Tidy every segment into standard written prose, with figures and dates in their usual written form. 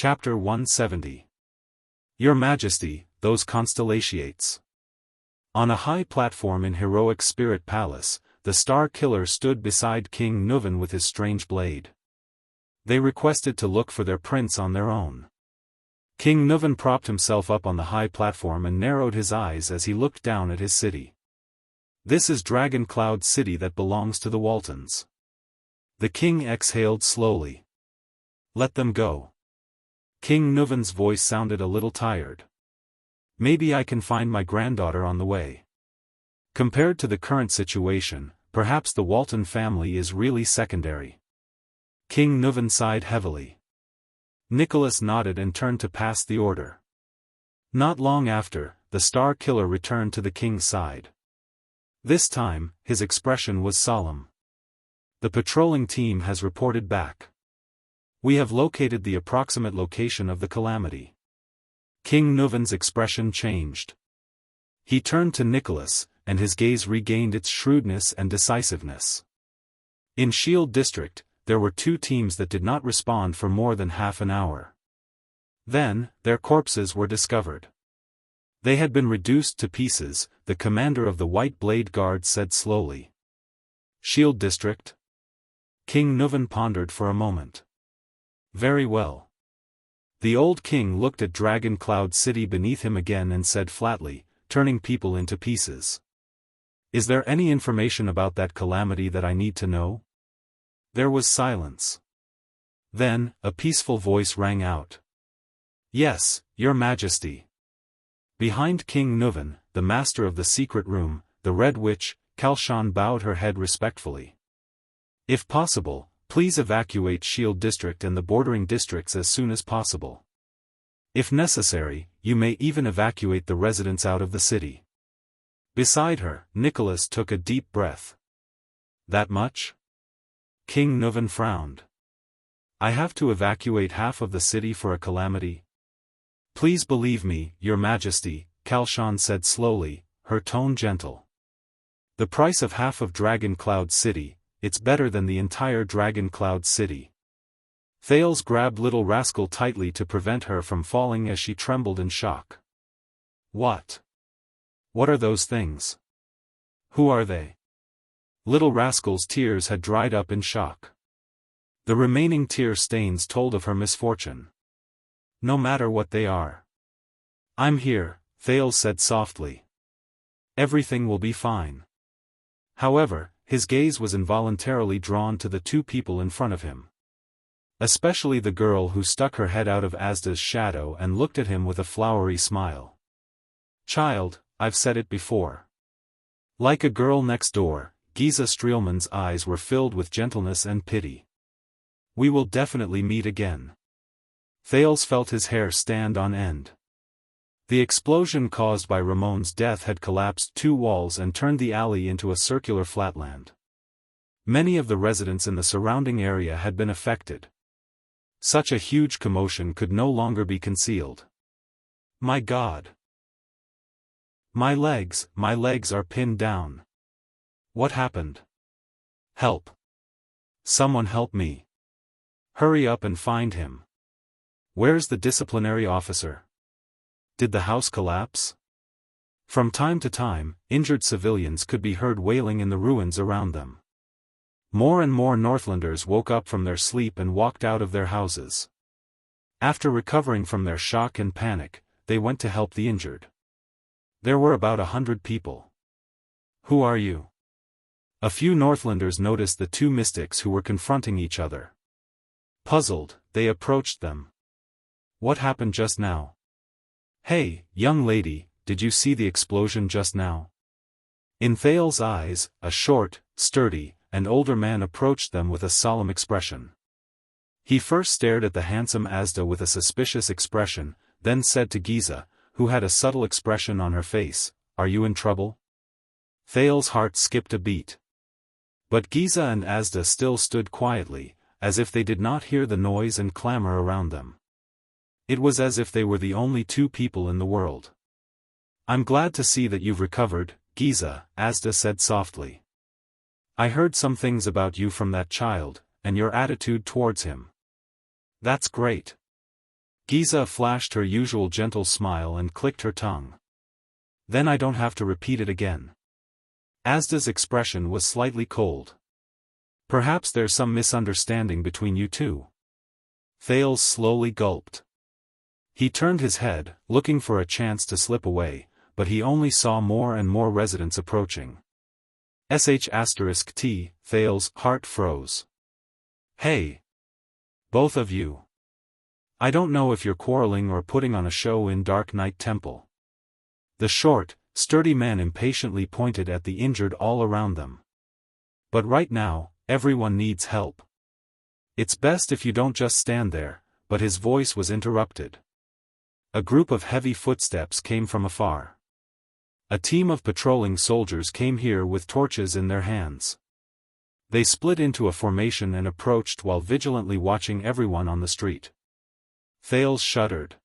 Chapter 170. Your Majesty, those constellations. On a high platform in heroic Spirit Palace, the Star Killer stood beside King Nuvan with his strange blade. They requested to look for their prince on their own. King Nuvan propped himself up on the high platform and narrowed his eyes as he looked down at his city. This is Dragon Cloud City that belongs to the Waltons. The king exhaled slowly. Let them go. King Nuvan's voice sounded a little tired. Maybe I can find my granddaughter on the way. Compared to the current situation, perhaps the Walton family is really secondary. King Nuvan sighed heavily. Nicholas nodded and turned to pass the order. Not long after, the Star Killer returned to the king's side. This time, his expression was solemn. The patrolling team has reported back. We have located the approximate location of the calamity. King Nuvan's expression changed. He turned to Nicholas, and his gaze regained its shrewdness and decisiveness. In Shield District, there were two teams that did not respond for more than half an hour. Then, their corpses were discovered. They had been reduced to pieces, the commander of the White Blade Guard said slowly. Shield District? King Nuvan pondered for a moment. Very well. The old king looked at Dragon Cloud City beneath him again and said flatly, turning people into pieces. Is there any information about that calamity that I need to know? There was silence. Then, a peaceful voice rang out. Yes, Your Majesty. Behind King Nuvan, the master of the secret room, the Red Witch, Kalshan bowed her head respectfully. If possible, please evacuate Shield District and the bordering districts as soon as possible. If necessary, you may even evacuate the residents out of the city. Beside her, Nicholas took a deep breath. That much? King Nuvan frowned. I have to evacuate half of the city for a calamity? Please believe me, Your Majesty, Kalshan said slowly, her tone gentle. The price of half of Dragon Cloud City, it's better than the entire Dragon Cloud City. Thales grabbed Little Rascal tightly to prevent her from falling as she trembled in shock. What? What are those things? Who are they? Little Rascal's tears had dried up in shock. The remaining tear stains told of her misfortune. No matter what they are. I'm here, Thales said softly. Everything will be fine. However, his gaze was involuntarily drawn to the two people in front of him. Especially the girl who stuck her head out of Asda's shadow and looked at him with a flowery smile. Child, I've said it before. Like a girl next door, Giza Streelman's eyes were filled with gentleness and pity. We will definitely meet again. Thales felt his hair stand on end. The explosion caused by Ramon's death had collapsed two walls and turned the alley into a circular flatland. Many of the residents in the surrounding area had been affected. Such a huge commotion could no longer be concealed. My God! My legs are pinned down. What happened? Help! Someone help me. Hurry up and find him. Where's the disciplinary officer? Did the house collapse? From time to time, injured civilians could be heard wailing in the ruins around them. More and more Northlanders woke up from their sleep and walked out of their houses. After recovering from their shock and panic, they went to help the injured. There were about 100 people. Who are you? A few Northlanders noticed the two mystics who were confronting each other. Puzzled, they approached them. What happened just now? Hey, young lady, did you see the explosion just now? In Thales' eyes, a short, sturdy, and older man approached them with a solemn expression. He first stared at the handsome Asda with a suspicious expression, then said to Giza, who had a subtle expression on her face, Are you in trouble? Thales' heart skipped a beat. But Giza and Asda still stood quietly, as if they did not hear the noise and clamor around them. It was as if they were the only two people in the world. I'm glad to see that you've recovered, Giza, Asda said softly. I heard some things about you from that child, and your attitude towards him. That's great. Giza flashed her usual gentle smile and clicked her tongue. Then I don't have to repeat it again. Asda's expression was slightly cold. Perhaps there's some misunderstanding between you two. Thales slowly gulped. He turned his head, looking for a chance to slip away, but he only saw more and more residents approaching. *T, Thales' heart froze. Hey! Both of you. I don't know if you're quarreling or putting on a show in Dark Knight Temple. The short, sturdy man impatiently pointed at the injured all around them. But right now, everyone needs help. It's best if you don't just stand there, but his voice was interrupted. A group of heavy footsteps came from afar. A team of patrolling soldiers came here with torches in their hands. They split into a formation and approached while vigilantly watching everyone on the street. Thales shuddered.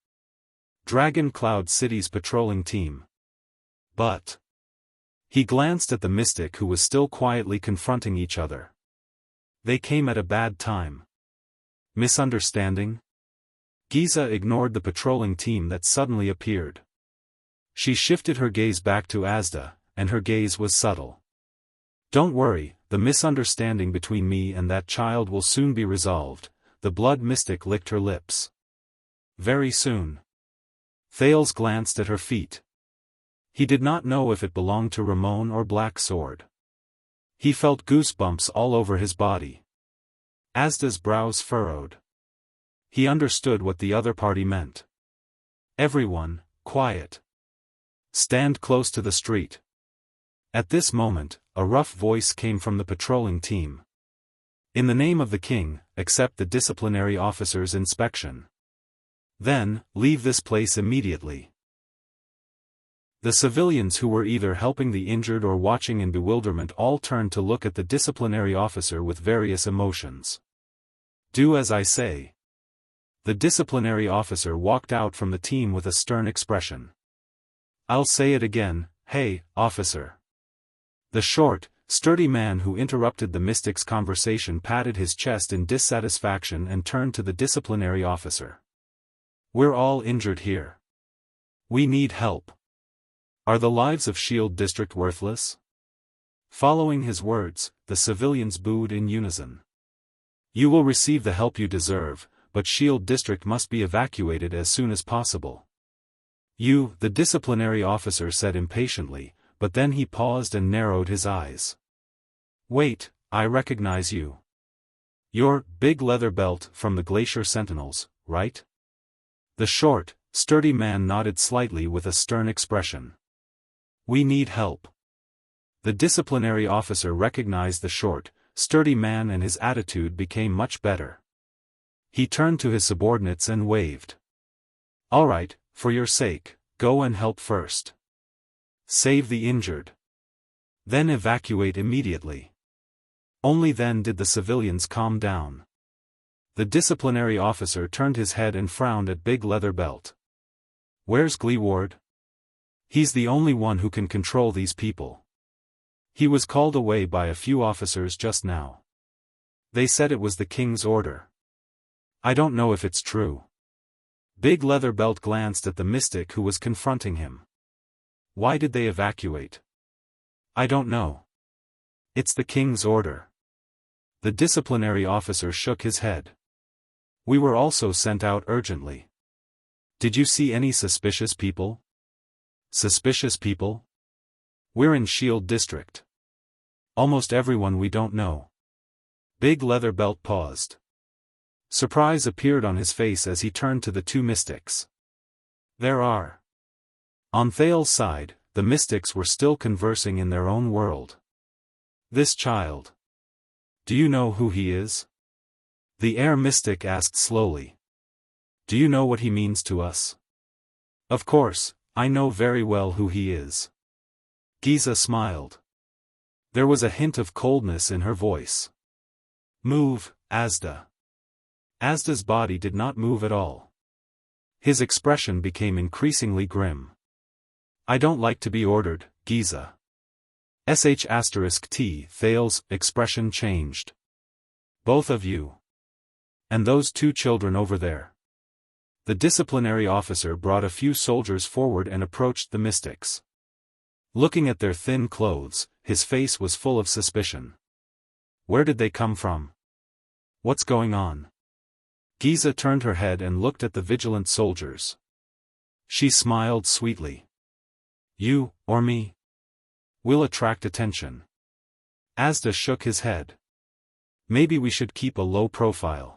Dragon Cloud City's patrolling team. But he glanced at the mystic who was still quietly confronting each other. They came at a bad time. Misunderstanding? Giza ignored the patrolling team that suddenly appeared. She shifted her gaze back to Asda, and her gaze was subtle. Don't worry, the misunderstanding between me and that child will soon be resolved. The blood mystic licked her lips. Very soon. Thales glanced at her feet. He did not know if it belonged to Ramon or Black Sword. He felt goosebumps all over his body. Asda's brows furrowed. He understood what the other party meant. Everyone, quiet. Stand close to the street. At this moment, a rough voice came from the patrolling team. In the name of the king, accept the disciplinary officer's inspection. Then, leave this place immediately. The civilians who were either helping the injured or watching in bewilderment all turned to look at the disciplinary officer with various emotions. Do as I say. The disciplinary officer walked out from the team with a stern expression. I'll say it again, hey, officer. The short, sturdy man who interrupted the mystic's conversation patted his chest in dissatisfaction and turned to the disciplinary officer. We're all injured here. We need help. Are the lives of Shield District worthless? Following his words, the civilians booed in unison. You will receive the help you deserve, but Shield District must be evacuated as soon as possible. You, the disciplinary officer said impatiently, but then he paused and narrowed his eyes. Wait, I recognize you. You're Big Leather Belt from the Glacier Sentinels, right? The short, sturdy man nodded slightly with a stern expression. We need help. The disciplinary officer recognized the short, sturdy man and his attitude became much better. He turned to his subordinates and waved. All right, for your sake, go and help first. Save the injured. Then evacuate immediately. Only then did the civilians calm down. The disciplinary officer turned his head and frowned at Big Leather Belt. Where's Gleeward? He's the only one who can control these people. He was called away by a few officers just now. They said it was the king's order. I don't know if it's true. Big Leather Belt glanced at the mystic who was confronting him. Why did they evacuate? I don't know. It's the king's order. The disciplinary officer shook his head. We were also sent out urgently. Did you see any suspicious people? Suspicious people? We're in Shield District. Almost everyone we don't know. Big Leather Belt paused. Surprise appeared on his face as he turned to the two mystics. There are. On Thales' side, the mystics were still conversing in their own world. This child. Do you know who he is? The air mystic asked slowly. Do you know what he means to us? Of course, I know very well who he is. Giza smiled. There was a hint of coldness in her voice. Move, Asda. Asda's body did not move at all. His expression became increasingly grim. I don't like to be ordered, Giza. *T, Thales' expression changed. Both of you. And those two children over there. The disciplinary officer brought a few soldiers forward and approached the mystics. Looking at their thin clothes, his face was full of suspicion. Where did they come from? What's going on? Giza turned her head and looked at the vigilant soldiers. She smiled sweetly. You, or me? We'll attract attention. Asda shook his head. Maybe we should keep a low profile.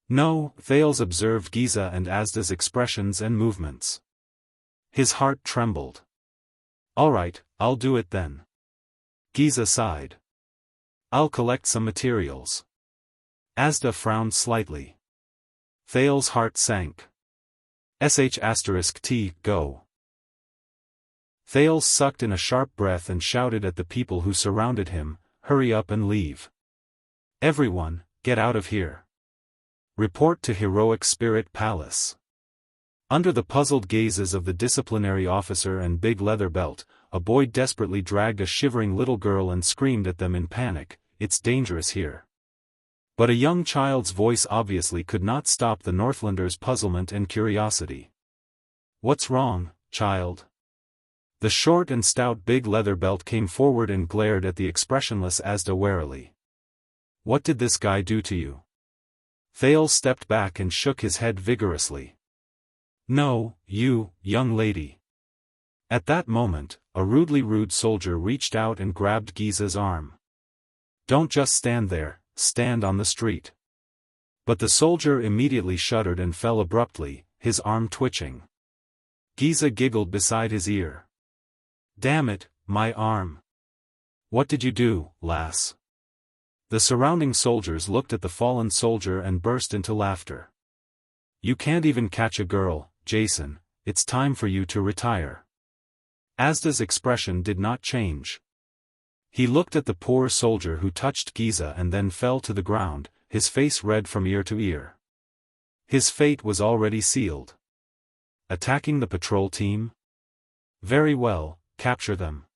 No, Thales observed Giza and Asda's expressions and movements. His heart trembled. All right, I'll do it then. Giza sighed. I'll collect some materials. Asda frowned slightly. Thales' heart sank. **T, go. Thales sucked in a sharp breath and shouted at the people who surrounded him, hurry up and leave. Everyone, get out of here. Report to Heroic Spirit Palace. Under the puzzled gazes of the disciplinary officer and Big Leather Belt, a boy desperately dragged a shivering little girl and screamed at them in panic, "It's dangerous here." But a young child's voice obviously could not stop the Northlander's puzzlement and curiosity. What's wrong, child? The short and stout Big Leather Belt came forward and glared at the expressionless Asda warily. What did this guy do to you? Thales stepped back and shook his head vigorously. No, you, young lady. At that moment, a rudely rude soldier reached out and grabbed Giza's arm. Don't just stand there, stand on the street. But the soldier immediately shuddered and fell abruptly, his arm twitching. Giza giggled beside his ear. Damn it, my arm. What did you do, lass? The surrounding soldiers looked at the fallen soldier and burst into laughter. You can't even catch a girl, Jason, it's time for you to retire. Asda's expression did not change. He looked at the poor soldier who touched Giza and then fell to the ground, his face red from ear to ear. His fate was already sealed. Attacking the patrol team? Very well, capture them.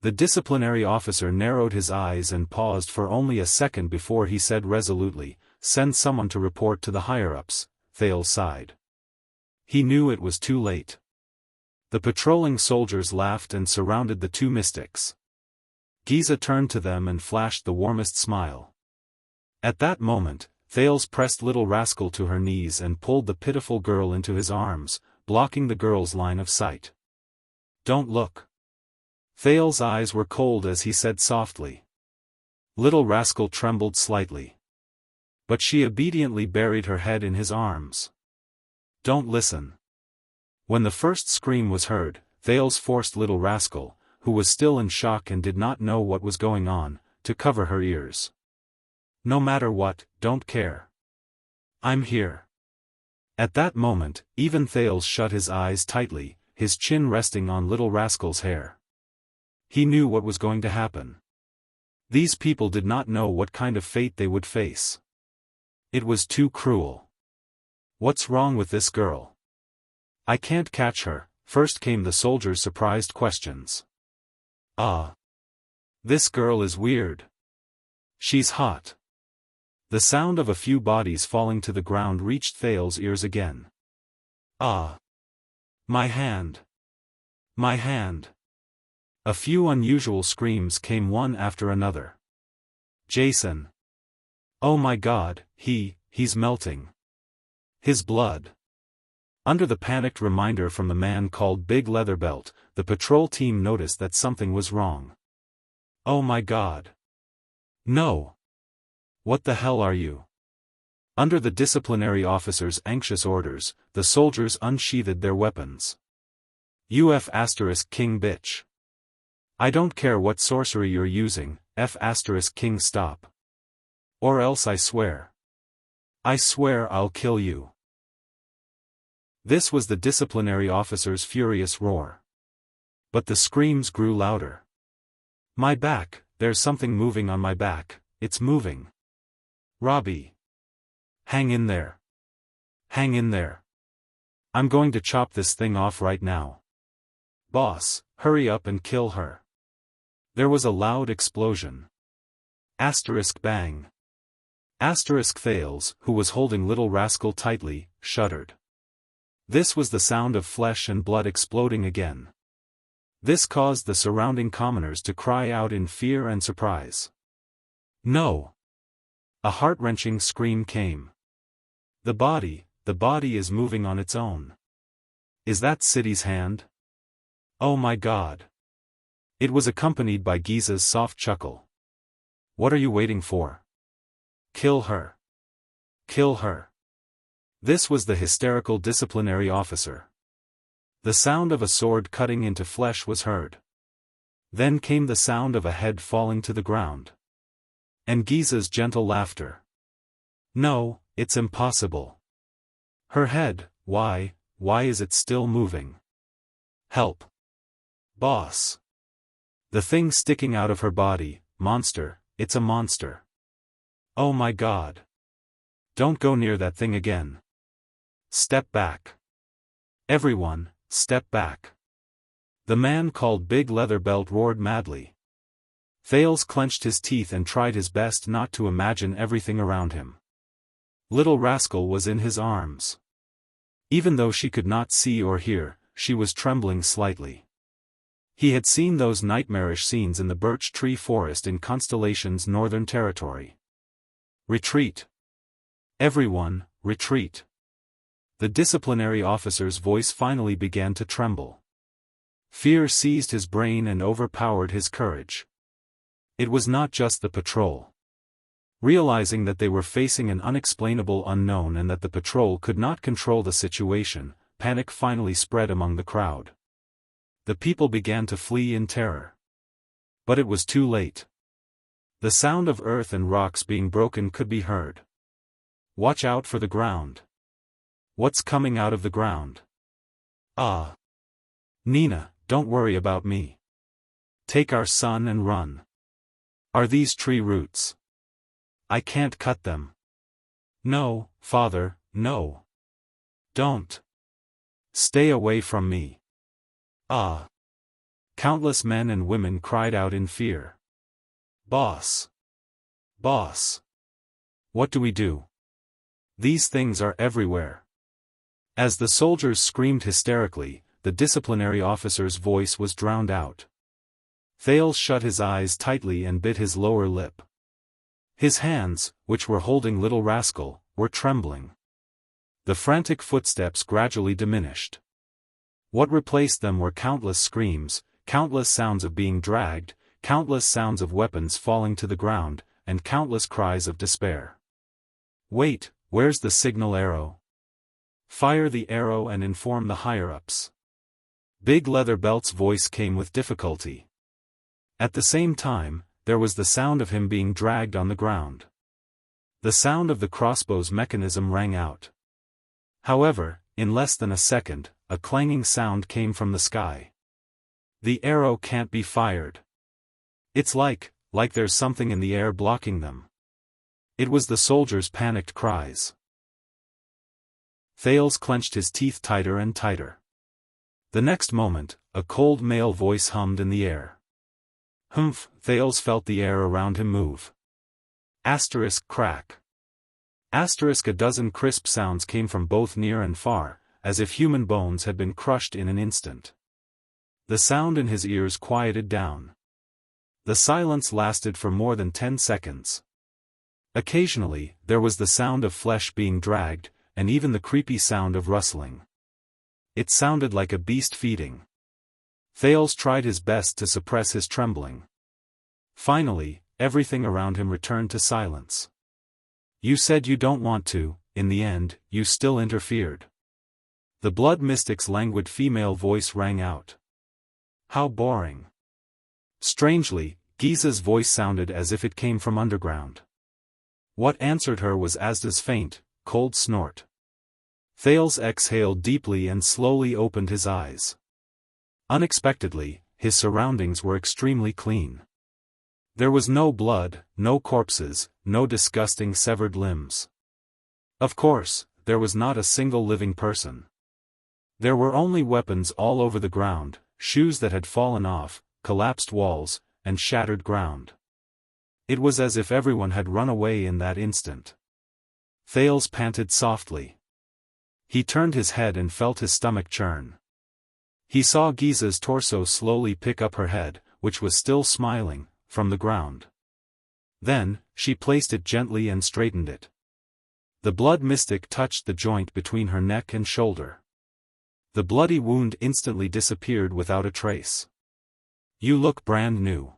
The disciplinary officer narrowed his eyes and paused for only a second before he said resolutely, send someone to report to the higher-ups. Thales sighed. He knew it was too late. The patrolling soldiers laughed and surrounded the two mystics. Giza turned to them and flashed the warmest smile. At that moment, Thales pressed little rascal to her knees and pulled the pitiful girl into his arms, blocking the girl's line of sight. Don't look. Thales' eyes were cold as he said softly. Little rascal trembled slightly. But she obediently buried her head in his arms. Don't listen. When the first scream was heard, Thales forced little rascal, who was still in shock and did not know what was going on, to cover her ears. No matter what, don't care. I'm here. At that moment, even Thales shut his eyes tightly, his chin resting on little rascal's hair. He knew what was going to happen. These people did not know what kind of fate they would face. It was too cruel. What's wrong with this girl? I can't catch her, first came the soldier's surprised questions. This girl is weird. She's hot. The sound of a few bodies falling to the ground reached Thales' ears again. My hand. My hand. A few unusual screams came one after another. Jason. Oh my God, he's melting. His blood. Under the panicked reminder from the man called Big Leather Belt, the patrol team noticed that something was wrong. Oh my God. No. What the hell are you? Under the disciplinary officer's anxious orders, the soldiers unsheathed their weapons. King bitch. I don't care what sorcery you're using, King stop. Or else I swear. I swear I'll kill you. This was the disciplinary officer's furious roar. But the screams grew louder. My back, there's something moving on my back, it's moving. Robbie. Hang in there. Hang in there. I'm going to chop this thing off right now. Boss, hurry up and kill her. There was a loud explosion. Bang. Thales, who was holding little rascal tightly, shuddered. This was the sound of flesh and blood exploding again. This caused the surrounding commoners to cry out in fear and surprise. No! A heart-wrenching scream came. The body is moving on its own. Is that City's hand? Oh my God! It was accompanied by Giza's soft chuckle. What are you waiting for? Kill her. Kill her. This was the hysterical disciplinary officer. The sound of a sword cutting into flesh was heard. Then came the sound of a head falling to the ground. And Giza's gentle laughter. No, it's impossible. Her head, why is it still moving? Help. Boss. The thing sticking out of her body, monster, it's a monster. Oh my God. Don't go near that thing again. Step back. Everyone, step back. The man called Big Leather Belt roared madly. Thales clenched his teeth and tried his best not to imagine everything around him. Little Rascal was in his arms. Even though she could not see or hear, she was trembling slightly. He had seen those nightmarish scenes in the birch tree forest in Constellation's northern territory. Retreat. Everyone, retreat. The disciplinary officer's voice finally began to tremble. Fear seized his brain and overpowered his courage. It was not just the patrol. Realizing that they were facing an unexplainable unknown and that the patrol could not control the situation, panic finally spread among the crowd. The people began to flee in terror. But it was too late. The sound of earth and rocks being broken could be heard. Watch out for the ground. What's coming out of the ground? Ah. Nina, don't worry about me. Take our son and run. Are these tree roots? I can't cut them. No, father, no. Don't. Stay away from me. Ah. Countless men and women cried out in fear. Boss. Boss. What do we do? These things are everywhere. As the soldiers screamed hysterically, the disciplinary officer's voice was drowned out. Thales shut his eyes tightly and bit his lower lip. His hands, which were holding Little Rascal, were trembling. The frantic footsteps gradually diminished. What replaced them were countless screams, countless sounds of being dragged, countless sounds of weapons falling to the ground, and countless cries of despair. Wait, where's the signal arrow? Fire the arrow and inform the higher-ups. Big Leather Belt's voice came with difficulty. At the same time, there was the sound of him being dragged on the ground. The sound of the crossbow's mechanism rang out. However, in less than a second, a clanging sound came from the sky. The arrow can't be fired. It's like there's something in the air blocking them. It was the soldiers' panicked cries. Thales clenched his teeth tighter and tighter. The next moment, a cold male voice hummed in the air. Humph! Thales felt the air around him move. Asterisk crack. Asterisk a dozen crisp sounds came from both near and far, as if human bones had been crushed in an instant. The sound in his ears quieted down. The silence lasted for more than 10 seconds. Occasionally, there was the sound of flesh being dragged, and even the creepy sound of rustling. It sounded like a beast feeding. Thales tried his best to suppress his trembling. Finally, everything around him returned to silence. You said you don't want to, in the end, you still interfered. The blood mystic's languid female voice rang out. How boring. Strangely, Giza's voice sounded as if it came from underground. What answered her was Asda's faint, cold snort. Thales exhaled deeply and slowly opened his eyes. Unexpectedly, his surroundings were extremely clean. There was no blood, no corpses, no disgusting severed limbs. Of course, there was not a single living person. There were only weapons all over the ground, shoes that had fallen off, collapsed walls, and shattered ground. It was as if everyone had run away in that instant. Thales panted softly. He turned his head and felt his stomach churn. He saw Giza's torso slowly pick up her head, which was still smiling, from the ground. Then, she placed it gently and straightened it. The blood mystic touched the joint between her neck and shoulder. The bloody wound instantly disappeared without a trace. "You look brand new."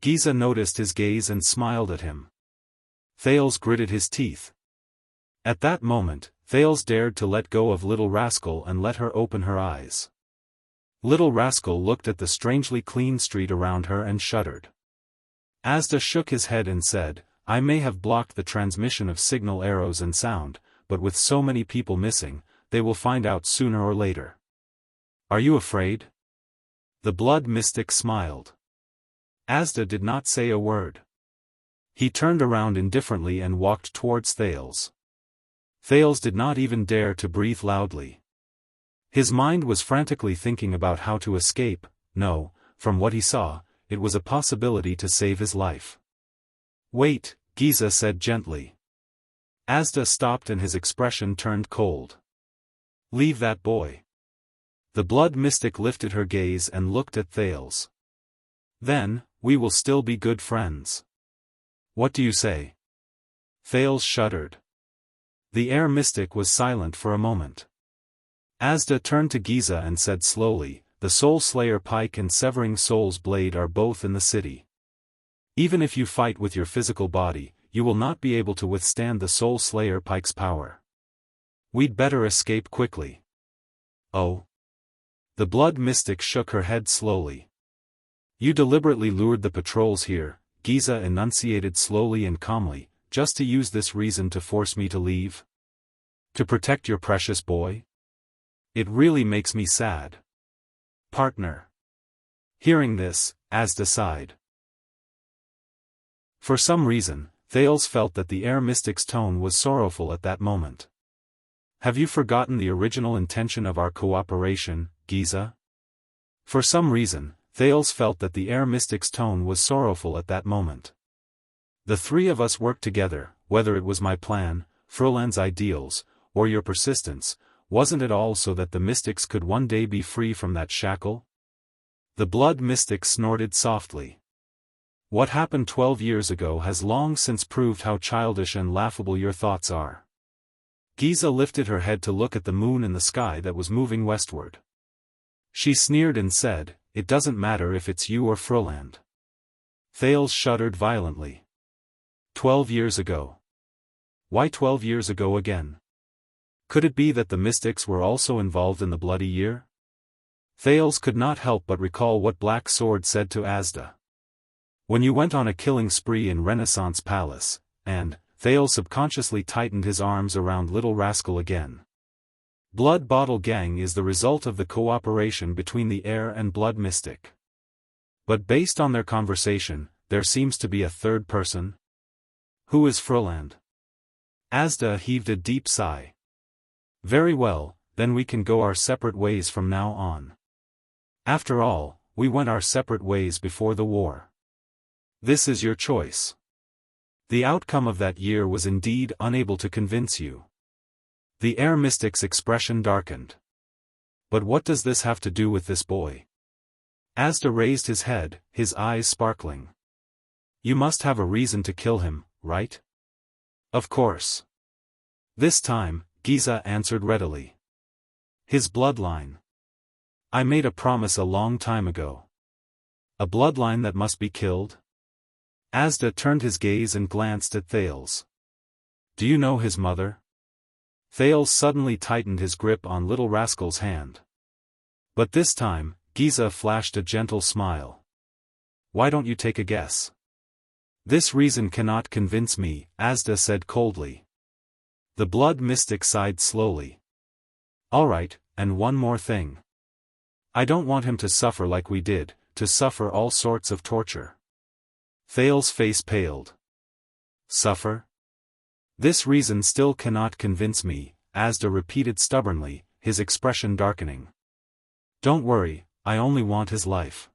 Giza noticed his gaze and smiled at him. Thales gritted his teeth. At that moment, Thales dared to let go of Little Rascal and let her open her eyes. Little Rascal looked at the strangely clean street around her and shuddered. Asda shook his head and said, "I may have blocked the transmission of signal arrows and sound, but with so many people missing, they will find out sooner or later." "Are you afraid?" The blood mystic smiled. Asda did not say a word. He turned around indifferently and walked towards Thales. Thales did not even dare to breathe loudly. His mind was frantically thinking about how to escape. No, from what he saw, it was a possibility to save his life. "Wait," Giza said gently. Asda stopped and his expression turned cold. "Leave that boy." The blood mystic lifted her gaze and looked at Thales. "Then, we will still be good friends. What do you say?" Thales shuddered. The air mystic was silent for a moment. Asda turned to Giza and said slowly, "The Soul Slayer pike and Severing Soul's blade are both in the city. Even if you fight with your physical body, you will not be able to withstand the Soul Slayer pike's power. We'd better escape quickly." "Oh?" The blood mystic shook her head slowly. "You deliberately lured the patrols here," Giza enunciated slowly and calmly, "just to use this reason to force me to leave? To protect your precious boy? It really makes me sad." "Partner." Hearing this, Asda sighed. For some reason, Thales felt that the air mystic's tone was sorrowful at that moment. "Have you forgotten the original intention of our cooperation, Giza?" For some reason, Thales felt that the air mystic's tone was sorrowful at that moment. "The three of us worked together, whether it was my plan, Froland's ideals, or your persistence, wasn't it all so that the mystics could one day be free from that shackle?" The blood mystic snorted softly. "What happened 12 years ago has long since proved how childish and laughable your thoughts are." Giza lifted her head to look at the moon in the sky that was moving westward. She sneered and said, "It doesn't matter if it's you or Froland." Thales shuddered violently. 12 years ago. Why 12 years ago again? Could it be that the mystics were also involved in the bloody year? Thales could not help but recall what Black Sword said to Asda. "When you went on a killing spree in Renaissance Palace," and, Thales subconsciously tightened his arms around Little Rascal again. Blood Bottle Gang is the result of the cooperation between the air and blood mystic. But based on their conversation, there seems to be a third person. Who is Froland? Asda heaved a deep sigh. "Very well, then we can go our separate ways from now on. After all, we went our separate ways before the war. This is your choice." The outcome of that year was indeed unable to convince you. The air mystic's expression darkened. "But what does this have to do with this boy?" Asda raised his head, his eyes sparkling. "You must have a reason to kill him, right?" "Of course." This time, Giza answered readily. "His bloodline. I made a promise a long time ago." "A bloodline that must be killed?" Asda turned his gaze and glanced at Thales. "Do you know his mother?" Thales suddenly tightened his grip on Little Rascal's hand. But this time, Giza flashed a gentle smile. "Why don't you take a guess?" "This reason cannot convince me," Asda said coldly. The blood mystic sighed slowly. "All right, and one more thing. I don't want him to suffer like we did, to suffer all sorts of torture." Thales' face paled. "Suffer? This reason still cannot convince me," Asda repeated stubbornly, his expression darkening. "Don't worry, I only want his life."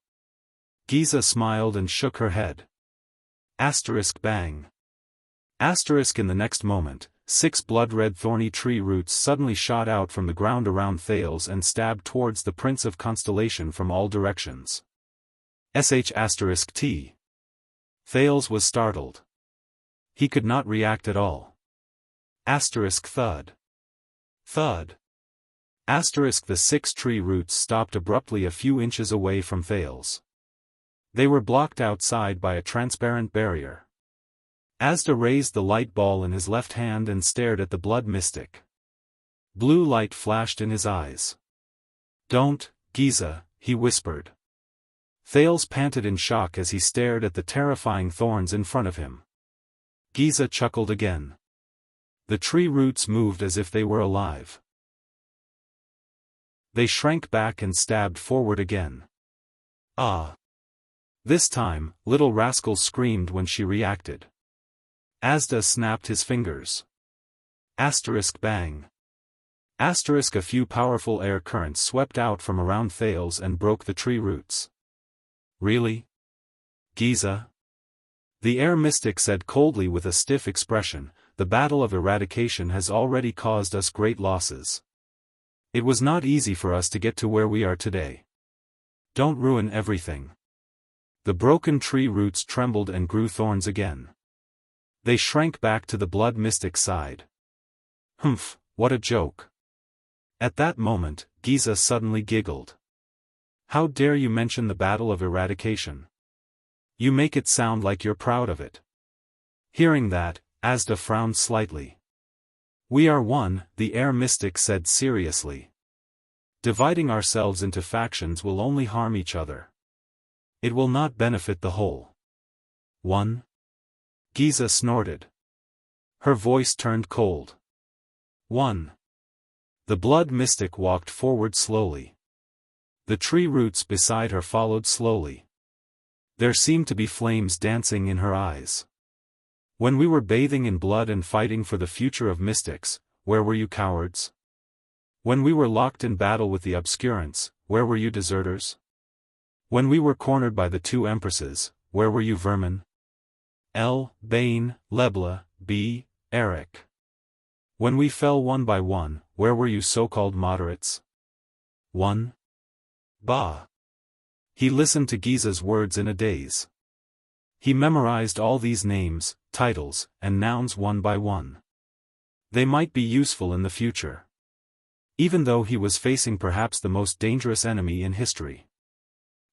Giza smiled and shook her head. Asterisk bang. Asterisk in the next moment, 6 blood-red thorny tree roots suddenly shot out from the ground around Thales and stabbed towards the Prince of Constellation from all directions. *T. Thales was startled. He could not react at all. *Thud. Thud. *The 6 tree roots stopped abruptly a few inches away from Thales. They were blocked outside by a transparent barrier. Asda raised the light ball in his left hand and stared at the blood mystic. Blue light flashed in his eyes. "Don't, Giza," he whispered. Thales panted in shock as he stared at the terrifying thorns in front of him. Giza chuckled again. The tree roots moved as if they were alive. They shrank back and stabbed forward again. "Ah!" This time, Little Rascal screamed when she reacted. Asda snapped his fingers. *Bang. *A few powerful air currents swept out from around Thales and broke the tree roots. "Really? Giza?" The air mystic said coldly with a stiff expression, "The battle of eradication has already caused us great losses. It was not easy for us to get to where we are today. Don't ruin everything." The broken tree roots trembled and grew thorns again. They shrank back to the blood mystic's side. "Humph, what a joke." At that moment, Giza suddenly giggled. "How dare you mention the battle of eradication? You make it sound like you're proud of it." Hearing that, Asda frowned slightly. "We are one," the air mystic said seriously. "Dividing ourselves into factions will only harm each other. It will not benefit the whole." "One?" Giza snorted. Her voice turned cold. "One." The blood mystic walked forward slowly. The tree roots beside her followed slowly. There seemed to be flames dancing in her eyes. "When we were bathing in blood and fighting for the future of mystics, where were you, cowards? When we were locked in battle with the obscurants, where were you, deserters? When we were cornered by the 2 empresses, where were you, vermin? L. Bane, Lebla, B. Eric. When we fell one by one, where were you, so-called moderates? One? Bah." He listened to Giza's words in a daze. He memorized all these names, titles, and nouns one by one. They might be useful in the future. Even though he was facing perhaps the most dangerous enemy in history.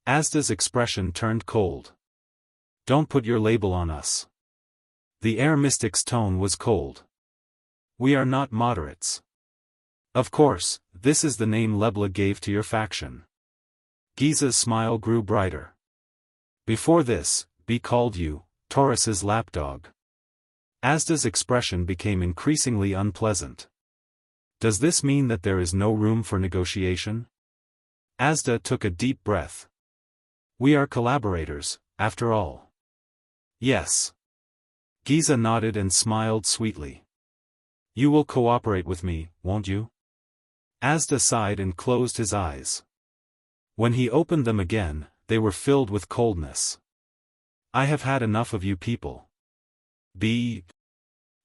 Asda's expression turned cold. "Don't put your label on us." The air mystic's tone was cold. "We are not moderates. Of course, this is the name Lebla gave to your faction." Giza's smile grew brighter. "Before this, B called you, Taurus's lapdog." Asda's expression became increasingly unpleasant. "Does this mean that there is no room for negotiation?" Asda took a deep breath. "We are collaborators, after all." "Yes." Giza nodded and smiled sweetly. "You will cooperate with me, won't you?" Asda sighed and closed his eyes. When he opened them again, they were filled with coldness. "I have had enough of you people." "B."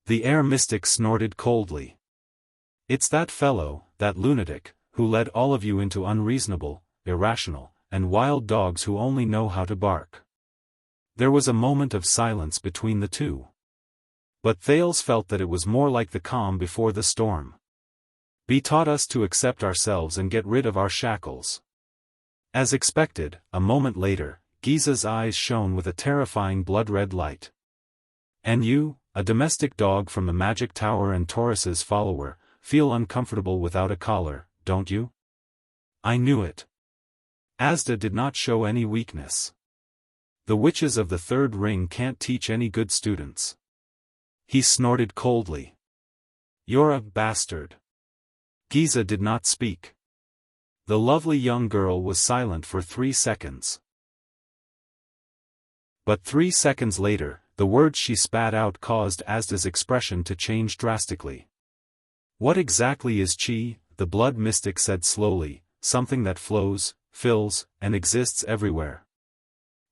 The air mystic snorted coldly. "It's that fellow, that lunatic, who led all of you into unreasonable, irrational, and wild dogs who only know how to bark." There was a moment of silence between the two. But Thales felt that it was more like the calm before the storm. "B taught us to accept ourselves and get rid of our shackles." As expected, a moment later, Giza's eyes shone with a terrifying blood-red light. "And you, a domestic dog from the magic tower and Taurus's follower, feel uncomfortable without a collar, don't you?" "I knew it." Asda did not show any weakness. "The witches of the third ring can't teach any good students." He snorted coldly. "You're a bastard." Giza did not speak. The lovely young girl was silent for 3 seconds. But 3 seconds later, the words she spat out caused Asda's expression to change drastically. "What exactly is chi?" the blood mystic said slowly, "something that flows, fills, and exists everywhere?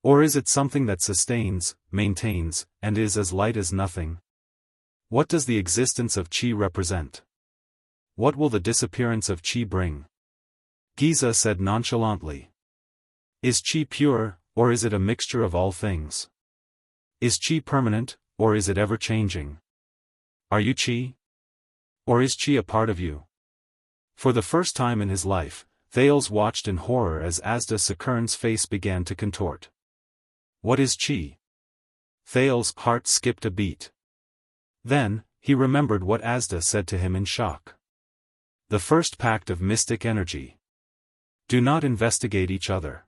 Or is it something that sustains, maintains, and is as light as nothing?" What does the existence of qi represent? What will the disappearance of qi bring? Giza said nonchalantly. Is qi pure, or is it a mixture of all things? Is qi permanent, or is it ever-changing? Are you qi? Or is qi a part of you? For the first time in his life, Thales watched in horror as Asda Sakurn's face began to contort. What is qi? Thales' heart skipped a beat. Then, he remembered what Asda said to him in shock. The first pact of mystic energy. Do not investigate each other.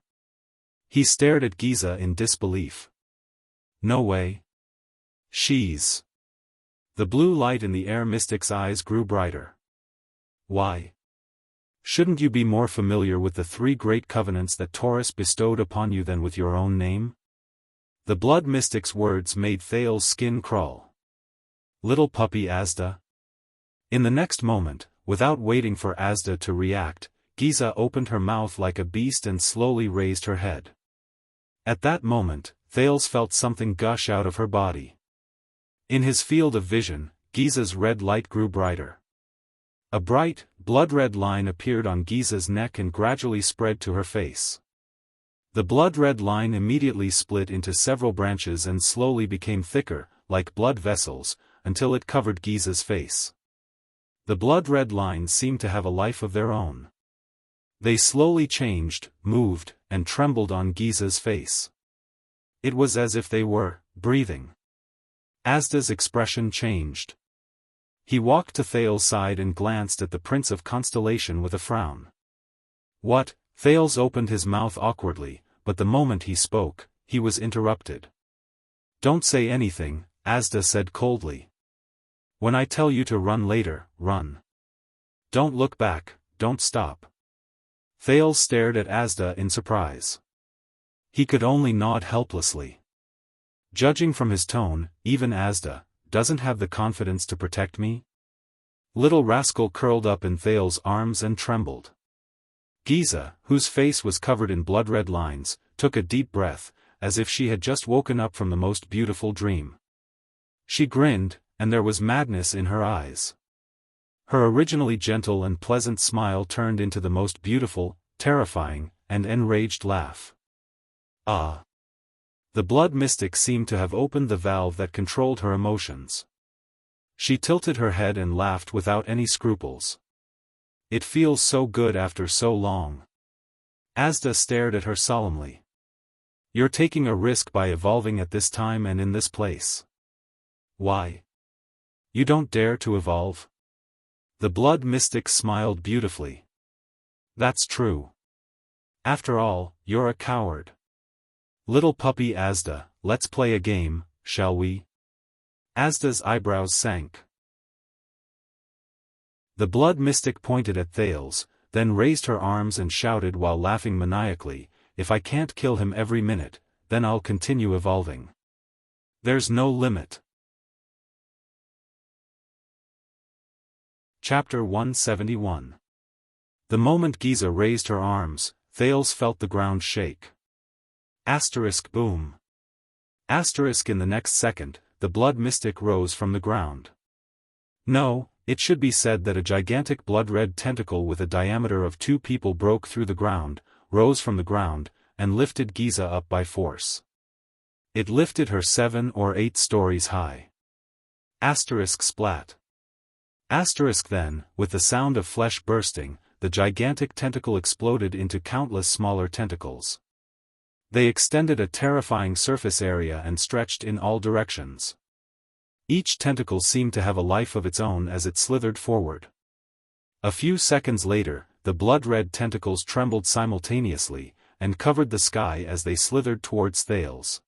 He stared at Giza in disbelief. No way. She's. The blue light in the air mystic's eyes grew brighter. Why? Shouldn't you be more familiar with the 3 great covenants that Taurus bestowed upon you than with your own name? The blood mystic's words made Thales' skin crawl. Little puppy Asda. In the next moment, without waiting for Asda to react, Giza opened her mouth like a beast and slowly raised her head. At that moment, Thales felt something gush out of her body. In his field of vision, Giza's red light grew brighter. A bright, blood-red line appeared on Giza's neck and gradually spread to her face. The blood-red line immediately split into several branches and slowly became thicker, like blood vessels, until it covered Giza's face. The blood-red lines seemed to have a life of their own. They slowly changed, moved, and trembled on Giza's face. It was as if they were breathing. Asda's expression changed. He walked to Thales' side and glanced at the Prince of Constellation with a frown. What? Thales opened his mouth awkwardly, but the moment he spoke, he was interrupted. Don't say anything, Asda said coldly. When I tell you to run later, run. Don't look back, don't stop. Thales stared at Asda in surprise. He could only nod helplessly. Judging from his tone, even Asda doesn't have the confidence to protect me? Little rascal curled up in Thales' arms and trembled. Giza, whose face was covered in blood-red lines, took a deep breath, as if she had just woken up from the most beautiful dream. She grinned, and there was madness in her eyes. Her originally gentle and pleasant smile turned into the most beautiful, terrifying, and enraged laugh. Ah! The blood mystic seemed to have opened the valve that controlled her emotions. She tilted her head and laughed without any scruples. It feels so good after so long. Asda stared at her solemnly. You're taking a risk by evolving at this time and in this place. Why? You don't dare to evolve? The blood mystic smiled beautifully. That's true. After all, you're a coward. Little puppy Asda, let's play a game, shall we? Asda's eyebrows sank. The blood mystic pointed at Thales, then raised her arms and shouted while laughing maniacally, if I can't kill him every minute, then I'll continue evolving. There's no limit. Chapter 171. The moment Giza raised her arms, Thales felt the ground shake. Asterisk boom. Asterisk in the next second, the blood mystic rose from the ground. No, it should be said that a gigantic blood-red tentacle with a diameter of 2 people broke through the ground, rose from the ground, and lifted Giza up by force. It lifted her 7 or 8 stories high. Asterisk splat. Asterisk then, with the sound of flesh bursting, the gigantic tentacle exploded into countless smaller tentacles. They extended a terrifying surface area and stretched in all directions. Each tentacle seemed to have a life of its own as it slithered forward. A few seconds later, the blood-red tentacles trembled simultaneously, and covered the sky as they slithered towards Thales.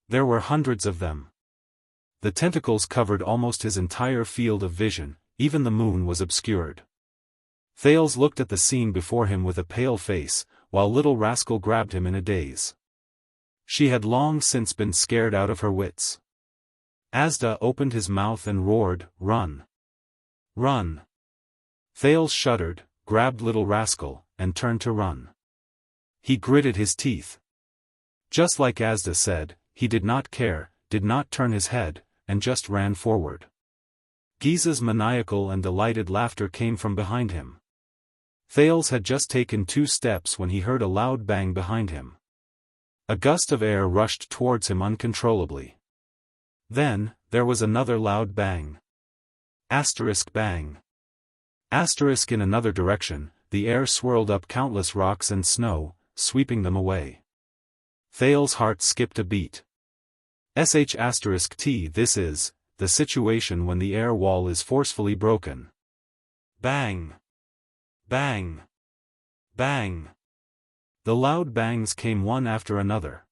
There were hundreds of them. The tentacles covered almost his entire field of vision, even the moon was obscured. Thales looked at the scene before him with a pale face, while little rascal grabbed him in a daze. She had long since been scared out of her wits. Asda opened his mouth and roared, "Run! Run!" Thales shuddered, grabbed little rascal, and turned to run. He gritted his teeth. Just like Asda said, he did not care, did not turn his head, and just ran forward. Giza's maniacal and delighted laughter came from behind him. Thales had just taken 2 steps when he heard a loud bang behind him. A gust of air rushed towards him uncontrollably. Then, there was another loud bang. Bang. In another direction, the air swirled up countless rocks and snow, sweeping them away. Thales' heart skipped a beat. This is the situation when the air wall is forcefully broken. Bang! Bang! Bang! The loud bangs came one after another.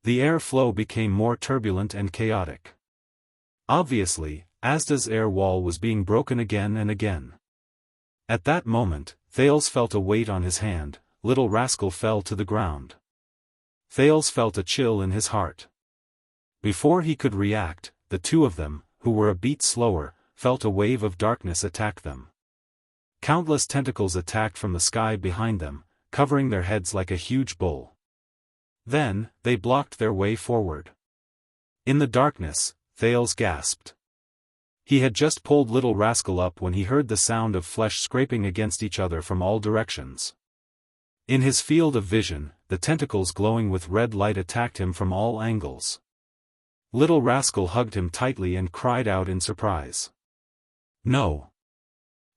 The air flow became more turbulent and chaotic. Obviously, Asda's air wall was being broken again and again. At that moment, Thales felt a weight on his hand. Little rascal fell to the ground. Thales felt a chill in his heart. Before he could react, the 2 of them, who were a beat slower, felt a wave of darkness attack them. Countless tentacles attacked from the sky behind them, covering their heads like a huge bull. Then, they blocked their way forward. In the darkness, Thales gasped. He had just pulled Little Rascal up when he heard the sound of flesh scraping against each other from all directions. In his field of vision, the tentacles glowing with red light attacked him from all angles. Little Rascal hugged him tightly and cried out in surprise. No!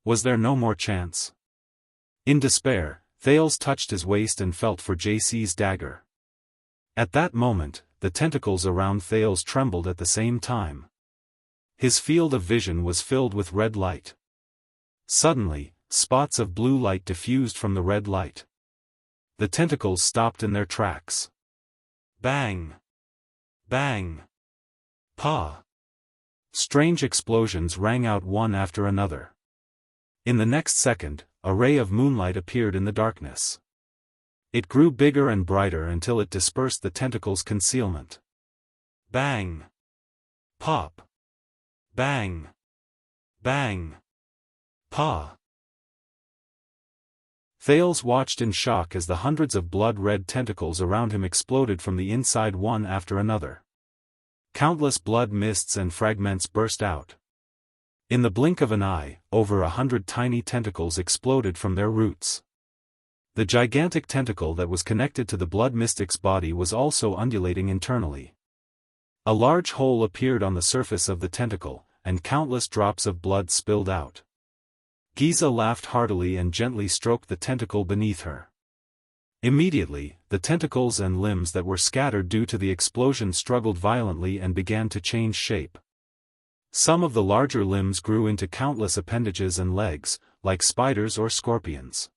Was there no more chance? In despair, Thales touched his waist and felt for JC's dagger. At that moment, the tentacles around Thales trembled at the same time. His field of vision was filled with red light. Suddenly, spots of blue light diffused from the red light. The tentacles stopped in their tracks. Bang! Bang! Pa! Strange explosions rang out one after another. In the next second, a ray of moonlight appeared in the darkness. It grew bigger and brighter until it dispersed the tentacles' concealment. Bang! Pop! Bang! Bang! Pa! Thales watched in shock as the hundreds of blood-red tentacles around him exploded from the inside one after another. Countless blood mists and fragments burst out. In the blink of an eye, over 100 tiny tentacles exploded from their roots. The gigantic tentacle that was connected to the blood mystic's body was also undulating internally. A large hole appeared on the surface of the tentacle, and countless drops of blood spilled out. Giza laughed heartily and gently stroked the tentacle beneath her. Immediately, the tentacles and limbs that were scattered due to the explosion struggled violently and began to change shape. Some of the larger limbs grew into countless appendages and legs, like spiders or scorpions.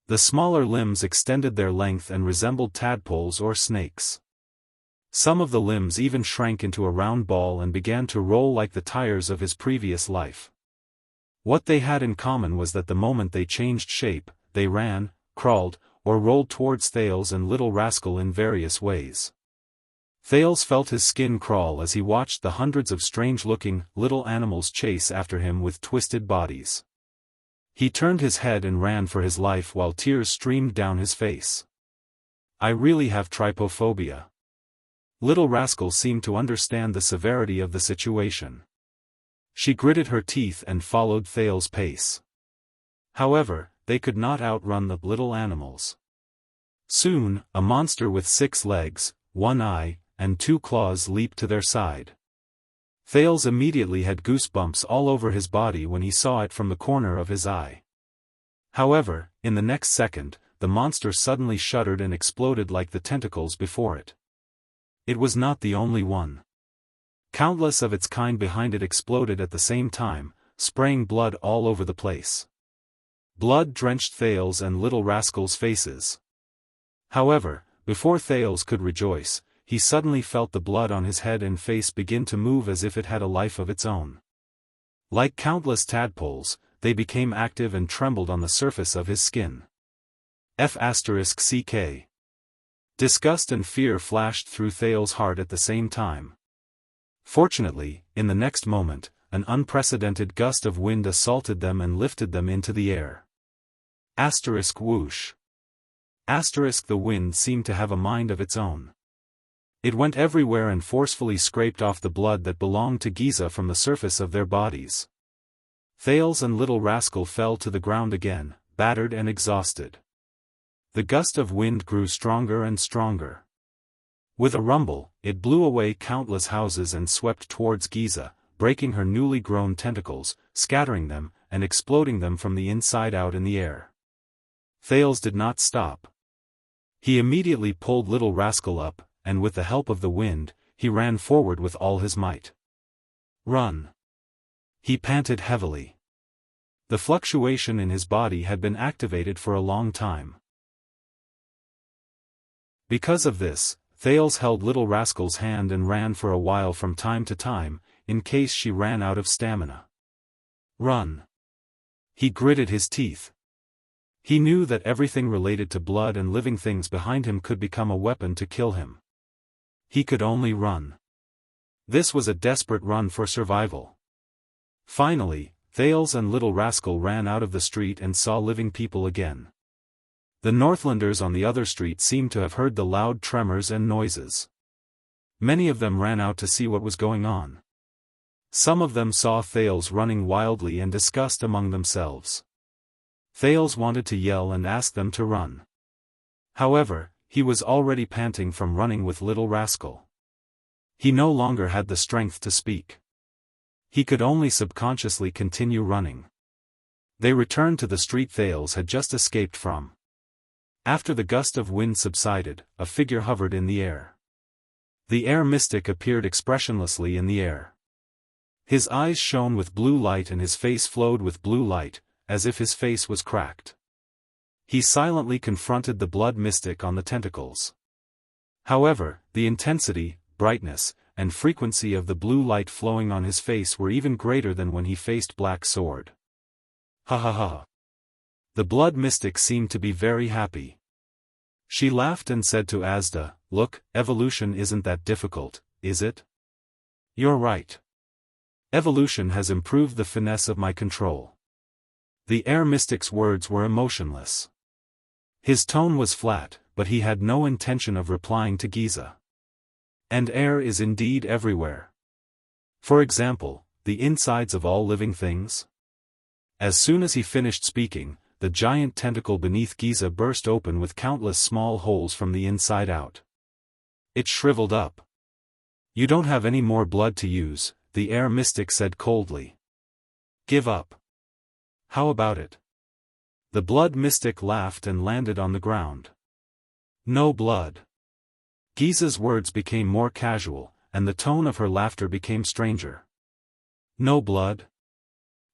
The smaller limbs extended their length and resembled tadpoles or snakes. Some of the limbs even shrank into a round ball and began to roll like the tires of his previous life. What they had in common was that the moment they changed shape, they ran, crawled, or rolled towards Thales and Little Rascal in various ways. Thales felt his skin crawl as he watched the hundreds of strange-looking, little animals chase after him with twisted bodies. He turned his head and ran for his life while tears streamed down his face. I really have trypophobia. Little Rascal seemed to understand the severity of the situation. She gritted her teeth and followed Thales' pace. However, they could not outrun the little animals. Soon, a monster with 6 legs, 1 eye, and 2 claws leaped to their side. Thales immediately had goosebumps all over his body when he saw it from the corner of his eye. However, in the next second, the monster suddenly shuddered and exploded like the tentacles before it. It was not the only one. Countless of its kind behind it exploded at the same time, spraying blood all over the place. Blood drenched Thales and Little Rascal's faces. However, before Thales could rejoice, he suddenly felt the blood on his head and face begin to move as if it had a life of its own. Like countless tadpoles, they became active and trembled on the surface of his skin. F***ck. Disgust and fear flashed through Thales' heart at the same time. Fortunately, in the next moment, an unprecedented gust of wind assaulted them and lifted them into the air. Whoosh. The wind seemed to have a mind of its own. It went everywhere and forcefully scraped off the blood that belonged to Giza from the surface of their bodies. Thales and Little Rascal fell to the ground again, battered and exhausted. The gust of wind grew stronger and stronger. With a rumble, it blew away countless houses and swept towards Giza, breaking her newly grown tentacles, scattering them, and exploding them from the inside out in the air. Thales did not stop. He immediately pulled Little Rascal up, and with the help of the wind, he ran forward with all his might. Run! He panted heavily. The fluctuation in his body had been activated for a long time. Because of this, Thales held Little Rascal's hand and ran for a while from time to time, in case she ran out of stamina. Run! He gritted his teeth. He knew that everything related to blood and living things behind him could become a weapon to kill him. He could only run. This was a desperate run for survival. Finally, Thales and Little Rascal ran out of the street and saw living people again. The Northlanders on the other street seemed to have heard the loud tremors and noises. Many of them ran out to see what was going on. Some of them saw Thales running wildly and discussed among themselves. Thales wanted to yell and ask them to run. However, he was already panting from running with Little Rascal. He no longer had the strength to speak. He could only subconsciously continue running. They returned to the street Thales had just escaped from. After the gust of wind subsided, a figure hovered in the air. The air mystic appeared expressionlessly in the air. His eyes shone with blue light and his face flowed with blue light, as if his face was cracked. He silently confronted the blood mystic on the tentacles. However, the intensity, brightness, and frequency of the blue light flowing on his face were even greater than when he faced Black Sword. Ha ha ha. The blood mystic seemed to be very happy. She laughed and said to Asda, "Look, evolution isn't that difficult, is it? You're right. Evolution has improved the finesse of my control." The air mystic's words were emotionless. His tone was flat, but he had no intention of replying to Giza. And air is indeed everywhere. For example, the insides of all living things. As soon as he finished speaking, the giant tentacle beneath Giza burst open with countless small holes from the inside out. It shriveled up. "You don't have any more blood to use," the air mystic said coldly. "Give up. How about it?" The blood mystic laughed and landed on the ground. "No blood." Giza's words became more casual, and the tone of her laughter became stranger. "No blood?"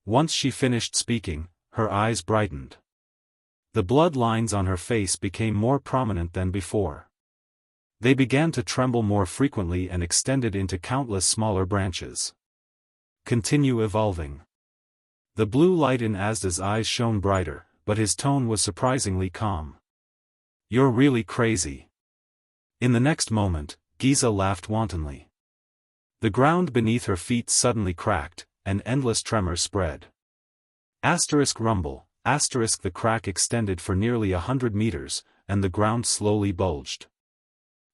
Once she finished speaking, her eyes brightened. The blood lines on her face became more prominent than before. They began to tremble more frequently and extended into countless smaller branches. "Continue evolving." The blue light in Asda's eyes shone brighter, but his tone was surprisingly calm. "You're really crazy." In the next moment, Giza laughed wantonly. The ground beneath her feet suddenly cracked, and endless tremors spread. Asterisk rumble, asterisk the crack extended for nearly 100 meters, and the ground slowly bulged.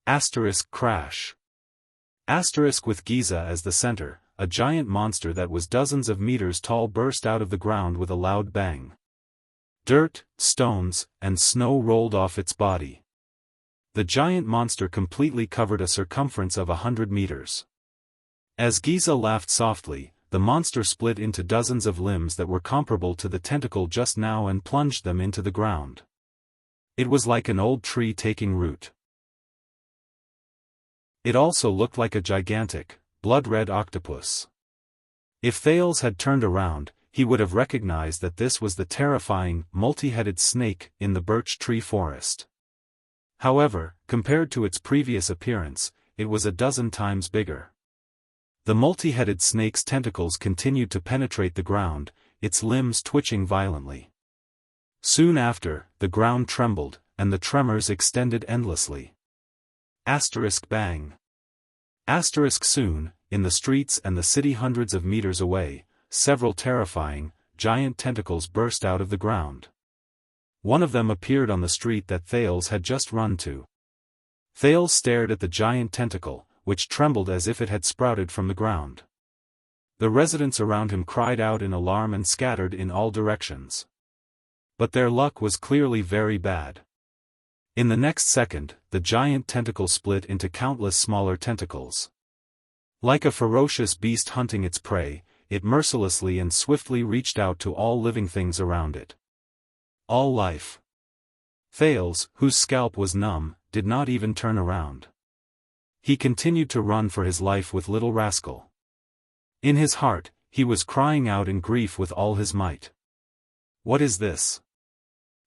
Asterisk crash. Asterisk with Giza as the center, a giant monster that was dozens of meters tall burst out of the ground with a loud bang. Dirt, stones, and snow rolled off its body. The giant monster completely covered a circumference of 100 meters. As Giza laughed softly, the monster split into dozens of limbs that were comparable to the tentacle just now and plunged them into the ground. It was like an old tree taking root. It also looked like a gigantic, blood-red octopus. If Thales had turned around, he would have recognized that this was the terrifying, multi-headed snake in the birch tree forest. However, compared to its previous appearance, it was a dozen times bigger. The multi-headed snake's tentacles continued to penetrate the ground, its limbs twitching violently. Soon after, the ground trembled, and the tremors extended endlessly. Asterisk bang. Asterisk soon, in the streets and the city hundreds of meters away, several terrifying, giant tentacles burst out of the ground. One of them appeared on the street that Thales had just run to. Thales stared at the giant tentacle, which trembled as if it had sprouted from the ground. The residents around him cried out in alarm and scattered in all directions. But their luck was clearly very bad. In the next second, the giant tentacle split into countless smaller tentacles. Like a ferocious beast hunting its prey, it mercilessly and swiftly reached out to all living things around it. All life. Thales, whose scalp was numb, did not even turn around. He continued to run for his life with Little Rascal. In his heart, he was crying out in grief with all his might. What is this?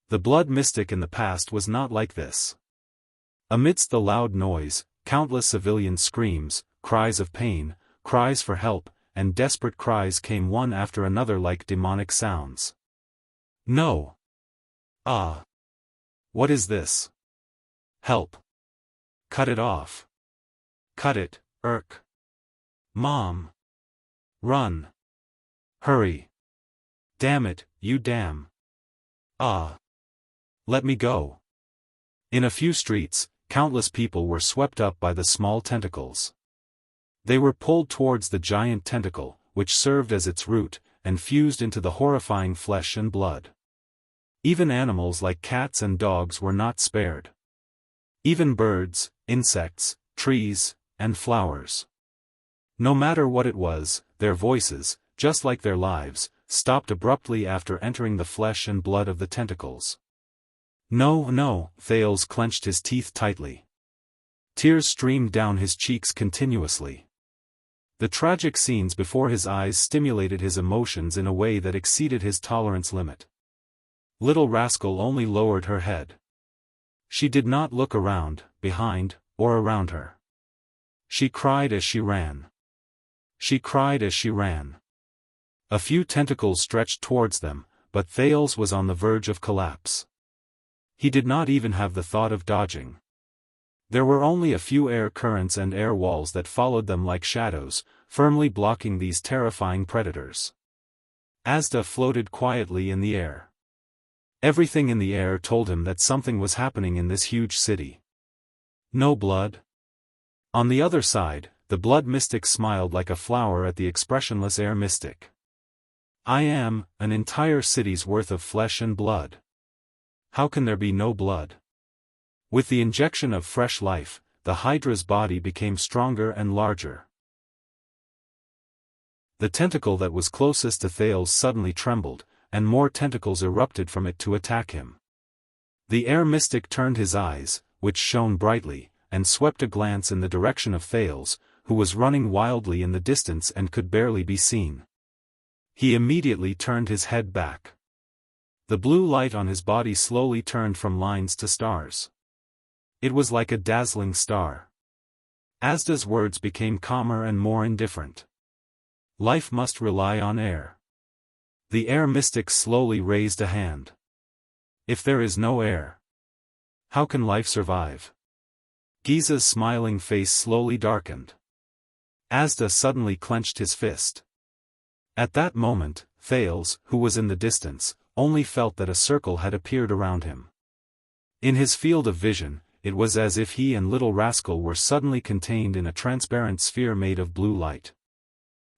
The blood mystic in the past was not like this. Amidst the loud noise, countless civilian screams, cries of pain, cries for help, and desperate cries came one after another like demonic sounds. No. Ah. What is this? Help. Cut it off. Cut it, Irk. Mom. Run. Hurry. Damn it, you damn. Ah. Let me go. In a few streets, countless people were swept up by the small tentacles. They were pulled towards the giant tentacle, which served as its root, and fused into the horrifying flesh and blood. Even animals like cats and dogs were not spared. Even birds, insects, trees, and flowers. No matter what it was, their voices, just like their lives, stopped abruptly after entering the flesh and blood of the tentacles. No, no, Thales clenched his teeth tightly. Tears streamed down his cheeks continuously. The tragic scenes before his eyes stimulated his emotions in a way that exceeded his tolerance limit. Little Rascal only lowered her head. She did not look around, behind, or around her. She cried as she ran. She cried as she ran. A few tentacles stretched towards them, but Thales was on the verge of collapse. He did not even have the thought of dodging. There were only a few air currents and air walls that followed them like shadows, firmly blocking these terrifying predators. Asda floated quietly in the air. Everything in the air told him that something was happening in this huge city. No blood? On the other side, the blood mystic smiled like a flower at the expressionless air mystic. I am an entire city's worth of flesh and blood. How can there be no blood? With the injection of fresh life, the Hydra's body became stronger and larger. The tentacle that was closest to Thales suddenly trembled, and more tentacles erupted from it to attack him. The air mystic turned his eyes, which shone brightly, and swept a glance in the direction of Thales, who was running wildly in the distance and could barely be seen. He immediately turned his head back. The blue light on his body slowly turned from lines to stars. It was like a dazzling star. Asda's words became calmer and more indifferent. Life must rely on air. The air mystic slowly raised a hand. If there is no air, how can life survive? Giza's smiling face slowly darkened. Asda suddenly clenched his fist. At that moment, Thales, who was in the distance, only felt that a circle had appeared around him. In his field of vision, it was as if he and Little Rascal were suddenly contained in a transparent sphere made of blue light.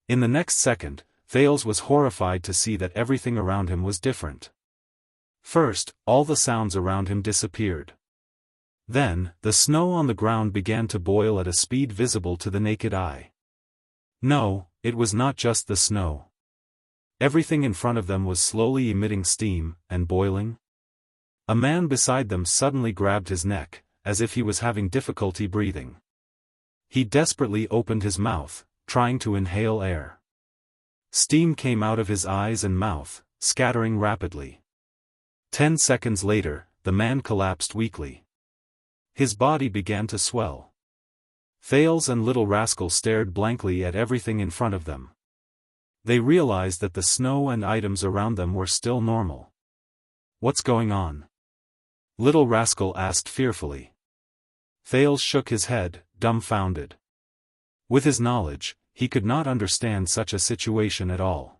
In the next second, Thales was horrified to see that everything around him was different. First, all the sounds around him disappeared. Then, the snow on the ground began to boil at a speed visible to the naked eye. No, it was not just the snow. Everything in front of them was slowly emitting steam, and boiling. A man beside them suddenly grabbed his neck, as if he was having difficulty breathing. He desperately opened his mouth, trying to inhale air. Steam came out of his eyes and mouth, scattering rapidly. 10 seconds later, the man collapsed weakly. His body began to swell. Thales and Little Rascal stared blankly at everything in front of them. They realized that the snow and items around them were still normal. What's going on? Little Rascal asked fearfully. Thales shook his head, dumbfounded. With his knowledge, he could not understand such a situation at all.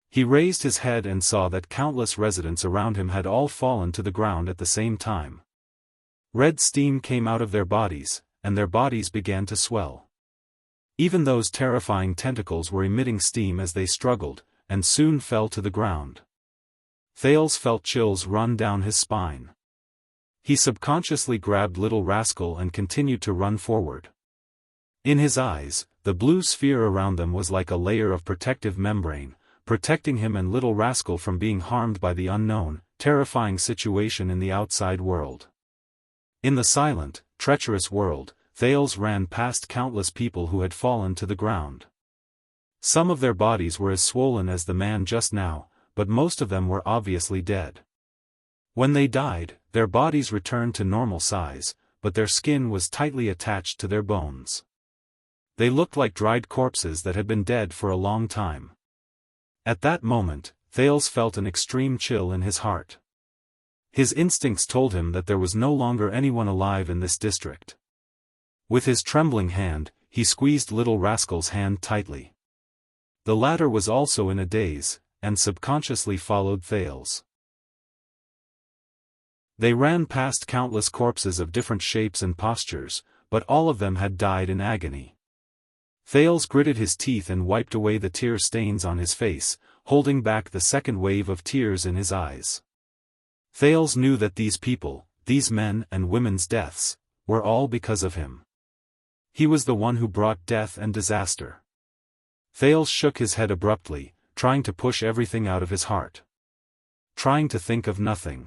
He raised his head and saw that countless residents around him had all fallen to the ground at the same time. Red steam came out of their bodies, and their bodies began to swell. Even those terrifying tentacles were emitting steam as they struggled, and soon fell to the ground. Thales felt chills run down his spine. He subconsciously grabbed Little Rascal and continued to run forward. In his eyes, the blue sphere around them was like a layer of protective membrane, protecting him and Little Rascal from being harmed by the unknown, terrifying situation in the outside world. In the silent, treacherous world, Thales ran past countless people who had fallen to the ground. Some of their bodies were as swollen as the man just now, but most of them were obviously dead. When they died, their bodies returned to normal size, but their skin was tightly attached to their bones. They looked like dried corpses that had been dead for a long time. At that moment, Thales felt an extreme chill in his heart. His instincts told him that there was no longer anyone alive in this district. With his trembling hand, he squeezed Little Rascal's hand tightly. The latter was also in a daze, and subconsciously followed Thales. They ran past countless corpses of different shapes and postures, but all of them had died in agony. Thales gritted his teeth and wiped away the tear stains on his face, holding back the second wave of tears in his eyes. Thales knew that these people, these men and women's deaths, were all because of him. He was the one who brought death and disaster. Thales shook his head abruptly, trying to push everything out of his heart. Trying to think of nothing.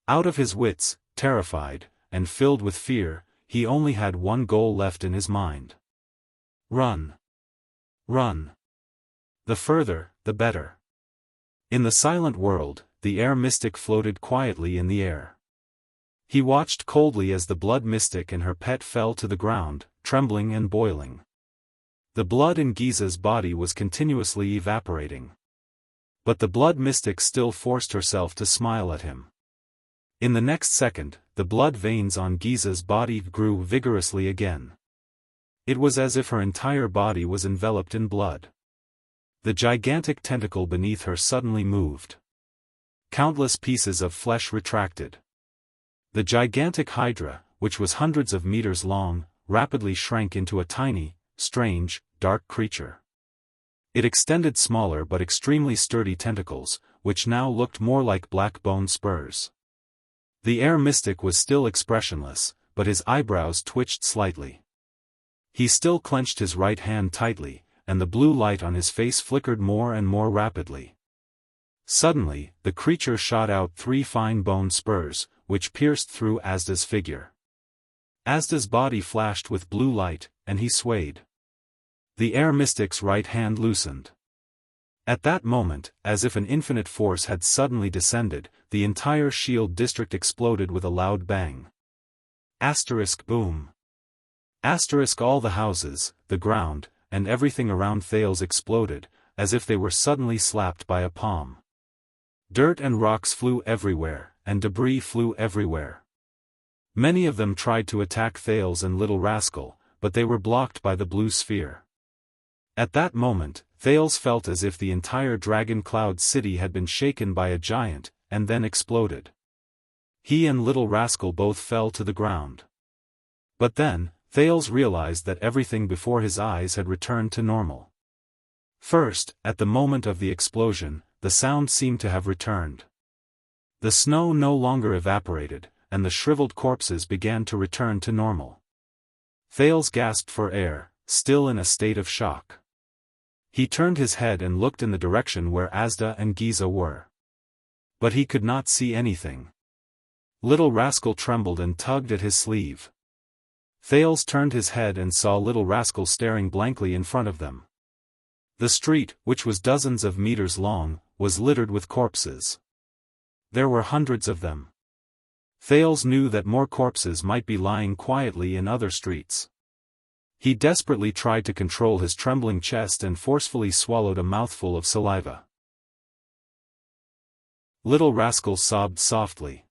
Out of his wits, terrified, and filled with fear, he only had one goal left in his mind. Run. Run. The further, the better. In the silent world, the air mystic floated quietly in the air. He watched coldly as the blood mystic and her pet fell to the ground, trembling and boiling. The blood in Giza's body was continuously evaporating. But the blood mystic still forced herself to smile at him. In the next second, the blood veins on Giza's body grew vigorously again. It was as if her entire body was enveloped in blood. The gigantic tentacle beneath her suddenly moved. Countless pieces of flesh retracted. The gigantic hydra, which was hundreds of meters long, rapidly shrank into a tiny, strange, dark creature. It extended smaller but extremely sturdy tentacles, which now looked more like black bone spurs. The air mystic was still expressionless, but his eyebrows twitched slightly. He still clenched his right hand tightly, and the blue light on his face flickered more and more rapidly. Suddenly, the creature shot out 3 fine bone spurs, which pierced through Asda's figure. Asda's body flashed with blue light, and he swayed. The air mystic's right hand loosened. At that moment, as if an infinite force had suddenly descended, the entire shield district exploded with a loud bang. Asterisk boom. Asterisk all the houses, the ground, and everything around Thales exploded, as if they were suddenly slapped by a palm. Dirt and rocks flew everywhere, and debris flew everywhere. Many of them tried to attack Thales and Little Rascal, but they were blocked by the blue sphere. At that moment, Thales felt as if the entire Dragon Cloud city had been shaken by a giant, and then exploded. He and Little Rascal both fell to the ground. But then, Thales realized that everything before his eyes had returned to normal. First, at the moment of the explosion, the sound seemed to have returned. The snow no longer evaporated, and the shriveled corpses began to return to normal. Thales gasped for air, still in a state of shock. He turned his head and looked in the direction where Asda and Giza were. But he could not see anything. Little Rascal trembled and tugged at his sleeve. Thales turned his head and saw Little Rascal staring blankly in front of them. The street, which was dozens of meters long, was littered with corpses. There were hundreds of them. Thales knew that more corpses might be lying quietly in other streets. He desperately tried to control his trembling chest and forcefully swallowed a mouthful of saliva. Little Rascal sobbed softly.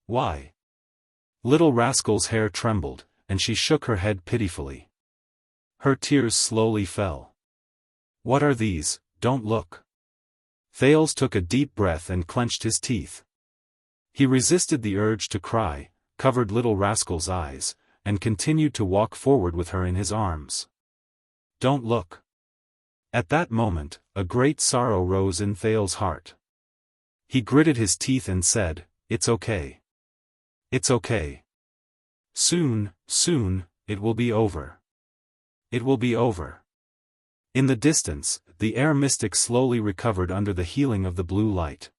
Why? Little Rascal's hair trembled, and she shook her head pitifully. Her tears slowly fell. What are these? Don't look. Thales took a deep breath and clenched his teeth. He resisted the urge to cry, covered little rascal's eyes, and continued to walk forward with her in his arms. "Don't look." At that moment, a great sorrow rose in Thal's heart. He gritted his teeth and said, "It's okay. It's okay. Soon, it will be over. It will be over." In the distance, the air mystic slowly recovered under the healing of the blue light.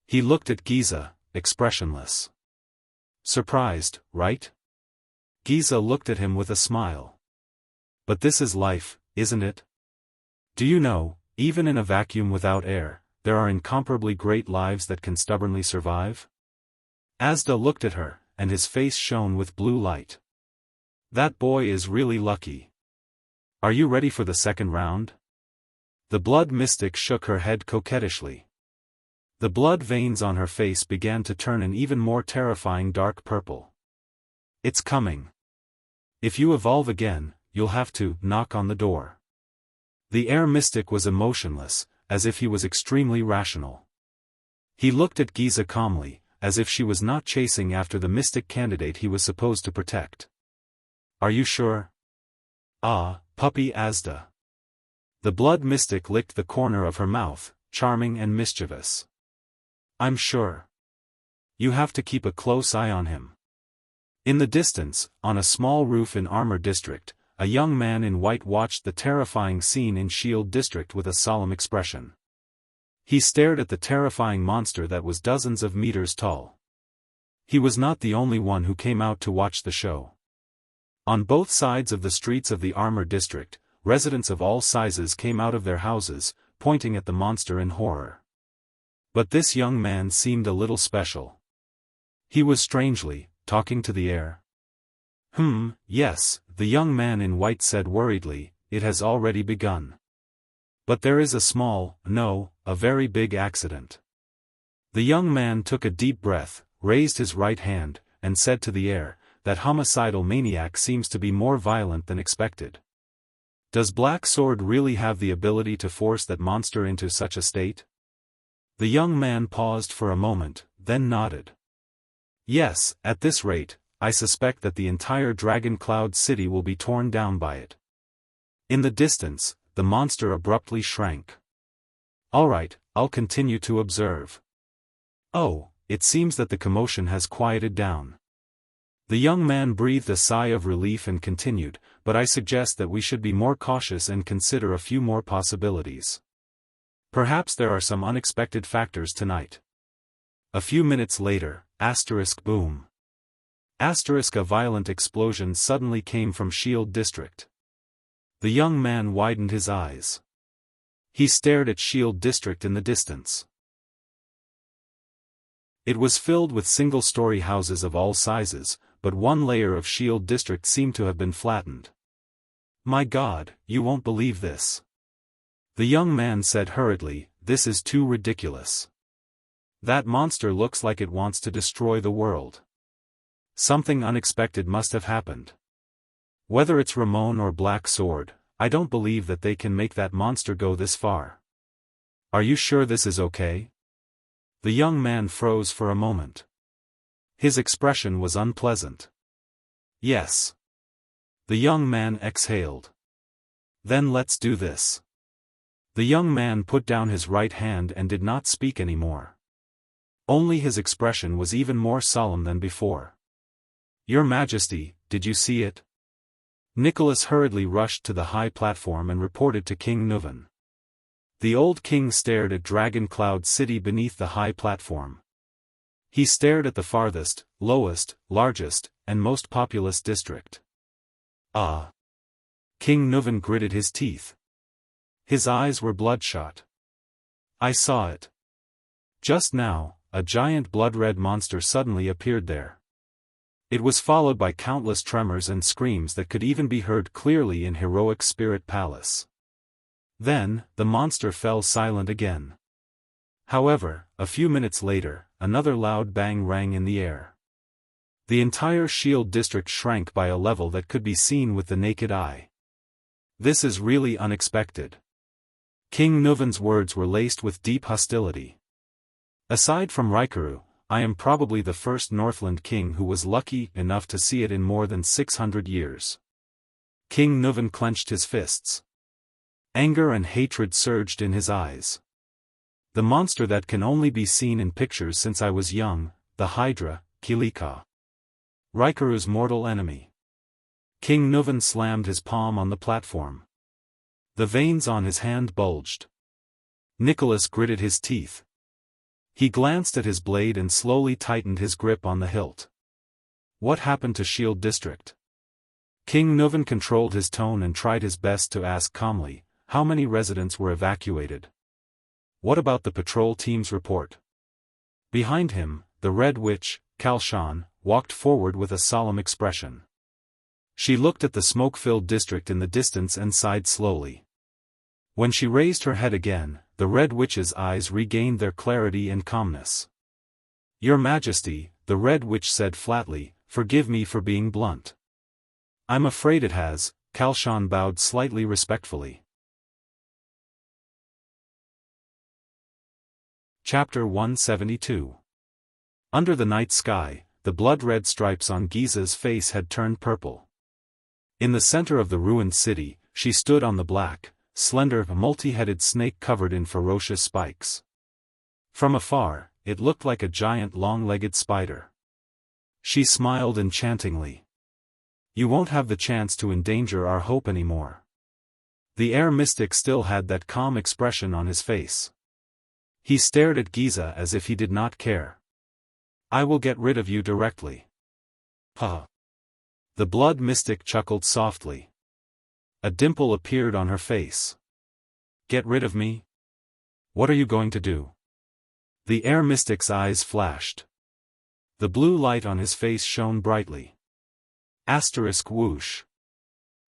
He looked at Giza, expressionless. "Surprised, right?" Giza looked at him with a smile. "But this is life, isn't it? Do you know, even in a vacuum without air, there are incomparably great lives that can stubbornly survive?" Asda looked at her, and his face shone with blue light. "That boy is really lucky. Are you ready for the second round?" The blood mystic shook her head coquettishly. The blood veins on her face began to turn an even more terrifying dark purple. "It's coming. If you evolve again, you'll have to knock on the door." The air mystic was emotionless, as if he was extremely rational. He looked at Giza calmly, as if she was not chasing after the mystic candidate he was supposed to protect. "Are you sure?" "Ah, puppy Asda." The blood mystic licked the corner of her mouth, charming and mischievous. "I'm sure. You have to keep a close eye on him." In the distance, on a small roof in Armor District, a young man in white watched the terrifying scene in Shield District with a solemn expression. He stared at the terrifying monster that was dozens of meters tall. He was not the only one who came out to watch the show. On both sides of the streets of the Armor District, residents of all sizes came out of their houses, pointing at the monster in horror. But this young man seemed a little special. He was strangely talking to the air. Yes, the young man in white said worriedly, "It has already begun. But there is a very big accident." The young man took a deep breath, raised his right hand, and said to the air, "That homicidal maniac seems to be more violent than expected. Does Black Sword really have the ability to force that monster into such a state?" The young man paused for a moment, then nodded. "Yes, at this rate, I suspect that the entire Dragon Cloud City will be torn down by it." In the distance, the monster abruptly shrank. "All right, I'll continue to observe." "Oh, it seems that the commotion has quieted down." The young man breathed a sigh of relief and continued, "But I suggest that we should be more cautious and consider a few more possibilities. Perhaps there are some unexpected factors tonight." A few minutes later, boom. A violent explosion suddenly came from Shield District. The young man widened his eyes. He stared at Shield District in the distance. It was filled with single-story houses of all sizes, but one layer of Shield District seemed to have been flattened. "My God, you won't believe this." The young man said hurriedly, "This is too ridiculous. That monster looks like it wants to destroy the world. Something unexpected must have happened. Whether it's Ramon or Black Sword, I don't believe that they can make that monster go this far. Are you sure this is okay?" The young man froze for a moment. His expression was unpleasant. "Yes." The young man exhaled. "Then let's do this." The young man put down his right hand and did not speak anymore. Only his expression was even more solemn than before. "Your Majesty, did you see it?" Nicholas hurriedly rushed to the high platform and reported to King Nuvan. The old king stared at Dragon Cloud City beneath the high platform. He stared at the farthest, lowest, largest, and most populous district. "Ah!" King Nuvan gritted his teeth. His eyes were bloodshot. "I saw it. Just now, a giant blood-red monster suddenly appeared there. It was followed by countless tremors and screams that could even be heard clearly in Heroic Spirit Palace. Then, the monster fell silent again. However, a few minutes later, another loud bang rang in the air. The entire Shield District shrank by a level that could be seen with the naked eye. "This is really unexpected." King Nuvan's words were laced with deep hostility. Aside from Raikuru, I am probably the first Northland king who was lucky enough to see it in more than 600 years. King Nuvan clenched his fists. Anger and hatred surged in his eyes. The monster that can only be seen in pictures since I was young, the Hydra, Kilika. Raikaru's mortal enemy. King Nuvan slammed his palm on the platform. The veins on his hand bulged. Nicholas gritted his teeth. He glanced at his blade and slowly tightened his grip on the hilt. What happened to Shield District? King Nuvan controlled his tone and tried his best to ask calmly, how many residents were evacuated? What about the patrol team's report? Behind him, the Red Witch, Kalshan, walked forward with a solemn expression. She looked at the smoke-filled district in the distance and sighed slowly. When she raised her head again, the Red Witch's eyes regained their clarity and calmness. Your Majesty, the Red Witch said flatly, forgive me for being blunt. I'm afraid it has, Kalshan bowed slightly respectfully. Chapter 172. Under the night sky, the blood-red stripes on Giza's face had turned purple. In the center of the ruined city, she stood on the black, slender, multi-headed snake covered in ferocious spikes. From afar, it looked like a giant long-legged spider. She smiled enchantingly. You won't have the chance to endanger our hope anymore. The air mystic still had that calm expression on his face. He stared at Giza as if he did not care. I will get rid of you directly. Huh. The blood mystic chuckled softly. A dimple appeared on her face. Get rid of me? What are you going to do? The air mystic's eyes flashed. The blue light on his face shone brightly. Asterisk whoosh.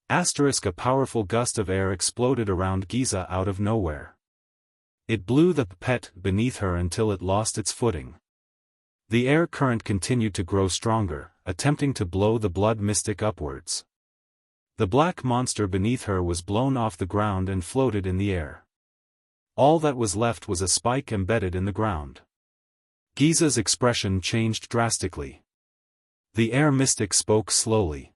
Asterisk a powerful gust of air exploded around Giza out of nowhere. It blew the pet beneath her until it lost its footing. The air current continued to grow stronger, attempting to blow the blood mystic upwards. The black monster beneath her was blown off the ground and floated in the air. All that was left was a spike embedded in the ground. Giza's expression changed drastically. The air mystic spoke slowly.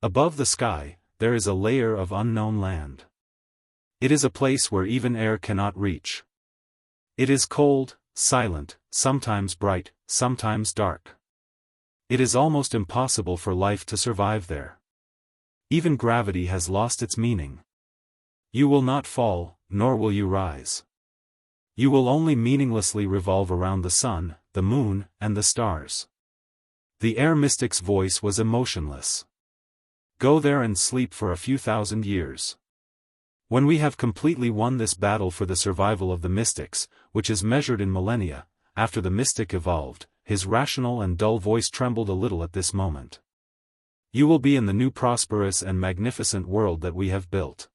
Above the sky, there is a layer of unknown land. It is a place where even air cannot reach. It is cold, silent, sometimes bright, sometimes dark. It is almost impossible for life to survive there. Even gravity has lost its meaning. You will not fall, nor will you rise. You will only meaninglessly revolve around the sun, the moon, and the stars. The air mystic's voice was emotionless. Go there and sleep for a few thousand years. When we have completely won this battle for the survival of the mystics, which is measured in millennia, after the mystic evolved, his rational and dull voice trembled a little at this moment. You will be in the new prosperous and magnificent world that we have built.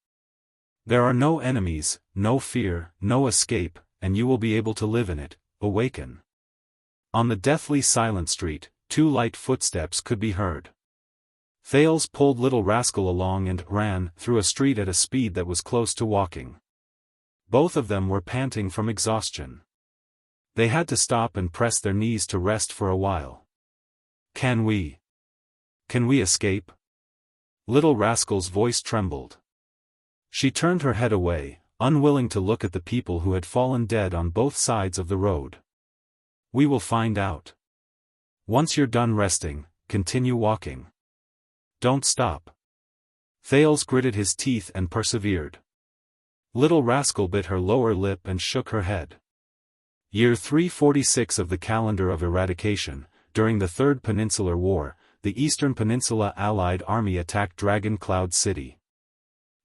There are no enemies, no fear, no escape, and you will be able to live in it. Awaken. On the deathly silent street, 2 light footsteps could be heard. Thales pulled Little Rascal along and ran through a street at a speed that was close to walking. Both of them were panting from exhaustion. They had to stop and press their knees to rest for a while. Can we escape? Little Rascal's voice trembled. She turned her head away, unwilling to look at the people who had fallen dead on both sides of the road. We will find out. Once you're done resting, continue walking. Don't stop. Thales gritted his teeth and persevered. Little Rascal bit her lower lip and shook her head. Year 346 of the calendar of eradication, during the Third Peninsular War, the Eastern Peninsula Allied Army attacked Dragon Cloud City.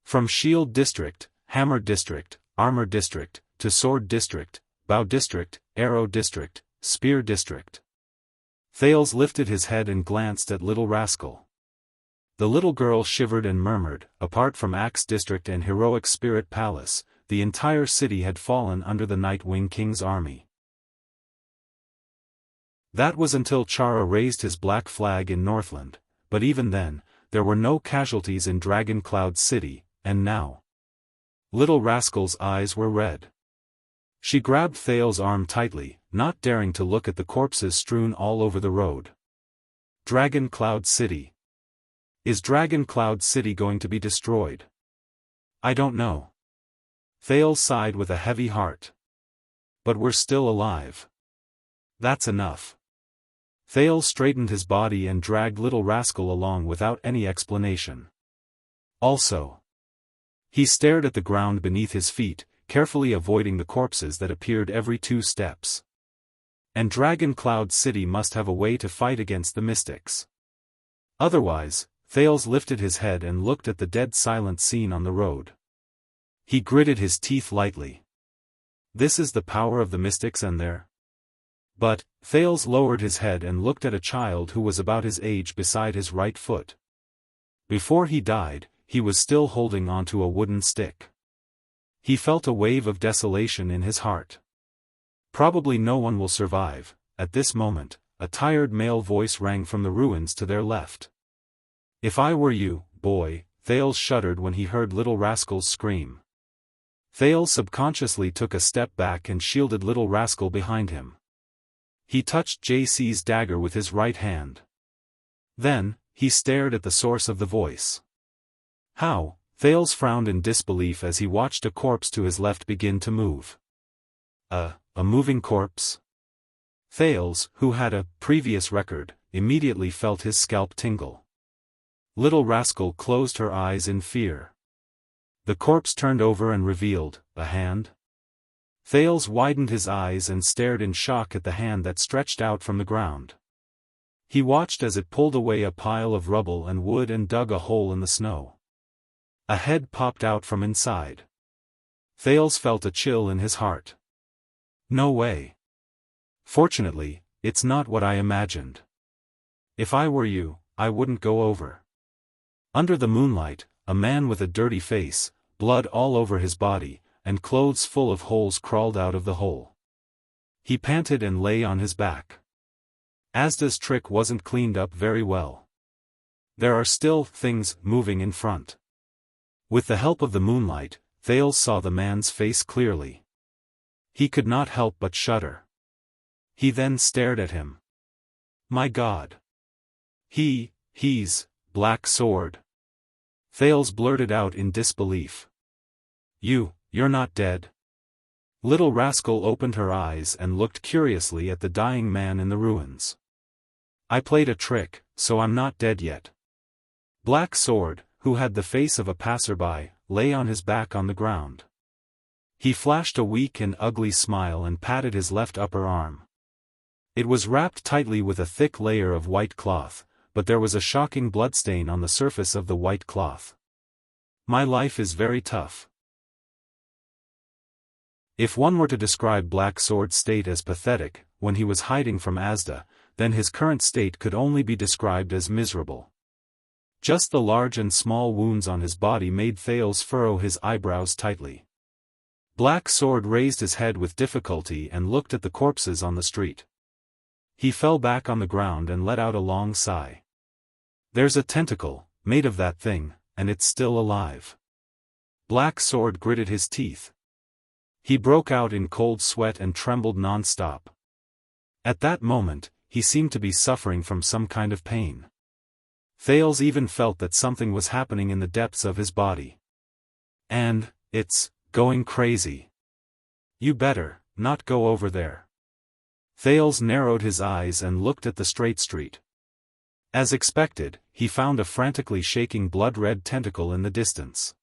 From Shield District, Hammer District, Armor District, to Sword District, Bow District, Arrow District, Spear District. Thales lifted his head and glanced at Little Rascal. The little girl shivered and murmured, apart from Axe District and Heroic Spirit Palace, the entire city had fallen under the Nightwing King's army. That was until Chara raised his black flag in Northland, but even then, there were no casualties in Dragon Cloud City, and now. Little Rascal's eyes were red. She grabbed Thales's arm tightly, not daring to look at the corpses strewn all over the road. Dragon Cloud City. Is Dragon Cloud City going to be destroyed? I don't know. Thales sighed with a heavy heart. But we're still alive. That's enough. Thales straightened his body and dragged Little Rascal along without any explanation. Also, he stared at the ground beneath his feet, carefully avoiding the corpses that appeared every 2 steps. And Dragon Cloud City must have a way to fight against the mystics. Otherwise, Thales lifted his head and looked at the dead silent scene on the road. He gritted his teeth lightly. This is the power of the mystics and their... But, Thales lowered his head and looked at a child who was about his age beside his right foot. Before he died, he was still holding onto a wooden stick. He felt a wave of desolation in his heart. Probably no one will survive. At this moment, a tired male voice rang from the ruins to their left. If I were you, boy, Thales shuddered when he heard Little Rascal's scream. Thales subconsciously took a step back and shielded Little Rascal behind him. He touched JC's dagger with his right hand. Then, he stared at the source of the voice. How? Thales frowned in disbelief as he watched a corpse to his left begin to move. A moving corpse? Thales, who had a previous record, immediately felt his scalp tingle. Little Rascal closed her eyes in fear. The corpse turned over and revealed a hand. Thales widened his eyes and stared in shock at the hand that stretched out from the ground. He watched as it pulled away a pile of rubble and wood and dug a hole in the snow. A head popped out from inside. Thales felt a chill in his heart. No way. Fortunately, it's not what I imagined. If I were you, I wouldn't go over. Under the moonlight, a man with a dirty face, blood all over his body, and clothes full of holes crawled out of the hole. He panted and lay on his back. Asda's trick wasn't cleaned up very well. There are still things moving in front. With the help of the moonlight, Thales saw the man's face clearly. He could not help but shudder. He then stared at him. My God. He's Black Sword. Thales blurted out in disbelief. You're not dead? Little Rascal opened her eyes and looked curiously at the dying man in the ruins. I played a trick, so I'm not dead yet. Black Sword, who had the face of a passerby, lay on his back on the ground. He flashed a weak and ugly smile and patted his left upper arm. It was wrapped tightly with a thick layer of white cloth, but there was a shocking bloodstain on the surface of the white cloth. My life is very tough. If one were to describe Black Sword's state as pathetic, when he was hiding from Asda, then his current state could only be described as miserable. Just the large and small wounds on his body made Thales furrow his eyebrows tightly. Black Sword raised his head with difficulty and looked at the corpses on the street. He fell back on the ground and let out a long sigh. There's a tentacle, made of that thing, and it's still alive. Black Sword gritted his teeth. He broke out in cold sweat and trembled non-stop. At that moment, he seemed to be suffering from some kind of pain. Thales even felt that something was happening in the depths of his body. And, it's going crazy. You better not go over there. Thales narrowed his eyes and looked at the straight street. As expected, he found a frantically shaking blood-red tentacle in the distance.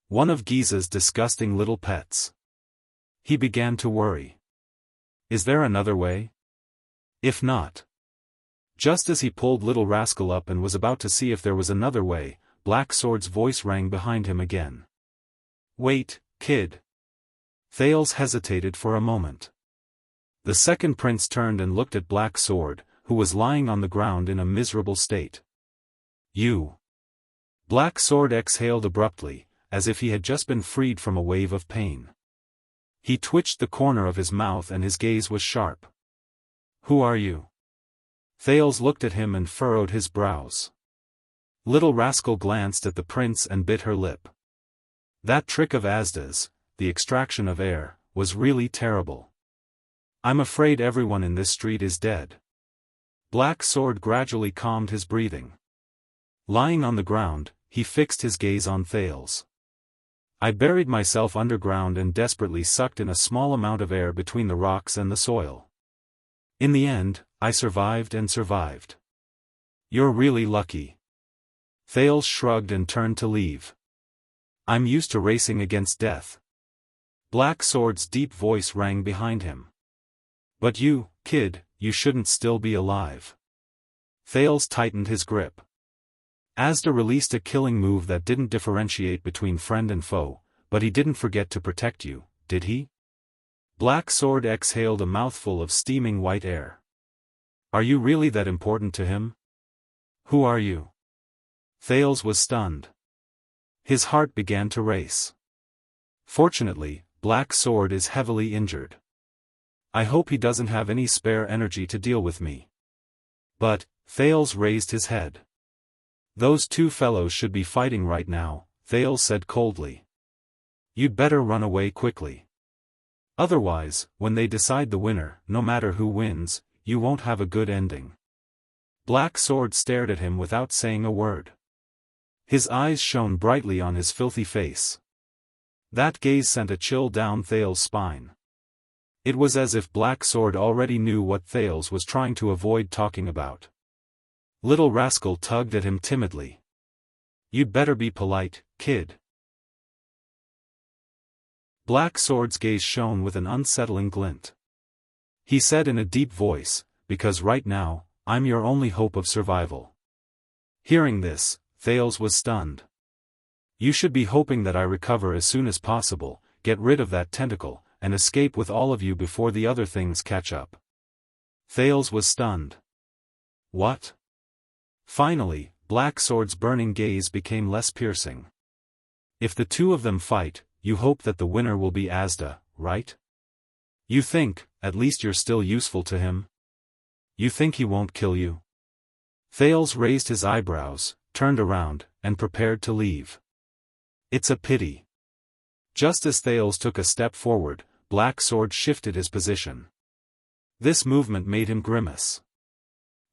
One of Giza's disgusting little pets. He began to worry. Is there another way? If not. Just as he pulled Little Rascal up and was about to see if there was another way, Black Sword's voice rang behind him again. Wait, kid. Thales hesitated for a moment. The second prince turned and looked at Black Sword, who was lying on the ground in a miserable state. You. Black Sword exhaled abruptly, as if he had just been freed from a wave of pain. He twitched the corner of his mouth and his gaze was sharp. Who are you? Thales looked at him and furrowed his brows. Little Rascal glanced at the prince and bit her lip. That trick of Asda's, the extraction of air, was really terrible. I'm afraid everyone in this street is dead. Black Sword gradually calmed his breathing. Lying on the ground, he fixed his gaze on Thales. I buried myself underground and desperately sucked in a small amount of air between the rocks and the soil. In the end, I survived and survived. You're really lucky. Thales shrugged and turned to leave. I'm used to racing against death. Black Sword's deep voice rang behind him. But you, kid, you shouldn't still be alive. Thales tightened his grip. Asda released a killing move that didn't differentiate between friend and foe, but he didn't forget to protect you, did he? Black Sword exhaled a mouthful of steaming white air. Are you really that important to him? Who are you? Thales was stunned. His heart began to race. Fortunately, Black Sword is heavily injured. I hope he doesn't have any spare energy to deal with me. But, Thales raised his head. Those two fellows should be fighting right now, Thales said coldly. You'd better run away quickly. Otherwise, when they decide the winner, no matter who wins, you won't have a good ending. Black Sword stared at him without saying a word. His eyes shone brightly on his filthy face. That gaze sent a chill down Thales' spine. It was as if Black Sword already knew what Thales was trying to avoid talking about. Little Rascal tugged at him timidly. You'd better be polite, kid. Black Sword's gaze shone with an unsettling glint. He said in a deep voice, because right now, I'm your only hope of survival. Hearing this, Thales was stunned. You should be hoping that I recover as soon as possible, get rid of that tentacle, and escape with all of you before the other things catch up. Thales was stunned. What? Finally, Black Sword's burning gaze became less piercing. If the two of them fight, you hope that the winner will be Asda, right? You think, at least you're still useful to him? You think he won't kill you? Thales raised his eyebrows, turned around, and prepared to leave. It's a pity. Just as Thales took a step forward, Black Sword shifted his position. This movement made him grimace.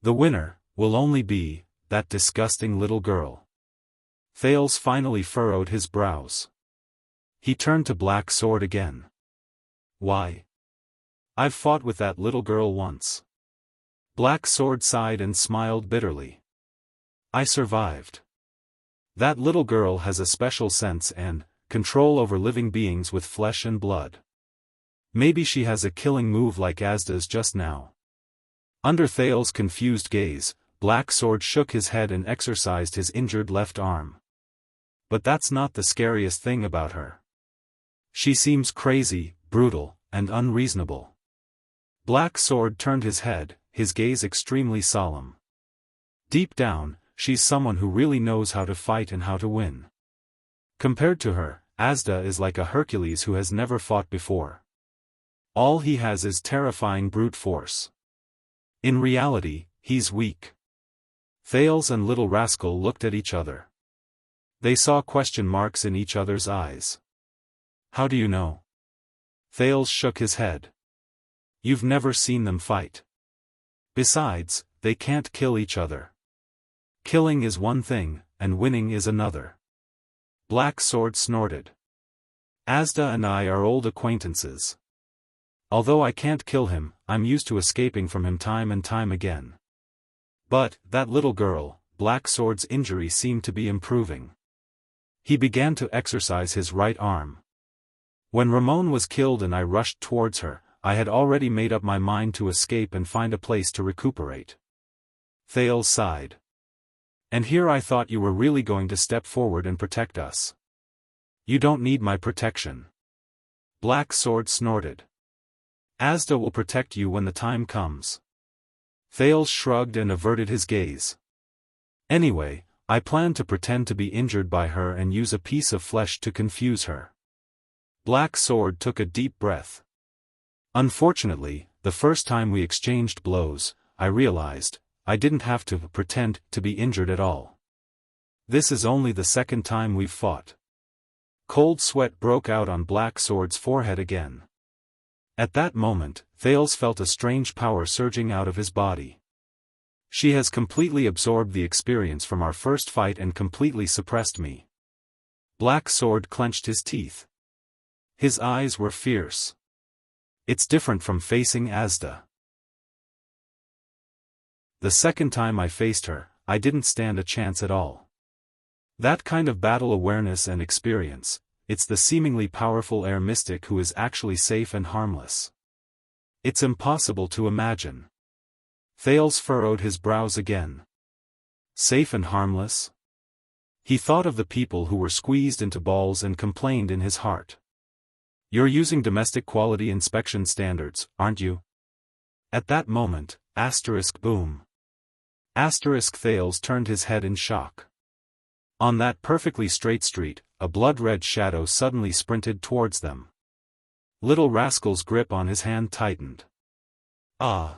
The winner will only be that disgusting little girl. Thales finally furrowed his brows. He turned to Black Sword again. Why? I've fought with that little girl once. Black Sword sighed and smiled bitterly. I survived. That little girl has a special sense and control over living beings with flesh and blood. Maybe she has a killing move like Asda's just now. Under Thales' confused gaze, Black Sword shook his head and exercised his injured left arm. But that's not the scariest thing about her. She seems crazy, brutal, and unreasonable. Black Sword turned his head, his gaze extremely solemn. Deep down, she's someone who really knows how to fight and how to win. Compared to her, Asda is like a Hercules who has never fought before. All he has is terrifying brute force. In reality, he's weak. Thales and Little Rascal looked at each other. They saw question marks in each other's eyes. How do you know? Thales shook his head. You've never seen them fight. Besides, they can't kill each other. Killing is one thing, and winning is another. Black Sword snorted. Asda and I are old acquaintances. Although I can't kill him, I'm used to escaping from him time and time again. But, that little girl, Black Sword's injury seemed to be improving. He began to exercise his right arm. When Ramon was killed and I rushed towards her, I had already made up my mind to escape and find a place to recuperate. Thales sighed. And here I thought you were really going to step forward and protect us. You don't need my protection. Black Sword snorted. Asda will protect you when the time comes. Thales shrugged and averted his gaze. Anyway, I plan to pretend to be injured by her and use a piece of flesh to confuse her. Black Sword took a deep breath. Unfortunately, the first time we exchanged blows, I realized, I didn't have to pretend to be injured at all. This is only the second time we've fought. Cold sweat broke out on Black Sword's forehead again. At that moment, Thales felt a strange power surging out of his body. She has completely absorbed the experience from our first fight and completely suppressed me. Black Sword clenched his teeth. His eyes were fierce. It's different from facing Asda. The second time I faced her, I didn't stand a chance at all. That kind of battle awareness and experience, it's the seemingly powerful air mystic who is actually safe and harmless. It's impossible to imagine. Thales furrowed his brows again. Safe and harmless? He thought of the people who were squeezed into balls and complained in his heart. You're using domestic quality inspection standards, aren't you? At that moment, boom. Thales turned his head in shock. On that perfectly straight street, a blood-red shadow suddenly sprinted towards them. Little Rascal's grip on his hand tightened. Ah!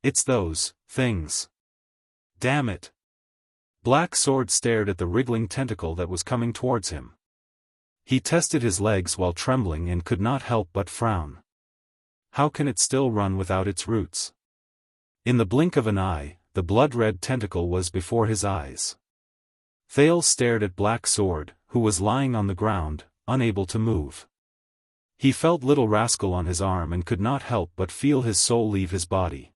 It's those things. Damn it! Black Sword stared at the wriggling tentacle that was coming towards him. He tested his legs while trembling and could not help but frown. How can it still run without its roots? In the blink of an eye, the blood-red tentacle was before his eyes. Thales stared at Black Sword, who was lying on the ground, unable to move. He felt Little Rascal on his arm and could not help but feel his soul leave his body.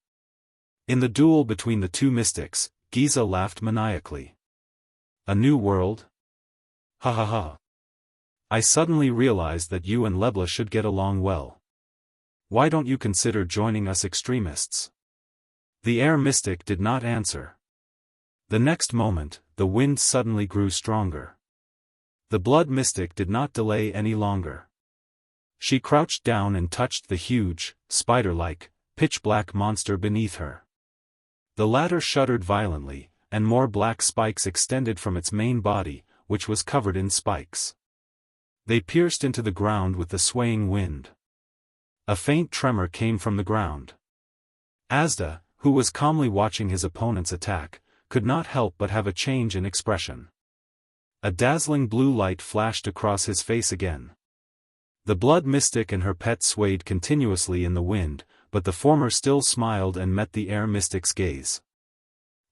In the duel between the two mystics, Giza laughed maniacally. A new world? Ha ha ha. I suddenly realized that you and Lebla should get along well. Why don't you consider joining us extremists? The air mystic did not answer. The next moment, the wind suddenly grew stronger. The blood mystic did not delay any longer. She crouched down and touched the huge, spider-like, pitch-black monster beneath her. The latter shuddered violently, and more black spikes extended from its main body, which was covered in spikes. They pierced into the ground with the swaying wind. A faint tremor came from the ground. Asda, who was calmly watching his opponent's attack, could not help but have a change in expression. A dazzling blue light flashed across his face again. The blood mystic and her pet swayed continuously in the wind, but the former still smiled and met the air mystic's gaze.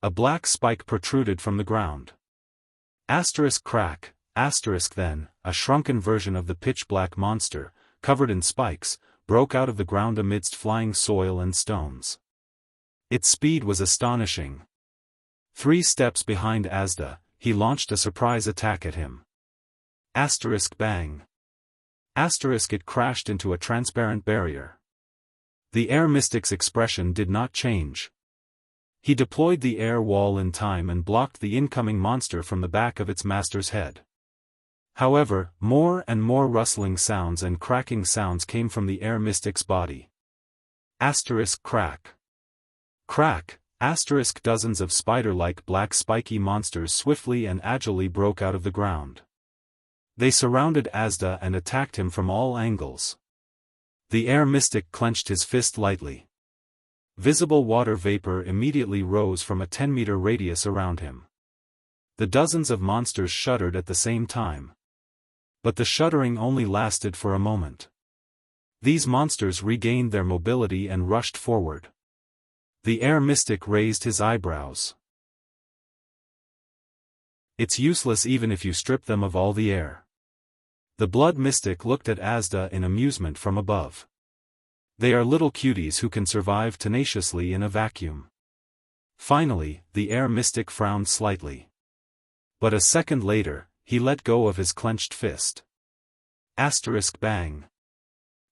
A black spike protruded from the ground. Crack, then, a shrunken version of the pitch-black monster, covered in spikes, broke out of the ground amidst flying soil and stones. Its speed was astonishing. 3 steps behind Asda, he launched a surprise attack at him. Bang. It crashed into a transparent barrier. The air mystic's expression did not change. He deployed the air wall in time and blocked the incoming monster from the back of its master's head. However, more and more rustling sounds and cracking sounds came from the air mystic's body. Crack. Crack. Dozens of spider-like black spiky monsters swiftly and agilely broke out of the ground. They surrounded Asda and attacked him from all angles. The air mystic clenched his fist lightly. Visible water vapor immediately rose from a 10-meter radius around him. The dozens of monsters shuddered at the same time. But the shuddering only lasted for a moment. These monsters regained their mobility and rushed forward. The air mystic raised his eyebrows. It's useless even if you strip them of all the air. The blood mystic looked at Asda in amusement from above. They are little cuties who can survive tenaciously in a vacuum. Finally, the air mystic frowned slightly. But a second later, he let go of his clenched fist. Bang.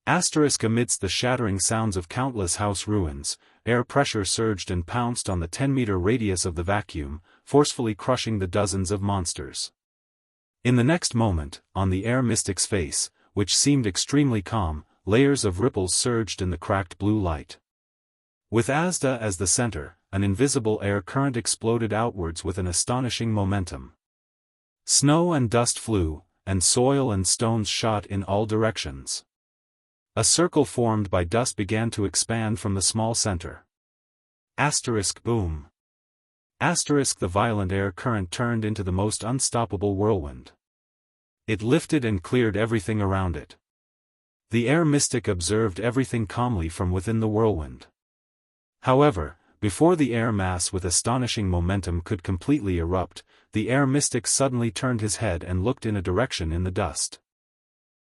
Amidst the shattering sounds of countless house ruins, air pressure surged and pounced on the 10-meter radius of the vacuum, forcefully crushing the dozens of monsters. In the next moment, on the air mystic's face, which seemed extremely calm, layers of ripples surged in the cracked blue light. With Asda as the center, an invisible air current exploded outwards with an astonishing momentum. Snow and dust flew, and soil and stones shot in all directions. A circle formed by dust began to expand from the small center. Boom. The violent air current turned into the most unstoppable whirlwind. It lifted and cleared everything around it. The air mystic observed everything calmly from within the whirlwind. However, before the air mass with astonishing momentum could completely erupt, the air mystic suddenly turned his head and looked in a direction in the dust.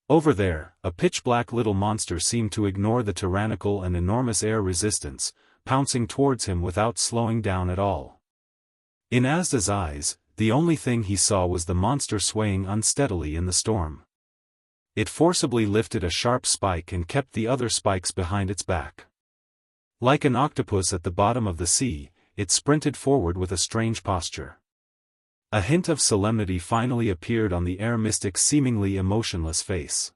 Over there, a pitch-black little monster seemed to ignore the tyrannical and enormous air resistance, pouncing towards him without slowing down at all. In Asda's eyes, the only thing he saw was the monster swaying unsteadily in the storm. It forcibly lifted a sharp spike and kept the other spikes behind its back. Like an octopus at the bottom of the sea, it sprinted forward with a strange posture. A hint of solemnity finally appeared on the air mystic's seemingly emotionless face.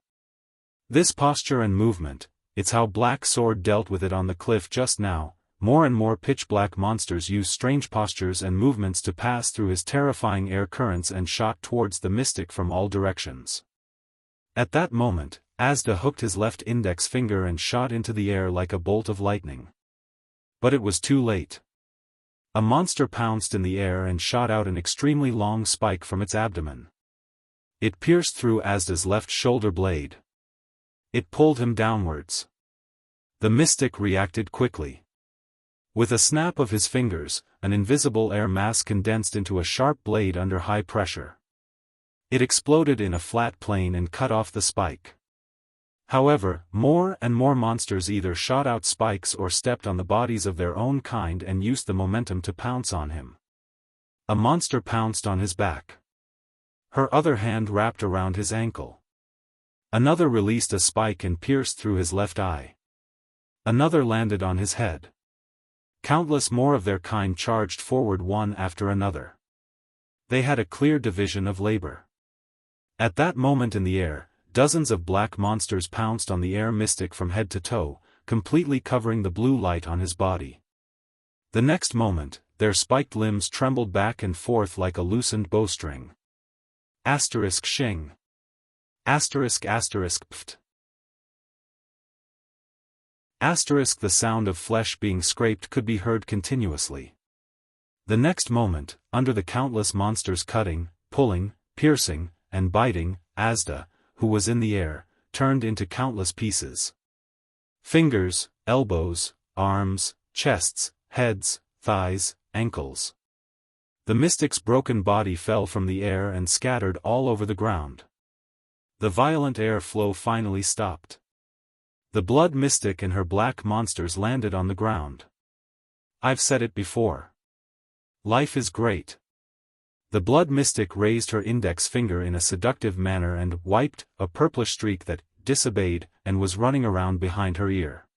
This posture and movement, it's how Black Sword dealt with it on the cliff just now. More and more pitch-black monsters use strange postures and movements to pass through his terrifying air currents and shot towards the mystic from all directions. At that moment, Asda hooked his left index finger and shot into the air like a bolt of lightning. But it was too late. A monster pounced in the air and shot out an extremely long spike from its abdomen. It pierced through Asda's left shoulder blade. It pulled him downwards. The mystic reacted quickly. With a snap of his fingers, an invisible air mass condensed into a sharp blade under high pressure. It exploded in a flat plane and cut off the spike. However, more and more monsters either shot out spikes or stepped on the bodies of their own kind and used the momentum to pounce on him. A monster pounced on his back. Her other hand wrapped around his ankle. Another released a spike and pierced through his left eye. Another landed on his head. Countless more of their kind charged forward one after another. They had a clear division of labor. At that moment in the air, dozens of black monsters pounced on the air mystic from head to toe, completely covering the blue light on his body. The next moment, their spiked limbs trembled back and forth like a loosened bowstring. *Xing. ***pft. The sound of flesh being scraped could be heard continuously. The next moment, under the countless monsters cutting, pulling, piercing, and biting, Asda, who was in the air, turned into countless pieces. Fingers, elbows, arms, chests, heads, thighs, ankles. The mystic's broken body fell from the air and scattered all over the ground. The violent air flow finally stopped. The blood mystic and her black monsters landed on the ground. I've said it before. Life is great. The blood mystic raised her index finger in a seductive manner and wiped a purplish streak that disobeyed and was running around behind her ear.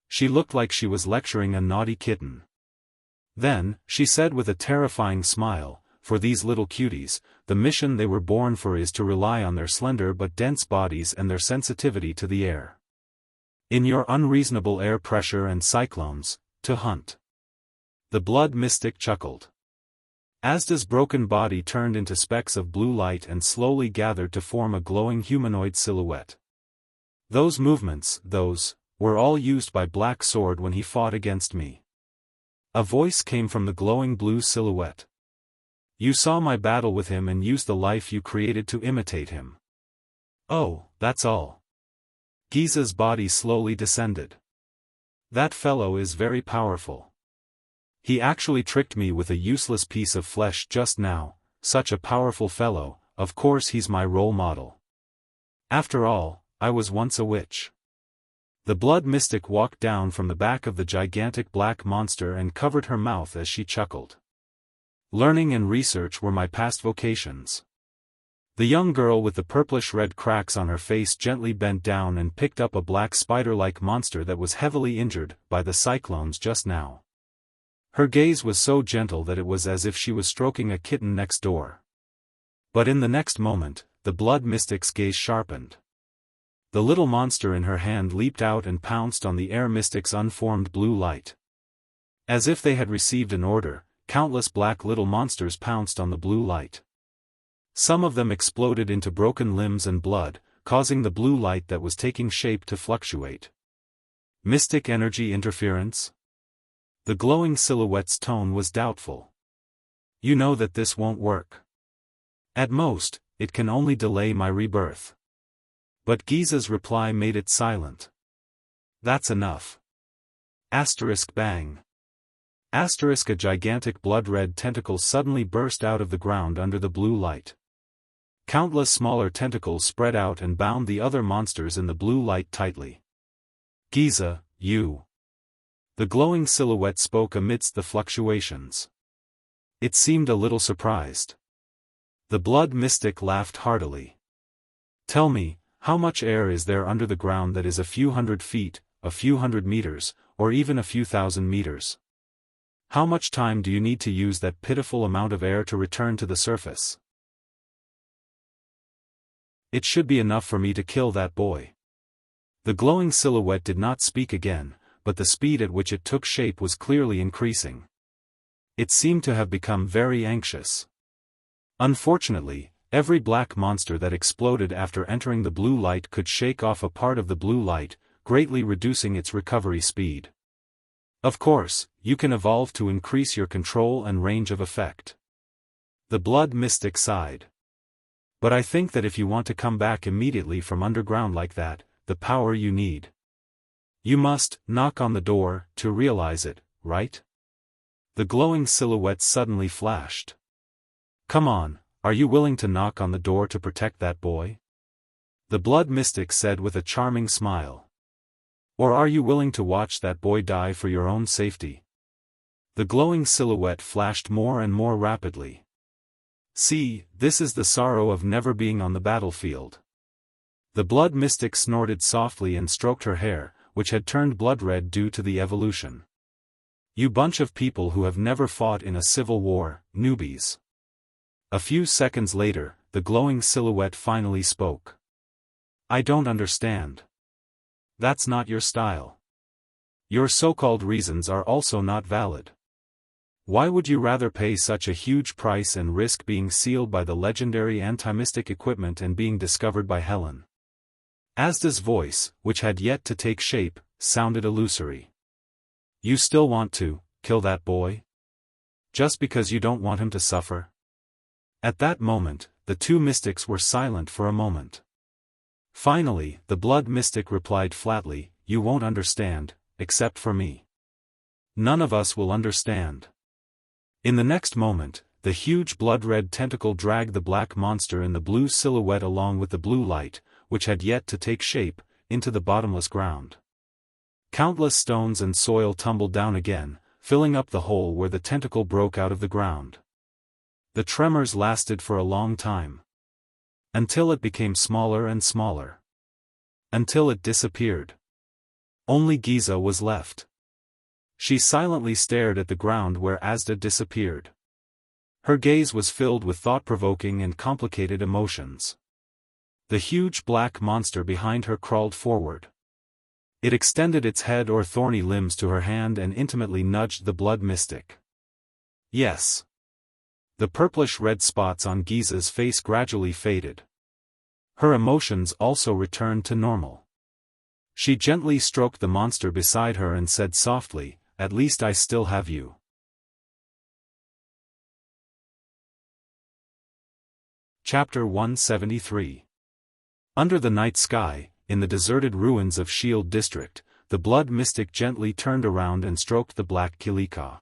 She looked like she was lecturing a naughty kitten. Then, she said with a terrifying smile, "For these little cuties, the mission they were born for is to rely on their slender but dense bodies and their sensitivity to the air. In your unreasonable air pressure and cyclones, to hunt." The blood mystic chuckled. Asda's broken body turned into specks of blue light and slowly gathered to form a glowing humanoid silhouette. Those movements, were all used by Black Sword when he fought against me. A voice came from the glowing blue silhouette. You saw my battle with him and used the life you created to imitate him. Oh, that's all. Giza's body slowly descended. That fellow is very powerful. He actually tricked me with a useless piece of flesh just now, such a powerful fellow, of course he's my role model. After all, I was once a witch. The blood mystic walked down from the back of the gigantic black monster and covered her mouth as she chuckled. Learning and research were my past vocations. The young girl with the purplish-red cracks on her face gently bent down and picked up a black spider-like monster that was heavily injured by the cyclones just now. Her gaze was so gentle that it was as if she was stroking a kitten next door. But in the next moment, the blood mystic's gaze sharpened. The little monster in her hand leaped out and pounced on the air mystic's unformed blue light. As if they had received an order, countless black little monsters pounced on the blue light. Some of them exploded into broken limbs and blood, causing the blue light that was taking shape to fluctuate. Mystic energy interference? The glowing silhouette's tone was doubtful. You know that this won't work. At most, it can only delay my rebirth. But Giza's reply made it silent. That's enough. Asterisk bang. Asterisk a gigantic blood-red tentacle suddenly burst out of the ground under the blue light. Countless smaller tentacles spread out and bound the other monsters in the blue light tightly. Giza, you. The glowing silhouette spoke amidst the fluctuations. It seemed a little surprised. The blood mystic laughed heartily. Tell me, how much air is there under the ground that is a few hundred feet, a few hundred meters, or even a few thousand meters? How much time do you need to use that pitiful amount of air to return to the surface? It should be enough for me to kill that boy. The glowing silhouette did not speak again, but the speed at which it took shape was clearly increasing. It seemed to have become very anxious. Unfortunately, every black monster that exploded after entering the blue light could shake off a part of the blue light, greatly reducing its recovery speed. Of course, you can evolve to increase your control and range of effect. The blood mystic sighed. But I think that if you want to come back immediately from underground like that, the power you need. You must knock on the door to realize it, right? The glowing silhouette suddenly flashed. Come on, are you willing to knock on the door to protect that boy? The blood mystic said with a charming smile. Or are you willing to watch that boy die for your own safety? The glowing silhouette flashed more and more rapidly. See, this is the sorrow of never being on the battlefield. The blood mystic snorted softly and stroked her hair, which had turned blood red due to the evolution. You bunch of people who have never fought in a civil war, newbies. A few seconds later, the glowing silhouette finally spoke. I don't understand. That's not your style. Your so-called reasons are also not valid. Why would you rather pay such a huge price and risk being sealed by the legendary anti-mystic equipment and being discovered by Helen? Asda's voice, which had yet to take shape, sounded illusory. You still want to kill that boy? Just because you don't want him to suffer? At that moment, the two mystics were silent for a moment. Finally, the blood mystic replied flatly, you won't understand, except for me. None of us will understand. In the next moment, the huge blood-red tentacle dragged the black monster in the blue silhouette along with the blue light, which had yet to take shape, into the bottomless ground. Countless stones and soil tumbled down again, filling up the hole where the tentacle broke out of the ground. The tremors lasted for a long time. Until it became smaller and smaller. Until it disappeared. Only Giza was left. She silently stared at the ground where Asda disappeared. Her gaze was filled with thought-provoking and complicated emotions. The huge black monster behind her crawled forward. It extended its head or thorny limbs to her hand and intimately nudged the blood mystic. Yes. The purplish-red spots on Giza's face gradually faded. Her emotions also returned to normal. She gently stroked the monster beside her and said softly, at least I still have you. Chapter 173. Under the night sky, in the deserted ruins of Shield District, the blood mystic gently turned around and stroked the black Kilika.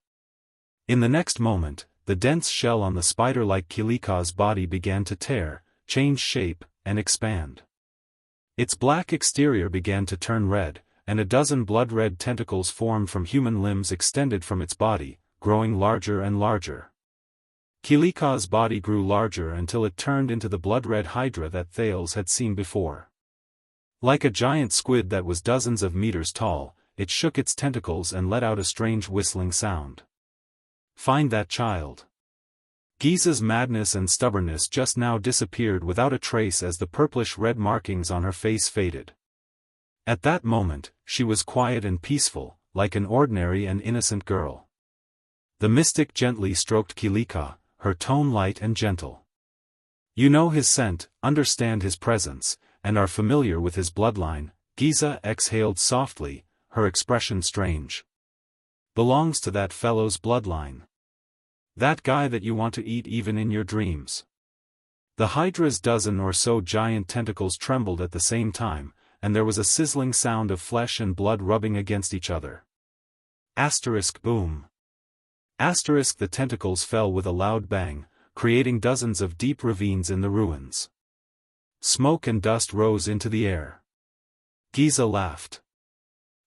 In the next moment, the dense shell on the spider-like Kilika's body began to tear, change shape, and expand. Its black exterior began to turn red, and a dozen blood-red tentacles formed from human limbs extended from its body, growing larger and larger. Kilika's body grew larger until it turned into the blood-red hydra that Thales had seen before. Like a giant squid that was dozens of meters tall, it shook its tentacles and let out a strange whistling sound. Find that child. Giza's madness and stubbornness just now disappeared without a trace as the purplish-red markings on her face faded. At that moment, she was quiet and peaceful, like an ordinary and innocent girl. The mystic gently stroked Kilika, her tone light and gentle. You know his scent, understand his presence, and are familiar with his bloodline. Giza exhaled softly, her expression strange. Belongs to that fellow's bloodline. That guy that you want to eat even in your dreams. The Hydra's dozen or so giant tentacles trembled at the same time, and there was a sizzling sound of flesh and blood rubbing against each other. Boom. The tentacles fell with a loud bang, creating dozens of deep ravines in the ruins. Smoke and dust rose into the air. Giza laughed.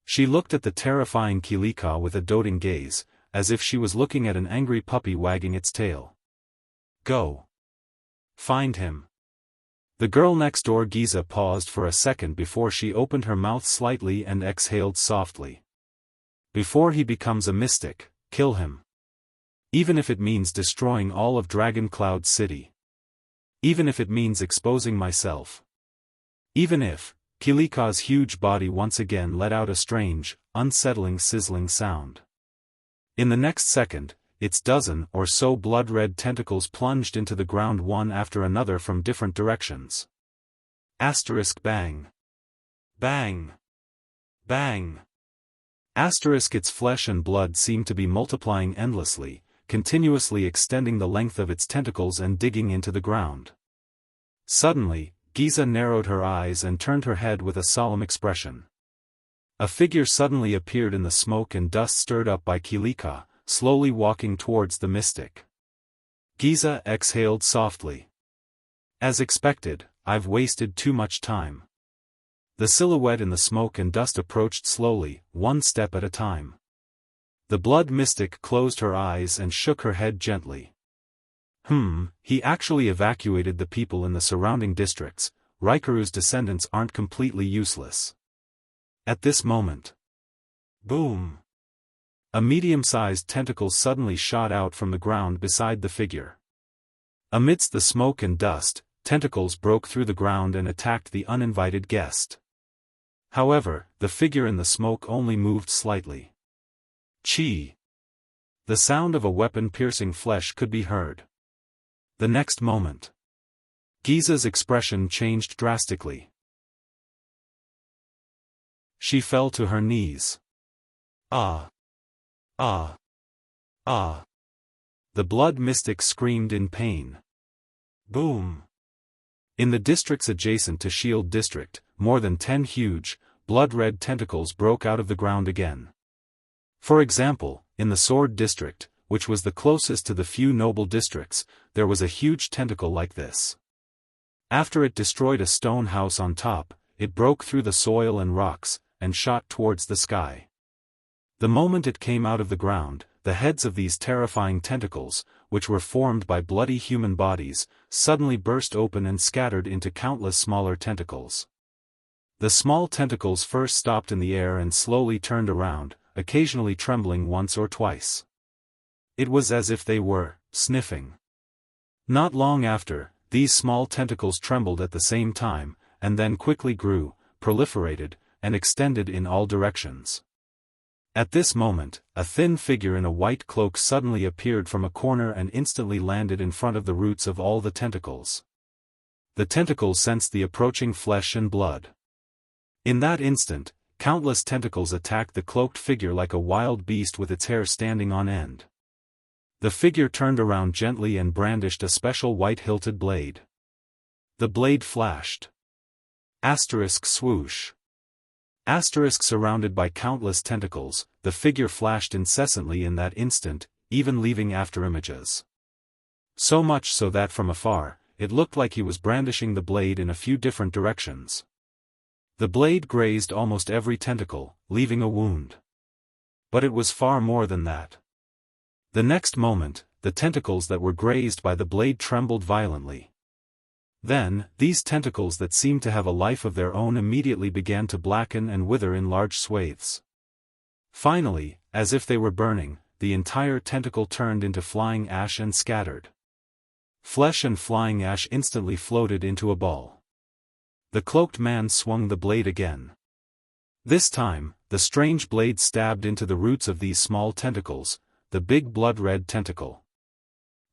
She looked at the terrifying Kilika with a doting gaze, as if she was looking at an angry puppy wagging its tail. Go. Find him. The girl next door. Giza paused for a second before she opened her mouth slightly and exhaled softly. Before he becomes a mystic, kill him. Even if it means destroying all of Dragon Cloud City. Even if it means exposing myself. Even if Kilika's huge body once again let out a strange, unsettling sizzling sound. In the next second, its dozen or so blood-red tentacles plunged into the ground one after another from different directions. Bang. Bang. Bang. Its flesh and blood seemed to be multiplying endlessly, continuously extending the length of its tentacles and digging into the ground. Suddenly, Giza narrowed her eyes and turned her head with a solemn expression. A figure suddenly appeared in the smoke and dust stirred up by Kilika, slowly walking towards the mystic. Giza exhaled softly. As expected, I've wasted too much time. The silhouette in the smoke and dust approached slowly, one step at a time. The blood mystic closed her eyes and shook her head gently. He actually evacuated the people in the surrounding districts. Raikuru's descendants aren't completely useless. At this moment. Boom! A medium-sized tentacle suddenly shot out from the ground beside the figure. Amidst the smoke and dust, tentacles broke through the ground and attacked the uninvited guest. However, the figure in the smoke only moved slightly. Chi! The sound of a weapon piercing flesh could be heard. The next moment, Giza's expression changed drastically. She fell to her knees. Ah! Ah! Ah! The blood mystic screamed in pain. Boom! In the districts adjacent to Shield District, more than 10 huge, blood-red tentacles broke out of the ground again. For example, in the Sword District, which was the closest to the few noble districts, there was a huge tentacle like this. After it destroyed a stone house on top, it broke through the soil and rocks, and shot towards the sky. The moment it came out of the ground, the heads of these terrifying tentacles, which were formed by bloody human bodies, suddenly burst open and scattered into countless smaller tentacles. The small tentacles first stopped in the air and slowly turned around, occasionally trembling once or twice. It was as if they were sniffing. Not long after, these small tentacles trembled at the same time, and then quickly grew, proliferated, and extended in all directions. At this moment, a thin figure in a white cloak suddenly appeared from a corner and instantly landed in front of the roots of all the tentacles. The tentacles sensed the approaching flesh and blood. In that instant, countless tentacles attacked the cloaked figure like a wild beast with its hair standing on end. The figure turned around gently and brandished a special white-hilted blade. The blade flashed. Swoosh. Surrounded by countless tentacles, the figure flashed incessantly in that instant, even leaving afterimages. So much so that from afar, it looked like he was brandishing the blade in a few different directions. The blade grazed almost every tentacle, leaving a wound. But it was far more than that. The next moment, the tentacles that were grazed by the blade trembled violently. Then, these tentacles that seemed to have a life of their own immediately began to blacken and wither in large swathes. Finally, as if they were burning, the entire tentacle turned into flying ash and scattered. Flesh and flying ash instantly floated into a ball. The cloaked man swung the blade again. This time, the strange blade stabbed into the roots of these small tentacles, the big blood-red tentacle.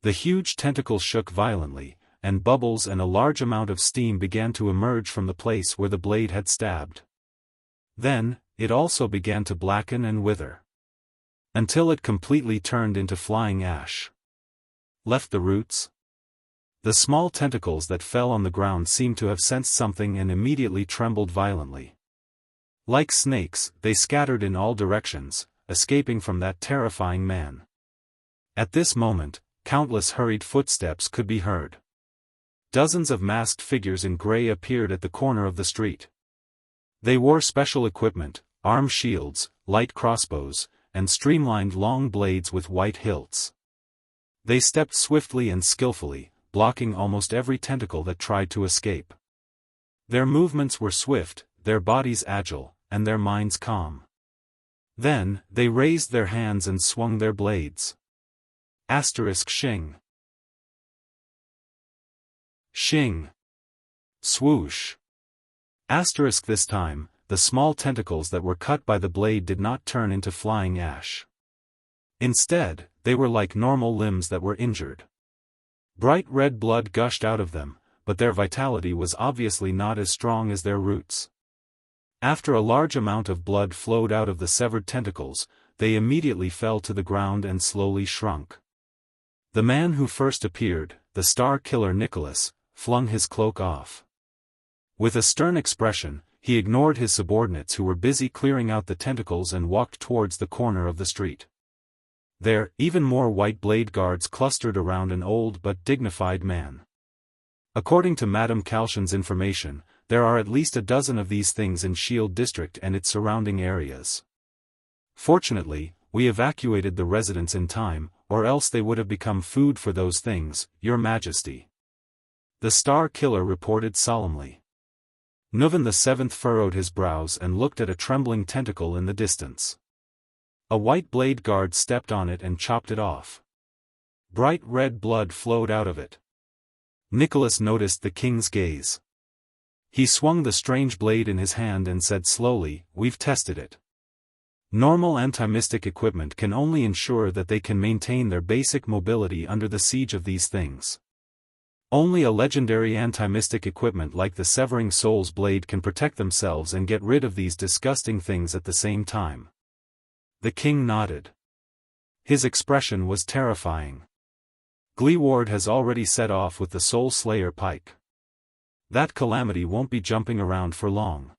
The huge tentacle shook violently, and bubbles and a large amount of steam began to emerge from the place where the blade had stabbed. Then, it also began to blacken and wither. Until it completely turned into flying ash. Left the roots? The small tentacles that fell on the ground seemed to have sensed something and immediately trembled violently. Like snakes, they scattered in all directions, escaping from that terrifying man. At this moment, countless hurried footsteps could be heard. Dozens of masked figures in gray appeared at the corner of the street. They wore special equipment, arm shields, light crossbows, and streamlined long blades with white hilts. They stepped swiftly and skillfully, blocking almost every tentacle that tried to escape. Their movements were swift, their bodies agile, and their minds calm. Then, they raised their hands and swung their blades. Xing. Xing. Swoosh. This time, the small tentacles that were cut by the blade did not turn into flying ash. Instead, they were like normal limbs that were injured. Bright red blood gushed out of them, but their vitality was obviously not as strong as their roots. After a large amount of blood flowed out of the severed tentacles, they immediately fell to the ground and slowly shrunk. The man who first appeared, the star killer Nicholas, flung his cloak off. With a stern expression, he ignored his subordinates who were busy clearing out the tentacles and walked towards the corner of the street. There, even more white blade guards clustered around an old but dignified man. According to Madame Kalshan's information, there are at least a dozen of these things in Shield District and its surrounding areas. Fortunately, we evacuated the residents in time, or else they would have become food for those things, Your Majesty. The Star Killer reported solemnly. Nuvan VII furrowed his brows and looked at a trembling tentacle in the distance. A white blade guard stepped on it and chopped it off. Bright red blood flowed out of it. Nicholas noticed the king's gaze. He swung the strange blade in his hand and said slowly, "We've tested it. Normal anti-mystic equipment can only ensure that they can maintain their basic mobility under the siege of these things. Only a legendary anti-mystic equipment like the Severing Soul's blade can protect themselves and get rid of these disgusting things at the same time." The king nodded. His expression was terrifying. Gleeward has already set off with the Soul Slayer pike. That calamity won't be jumping around for long.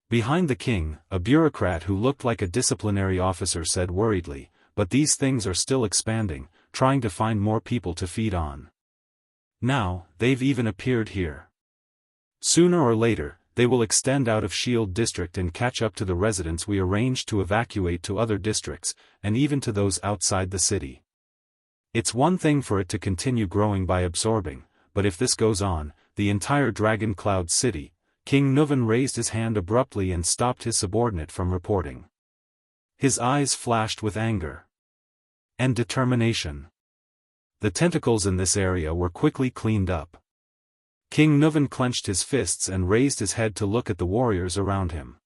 Behind the king, a bureaucrat who looked like a disciplinary officer said worriedly, "But these things are still expanding, trying to find more people to feed on. Now, they've even appeared here. Sooner or later, they will extend out of Shield District and catch up to the residents we arranged to evacuate to other districts, and even to those outside the city. It's one thing for it to continue growing by absorbing, but if this goes on, the entire Dragon Cloud City." King Nuvan raised his hand abruptly and stopped his subordinate from reporting. His eyes flashed with anger and determination. The tentacles in this area were quickly cleaned up. King Nuvan clenched his fists and raised his head to look at the warriors around him.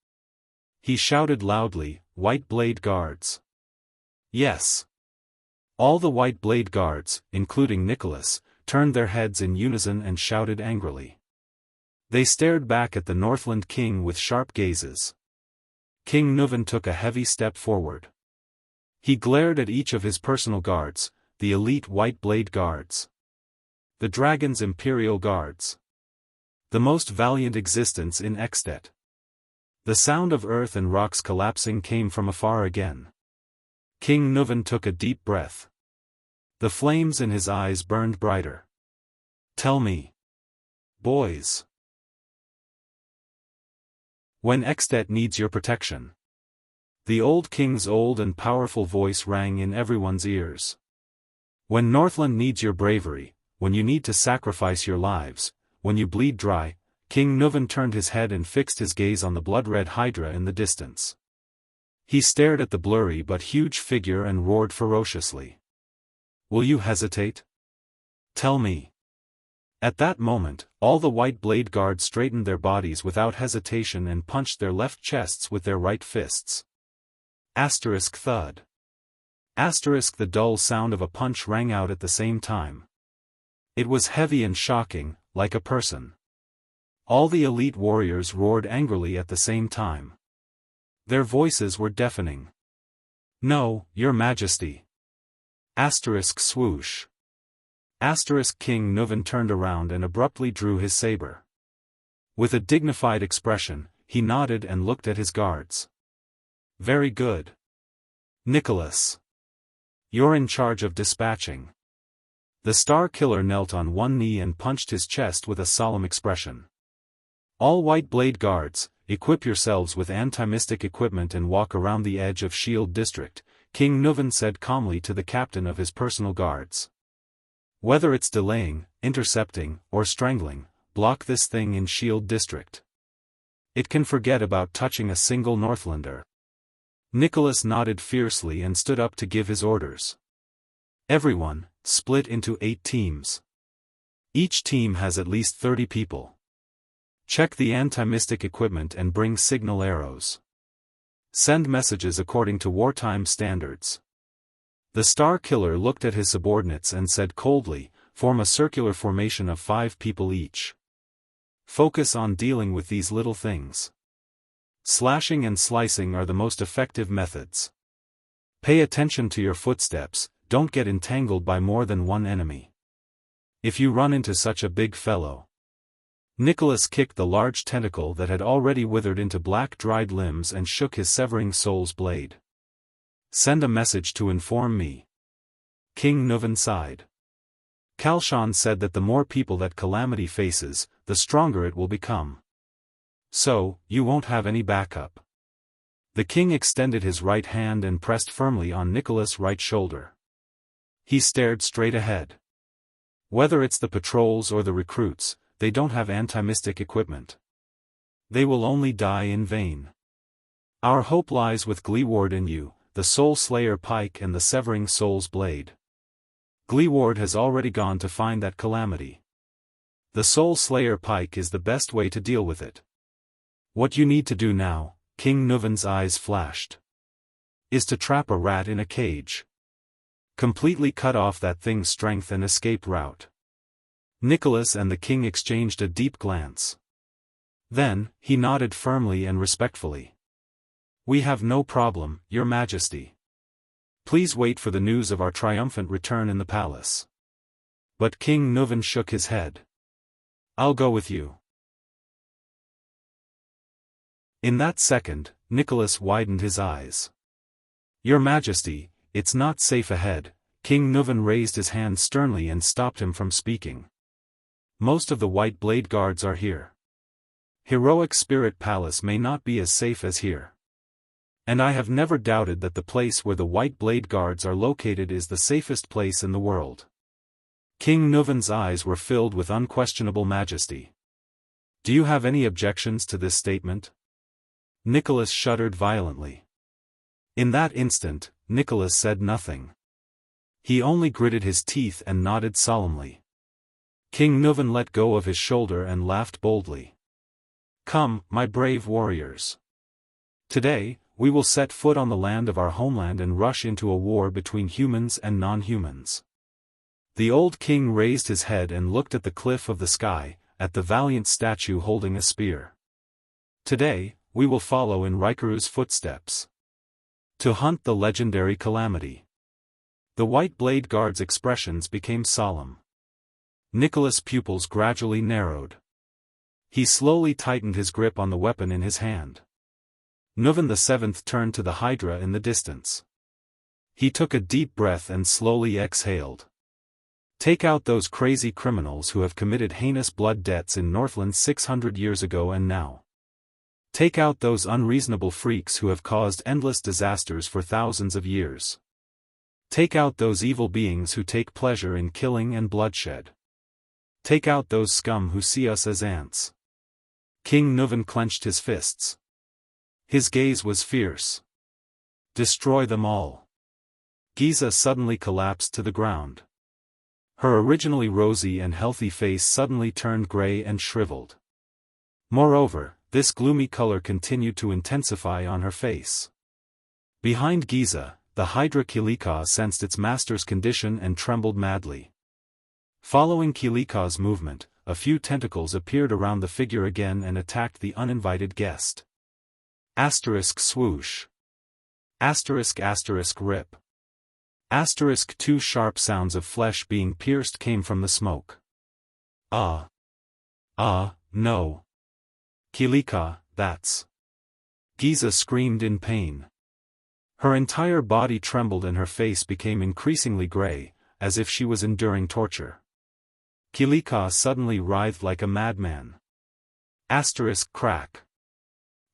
He shouted loudly, "White Blade Guards!" Yes. All the White Blade Guards, including Nicholas, turned their heads in unison and shouted angrily. They stared back at the Northland king with sharp gazes. King Nuvan took a heavy step forward. He glared at each of his personal guards, the elite White Blade Guards. The Dragon's Imperial Guards. The most valiant existence in Extet. The sound of earth and rocks collapsing came from afar again. King Nuvan took a deep breath. The flames in his eyes burned brighter. "Tell me, boys. When Extet needs your protection." The old king's old and powerful voice rang in everyone's ears. "When Northland needs your bravery, when you need to sacrifice your lives, when you bleed dry." King Nuvan turned his head and fixed his gaze on the blood-red hydra in the distance. He stared at the blurry but huge figure and roared ferociously. "Will you hesitate? Tell me." At that moment, all the White Blade Guards straightened their bodies without hesitation and punched their left chests with their right fists. Thud. The dull sound of a punch rang out at the same time. It was heavy and shocking, like a person. All the elite warriors roared angrily at the same time. Their voices were deafening. "No, Your Majesty." Swoosh. King Nuvan turned around and abruptly drew his saber. With a dignified expression, he nodded and looked at his guards. Very good. Nicholas. You're in charge of dispatching. The Star Killer knelt on one knee and punched his chest with a solemn expression. All White Blade Guards, equip yourselves with anti-mystic equipment and walk around the edge of Shield District, King Nuvan said calmly to the captain of his personal guards. Whether it's delaying, intercepting, or strangling, block this thing in Shield District. It can forget about touching a single Northlander. Nicholas nodded fiercely and stood up to give his orders. Everyone, split into 8 teams. Each team has at least 30 people. Check the anti-mystic equipment and bring signal arrows. Send messages according to wartime standards. The Star Killer looked at his subordinates and said coldly, form a circular formation of 5 people each. Focus on dealing with these little things. Slashing and slicing are the most effective methods. Pay attention to your footsteps, don't get entangled by more than one enemy. If you run into such a big fellow. Nicholas kicked the large tentacle that had already withered into black dried limbs and shook his severing soul's blade. Send a message to inform me. King Nuvan sighed. Kalshan said that the more people that Calamity faces, the stronger it will become. So, you won't have any backup. The king extended his right hand and pressed firmly on Nicholas' right shoulder. He stared straight ahead. Whether it's the patrols or the recruits, they don't have anti-mystic equipment. They will only die in vain. Our hope lies with Gleeward and you, the Soul Slayer Pike and the Severing Soul's Blade. Gleeward has already gone to find that Calamity. The Soul Slayer Pike is the best way to deal with it. What you need to do now, King Nuvan's eyes flashed, is to trap a rat in a cage. Completely cut off that thing's strength and escape route. Nicholas and the king exchanged a deep glance. Then, he nodded firmly and respectfully. We have no problem, Your Majesty. Please wait for the news of our triumphant return in the palace. But King Nuvan shook his head. I'll go with you. In that second, Nicholas widened his eyes. Your Majesty, it's not safe ahead. King Nuvan raised his hand sternly and stopped him from speaking. Most of the White Blade Guards are here. Heroic Spirit Palace may not be as safe as here. And I have never doubted that the place where the White Blade Guards are located is the safest place in the world. King Nuvan's eyes were filled with unquestionable majesty. Do you have any objections to this statement? Nicholas shuddered violently. In that instant, Nicholas said nothing. He only gritted his teeth and nodded solemnly. King Nuvan let go of his shoulder and laughed boldly. Come, my brave warriors. Today, we will set foot on the land of our homeland and rush into a war between humans and non-humans. The old king raised his head and looked at the cliff of the sky, at the valiant statue holding a spear. Today, we will follow in Rikuru's footsteps. To hunt the legendary Calamity. The White Blade Guard's expressions became solemn. Nicholas' pupils gradually narrowed. He slowly tightened his grip on the weapon in his hand. Nuvan VII turned to the Hydra in the distance. He took a deep breath and slowly exhaled. Take out those crazy criminals who have committed heinous blood debts in Northland 600 years ago and now. Take out those unreasonable freaks who have caused endless disasters for thousands of years. Take out those evil beings who take pleasure in killing and bloodshed. Take out those scum who see us as ants. King Nuvan clenched his fists. His gaze was fierce. Destroy them all. Giza suddenly collapsed to the ground. Her originally rosy and healthy face suddenly turned gray and shriveled. Moreover, this gloomy color continued to intensify on her face. Behind Giza, the Hydra Kilika sensed its master's condition and trembled madly. Following Kilika's movement, a few tentacles appeared around the figure again and attacked the uninvited guest. Asterisk swoosh. Asterisk rip. Two sharp sounds of flesh being pierced came from the smoke. Ah! Ah, no! Kilika, that's... Giza screamed in pain. Her entire body trembled and her face became increasingly gray, as if she was enduring torture. Kilika suddenly writhed like a madman. Crack.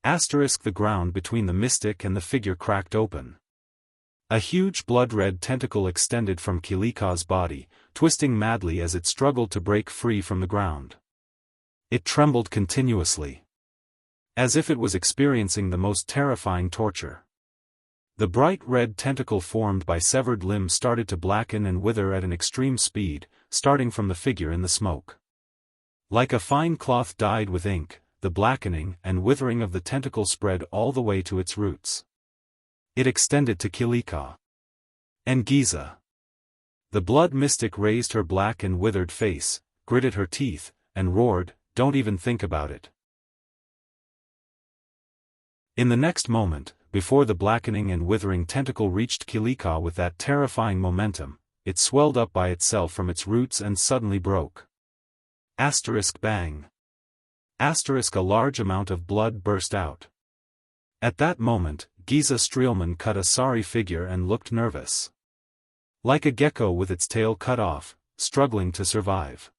The ground between the mystic and the figure cracked open. A huge blood-red tentacle extended from Kilika's body, twisting madly as it struggled to break free from the ground. It trembled continuously, as if it was experiencing the most terrifying torture. The bright red tentacle formed by severed limbs started to blacken and wither at an extreme speed, starting from the figure in the smoke. Like a fine cloth dyed with ink, the blackening and withering of the tentacle spread all the way to its roots. It extended to Kilika and Giza. The blood mystic raised her black and withered face, gritted her teeth, and roared, "Don't even think about it." In the next moment, before the blackening and withering tentacle reached Kilika with that terrifying momentum, it swelled up by itself from its roots and suddenly broke. Bang. A large amount of blood burst out. At that moment, Giza Streelman cut a sorry figure and looked nervous. Like a gecko with its tail cut off, struggling to survive.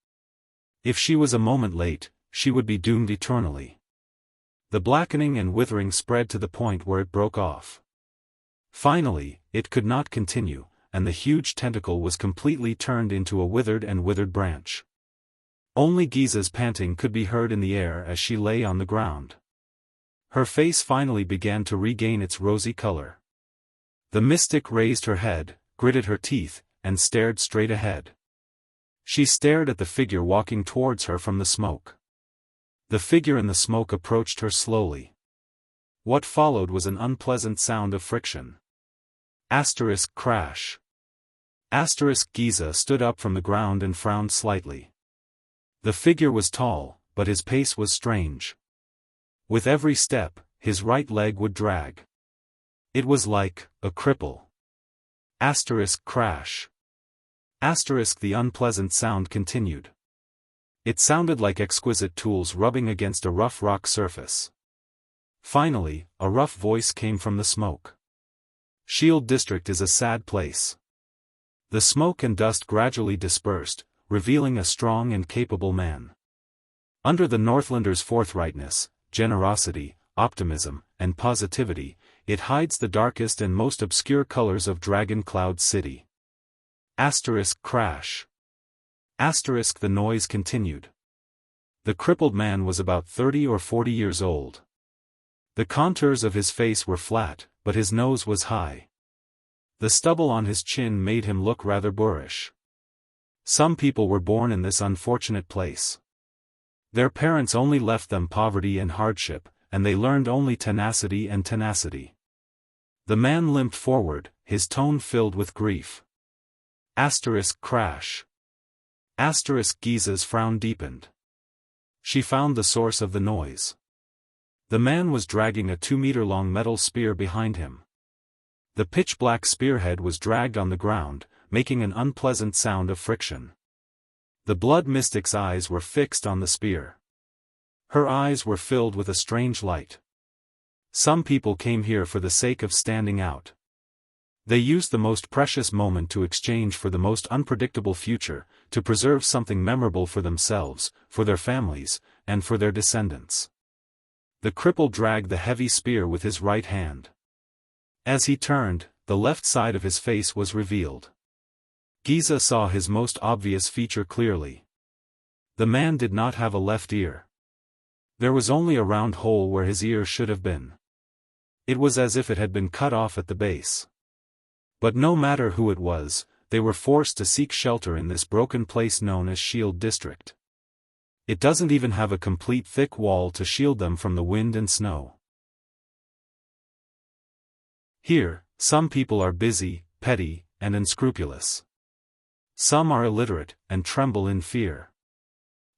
If she was a moment late, she would be doomed eternally. The blackening and withering spread to the point where it broke off. Finally, it could not continue, and the huge tentacle was completely turned into a withered branch. Only Giza's panting could be heard in the air as she lay on the ground. Her face finally began to regain its rosy color. The mystic raised her head, gritted her teeth, and stared straight ahead. She stared at the figure walking towards her from the smoke. The figure in the smoke approached her slowly. What followed was an unpleasant sound of friction. Crash. Giza stood up from the ground and frowned slightly. The figure was tall, but his pace was strange. With every step, his right leg would drag. It was like a cripple. Crash. The unpleasant sound continued. It sounded like exquisite tools rubbing against a rough rock surface. Finally, a rough voice came from the smoke. Shield District is a sad place. The smoke and dust gradually dispersed, revealing a strong and capable man. Under the Northlander's forthrightness, generosity, optimism, and positivity, it hides the darkest and most obscure colors of Dragon Cloud City. Crash. The noise continued. The crippled man was about 30 or 40 years old. The contours of his face were flat, but his nose was high. The stubble on his chin made him look rather boorish. Some people were born in this unfortunate place. Their parents only left them poverty and hardship, and they learned only tenacity and tenacity. The man limped forward, his tone filled with grief. Crash. Giza's frown deepened. She found the source of the noise. The man was dragging a 2-meter-long metal spear behind him. The pitch-black spearhead was dragged on the ground, making an unpleasant sound of friction. The blood mystic's eyes were fixed on the spear. Her eyes were filled with a strange light. Some people came here for the sake of standing out. They used the most precious moment to exchange for the most unpredictable future, to preserve something memorable for themselves, for their families, and for their descendants. The cripple dragged the heavy spear with his right hand. As he turned, the left side of his face was revealed. Giza saw his most obvious feature clearly. The man did not have a left ear. There was only a round hole where his ear should have been. It was as if it had been cut off at the base. But no matter who it was, they were forced to seek shelter in this broken place known as Shield District. It doesn't even have a complete thick wall to shield them from the wind and snow. Here, some people are busy, petty, and unscrupulous. Some are illiterate, and tremble in fear.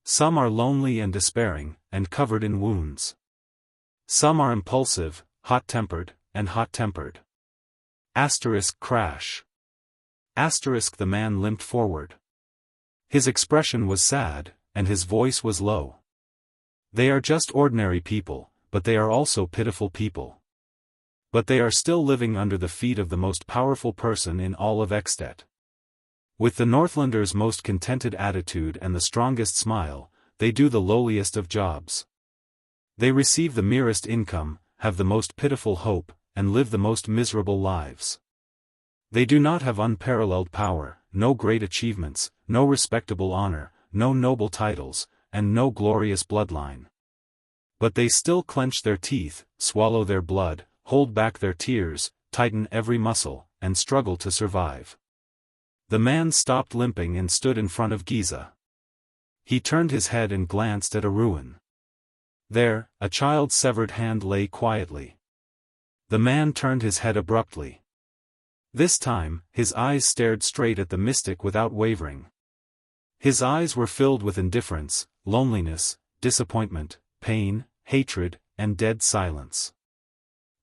Some are lonely and despairing, and covered in wounds. Some are impulsive, hot-tempered, and hot-tempered. Crash. The man limped forward. His expression was sad, and his voice was low. They are just ordinary people, but they are also pitiful people. But they are still living under the feet of the most powerful person in all of Extet. With the Northlanders' most contented attitude and the strongest smile, they do the lowliest of jobs. They receive the merest income, have the most pitiful hope, and live the most miserable lives. They do not have unparalleled power, no great achievements, no respectable honor, no noble titles, and no glorious bloodline. But they still clench their teeth, swallow their blood, hold back their tears, tighten every muscle, and struggle to survive. The man stopped limping and stood in front of Giza. He turned his head and glanced at a ruin. There, a child's severed hand lay quietly. The man turned his head abruptly. This time, his eyes stared straight at the mystic without wavering. His eyes were filled with indifference, loneliness, disappointment, pain, hatred, and dead silence.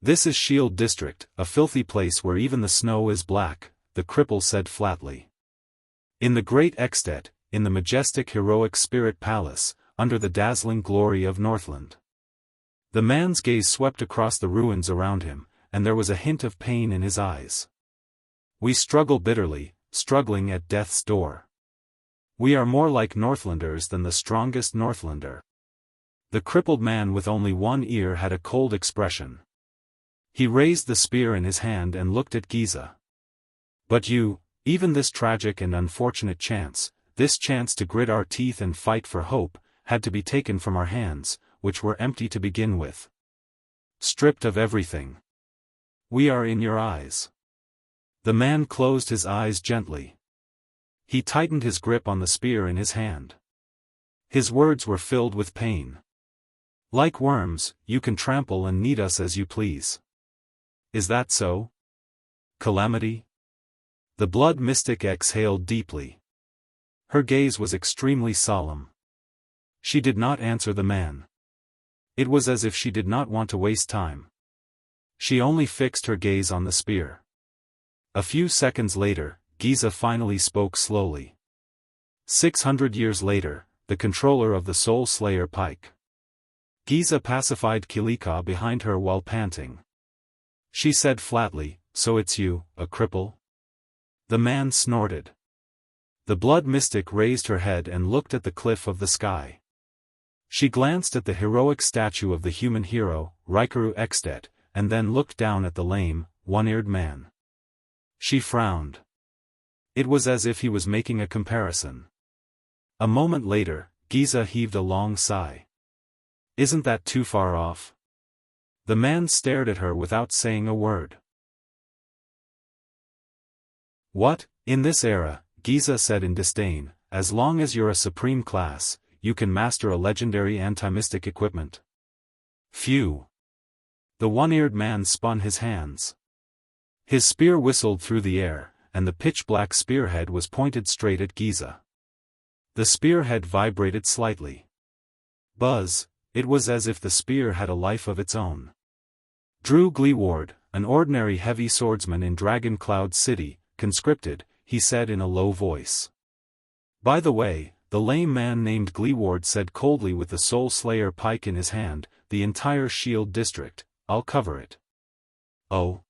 "This is Shield District, a filthy place where even the snow is black," the cripple said flatly. "In the great Extet, in the majestic heroic spirit palace, under the dazzling glory of Northland." The man's gaze swept across the ruins around him, and there was a hint of pain in his eyes. "We struggle bitterly, struggling at death's door. We are more like Northlanders than the strongest Northlander." The crippled man with only one ear had a cold expression. He raised the spear in his hand and looked at Giza. "But you, even this tragic and unfortunate chance, this chance to grit our teeth and fight for hope, had to be taken from our hands, which were empty to begin with. Stripped of everything. We are in your eyes." The man closed his eyes gently. He tightened his grip on the spear in his hand. His words were filled with pain. "Like worms, you can trample and knead us as you please. Is that so? Calamity?" The blood mystic exhaled deeply. Her gaze was extremely solemn. She did not answer the man. It was as if she did not want to waste time. She only fixed her gaze on the spear. A few seconds later, Giza finally spoke slowly. 600 years later, the controller of the Soul Slayer Pike. Giza pacified Kilika behind her while panting. She said flatly, "So it's you, a cripple?" The man snorted. The blood mystic raised her head and looked at the cliff of the sky. She glanced at the heroic statue of the human hero, Rikaru Extet, and then looked down at the lame, one-eared man. She frowned. It was as if he was making a comparison. A moment later, Giza heaved a long sigh. "Isn't that too far off?" The man stared at her without saying a word. "What, in this era," Giza said in disdain, "as long as you're a supreme class, you can master a legendary anti-mystic equipment? Phew." The one-eared man spun his hands. His spear whistled through the air, and the pitch-black spearhead was pointed straight at Giza. The spearhead vibrated slightly. Buzz, it was as if the spear had a life of its own. "Drew Gleeward, an ordinary heavy swordsman in Dragon Cloud City, conscripted," he said in a low voice. "By the way," the lame man named Gleeward said coldly with the Soul Slayer pike in his hand, "the entire Shield District, I'll cover it." "Oh?"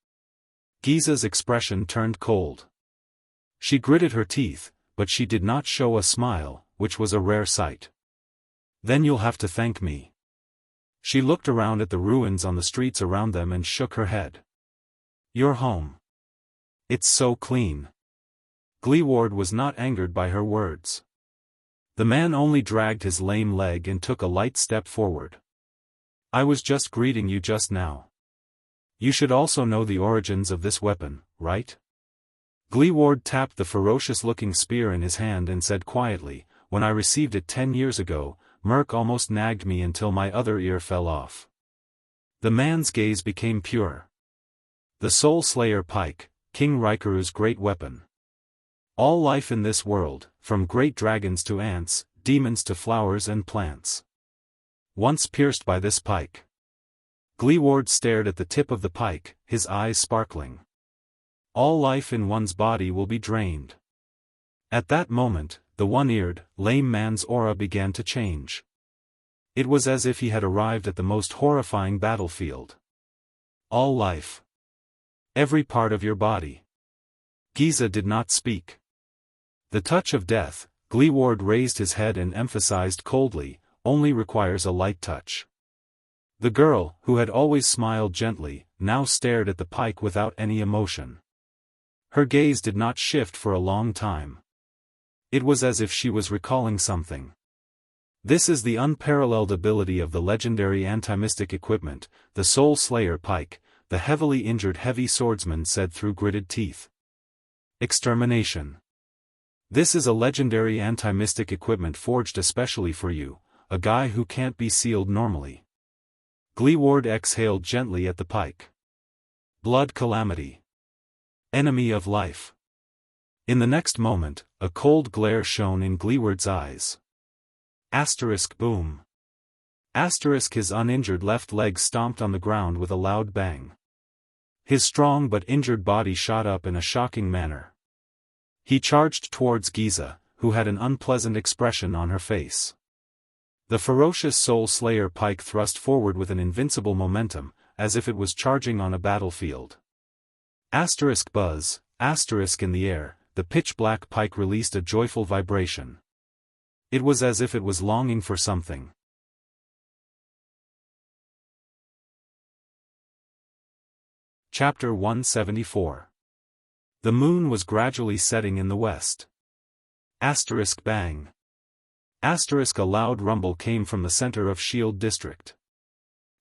Giza's expression turned cold. She gritted her teeth, but she did not show a smile, which was a rare sight. "Then you'll have to thank me." She looked around at the ruins on the streets around them and shook her head. "You're home. It's so clean." Gleeward was not angered by her words. The man only dragged his lame leg and took a light step forward. "I was just greeting you just now. You should also know the origins of this weapon, right?" Gleeward tapped the ferocious-looking spear in his hand and said quietly, "When I received it 10 years ago, Merc almost nagged me until my other ear fell off." The man's gaze became pure. The Soul Slayer pike, King Rikaru's great weapon. All life in this world, from great dragons to ants, demons to flowers and plants, once pierced by this pike. Gleeward stared at the tip of the pike, his eyes sparkling. all life in one's body will be drained. At that moment, the one-eared, lame man's aura began to change. It was as if he had arrived at the most horrifying battlefield. All life. Every part of your body. Giza did not speak. The touch of death, Gleeward raised his head and emphasized coldly, only requires a light touch. The girl, who had always smiled gently, now stared at the pike without any emotion. Her gaze did not shift for a long time. It was as if she was recalling something. This is the unparalleled ability of the legendary anti-mystic equipment, the Soul Slayer pike, the heavily injured heavy swordsman said through gritted teeth. Extermination. This is a legendary anti-mystic equipment forged especially for you, a guy who can't be sealed normally. Gleeward exhaled gently at the pike. Blood calamity. Enemy of life. In the next moment, a cold glare shone in Gleeward's eyes. Boom. His uninjured left leg stomped on the ground with a loud bang. His strong but injured body shot up in a shocking manner. He charged towards Giza, who had an unpleasant expression on her face. The ferocious Soul Slayer pike thrust forward with an invincible momentum, as if it was charging on a battlefield. Buzz, in the air, the pitch-black pike released a joyful vibration. It was as if it was longing for something. Chapter 174. The moon was gradually setting in the west. Bang. A loud rumble came from the center of Shield District.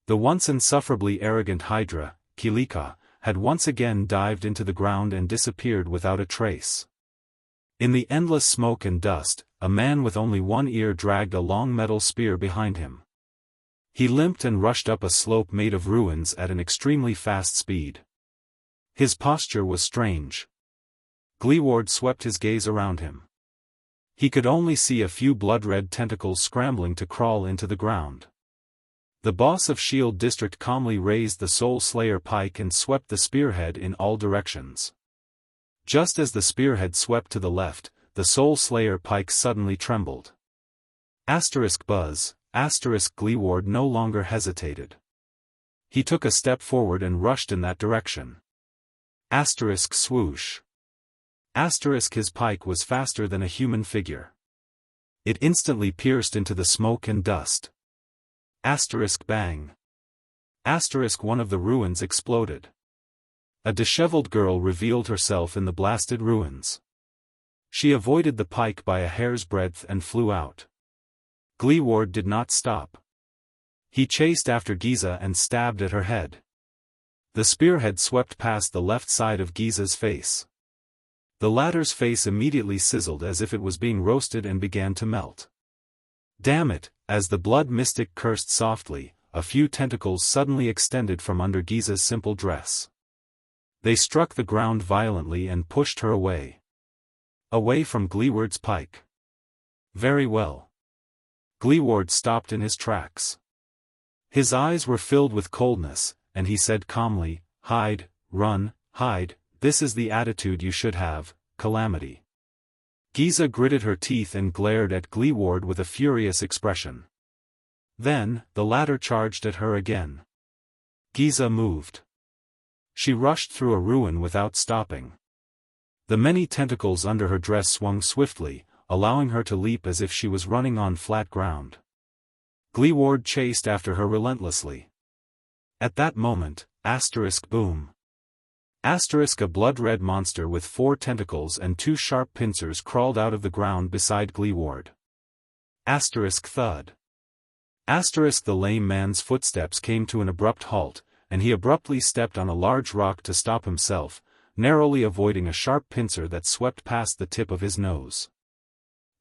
The once insufferably arrogant Hydra, Kilika, had once again dived into the ground and disappeared without a trace. In the endless smoke and dust, a man with only one ear dragged a long metal spear behind him. He limped and rushed up a slope made of ruins at an extremely fast speed. His posture was strange. Gleeward swept his gaze around him. He could only see a few blood-red tentacles scrambling to crawl into the ground. The boss of Shield District calmly raised the Soul Slayer pike and swept the spearhead in all directions. Just as the spearhead swept to the left, the Soul Slayer pike suddenly trembled. Buzz, Gleeward no longer hesitated. He took a step forward and rushed in that direction. Swoosh. His pike was faster than a human figure. It instantly pierced into the smoke and dust. Bang. One of the ruins exploded. A disheveled girl revealed herself in the blasted ruins. She avoided the pike by a hair's breadth and flew out. Gleeward did not stop. He chased after Giza and stabbed at her head. The spearhead swept past the left side of Giza's face. The latter's face immediately sizzled as if it was being roasted and began to melt. Damn it, as the blood mystic cursed softly, a few tentacles suddenly extended from under Giza's simple dress. They struck the ground violently and pushed her away. Away from Gleeward's pike. Very well. Gleeward stopped in his tracks. His eyes were filled with coldness, and he said calmly, "Hide, run, hide, this is the attitude you should have, Calamity." Giza gritted her teeth and glared at Gleeward with a furious expression. Then, the latter charged at her again. Giza moved. She rushed through a ruin without stopping. The many tentacles under her dress swung swiftly, allowing her to leap as if she was running on flat ground. Gleeward chased after her relentlessly. At that moment, boom. A blood-red monster with 4 tentacles and 2 sharp pincers crawled out of the ground beside Gleeward. Thud. The lame man's footsteps came to an abrupt halt, and he abruptly stepped on a large rock to stop himself, narrowly avoiding a sharp pincer that swept past the tip of his nose.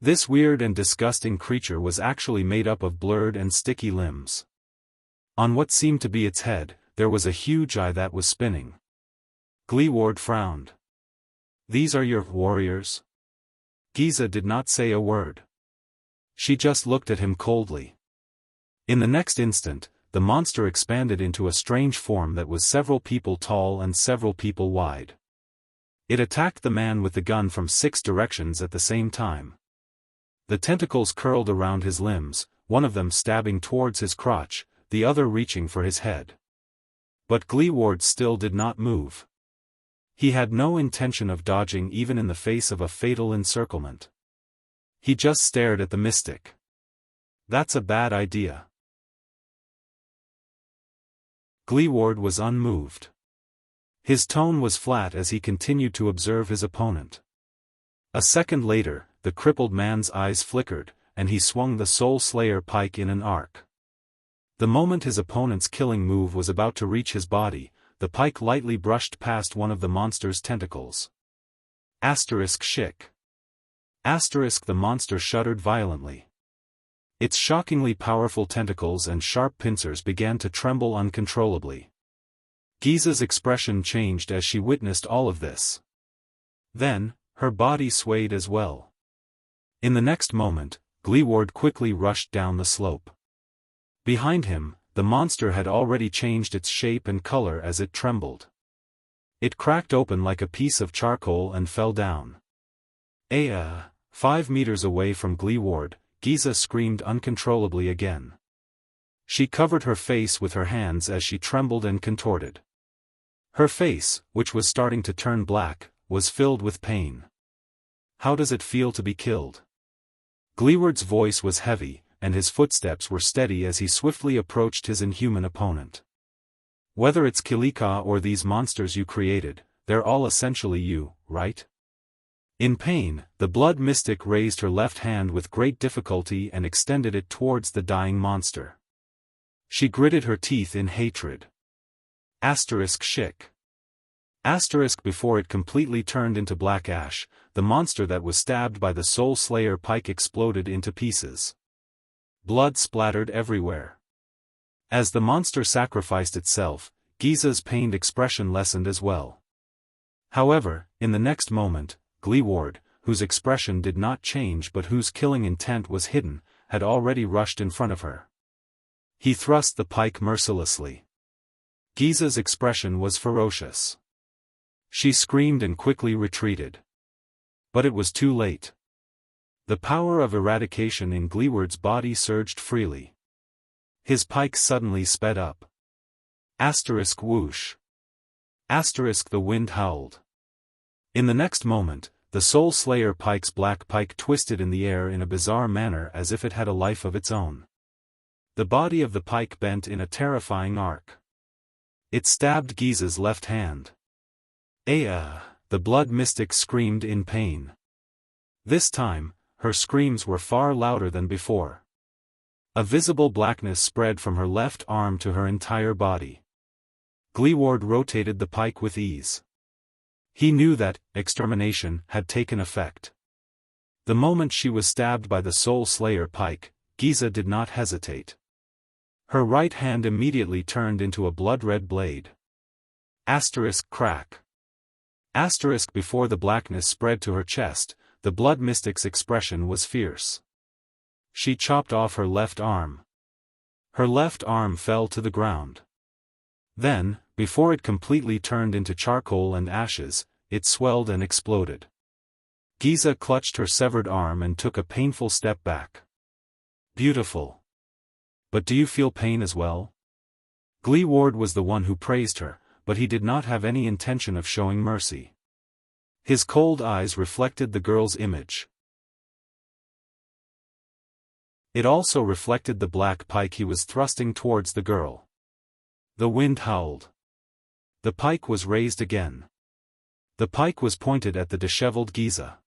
This weird and disgusting creature was actually made up of blurred and sticky limbs. On what seemed to be its head, there was a huge eye that was spinning. Gleeward frowned. "These are your warriors?" Giza did not say a word. She just looked at him coldly. In the next instant, the monster expanded into a strange form that was several people tall and several people wide. It attacked the man with the gun from 6 directions at the same time. The tentacles curled around his limbs, one of them stabbing towards his crotch, the other reaching for his head. But Gleeward still did not move. He had no intention of dodging even in the face of a fatal encirclement. He just stared at the mystic. That's a bad idea. Gleeward was unmoved. His tone was flat as he continued to observe his opponent. A second later, the crippled man's eyes flickered, and he swung the Soul Slayer pike in an arc. The moment his opponent's killing move was about to reach his body, the pike lightly brushed past one of the monster's tentacles. Shik. The monster shuddered violently. Its shockingly powerful tentacles and sharp pincers began to tremble uncontrollably. Giza's expression changed as she witnessed all of this. Then, her body swayed as well. In the next moment, Gleeward quickly rushed down the slope. Behind him, the monster had already changed its shape and color as it trembled. It cracked open like a piece of charcoal and fell down. 5 meters away from Gleeward, Giza screamed uncontrollably again. She covered her face with her hands as she trembled and contorted. Her face, which was starting to turn black, was filled with pain. How does it feel to be killed? Gleeward's voice was heavy, and his footsteps were steady as he swiftly approached his inhuman opponent. Whether it's Kilika or these monsters you created, they're all essentially you, right? In pain, the blood mystic raised her left hand with great difficulty and extended it towards the dying monster. She gritted her teeth in hatred. Shik. Before it completely turned into black ash, the monster that was stabbed by the Soul Slayer pike exploded into pieces. Blood splattered everywhere. As the monster sacrificed itself, Giza's pained expression lessened as well. However, in the next moment, Gleeward, whose expression did not change but whose killing intent was hidden, had already rushed in front of her. He thrust the pike mercilessly. Giza's expression was ferocious. She screamed and quickly retreated. But it was too late. The power of eradication in Gleeward's body surged freely. His pike suddenly sped up. Whoosh. The wind howled. In the next moment, the Soul Slayer pike's black pike twisted in the air in a bizarre manner as if it had a life of its own. The body of the pike bent in a terrifying arc. It stabbed Giza's left hand. The blood mystic screamed in pain. This time, her screams were far louder than before. A visible blackness spread from her left arm to her entire body. Gleeward rotated the pike with ease. He knew that extermination had taken effect. The moment she was stabbed by the Soul Slayer pike, Giza did not hesitate. Her right hand immediately turned into a blood-red blade. Crack. Before the blackness spread to her chest, the blood mystic's expression was fierce. She chopped off her left arm. Her left arm fell to the ground. Then, before it completely turned into charcoal and ashes, it swelled and exploded. Giza clutched her severed arm and took a painful step back. Beautiful. But do you feel pain as well? Gleeward was the one who praised her, but he did not have any intention of showing mercy. His cold eyes reflected the girl's image. It also reflected the black pike he was thrusting towards the girl. The wind howled. The pike was raised again. The pike was pointed at the disheveled Giza.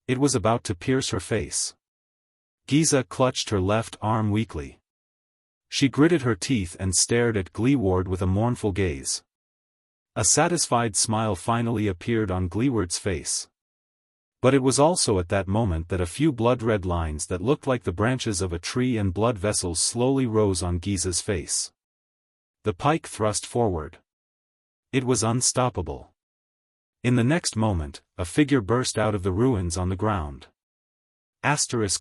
It was about to pierce her face. Giza clutched her left arm weakly. She gritted her teeth and stared at Gleeward with a mournful gaze. A satisfied smile finally appeared on Gleeward's face. But it was also at that moment that a few blood-red lines that looked like the branches of a tree and blood vessels slowly rose on Giza's face. The pike thrust forward. It was unstoppable. In the next moment, a figure burst out of the ruins on the ground.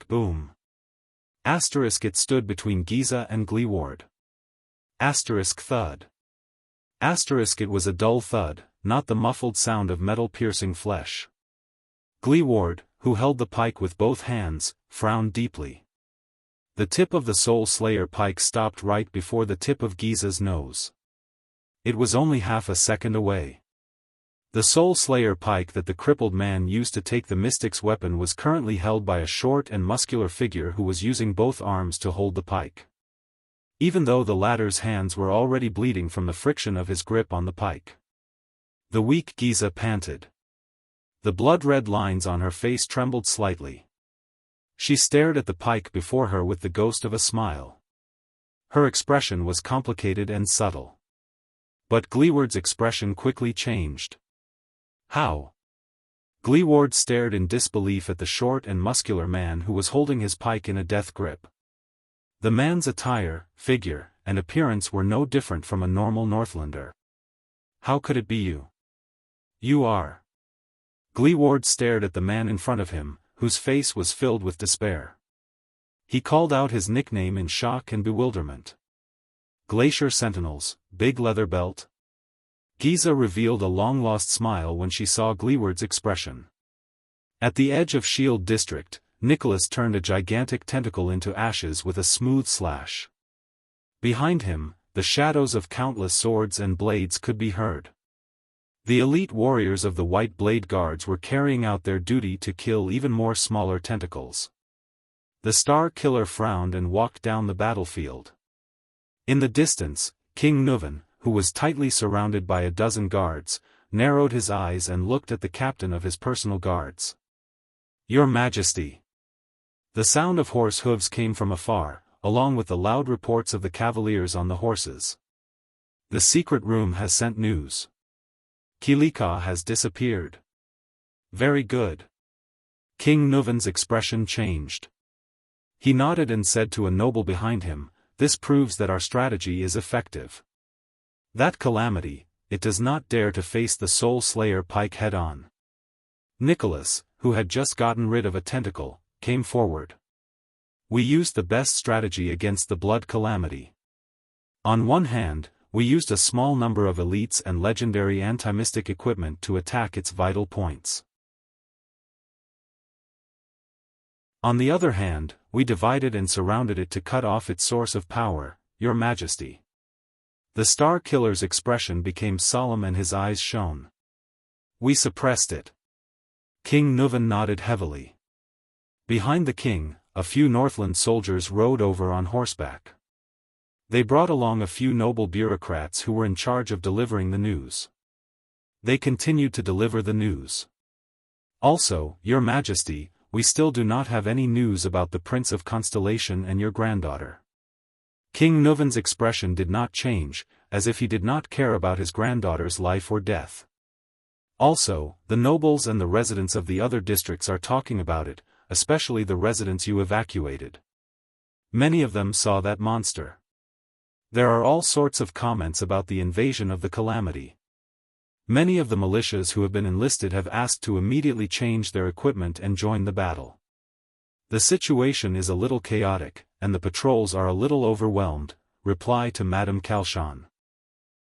Boom. It stood between Giza and Gleeward. Thud. It was a dull thud, not the muffled sound of metal piercing flesh. Gleeward, who held the pike with both hands, frowned deeply. The tip of the Soul Slayer pike stopped right before the tip of Giza's nose. It was only half a second away. The Soul Slayer pike that the crippled man used to take the mystic's weapon was currently held by a short and muscular figure who was using both arms to hold the pike. Even though the latter's hands were already bleeding from the friction of his grip on the pike. The weak Giza panted. The blood-red lines on her face trembled slightly. She stared at the pike before her with the ghost of a smile. Her expression was complicated and subtle. But Gleeward's expression quickly changed. How? Gleeward stared in disbelief at the short and muscular man who was holding his pike in a death grip. The man's attire, figure, and appearance were no different from a normal Northlander. How could it be you? You are. Gleeward stared at the man in front of him, whose face was filled with despair. He called out his nickname in shock and bewilderment. Glacier Sentinels, Big Leather Belt. Giza revealed a long-lost smile when she saw Gleeward's expression. At the edge of Shield District, Nicholas turned a gigantic tentacle into ashes with a smooth slash. Behind him, the shadows of countless swords and blades could be heard. The elite warriors of the White Blade Guards were carrying out their duty to kill even more smaller tentacles. The Star Killer frowned and walked down the battlefield. In the distance, King Nuvan, who was tightly surrounded by a dozen guards, narrowed his eyes and looked at the captain of his personal guards. Your Majesty! The sound of horse hooves came from afar, along with the loud reports of the cavaliers on the horses. The secret room has sent news. Kilika has disappeared. Very good. King Nuvan's expression changed. He nodded and said to a noble behind him, "This proves that our strategy is effective. That calamity, it does not dare to face the Soul Slayer pike head-on." Nicholas, who had just gotten rid of a tentacle, came forward. We used the best strategy against the blood calamity. On one hand, we used a small number of elites and legendary anti-mystic equipment to attack its vital points. On the other hand, we divided and surrounded it to cut off its source of power, Your Majesty. The Star Killer's expression became solemn and his eyes shone. We suppressed it. King Nuvan nodded heavily. Behind the king, a few Northland soldiers rode over on horseback. They brought along a few noble bureaucrats who were in charge of delivering the news. They continued to deliver the news. Also, Your Majesty, we still do not have any news about the Prince of Constellation and your granddaughter. King Nuvan's expression did not change, as if he did not care about his granddaughter's life or death. Also, the nobles and the residents of the other districts are talking about it, especially the residents you evacuated. Many of them saw that monster. There are all sorts of comments about the invasion of the calamity. Many of the militias who have been enlisted have asked to immediately change their equipment and join the battle. The situation is a little chaotic, and the patrols are a little overwhelmed. Reply to Madame Kalshan.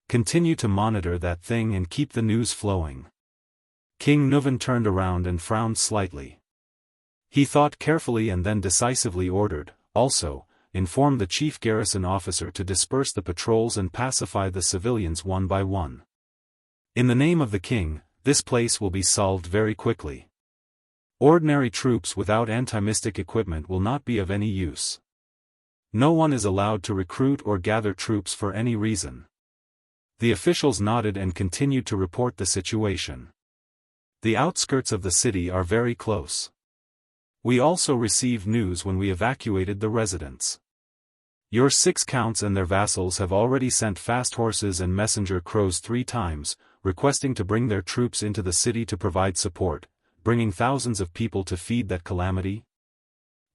Continue to monitor that thing and keep the news flowing. King Nuvan turned around and frowned slightly. He thought carefully and then decisively ordered, also, inform the chief garrison officer to disperse the patrols and pacify the civilians one by one. In the name of the king, this place will be solved very quickly. Ordinary troops without anti-mystic equipment will not be of any use. No one is allowed to recruit or gather troops for any reason. The officials nodded and continued to report the situation. The outskirts of the city are very close. We also received news when we evacuated the residents. Your 6 counts and their vassals have already sent fast horses and messenger crows 3 times, requesting to bring their troops into the city to provide support, bringing thousands of people to feed that calamity.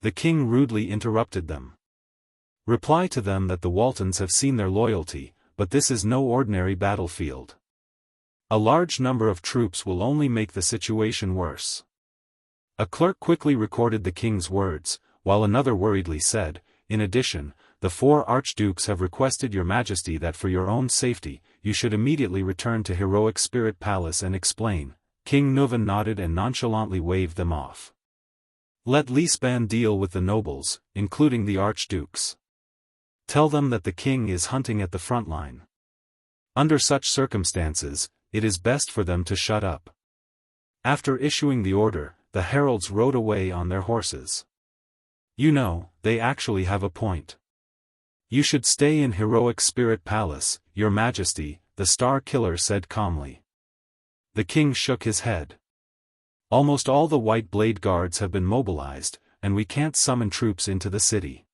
The king rudely interrupted them. Reply to them that the Waltons have seen their loyalty, but this is no ordinary battlefield. A large number of troops will only make the situation worse. A clerk quickly recorded the king's words, while another worriedly said, in addition, the 4 archdukes have requested your majesty that for your own safety, you should immediately return to Heroic Spirit Palace and explain." King Nuvan nodded and nonchalantly waved them off. "Let Li Span deal with the nobles, including the archdukes. Tell them that the king is hunting at the front line. Under such circumstances, it is best for them to shut up." After issuing the order, the heralds rode away on their horses. "You know, they actually have a point. You should stay in Heroic Spirit Palace, Your Majesty," the Star Killer said calmly. The king shook his head. "Almost all the White Blade Guards have been mobilized, and we can't summon troops into the city.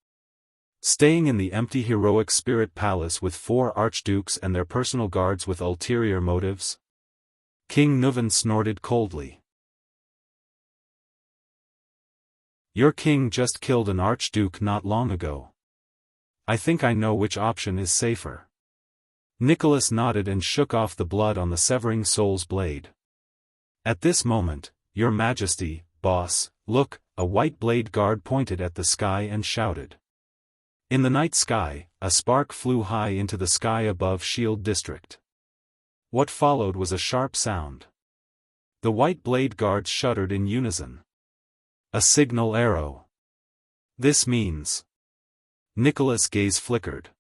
Staying in the empty Heroic Spirit Palace with 4 archdukes and their personal guards with ulterior motives?" King Nuvan snorted coldly. "Your king just killed an archduke not long ago. I think I know which option is safer." Nicholas nodded and shook off the blood on the severing soul's blade. At this moment, "Your Majesty, boss, look," a White Blade Guard pointed at the sky and shouted. In the night sky, a spark flew high into the sky above Shield District. What followed was a sharp sound. The White Blade Guards shuddered in unison. A signal arrow. This means... Nicholas' gaze flickered.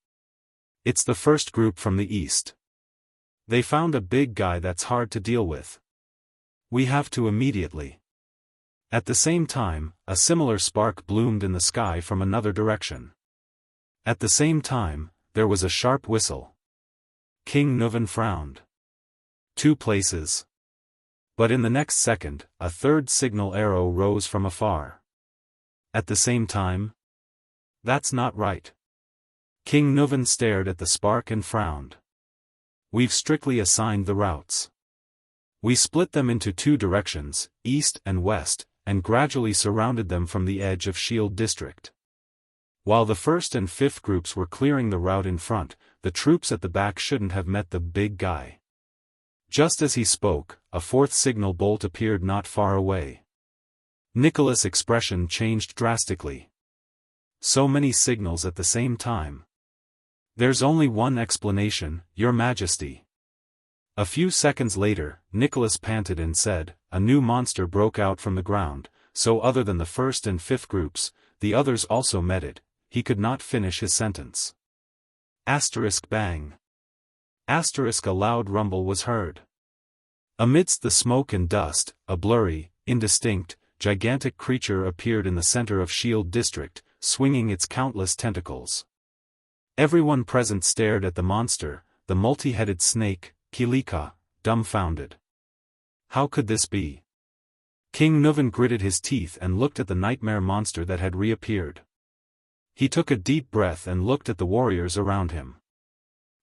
"It's the first group from the east. They found a big guy that's hard to deal with. We have to immediately." At the same time, a similar spark bloomed in the sky from another direction. At the same time, there was a sharp whistle. King Nuvan frowned. 2 places. But in the next second, a third signal arrow rose from afar. At the same time? That's not right. King Nuvan stared at the spark and frowned. "We've strictly assigned the routes. We split them into 2 directions, east and west, and gradually surrounded them from the edge of Shield District. While the 1st and 5th groups were clearing the route in front, the troops at the back shouldn't have met the big guy." Just as he spoke, a 4th signal bolt appeared not far away. Nicholas' expression changed drastically. So many signals at the same time. "There's only one explanation, Your Majesty." A few seconds later, Nicholas panted and said, "A new monster broke out from the ground, so other than the 1st and 5th groups, the others also met it." He could not finish his sentence. Asterisk bang. Asterisk a loud rumble was heard. Amidst the smoke and dust, a blurry, indistinct, gigantic creature appeared in the center of Shield District, swinging its countless tentacles. Everyone present stared at the monster, the multi-headed snake, Kilika, dumbfounded. How could this be? King Nuvan gritted his teeth and looked at the nightmare monster that had reappeared. He took a deep breath and looked at the warriors around him.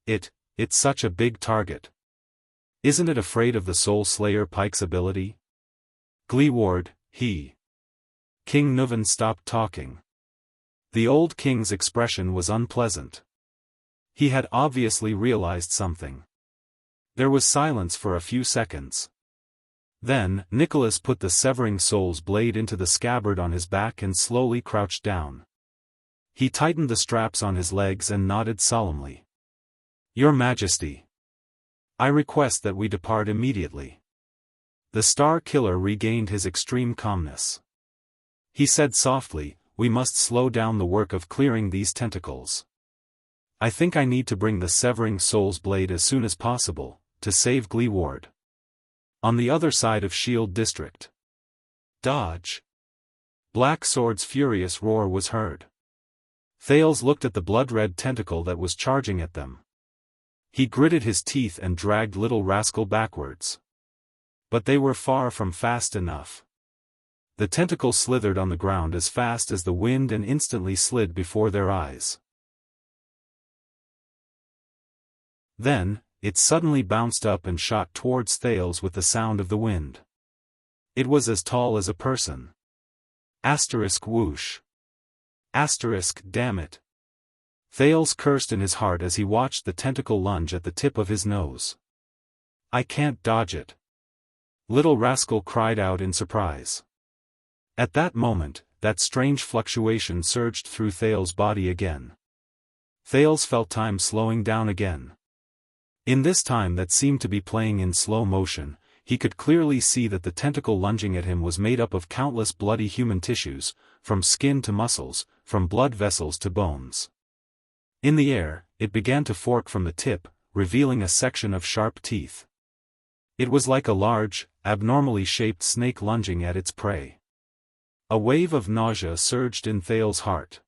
It's such a big target. Isn't it afraid of the Soul Slayer Pike's ability? Gleeward, he. King Nuvan stopped talking. The old king's expression was unpleasant. He had obviously realized something. There was silence for a few seconds. Then, Nicholas put the severing soul's blade into the scabbard on his back and slowly crouched down. He tightened the straps on his legs and nodded solemnly. "Your Majesty, I request that we depart immediately." The Star Killer regained his extreme calmness. He said softly, "We must slow down the work of clearing these tentacles. I think I need to bring the severing soul's blade as soon as possible, to save Gleeward. On the other side of Shield District. Dodge." Black Sword's furious roar was heard. Thales looked at the blood-red tentacle that was charging at them. He gritted his teeth and dragged Little Rascal backwards. But they were far from fast enough. The tentacle slithered on the ground as fast as the wind and instantly slid before their eyes. Then, it suddenly bounced up and shot towards Thales with the sound of the wind. It was as tall as a person. Asterisk whoosh. Asterisk damn it. Thales cursed in his heart as he watched the tentacle lunge at the tip of his nose. "I can't dodge it." Little Rascal cried out in surprise. At that moment, that strange fluctuation surged through Thales' body again. Thales felt time slowing down again. In this time that seemed to be playing in slow motion, he could clearly see that the tentacle lunging at him was made up of countless bloody human tissues, from skin to muscles, from blood vessels to bones. In the air, it began to fork from the tip, revealing a section of sharp teeth. It was like a large, abnormally shaped snake lunging at its prey. A wave of nausea surged in Thale's heart.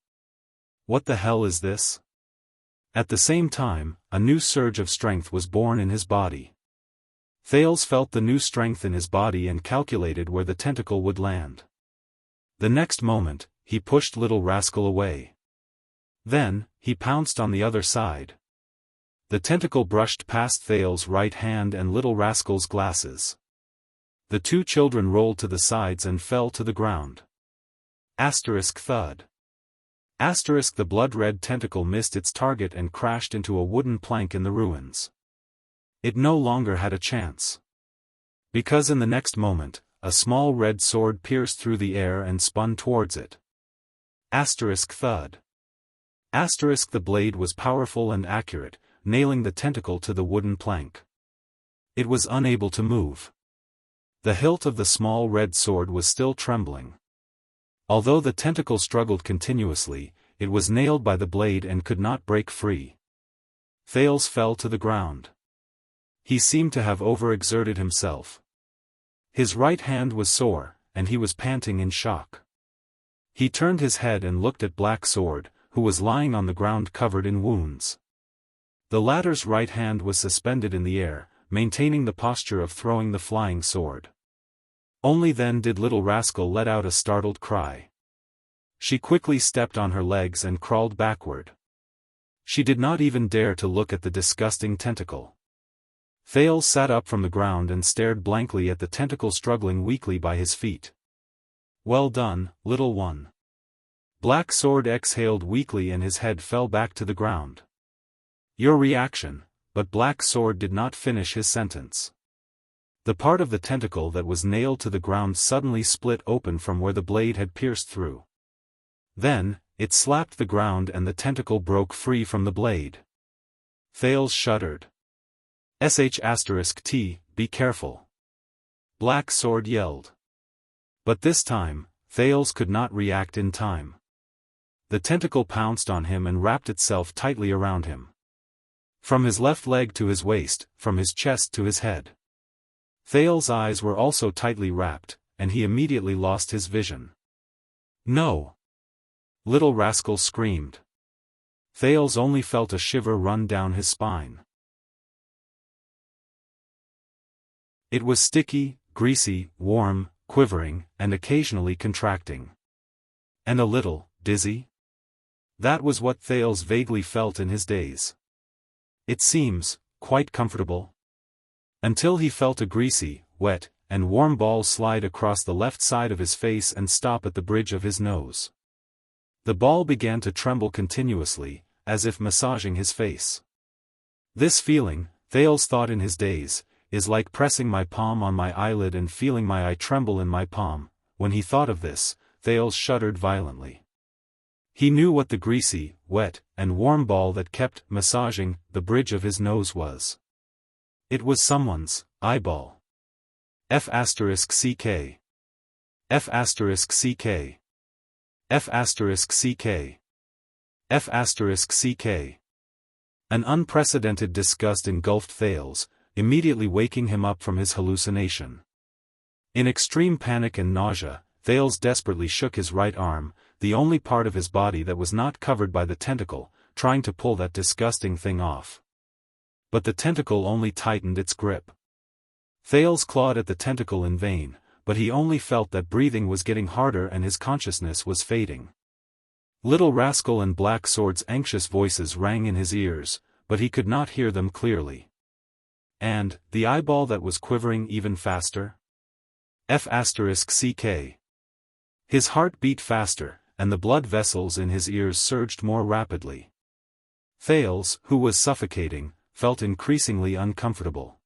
What the hell is this? At the same time, a new surge of strength was born in his body. Thales felt the new strength in his body and calculated where the tentacle would land. The next moment, he pushed Little Rascal away. Then, he pounced on the other side. The tentacle brushed past Thale's right hand and Little Rascal's glasses. The two children rolled to the sides and fell to the ground. Asterisk thud. Asterisk the blood-red tentacle missed its target and crashed into a wooden plank in the ruins. It no longer had a chance. Because in the next moment, a small red sword pierced through the air and spun towards it. Asterisk thud. Asterisk the blade was powerful and accurate, nailing the tentacle to the wooden plank. It was unable to move. The hilt of the small red sword was still trembling. Although the tentacle struggled continuously, it was nailed by the blade and could not break free. Thales fell to the ground. He seemed to have overexerted himself. His right hand was sore, and he was panting in shock. He turned his head and looked at Black Sword, who was lying on the ground covered in wounds. The latter's right hand was suspended in the air, maintaining the posture of throwing the flying sword. Only then did Little Rascal let out a startled cry. She quickly stepped on her legs and crawled backward. She did not even dare to look at the disgusting tentacle. Thales sat up from the ground and stared blankly at the tentacle struggling weakly by his feet. "Well done, little one." Black Sword exhaled weakly and his head fell back to the ground. "Your reaction," but Black Sword did not finish his sentence. The part of the tentacle that was nailed to the ground suddenly split open from where the blade had pierced through. Then, it slapped the ground and the tentacle broke free from the blade. Thales shuddered. **T, be careful!" Black Sword yelled. But this time, Thales could not react in time. The tentacle pounced on him and wrapped itself tightly around him. From his left leg to his waist, from his chest to his head. Thales' eyes were also tightly wrapped, and he immediately lost his vision. "No!" Little Rascal screamed. Thales only felt a shiver run down his spine. It was sticky, greasy, warm, quivering, and occasionally contracting. And a little dizzy? That was what Thales vaguely felt in his daze. It seems quite comfortable. Until he felt a greasy, wet, and warm ball slide across the left side of his face and stop at the bridge of his nose. The ball began to tremble continuously, as if massaging his face. This feeling, Thales thought in his daze, is like pressing my palm on my eyelid and feeling my eye tremble in my palm. When he thought of this, Thales shuddered violently. He knew what the greasy, wet, and warm ball that kept massaging the bridge of his nose was. It was someone's eyeball. F***ck. F***ck. F***ck. F***ck. An unprecedented disgust engulfed Thales, immediately waking him up from his hallucination. In extreme panic and nausea, Thales desperately shook his right arm, the only part of his body that was not covered by the tentacle, trying to pull that disgusting thing off. But the tentacle only tightened its grip. Thales clawed at the tentacle in vain, but he only felt that breathing was getting harder and his consciousness was fading. Little Rascal and Black Sword's anxious voices rang in his ears, but he could not hear them clearly. And, the eyeball that was quivering even faster? F***ck. His heart beat faster, and the blood vessels in his ears surged more rapidly. Thales, who was suffocating, felt increasingly uncomfortable.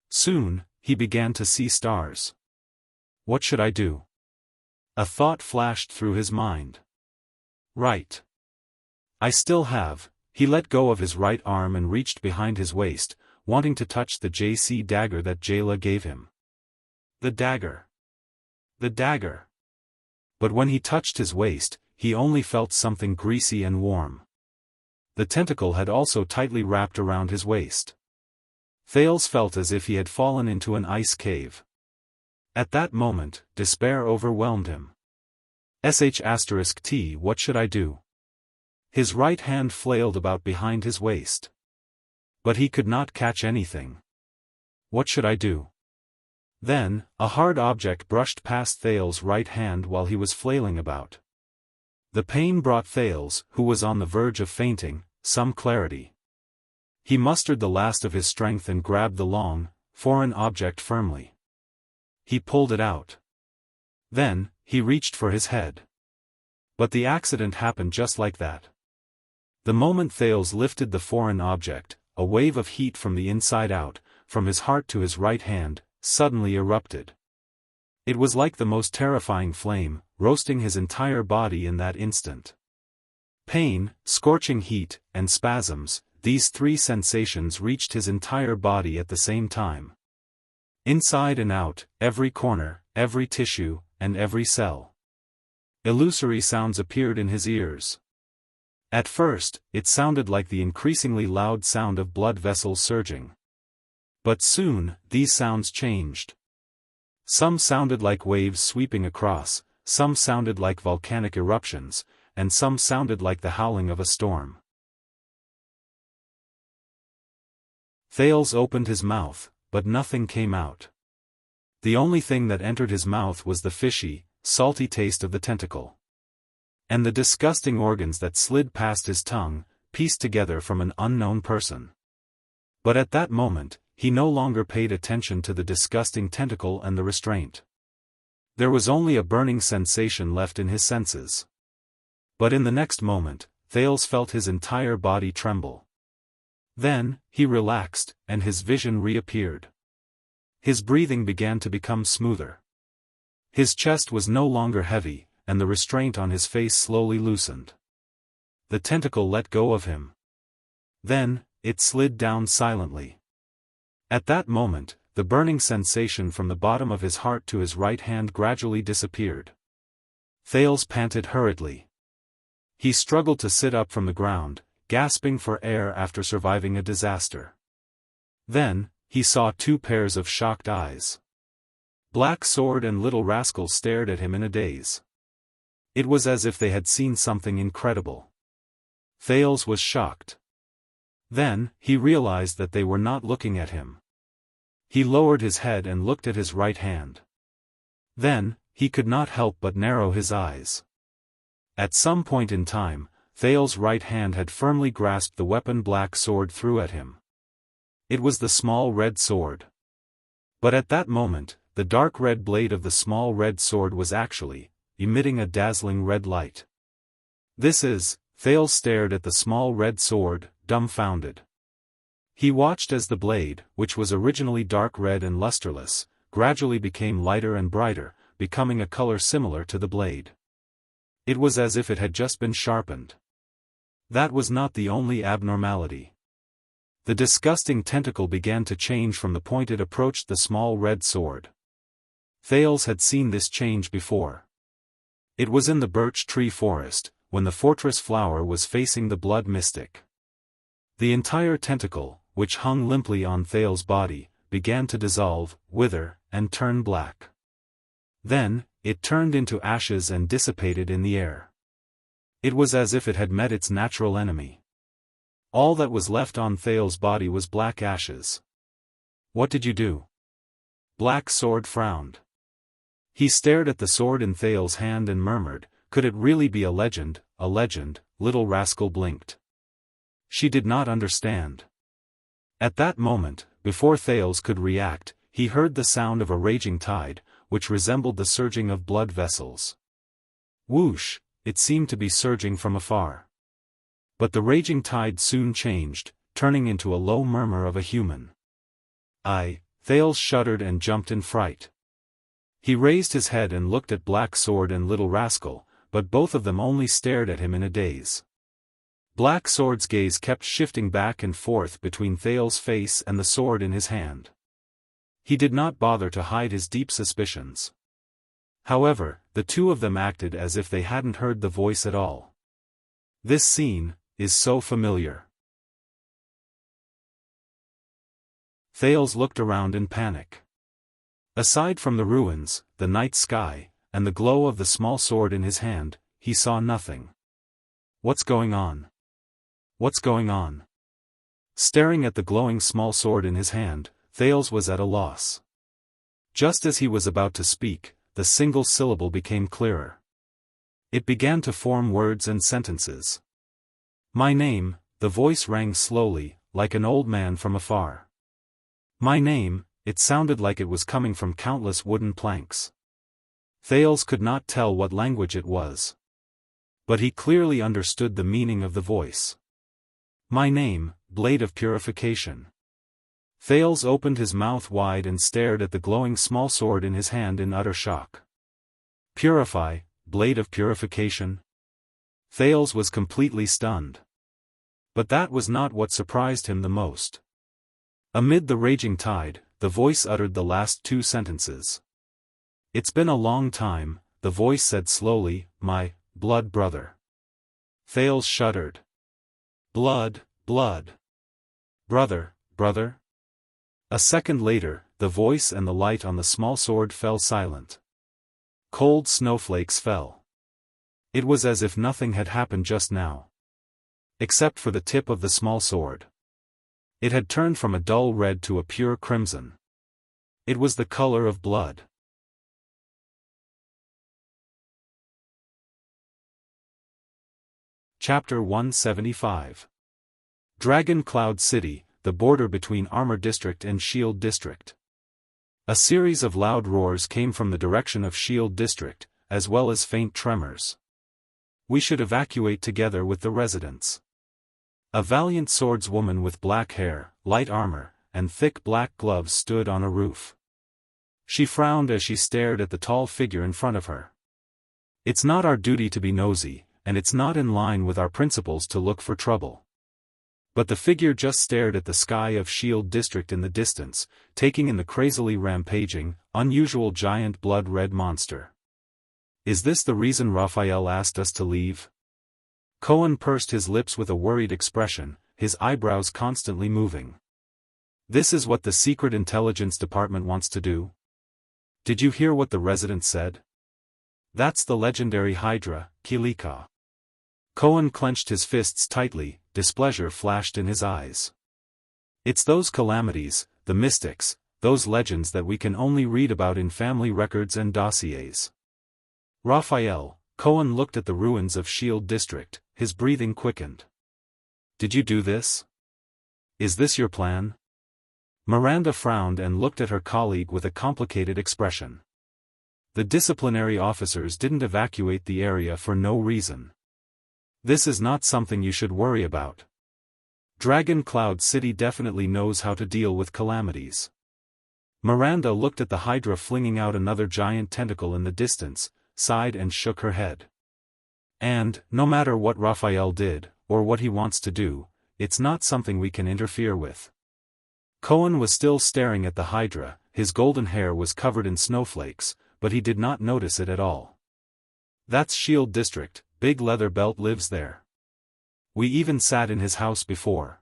Soon, he began to see stars. What should I do? A thought flashed through his mind. Right. I still have. He let go of his right arm and reached behind his waist, wanting to touch the JC dagger that Jayla gave him. The dagger. The dagger. But when he touched his waist, he only felt something greasy and warm. The tentacle had also tightly wrapped around his waist. Thales felt as if he had fallen into an ice cave. At that moment, despair overwhelmed him. **T, what should I do? His right hand flailed about behind his waist. But he could not catch anything. What should I do? Then, a hard object brushed past Thales' right hand while he was flailing about. The pain brought Thales, who was on the verge of fainting, some clarity. He mustered the last of his strength and grabbed the long, foreign object firmly. He pulled it out. Then, he reached for his head. But the accident happened just like that. The moment Thales lifted the foreign object, a wave of heat from the inside out, from his heart to his right hand, suddenly erupted. It was like the most terrifying flame, roasting his entire body in that instant. Pain, scorching heat, and spasms, these three sensations reached his entire body at the same time. Inside and out, every corner, every tissue, and every cell. Illusory sounds appeared in his ears. At first, it sounded like the increasingly loud sound of blood vessels surging. But soon, these sounds changed. Some sounded like waves sweeping across, some sounded like volcanic eruptions, and some sounded like the howling of a storm. Thales opened his mouth, but nothing came out. The only thing that entered his mouth was the fishy, salty taste of the tentacle. And the disgusting organs that slid past his tongue, pieced together from an unknown person. But at that moment, he no longer paid attention to the disgusting tentacle and the restraint. There was only a burning sensation left in his senses. But in the next moment, Thales felt his entire body tremble. Then, he relaxed, and his vision reappeared. His breathing began to become smoother. His chest was no longer heavy, and the restraint on his face slowly loosened. The tentacle let go of him. Then, it slid down silently. At that moment, the burning sensation from the bottom of his heart to his right hand gradually disappeared. Thales panted hurriedly. He struggled to sit up from the ground, gasping for air after surviving a disaster. Then, he saw two pairs of shocked eyes. Black Sword and Little Rascal stared at him in a daze. It was as if they had seen something incredible. Thales was shocked. Then, he realized that they were not looking at him. He lowered his head and looked at his right hand. Then, he could not help but narrow his eyes. At some point in time, Thales' right hand had firmly grasped the weapon Black Sword threw at him. It was the small red sword. But at that moment, the dark red blade of the small red sword was actually emitting a dazzling red light. Thales stared at the small red sword, dumbfounded. He watched as the blade, which was originally dark red and lusterless, gradually became lighter and brighter, becoming a color similar to the blade. It was as if it had just been sharpened. That was not the only abnormality. The disgusting tentacle began to change from the point it approached the small red sword. Thales had seen this change before. It was in the birch tree forest, when the fortress flower was facing the blood mystic. The entire tentacle, which hung limply on Thales' body, began to dissolve, wither, and turn black. Then, it turned into ashes and dissipated in the air. It was as if it had met its natural enemy. All that was left on Thales' body was black ashes. What did you do? Black Sword frowned. He stared at the sword in Thales' hand and murmured, could it really be a legend, a legend? Little Rascal blinked. She did not understand. At that moment, before Thales could react, he heard the sound of a raging tide, which resembled the surging of blood vessels. Whoosh, it seemed to be surging from afar. But the raging tide soon changed, turning into a low murmur of a human. Thales shuddered and jumped in fright. He raised his head and looked at Black Sword and Little Rascal, but both of them only stared at him in a daze. Black Sword's gaze kept shifting back and forth between Thale's face and the sword in his hand. He did not bother to hide his deep suspicions. However, the two of them acted as if they hadn't heard the voice at all. This scene is so familiar. Thales looked around in panic. Aside from the ruins, the night sky, and the glow of the small sword in his hand, he saw nothing. What's going on? What's going on? Staring at the glowing small sword in his hand, Thales was at a loss. Just as he was about to speak, the single syllable became clearer. It began to form words and sentences. My name, the voice rang slowly, like an old man from afar. My name, it sounded like it was coming from countless wooden planks. Thales could not tell what language it was. But he clearly understood the meaning of the voice. My name, Blade of Purification. Thales opened his mouth wide and stared at the glowing small sword in his hand in utter shock. Purify, Blade of Purification? Thales was completely stunned. But that was not what surprised him the most. Amid the raging tide, the voice uttered the last two sentences. It's been a long time, the voice said slowly, my blood brother. Thales shuddered. Blood, blood. Brother, brother? A second later, the voice and the light on the small sword fell silent. Cold snowflakes fell. It was as if nothing had happened just now. Except for the tip of the small sword. It had turned from a dull red to a pure crimson. It was the color of blood. Chapter 175. Dragon Cloud City, the border between Armor District and Shield District. A series of loud roars came from the direction of Shield District, as well as faint tremors. We should evacuate together with the residents. A valiant swordswoman with black hair, light armor, and thick black gloves stood on a roof. She frowned as she stared at the tall figure in front of her. It's not our duty to be nosy, and it's not in line with our principles to look for trouble. But the figure just stared at the sky of Shield District in the distance, taking in the crazily rampaging, unusual giant blood-red monster. Is this the reason Raphael asked us to leave? Cohen pursed his lips with a worried expression, his eyebrows constantly moving. This is what the Secret Intelligence Department wants to do? Did you hear what the resident said? That's the legendary Hydra, Kilika. Cohen clenched his fists tightly, displeasure flashed in his eyes. It's those calamities, the mystics, those legends that we can only read about in family records and dossiers. Raphael, Cohen looked at the ruins of Shield District, his breathing quickened. Did you do this? Is this your plan? Miranda frowned and looked at her colleague with a complicated expression. The disciplinary officers didn't evacuate the area for no reason. This is not something you should worry about. Dragon Cloud City definitely knows how to deal with calamities. Miranda looked at the Hydra flinging out another giant tentacle in the distance, sighed and shook her head. And, no matter what Raphael did, or what he wants to do, it's not something we can interfere with. Cohen was still staring at the Hydra, his golden hair was covered in snowflakes, but he did not notice it at all. That's Shield District, Big Leather Belt lives there. We even sat in his house before.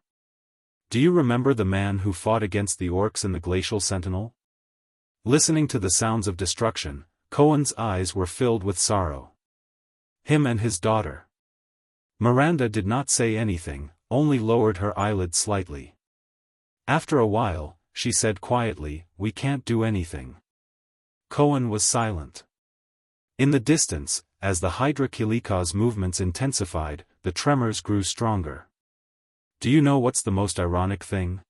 Do you remember the man who fought against the orcs in the Glacial Sentinel? Listening to the sounds of destruction, Cohen's eyes were filled with sorrow. Him and his daughter. Miranda did not say anything, only lowered her eyelids slightly. After a while, she said quietly, we can't do anything. Cohen was silent. In the distance, as the Hydra Kilika's movements intensified, the tremors grew stronger. Do you know what's the most ironic thing?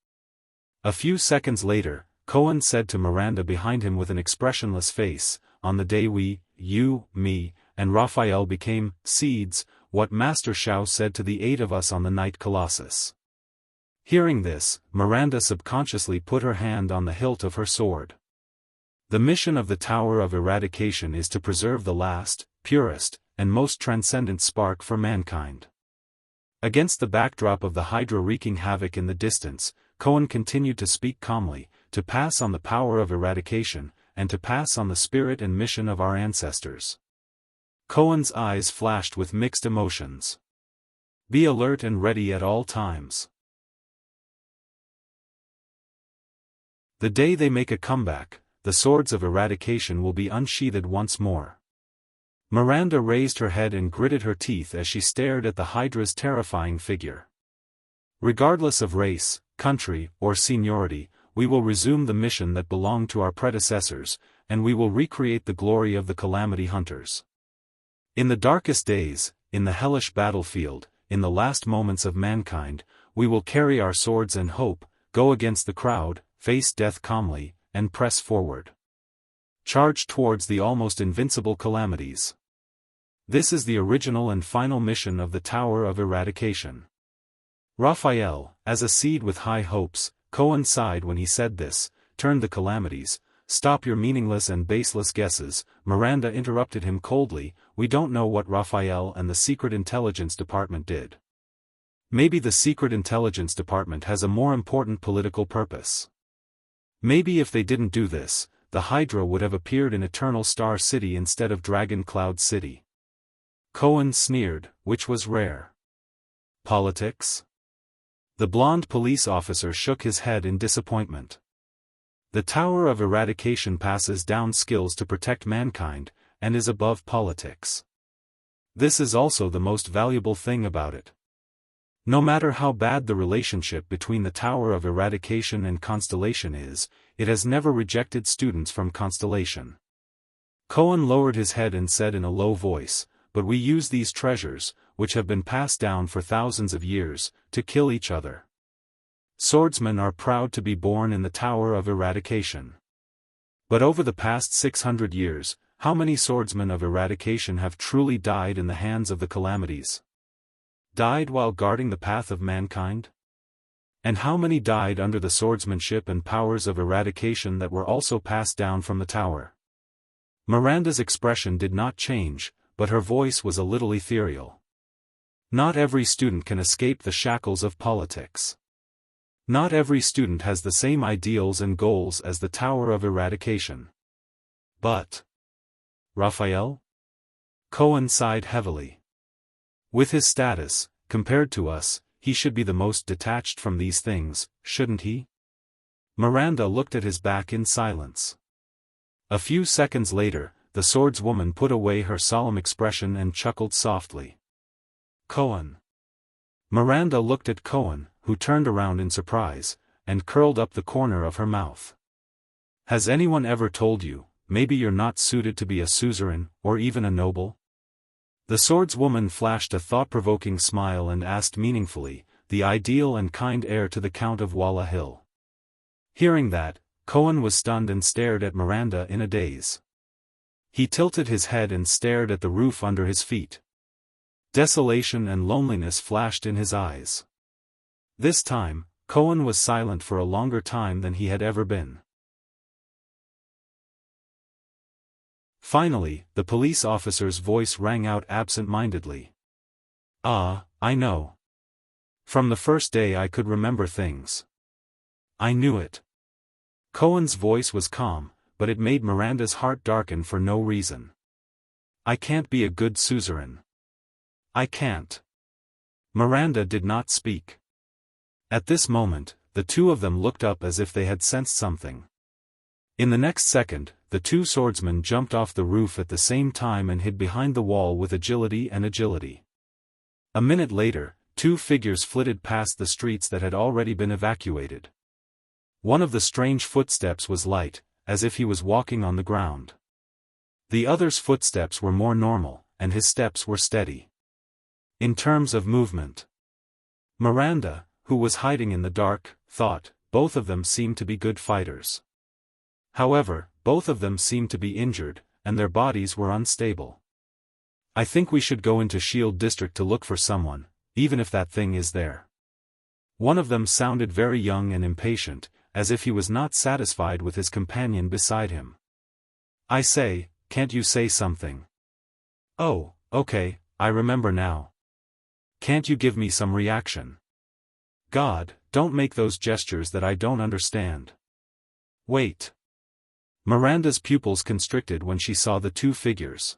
A few seconds later, Cohen said to Miranda behind him with an expressionless face, on the day we, you, me, and Raphael became seeds, what Master Shao said to the 8 of us on the Night Colossus. Hearing this, Miranda subconsciously put her hand on the hilt of her sword. The mission of the Tower of Eradication is to preserve the last, purest, and most transcendent spark for mankind. Against the backdrop of the Hydra wreaking havoc in the distance, Cohen continued to speak calmly, to pass on the power of eradication, and to pass on the spirit and mission of our ancestors. Cohen's eyes flashed with mixed emotions. Be alert and ready at all times. The day they make a comeback, the swords of eradication will be unsheathed once more. Miranda raised her head and gritted her teeth as she stared at the Hydra's terrifying figure. Regardless of race, country, or seniority, we will resume the mission that belonged to our predecessors, and we will recreate the glory of the Calamity Hunters. In the darkest days, in the hellish battlefield, in the last moments of mankind, we will carry our swords and hope, go against the crowd, face death calmly, and press forward. Charge towards the almost invincible calamities. This is the original and final mission of the Tower of Eradication. Raphael, as a seed with high hopes, Cohen sighed when he said this, turned the calamities. Stop your meaningless and baseless guesses, Miranda interrupted him coldly, we don't know what Raphael and the Secret Intelligence Department did. Maybe the Secret Intelligence Department has a more important political purpose. Maybe if they didn't do this, the Hydra would have appeared in Eternal Star City instead of Dragon Cloud City. Cohen sneered, which was rare. Politics? The blonde police officer shook his head in disappointment. The Tower of Eradication passes down skills to protect mankind, and is above politics. This is also the most valuable thing about it. No matter how bad the relationship between the Tower of Eradication and Constellation is, it has never rejected students from Constellation. Cohen lowered his head and said in a low voice, but we use these treasures, which have been passed down for thousands of years, to kill each other. Swordsmen are proud to be born in the Tower of Eradication. But over the past 600 years, how many swordsmen of eradication have truly died in the hands of the calamities? Died while guarding the path of mankind? And how many died under the swordsmanship and powers of eradication that were also passed down from the tower? Miranda's expression did not change, but her voice was a little ethereal. Not every student can escape the shackles of politics. Not every student has the same ideals and goals as the Tower of Eradication. But Raphael? Cohen sighed heavily. With his status, compared to us, he should be the most detached from these things, shouldn't he? Miranda looked at his back in silence. A few seconds later, the swordswoman put away her solemn expression and chuckled softly. Cohen. Miranda looked at Cohen, who turned around in surprise, and curled up the corner of her mouth. Has anyone ever told you, maybe you're not suited to be a suzerain, or even a noble? The swordswoman flashed a thought-provoking smile and asked meaningfully, the ideal and kind heir to the Count of Walla Hill. Hearing that, Cohen was stunned and stared at Miranda in a daze. He tilted his head and stared at the roof under his feet. Desolation and loneliness flashed in his eyes. This time, Cohen was silent for a longer time than he had ever been. Finally, the police officer's voice rang out absent-mindedly. I know. From the first day I could remember things. I knew it. Cohen's voice was calm, but it made Miranda's heart darken for no reason. I can't be a good suzerain. I can't. Miranda did not speak. At this moment, the two of them looked up as if they had sensed something. In the next second, the two swordsmen jumped off the roof at the same time and hid behind the wall with agility. A minute later, two figures flitted past the streets that had already been evacuated. One of the strange footsteps was light, as if he was walking on the ground. The other's footsteps were more normal, and his steps were steady. In terms of movement, Miranda, who was hiding in the dark, thought, both of them seemed to be good fighters. However, both of them seemed to be injured, and their bodies were unstable. I think we should go into Shield District to look for someone, even if that thing is there. One of them sounded very young and impatient, as if he was not satisfied with his companion beside him. I say, can't you say something? Oh, okay, I remember now. Can't you give me some reaction? God, don't make those gestures that I don't understand. Wait. Miranda's pupils constricted when she saw the two figures.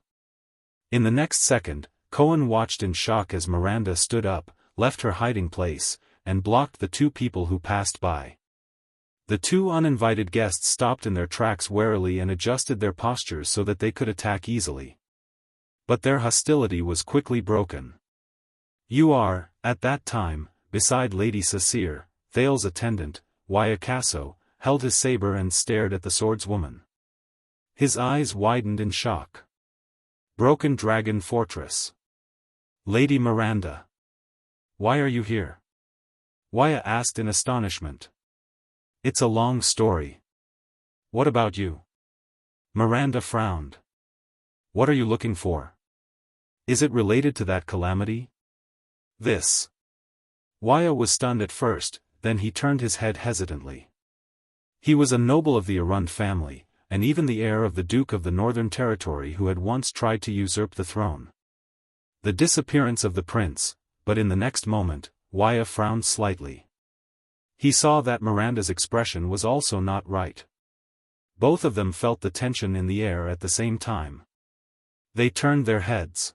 In the next second, Cohen watched in shock as Miranda stood up, left her hiding place, and blocked the two people who passed by. The two uninvited guests stopped in their tracks warily and adjusted their postures so that they could attack easily. But their hostility was quickly broken. You are, at that time, beside Lady Cecile, Thale's attendant, Wyacasso, held his saber and stared at the swordswoman. His eyes widened in shock. Broken Dragon Fortress. Lady Miranda. Why are you here? Waya asked in astonishment. It's a long story. What about you? Miranda frowned. What are you looking for? Is it related to that calamity? This. Waya was stunned at first, then he turned his head hesitantly. He was a noble of the Arund family, and even the heir of the Duke of the Northern Territory who had once tried to usurp the throne. The disappearance of the prince, but in the next moment, Waya frowned slightly. He saw that Miranda's expression was also not right. Both of them felt the tension in the air at the same time. They turned their heads.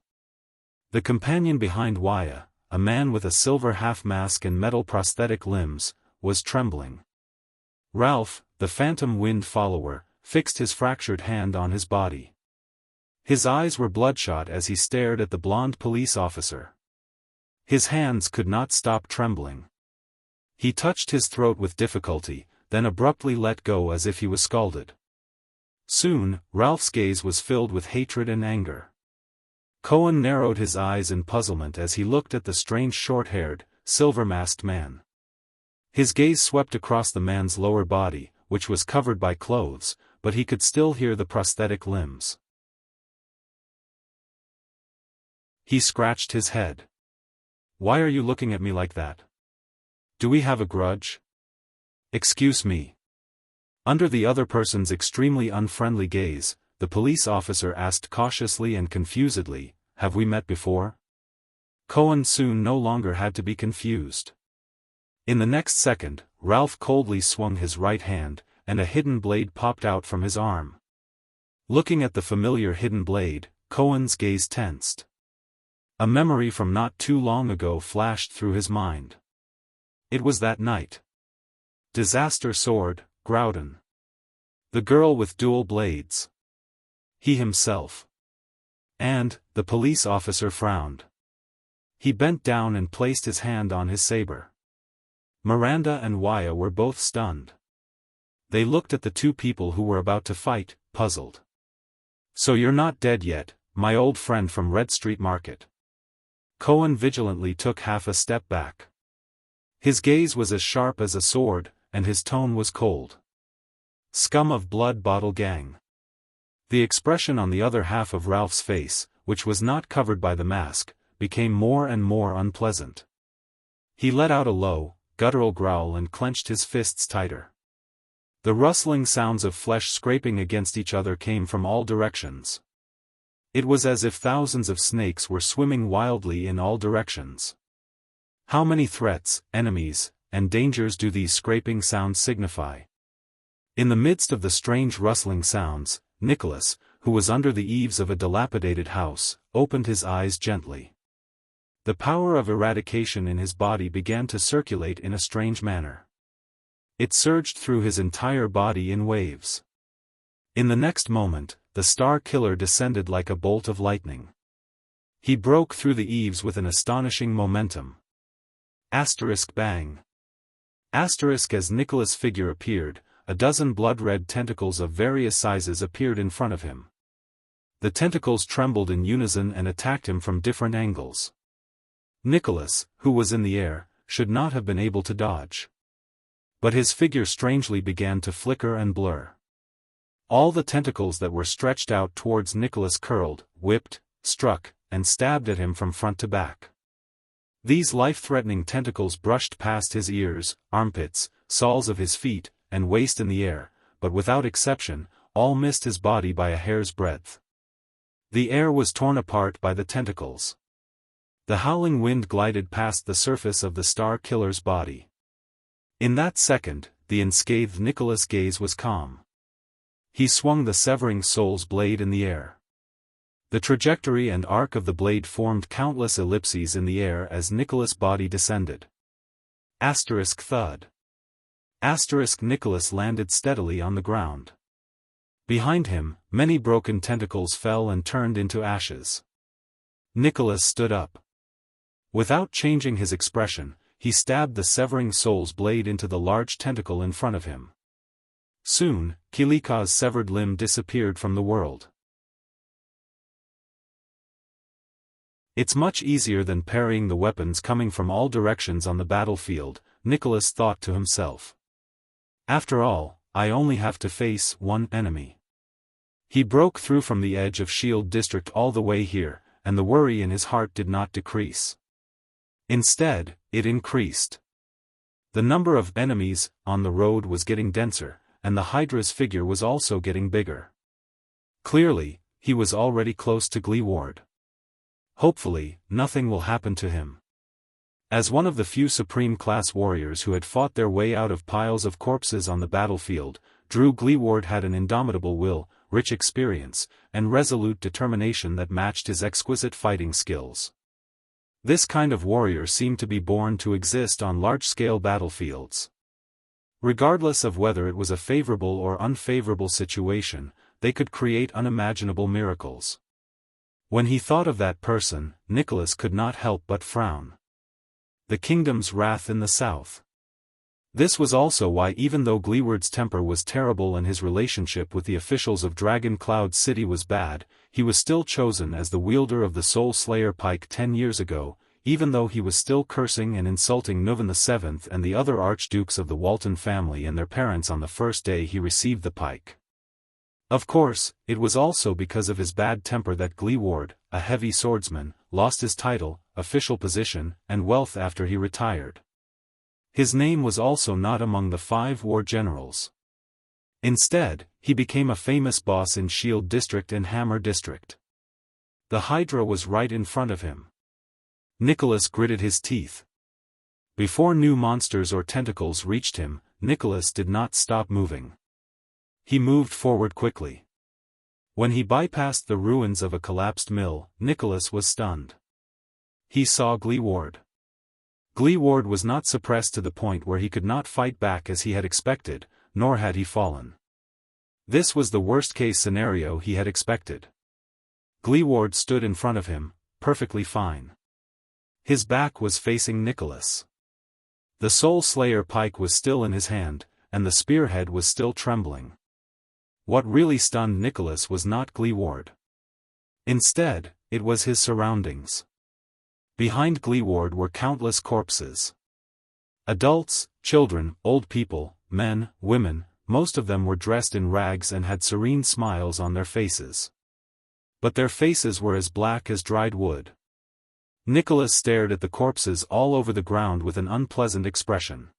The companion behind Waya, a man with a silver half-mask and metal prosthetic limbs, was trembling. Ralph, the phantom wind follower, fixed his fractured hand on his body. His eyes were bloodshot as he stared at the blonde police officer. His hands could not stop trembling. He touched his throat with difficulty, then abruptly let go as if he was scalded. Soon, Ralph's gaze was filled with hatred and anger. Cohen narrowed his eyes in puzzlement as he looked at the strange short-haired, silver-masked man. His gaze swept across the man's lower body, which was covered by clothes, but he could still hear the prosthetic limbs. He scratched his head. Why are you looking at me like that? Do we have a grudge? Excuse me. Under the other person's extremely unfriendly gaze, the police officer asked cautiously and confusedly, have we met before? Cohen soon no longer had to be confused. In the next second, Ralph coldly swung his right hand, and a hidden blade popped out from his arm. Looking at the familiar hidden blade, Cohen's gaze tensed. A memory from not too long ago flashed through his mind. It was that night. Disaster Sword, Groudon. The girl with dual blades. He himself. And, the police officer frowned. He bent down and placed his hand on his saber. Miranda and Waya were both stunned. They looked at the two people who were about to fight, puzzled. So you're not dead yet, my old friend from Red Street Market. Cohen vigilantly took half a step back. His gaze was as sharp as a sword, and his tone was cold. Scum of Blood Bottle Gang. The expression on the other half of Ralph's face, which was not covered by the mask, became more and more unpleasant. He let out a low, guttural growl and clenched his fists tighter. The rustling sounds of flesh scraping against each other came from all directions. It was as if thousands of snakes were swimming wildly in all directions. How many threats, enemies, and dangers do these scraping sounds signify? In the midst of the strange rustling sounds, Nicholas, who was under the eaves of a dilapidated house, opened his eyes gently. The power of eradication in his body began to circulate in a strange manner. It surged through his entire body in waves. In the next moment, the Star Killer descended like a bolt of lightning. He broke through the eaves with an astonishing momentum. Asterisk bang. Asterisk as Nicholas' figure appeared, a dozen blood-red tentacles of various sizes appeared in front of him. The tentacles trembled in unison and attacked him from different angles. Nicholas, who was in the air, should not have been able to dodge. But his figure strangely began to flicker and blur. All the tentacles that were stretched out towards Nicholas curled, whipped, struck, and stabbed at him from front to back. These life-threatening tentacles brushed past his ears, armpits, soles of his feet, and waist in the air, but without exception, all missed his body by a hair's breadth. The air was torn apart by the tentacles. The howling wind glided past the surface of the Star Killer's body. In that second, the unscathed Nicholas' gaze was calm. He swung the severing soul's blade in the air. The trajectory and arc of the blade formed countless ellipses in the air as Nicholas' body descended. Asterisk thud. Asterisk Nicholas landed steadily on the ground. Behind him, many broken tentacles fell and turned into ashes. Nicholas stood up. Without changing his expression, he stabbed the severing soul's blade into the large tentacle in front of him. Soon, Kilika's severed limb disappeared from the world. It's much easier than parrying the weapons coming from all directions on the battlefield, Nicholas thought to himself. After all, I only have to face one enemy. He broke through from the edge of Shield District all the way here, and the worry in his heart did not decrease. Instead, it increased. The number of enemies on the road was getting denser, and the Hydra's figure was also getting bigger. Clearly, he was already close to Gleeward. Hopefully, nothing will happen to him. As one of the few Supreme-class warriors who had fought their way out of piles of corpses on the battlefield, Drew Gleeward had an indomitable will, rich experience, and resolute determination that matched his exquisite fighting skills. This kind of warrior seemed to be born to exist on large-scale battlefields. Regardless of whether it was a favorable or unfavorable situation, they could create unimaginable miracles. When he thought of that person, Nicholas could not help but frown. The kingdom's wrath in the south. This was also why, even though Gleeward's temper was terrible and his relationship with the officials of Dragon Cloud City was bad, he was still chosen as the wielder of the Soul Slayer Pike 10 years ago, even though he was still cursing and insulting Nuvan VII and the other archdukes of the Walton family and their parents on the first day he received the pike. Of course, it was also because of his bad temper that Gleeward, a heavy swordsman, lost his title, official position, and wealth after he retired. His name was also not among the 5 war generals. Instead, he became a famous boss in Shield District and Hammer District. The Hydra was right in front of him. Nicholas gritted his teeth. Before new monsters or tentacles reached him, Nicholas did not stop moving. He moved forward quickly. When he bypassed the ruins of a collapsed mill, Nicholas was stunned. He saw Gleeward. Gleeward was not suppressed to the point where he could not fight back as he had expected, nor had he fallen. This was the worst-case scenario he had expected. Gleeward stood in front of him, perfectly fine. His back was facing Nicholas. The Soul Slayer pike was still in his hand, and the spearhead was still trembling. What really stunned Nicholas was not Gleeward. Instead, it was his surroundings. Behind Gleeward were countless corpses. Adults, children, old people, men, women, most of them were dressed in rags and had serene smiles on their faces. But their faces were as black as dried wood. Nicholas stared at the corpses all over the ground with an unpleasant expression.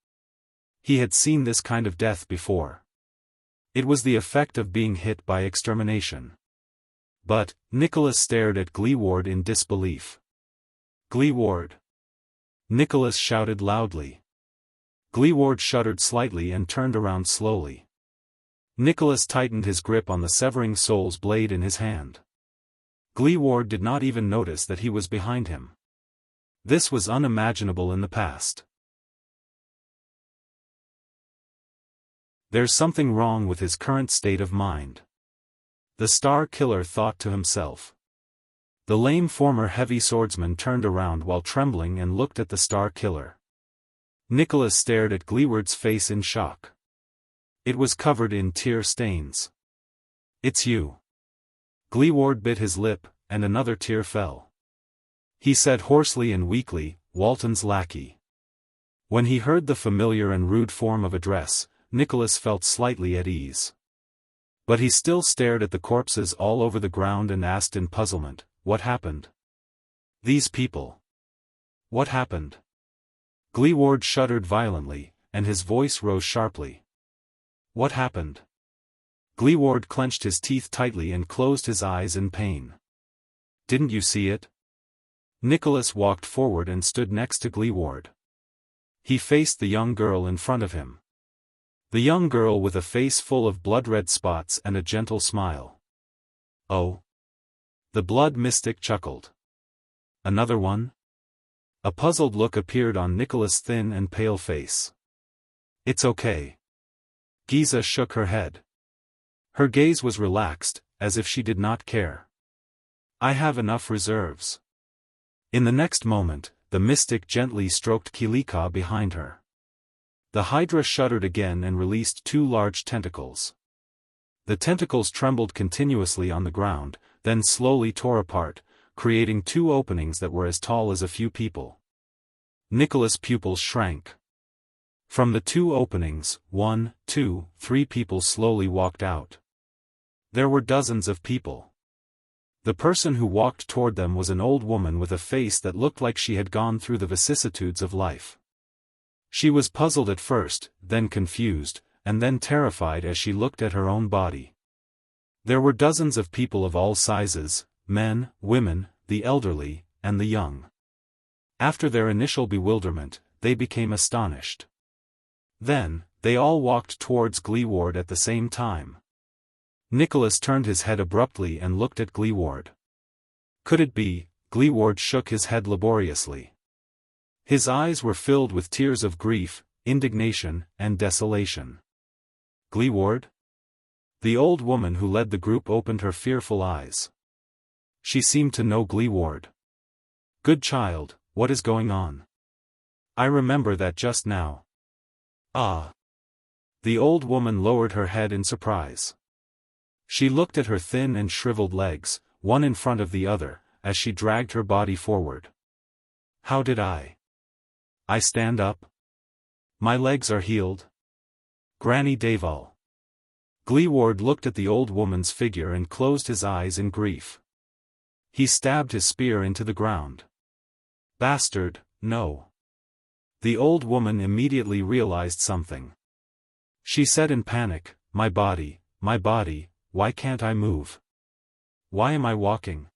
He had seen this kind of death before. It was the effect of being hit by extermination. But, Nicholas stared at Gleeward in disbelief. Gleeward! Nicholas shouted loudly. Gleeward shuddered slightly and turned around slowly. Nicholas tightened his grip on the severing soul's blade in his hand. Gleeward did not even notice that he was behind him. This was unimaginable in the past. There's something wrong with his current state of mind. The Star Killer thought to himself. The lame former heavy swordsman turned around while trembling and looked at the Star Killer. Nicholas stared at Gleeward's face in shock. It was covered in tear stains. "It's you." Gleeward bit his lip, and another tear fell. He said hoarsely and weakly, "Walton's lackey." When he heard the familiar and rude form of address, Nicholas felt slightly at ease. But he still stared at the corpses all over the ground and asked in puzzlement, "What happened? These people. What happened?" Gleeward shuddered violently, and his voice rose sharply. "What happened?" Gleeward clenched his teeth tightly and closed his eyes in pain. "Didn't you see it?" Nicholas walked forward and stood next to Gleeward. He faced the young girl in front of him. The young girl with a face full of blood-red spots and a gentle smile. "Oh?" The blood mystic chuckled. "Another one?" A puzzled look appeared on Nicholas' thin and pale face. "It's okay." Giza shook her head. Her gaze was relaxed, as if she did not care. "I have enough reserves." In the next moment, the mystic gently stroked Kilika behind her. The Hydra shuddered again and released 2 large tentacles. The tentacles trembled continuously on the ground, then slowly tore apart, creating 2 openings that were as tall as a few people. Nicholas' pupils shrank. From the 2 openings, 1, 2, 3 people slowly walked out. There were dozens of people. The person who walked toward them was an old woman with a face that looked like she had gone through the vicissitudes of life. She was puzzled at first, then confused, and then terrified as she looked at her own body. There were dozens of people of all sizes, men, women, the elderly, and the young. After their initial bewilderment, they became astonished. Then, they all walked towards Gleeward at the same time. Nicholas turned his head abruptly and looked at Gleeward. Could it be? Gleeward shook his head laboriously. His eyes were filled with tears of grief, indignation, and desolation. "Gleeward?" The old woman who led the group opened her fearful eyes. She seemed to know Gleeward. "Good child, what is going on? I remember that just now." "Ah." The old woman lowered her head in surprise. She looked at her thin and shriveled legs, one in front of the other, as she dragged her body forward. "How did I stand up? My legs are healed." Granny Deval. Gleeward looked at the old woman's figure and closed his eyes in grief. He stabbed his spear into the ground. "Bastard, no." The old woman immediately realized something. She said in panic, my body, why can't I move? Why am I walking?"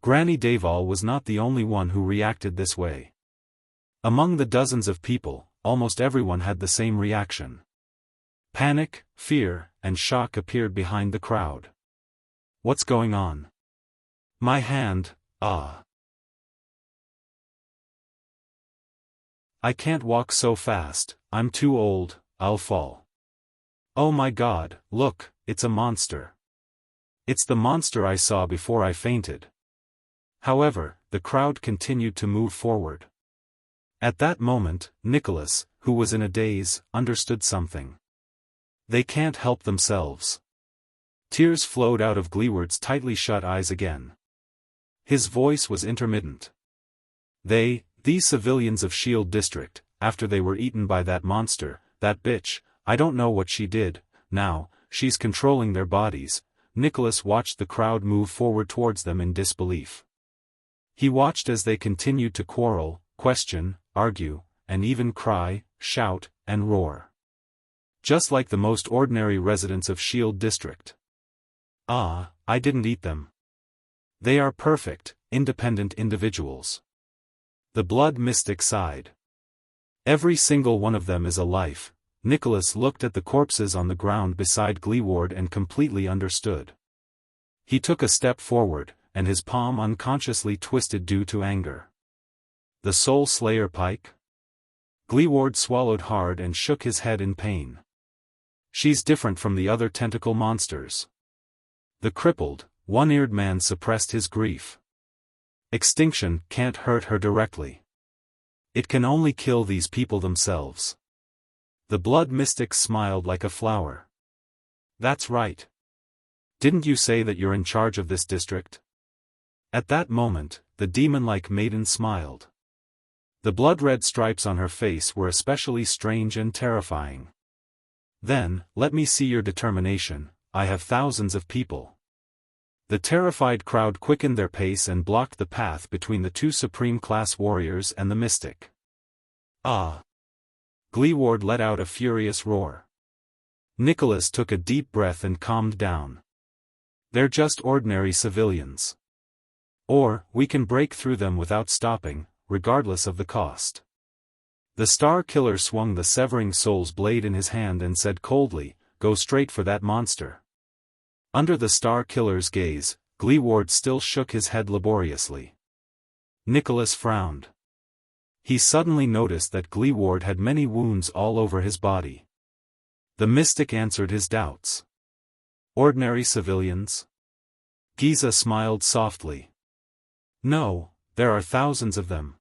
Granny Deval was not the only one who reacted this way. Among the dozens of people, almost everyone had the same reaction. Panic, fear, and shock appeared behind the crowd. "What's going on? My hand, ah. I can't walk so fast, I'm too old, I'll fall. Oh my God, look, it's a monster. It's the monster I saw before I fainted." However, the crowd continued to move forward. At that moment, Nicholas, who was in a daze, understood something. They can't help themselves. Tears flowed out of Gleeward's tightly shut eyes again. His voice was intermittent. These civilians of Shield District, after they were eaten by that monster, that bitch, I don't know what she did, now, she's controlling their bodies. Nicholas watched the crowd move forward towards them in disbelief. He watched as they continued to quarrel, question, argue, and even cry, shout, and roar. Just like the most ordinary residents of Shield District. "Ah, I didn't eat them. They are perfect, independent individuals." The blood mystic sighed. "Every single one of them is a life." Nicholas looked at the corpses on the ground beside Gleeward and completely understood. He took a step forward, and his palm unconsciously twisted due to anger. "The Soul Slayer Pike?" Gleeward swallowed hard and shook his head in pain. "She's different from the other tentacle monsters." The crippled, one-eared man suppressed his grief. "Extinction can't hurt her directly. It can only kill these people themselves." The blood mystic smiled like a flower. "That's right. Didn't you say that you're in charge of this district?" At that moment, the demon-like maiden smiled. The blood-red stripes on her face were especially strange and terrifying. "Then, let me see your determination. I have thousands of people." The terrified crowd quickened their pace and blocked the path between the 2 supreme-class warriors and the mystic. "Ah!" Gleeward let out a furious roar. Nicholas took a deep breath and calmed down. "They're just ordinary civilians. Or, we can break through them without stopping, regardless of the cost. The Star Killer swung the severing soul's blade in his hand and said coldly, "Go straight for that monster." Under the Star Killer's gaze, Gleeward still shook his head laboriously. Nicholas frowned. He suddenly noticed that Gleeward had many wounds all over his body. The mystic answered his doubts. "Ordinary civilians?" Giza smiled softly. "No, there are thousands of them.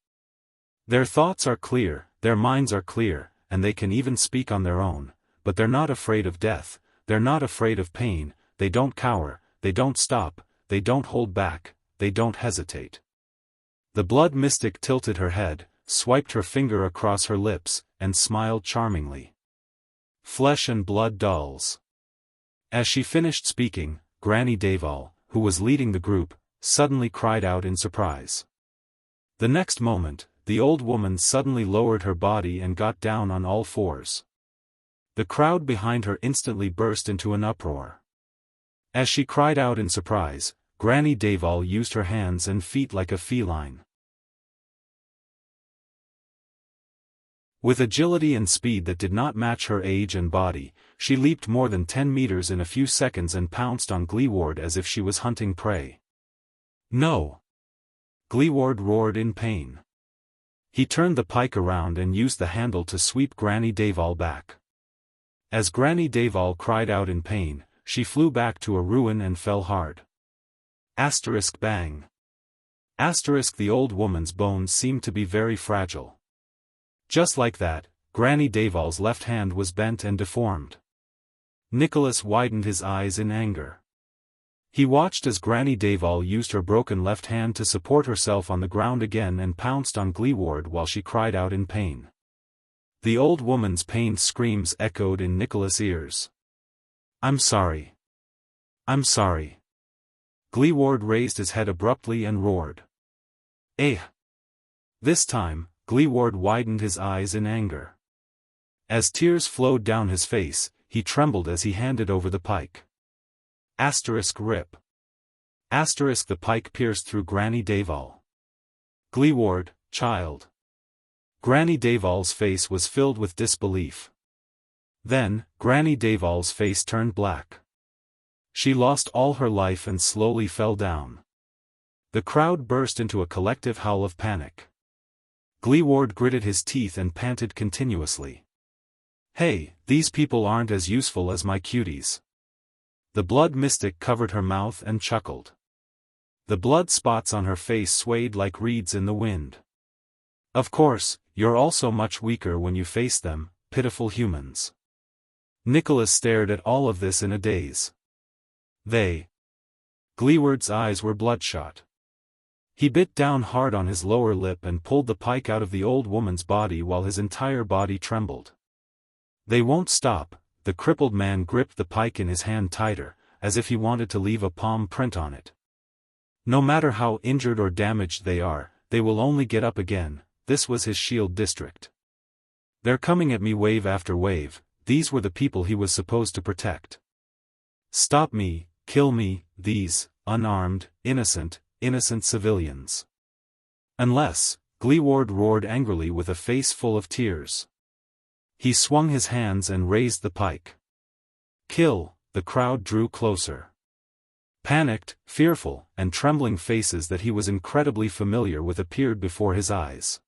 Their thoughts are clear, their minds are clear, and they can even speak on their own, but they're not afraid of death, they're not afraid of pain, they don't cower, they don't stop, they don't hold back, they don't hesitate." The blood mystic tilted her head, swiped her finger across her lips, and smiled charmingly. "Flesh and blood dolls." As she finished speaking, Granny Daval, who was leading the group, suddenly cried out in surprise. The next moment, the old woman suddenly lowered her body and got down on all fours. The crowd behind her instantly burst into an uproar. As she cried out in surprise, Granny Daval used her hands and feet like a feline. With agility and speed that did not match her age and body, she leaped more than 10 meters in a few seconds and pounced on Gleeward as if she was hunting prey. "No!" Gleeward roared in pain. He turned the pike around and used the handle to sweep Granny Daval back. As Granny Daval cried out in pain, she flew back to a ruin and fell hard. Asterisk bang. Asterisk the old woman's bones seemed to be very fragile. Just like that, Granny Daval's left hand was bent and deformed. Nicholas widened his eyes in anger. He watched as Granny Daval used her broken left hand to support herself on the ground again and pounced on Gleeward while she cried out in pain. The old woman's pained screams echoed in Nicholas' ears. "I'm sorry. I'm sorry." Gleeward raised his head abruptly and roared. "Eh!" This time, Gleeward widened his eyes in anger. As tears flowed down his face, he trembled as he handed over the pike. Asterisk rip. Asterisk the pike pierced through Granny Daval. "Gleeward, child." Granny Daval's face was filled with disbelief. Then, Granny Daval's face turned black. She lost all her life and slowly fell down. The crowd burst into a collective howl of panic. Gleeward gritted his teeth and panted continuously. "Hey, these people aren't as useful as my cuties." The blood mystic covered her mouth and chuckled. The blood spots on her face swayed like reeds in the wind. "Of course, you're also much weaker when you face them, pitiful humans." Nicholas stared at all of this in a daze. Gleeward's eyes were bloodshot. He bit down hard on his lower lip and pulled the pike out of the old woman's body while his entire body trembled. "They won't stop." The crippled man gripped the pike in his hand tighter, as if he wanted to leave a palm print on it. "No matter how injured or damaged they are, they will only get up again." This was his shield district. "They're coming at me wave after wave." These were the people he was supposed to protect. "Stop me, kill me, these, unarmed, innocent civilians. Unless," Gleeward roared angrily with a face full of tears. He swung his hands and raised the pike. "Kill!" The crowd drew closer. Panicked, fearful, and trembling faces that he was incredibly familiar with appeared before his eyes.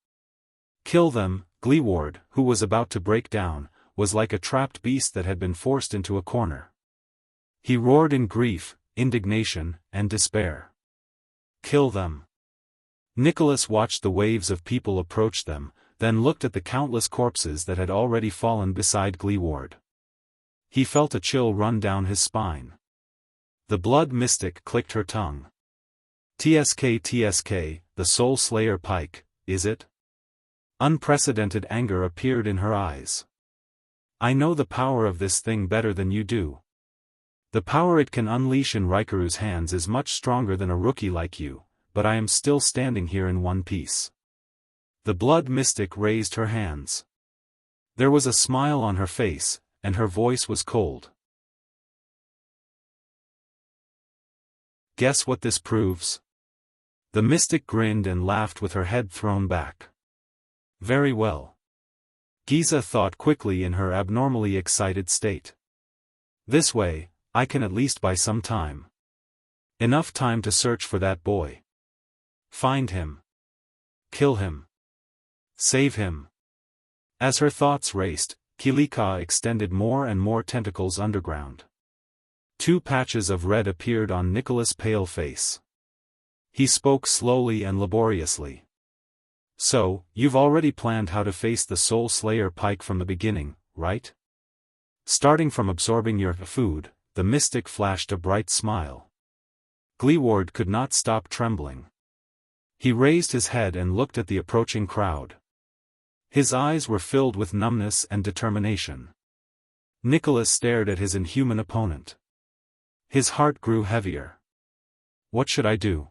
"Kill them!" Gleeward, who was about to break down, was like a trapped beast that had been forced into a corner. He roared in grief, indignation, and despair. "Kill them!" Nicholas watched the waves of people approach them, then looked at the countless corpses that had already fallen beside Gleeward. He felt a chill run down his spine. The blood mystic clicked her tongue. "TSK, the Soul Slayer pike, is it?" Unprecedented anger appeared in her eyes. "I know the power of this thing better than you do. The power it can unleash in Rikuru's hands is much stronger than a rookie like you, but I am still standing here in one piece." The blood mystic raised her hands. There was a smile on her face, and her voice was cold. "Guess what this proves?" The mystic grinned and laughed with her head thrown back. Very well. Giza thought quickly in her abnormally excited state. This way, I can at least buy some time. Enough time to search for that boy. Find him. Kill him. Save him. As her thoughts raced, Kilika extended more and more tentacles underground. 2 patches of red appeared on Nicholas' pale face. He spoke slowly and laboriously. So, you've already planned how to face the Soul Slayer Pike from the beginning, right? Starting from absorbing your food, the mystic flashed a bright smile. Gleeward could not stop trembling. He raised his head and looked at the approaching crowd. His eyes were filled with numbness and determination. Nicholas stared at his inhuman opponent. His heart grew heavier. What should I do?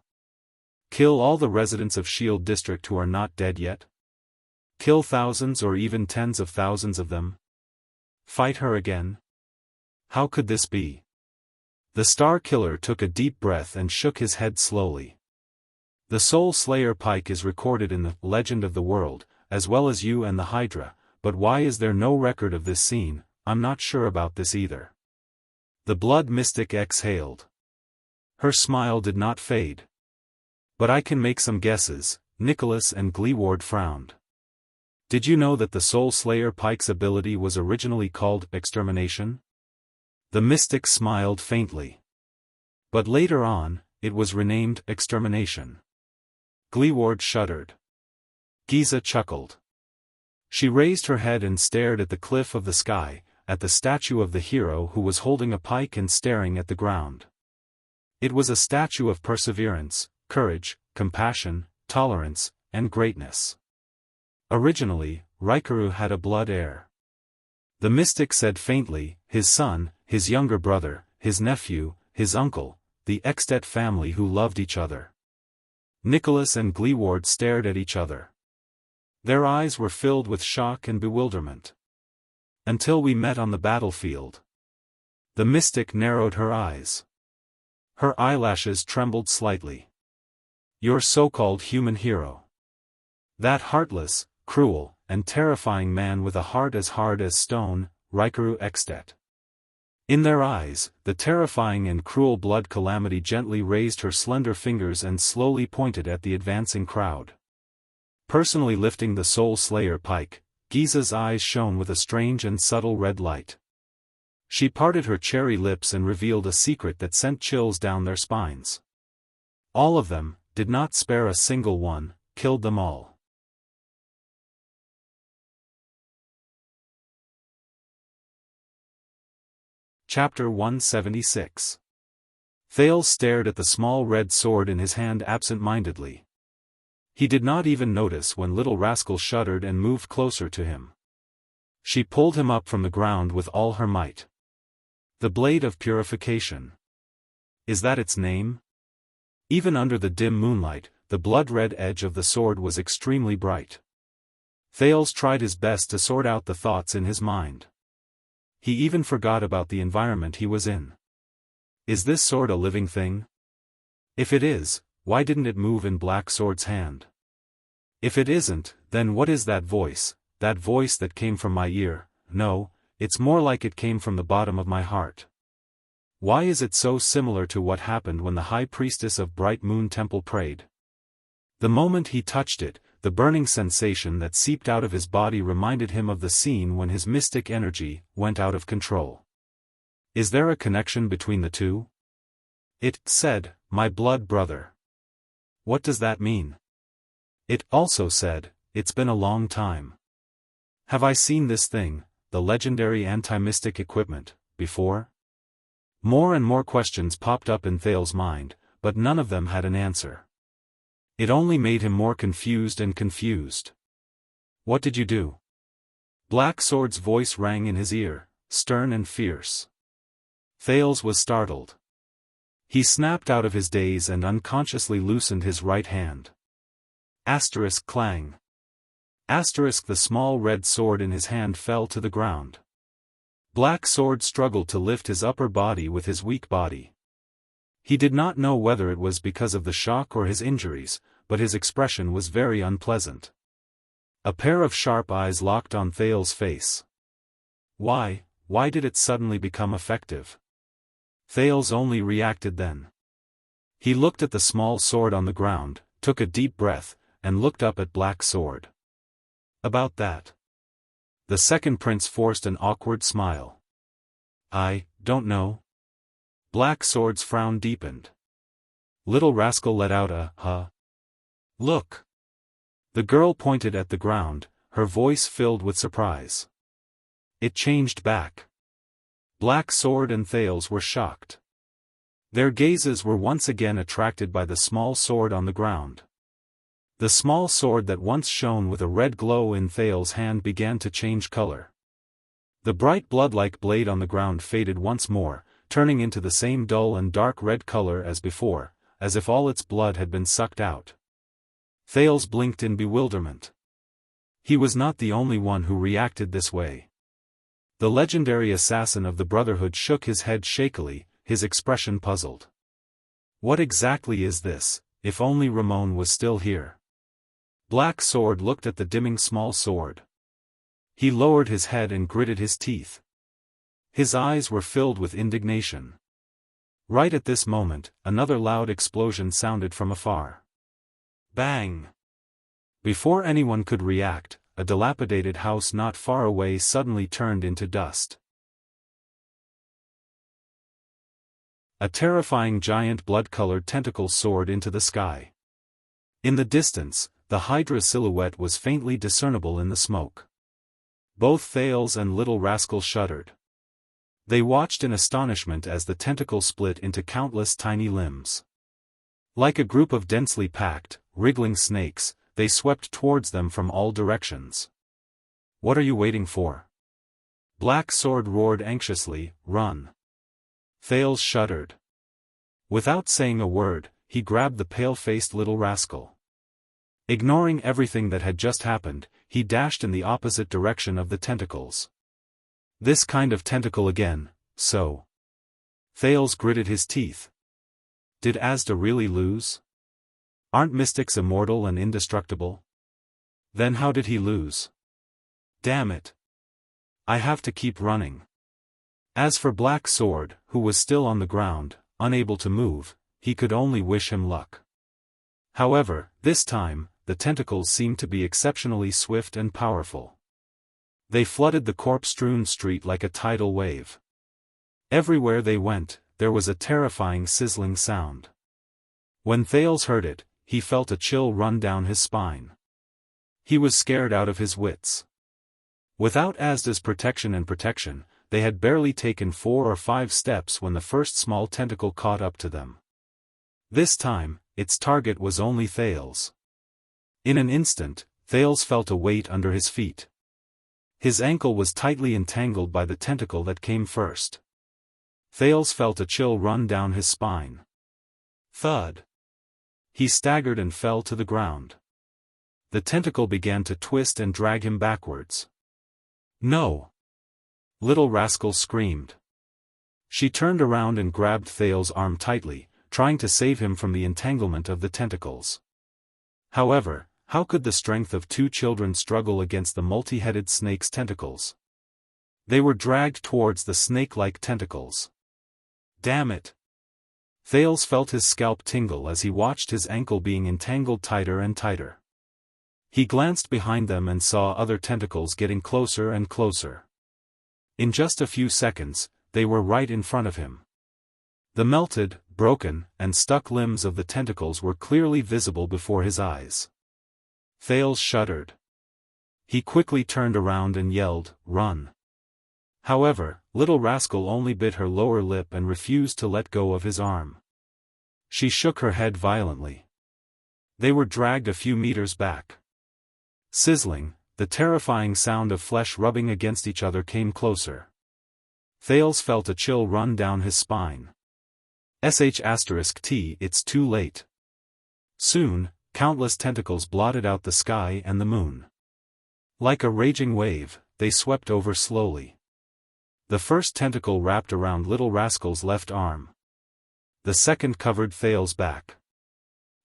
Kill all the residents of Shield District who are not dead yet? Kill thousands or even tens of thousands of them? Fight her again? How could this be? The Star Killer took a deep breath and shook his head slowly. The Soul Slayer Pike is recorded in the Legend of the World, as well as you and the Hydra, but why is there no record of this scene? I'm not sure about this either. The Blood Mystic exhaled. Her smile did not fade. But I can make some guesses. Nicholas and Gleeward frowned. Did you know that the Soul Slayer Pike's ability was originally called Extermination? The mystic smiled faintly. But later on, it was renamed Extermination. Gleeward shuddered. Giza chuckled. She raised her head and stared at the cliff of the sky, at the statue of the hero who was holding a pike and staring at the ground. It was a statue of perseverance, courage, compassion, tolerance, and greatness. Originally, Raikuru had a blood heir. The mystic said faintly, his son, his younger brother, his nephew, his uncle, the Extet family who loved each other. Nicholas and Gleeward stared at each other. Their eyes were filled with shock and bewilderment. Until we met on the battlefield. The mystic narrowed her eyes. Her eyelashes trembled slightly. Your so-called human hero. That heartless, cruel, and terrifying man with a heart as hard as stone, Raikuru Extet. In their eyes, the terrifying and cruel blood calamity gently raised her slender fingers and slowly pointed at the advancing crowd. Personally lifting the Soul Slayer Pike, Giza's eyes shone with a strange and subtle red light. She parted her cherry lips and revealed a secret that sent chills down their spines. All of them, did not spare a single one, killed them all. Chapter 176. Thales stared at the small red sword in his hand absent-mindedly. He did not even notice when Little Rascal shuddered and moved closer to him. She pulled him up from the ground with all her might. The Blade of Purification. Is that its name? Even under the dim moonlight, the blood-red edge of the sword was extremely bright. Thales tried his best to sort out the thoughts in his mind. He even forgot about the environment he was in. Is this sword a living thing? If it is, why didn't it move in Black Sword's hand? If it isn't, then what is that voice that came from my ear? No, it's more like it came from the bottom of my heart. Why is it so similar to what happened when the High Priestess of Bright Moon Temple prayed? The moment he touched it, the burning sensation that seeped out of his body reminded him of the scene when his mystic energy went out of control. Is there a connection between the two? It said, my blood brother. What does that mean? It also said, it's been a long time. Have I seen this thing, the legendary anti-mystic equipment, before? More and more questions popped up in Thales' mind, but none of them had an answer. It only made him more confused and confused. What did you do? Black Sword's voice rang in his ear, stern and fierce. Thales was startled. He snapped out of his daze and unconsciously loosened his right hand. Asterisk clang. Asterisk the small red sword in his hand fell to the ground. Black Sword struggled to lift his upper body with his weak body. He did not know whether it was because of the shock or his injuries, but his expression was very unpleasant. A pair of sharp eyes locked on Thales's face. Why did it suddenly become effective? Thales only reacted then. He looked at the small sword on the ground, took a deep breath, and looked up at Black Sword. About that. The second prince forced an awkward smile. I don't know. Black Sword's frown deepened. Little rascal let out a huh. Look. The girl pointed at the ground, her voice filled with surprise. It changed back. Black Sword and Thales were shocked. Their gazes were once again attracted by the small sword on the ground. The small sword that once shone with a red glow in Thales's hand began to change color. The bright blood-like blade on the ground faded once more, turning into the same dull and dark red color as before, as if all its blood had been sucked out. Thales blinked in bewilderment. He was not the only one who reacted this way. The legendary assassin of the Brotherhood shook his head shakily, his expression puzzled. What exactly is this? If only Ramon was still here. Black Sword looked at the dimming small sword. He lowered his head and gritted his teeth. His eyes were filled with indignation. Right at this moment, another loud explosion sounded from afar. Bang! Before anyone could react, a dilapidated house not far away suddenly turned into dust. A terrifying giant blood-colored tentacle soared into the sky. In the distance, the Hydra silhouette was faintly discernible in the smoke. Both Thales and Little Rascal shuddered. They watched in astonishment as the tentacle split into countless tiny limbs. Like a group of densely packed, wriggling snakes, they swept towards them from all directions. What are you waiting for? Black Sword roared anxiously, run. Thales shuddered. Without saying a word, he grabbed the pale-faced little rascal. Ignoring everything that had just happened, he dashed in the opposite direction of the tentacles. This kind of tentacle again, so. Thales gritted his teeth. Did Asda really lose? Aren't mystics immortal and indestructible? Then how did he lose? Damn it. I have to keep running. As for Black Sword, who was still on the ground, unable to move, he could only wish him luck. However, this time, the tentacles seemed to be exceptionally swift and powerful. They flooded the corpse-strewn street like a tidal wave. Everywhere they went, there was a terrifying sizzling sound. When Thales heard it, he felt a chill run down his spine. He was scared out of his wits. Without Asda's protection, they had barely taken 4 or 5 steps when the first small tentacle caught up to them. This time, its target was only Thales. In an instant, Thales felt a weight under his feet. His ankle was tightly entangled by the tentacle that came first. Thales felt a chill run down his spine. Thud. He staggered and fell to the ground. The tentacle began to twist and drag him backwards. No! Little Rascal screamed. She turned around and grabbed Thales' arm tightly, trying to save him from the entanglement of the tentacles. However, how could the strength of 2 children struggle against the multi-headed snake's tentacles? They were dragged towards the snake-like tentacles. Damn it! Thales felt his scalp tingle as he watched his ankle being entangled tighter and tighter. He glanced behind them and saw other tentacles getting closer and closer. In just a few seconds, they were right in front of him. The melted, broken, and stuck limbs of the tentacles were clearly visible before his eyes. Thales shuddered. He quickly turned around and yelled, "Run!" However, Little Rascal only bit her lower lip and refused to let go of his arm. She shook her head violently. They were dragged a few meters back. Sizzling, the terrifying sound of flesh rubbing against each other came closer. Thales felt a chill run down his spine. It's too late. Soon, countless tentacles blotted out the sky and the moon. Like a raging wave, they swept over slowly. The first tentacle wrapped around Little Rascal's left arm. the second covered Thales's back.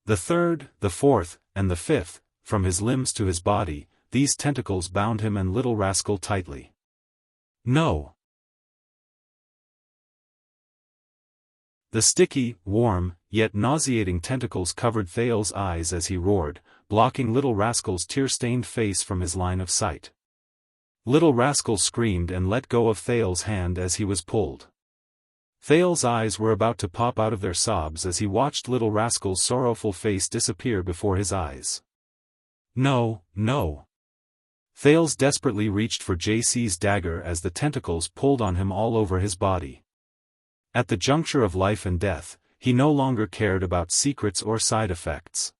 The third, the fourth, and the fifth, from his limbs to his body, these tentacles bound him and little rascal tightly. No! The sticky, warm, yet nauseating tentacles covered Thales's eyes as he roared, blocking little rascal's tear-stained face from his line of sight. Little rascal screamed and let go of Thales's hand as he was pulled. Thales's eyes were about to pop out of their sobs as he watched little rascal's sorrowful face disappear before his eyes. No, no! Thales desperately reached for JC's dagger as the tentacles pulled on him all over his body. At the juncture of life and death, he no longer cared about secrets or side effects.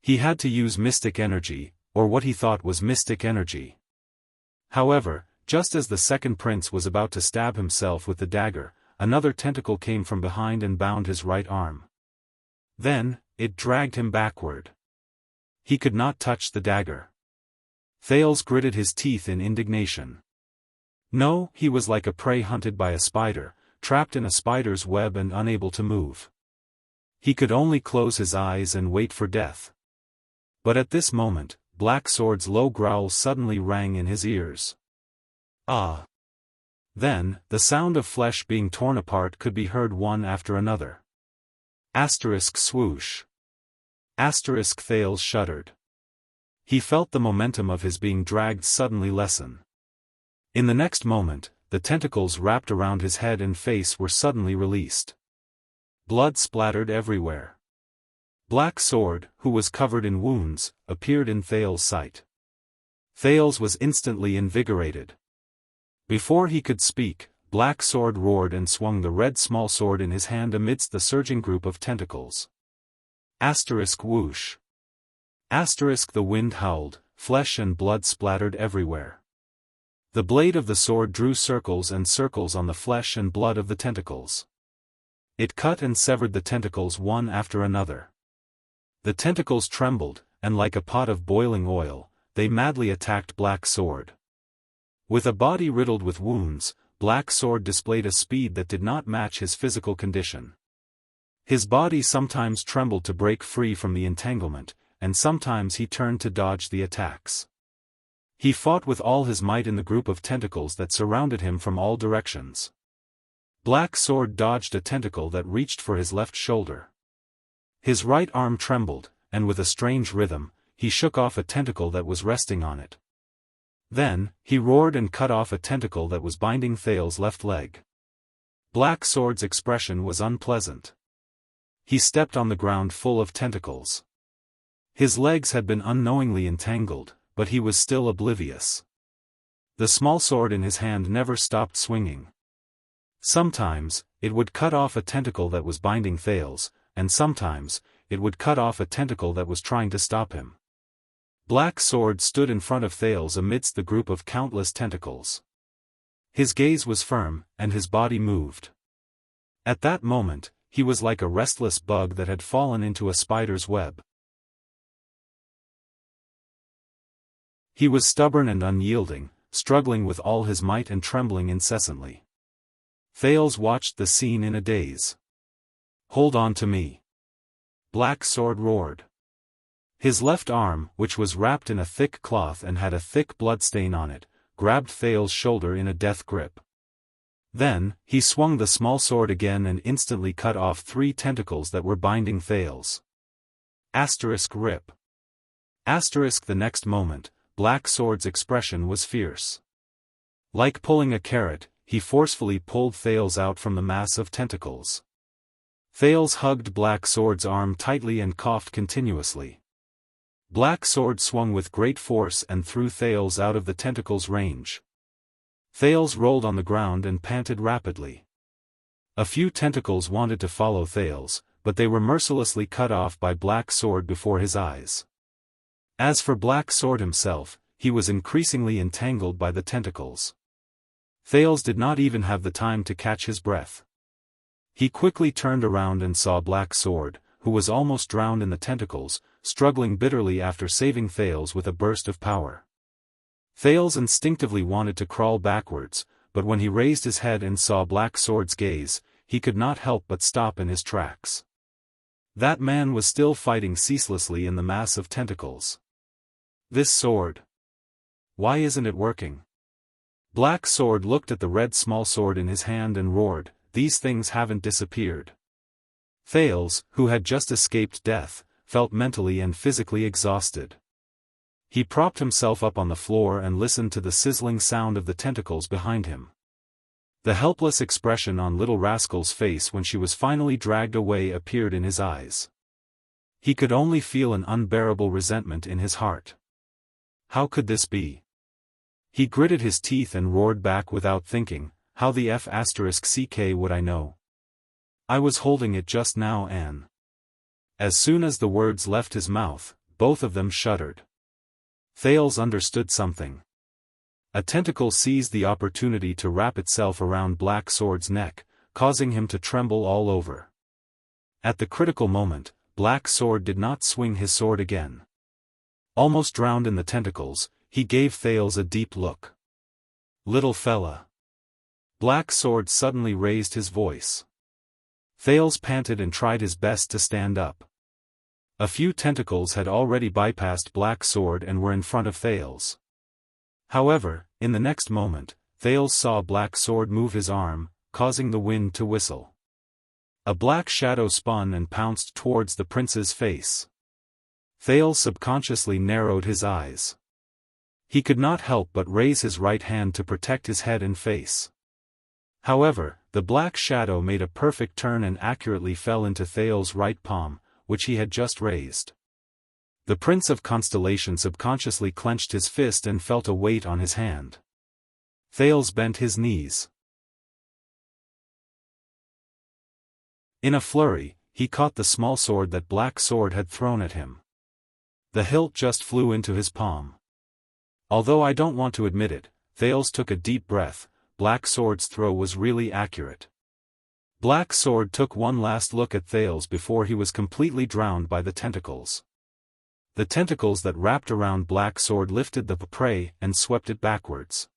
He had to use mystic energy, or what he thought was mystic energy. However, just as the second prince was about to stab himself with the dagger, another tentacle came from behind and bound his right arm. Then, it dragged him backward. He could not touch the dagger. Thales gritted his teeth in indignation. No, he was like a prey hunted by a spider, trapped in a spider's web and unable to move. He could only close his eyes and wait for death. But at this moment, Black Sword's low growl suddenly rang in his ears. Ah! Then, the sound of flesh being torn apart could be heard one after another. Asterisk swoosh. Asterisk Thales shuddered. He felt the momentum of his being dragged suddenly lessen. In the next moment, the tentacles wrapped around his head and face were suddenly released. Blood splattered everywhere. Black Sword, who was covered in wounds, appeared in Thales' sight. Thales was instantly invigorated. Before he could speak, Black Sword roared and swung the red small sword in his hand amidst the surging group of tentacles. Asterisk whoosh. Asterisk the wind howled, flesh and blood splattered everywhere. The blade of the sword drew circles and circles on the flesh and blood of the tentacles. It cut and severed the tentacles one after another. The tentacles trembled, and like a pot of boiling oil, they madly attacked Black Sword. With a body riddled with wounds, Black Sword displayed a speed that did not match his physical condition. His body sometimes trembled to break free from the entanglement, and sometimes he turned to dodge the attacks. He fought with all his might in the group of tentacles that surrounded him from all directions. Black Sword dodged a tentacle that reached for his left shoulder. His right arm trembled, and with a strange rhythm, he shook off a tentacle that was resting on it. Then, he roared and cut off a tentacle that was binding Thales' left leg. Black Sword's expression was unpleasant. He stepped on the ground full of tentacles. His legs had been unknowingly entangled, but he was still oblivious. The small sword in his hand never stopped swinging. Sometimes, it would cut off a tentacle that was binding Thales, and sometimes, it would cut off a tentacle that was trying to stop him. Black Sword stood in front of Thales amidst the group of countless tentacles. His gaze was firm, and his body moved. At that moment, he was like a restless bug that had fallen into a spider's web. He was stubborn and unyielding, struggling with all his might and trembling incessantly. Thales watched the scene in a daze. "Hold on to me!" Black Sword roared. His left arm, which was wrapped in a thick cloth and had a thick bloodstain on it, grabbed Thales' shoulder in a death grip. Then, he swung the small sword again and instantly cut off 3 tentacles that were binding Thales. Asterisk rip. Asterisk the next moment, Black Sword's expression was fierce. Like pulling a carrot, he forcefully pulled Thales out from the mass of tentacles. Thales hugged Black Sword's arm tightly and coughed continuously. Black Sword swung with great force and threw Thales out of the tentacle's range. Thales rolled on the ground and panted rapidly. A few tentacles wanted to follow Thales, but they were mercilessly cut off by Black Sword before his eyes. As for Black Sword himself, he was increasingly entangled by the tentacles. Thales did not even have the time to catch his breath. He quickly turned around and saw Black Sword, who was almost drowned in the tentacles, struggling bitterly after saving Thales with a burst of power. Thales instinctively wanted to crawl backwards, but when he raised his head and saw Black Sword's gaze, he could not help but stop in his tracks. That man was still fighting ceaselessly in the mass of tentacles. This sword. Why isn't it working? Black Sword looked at the red small sword in his hand and roared, "These things haven't disappeared." Thales, who had just escaped death, felt mentally and physically exhausted. He propped himself up on the floor and listened to the sizzling sound of the tentacles behind him. The helpless expression on Little Rascal's face when she was finally dragged away appeared in his eyes. He could only feel an unbearable resentment in his heart. How could this be? He gritted his teeth and roared back without thinking, "How the F***ck would I know? I was holding it just now and..." As soon as the words left his mouth, both of them shuddered. Thales understood something. A tentacle seized the opportunity to wrap itself around Black Sword's neck, causing him to tremble all over. At the critical moment, Black Sword did not swing his sword again. Almost drowned in the tentacles, he gave Thales a deep look. "Little fella." Black Sword suddenly raised his voice. Thales panted and tried his best to stand up. A few tentacles had already bypassed Black Sword and were in front of Thales. However, in the next moment, Thales saw Black Sword move his arm, causing the wind to whistle. A black shadow spun and pounced towards the prince's face. Thales subconsciously narrowed his eyes. He could not help but raise his right hand to protect his head and face. However, the black shadow made a perfect turn and accurately fell into Thales' right palm, which he had just raised. The Prince of Constellation subconsciously clenched his fist and felt a weight on his hand. Thales bent his knees. In a flurry, he caught the small sword that Black Sword had thrown at him. The hilt just flew into his palm. Although I don't want to admit it, Thales took a deep breath. Black Sword's throw was really accurate. Black Sword took one last look at Thales before he was completely drowned by the tentacles. The tentacles that wrapped around Black Sword lifted the prey and swept it backwards.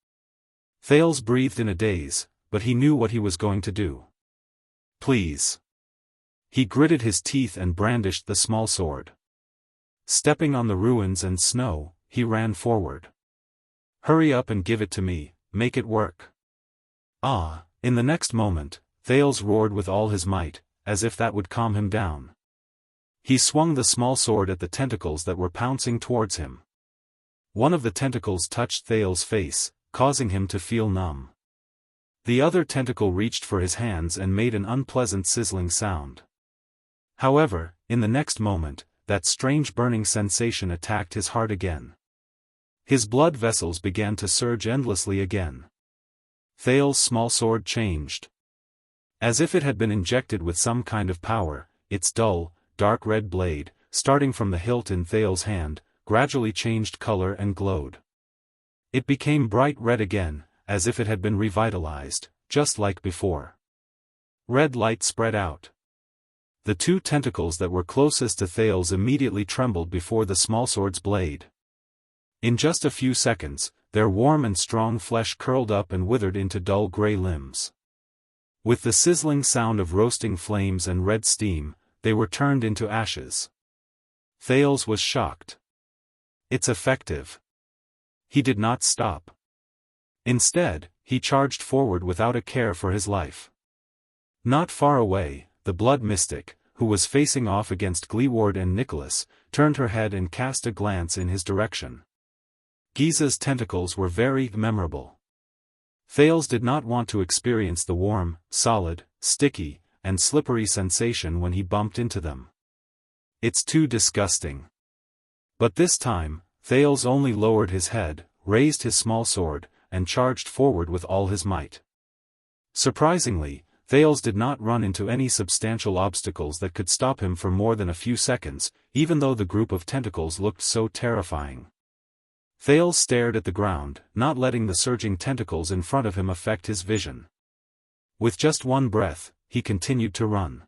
Thales breathed in a daze, but he knew what he was going to do. "Please." He gritted his teeth and brandished the small sword. Stepping on the ruins and snow, he ran forward. "Hurry up and give it to me, make it work." Ah, in the next moment, Thales roared with all his might, as if that would calm him down. He swung the small sword at the tentacles that were pouncing towards him. One of the tentacles touched Thales' face, causing him to feel numb. The other tentacle reached for his hands and made an unpleasant sizzling sound. However, in the next moment, that strange burning sensation attacked his heart again. His blood vessels began to surge endlessly again. Thales' small sword changed. As if it had been injected with some kind of power, its dull, dark red blade, starting from the hilt in Thales' hand, gradually changed color and glowed. It became bright red again, as if it had been revitalized, just like before. Red light spread out. The two tentacles that were closest to Thales immediately trembled before the smallsword's blade. In just a few seconds, their warm and strong flesh curled up and withered into dull gray limbs. With the sizzling sound of roasting flames and red steam, they were turned into ashes. Thales was shocked. "It's effective." He did not stop. Instead, he charged forward without a care for his life. Not far away, the blood mystic, who was facing off against Gleeward and Nicholas, turned her head and cast a glance in his direction. Giza's tentacles were very memorable. Thales did not want to experience the warm, solid, sticky, and slippery sensation when he bumped into them. "It's too disgusting." But this time, Thales only lowered his head, raised his small sword, and charged forward with all his might. Surprisingly, Thales did not run into any substantial obstacles that could stop him for more than a few seconds, even though the group of tentacles looked so terrifying. Thales stared at the ground, not letting the surging tentacles in front of him affect his vision. With just one breath, he continued to run.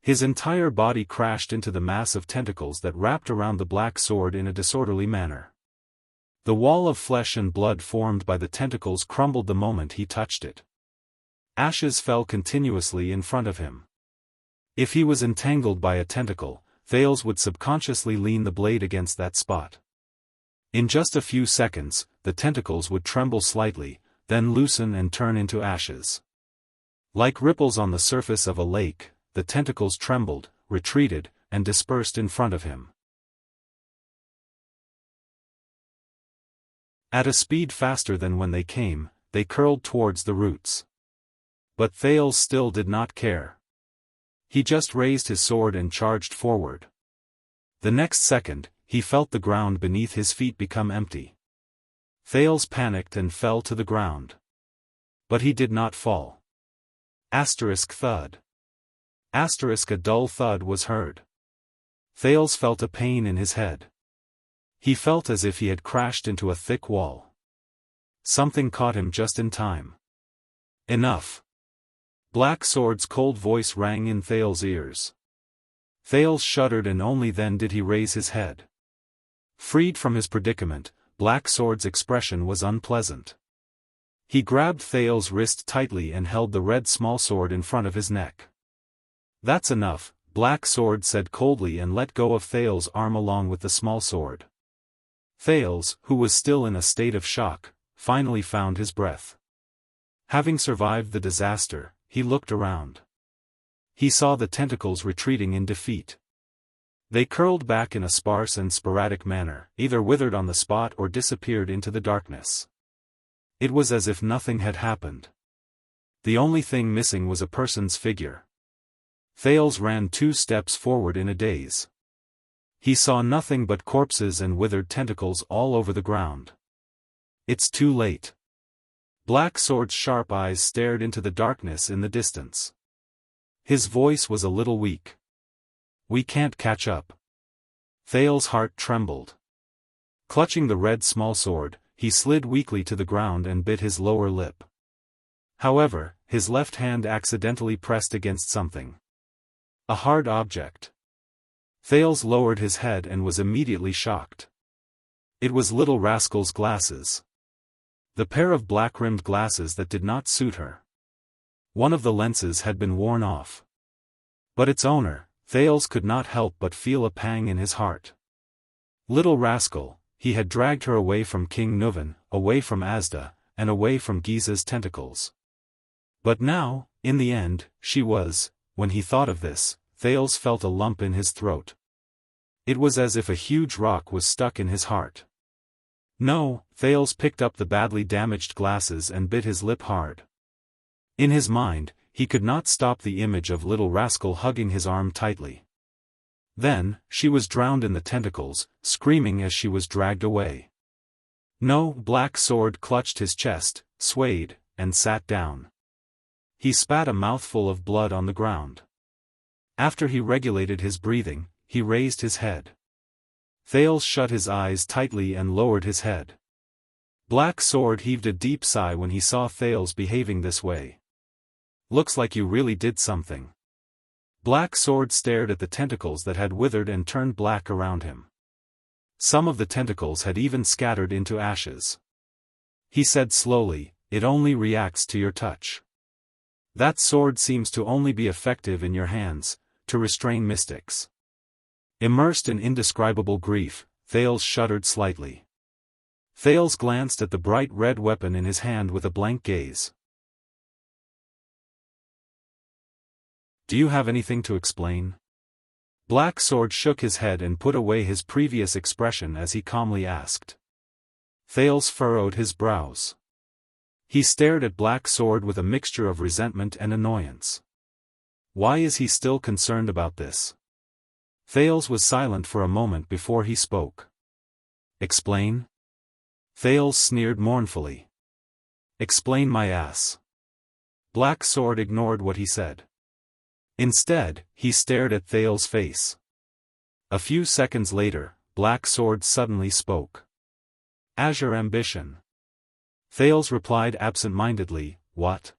His entire body crashed into the mass of tentacles that wrapped around the black sword in a disorderly manner. The wall of flesh and blood formed by the tentacles crumbled the moment he touched it. Ashes fell continuously in front of him. If he was entangled by a tentacle, Thales would subconsciously lean the blade against that spot. In just a few seconds, the tentacles would tremble slightly, then loosen and turn into ashes. Like ripples on the surface of a lake, the tentacles trembled, retreated, and dispersed in front of him. At a speed faster than when they came, they curled towards the roots. But Thales still did not care. He just raised his sword and charged forward. The next second, he felt the ground beneath his feet become empty. Thales panicked and fell to the ground. But he did not fall. Thud. A dull thud was heard. Thales felt a pain in his head. He felt as if he had crashed into a thick wall. Something caught him just in time. Enough. Black Sword's cold voice rang in Thales' ears. Thales shuddered, and only then did he raise his head. Freed from his predicament, Black Sword's expression was unpleasant. He grabbed Thales' wrist tightly and held the red small sword in front of his neck. "That's enough," Black Sword said coldly, and let go of Thales' arm along with the small sword. Thales, who was still in a state of shock, finally found his breath. Having survived the disaster, he looked around. He saw the tentacles retreating in defeat. They curled back in a sparse and sporadic manner, either withered on the spot or disappeared into the darkness. It was as if nothing had happened. The only thing missing was a person's figure. Thales ran 2 steps forward in a daze. He saw nothing but corpses and withered tentacles all over the ground. "It's too late." Black Sword's sharp eyes stared into the darkness in the distance. His voice was a little weak. "We can't catch up." Thales' heart trembled. Clutching the red small sword, he slid weakly to the ground and bit his lower lip. However, his left hand accidentally pressed against something. A hard object. Thales lowered his head and was immediately shocked. It was Little Rascal's glasses. The pair of black-rimmed glasses that did not suit her. One of the lenses had been worn off. But its owner, Thales could not help but feel a pang in his heart. Little Rascal, he had dragged her away from King Nuvan, away from Asda, and away from Giza's tentacles. But now, in the end, she was, when he thought of this, Thales felt a lump in his throat. It was as if a huge rock was stuck in his heart. No, Thales picked up the badly damaged glasses and bit his lip hard. In his mind, he could not stop the image of Little Rascal hugging his arm tightly. Then, she was drowned in the tentacles, screaming as she was dragged away. No, Black Sword clutched his chest, swayed, and sat down. He spat a mouthful of blood on the ground. After he regulated his breathing, he raised his head. Thales shut his eyes tightly and lowered his head. Black Sword heaved a deep sigh when he saw Thales behaving this way. "Looks like you really did something." Black Sword stared at the tentacles that had withered and turned black around him. Some of the tentacles had even scattered into ashes. He said slowly, "It only reacts to your touch. That sword seems to only be effective in your hands, to restrain mystics." Immersed in indescribable grief, Thales shuddered slightly. Thales glanced at the bright red weapon in his hand with a blank gaze. "Do you have anything to explain?" Black Sword shook his head and put away his previous expression as he calmly asked. Thales furrowed his brows. He stared at Black Sword with a mixture of resentment and annoyance. Why is he still concerned about this? Thales was silent for a moment before he spoke. "Explain?" Thales sneered mournfully. "Explain my ass." Black Sword ignored what he said. Instead, he stared at Thales' face. A few seconds later, Black Sword suddenly spoke. "Azure ambition." Thales replied absent-mindedly, "What?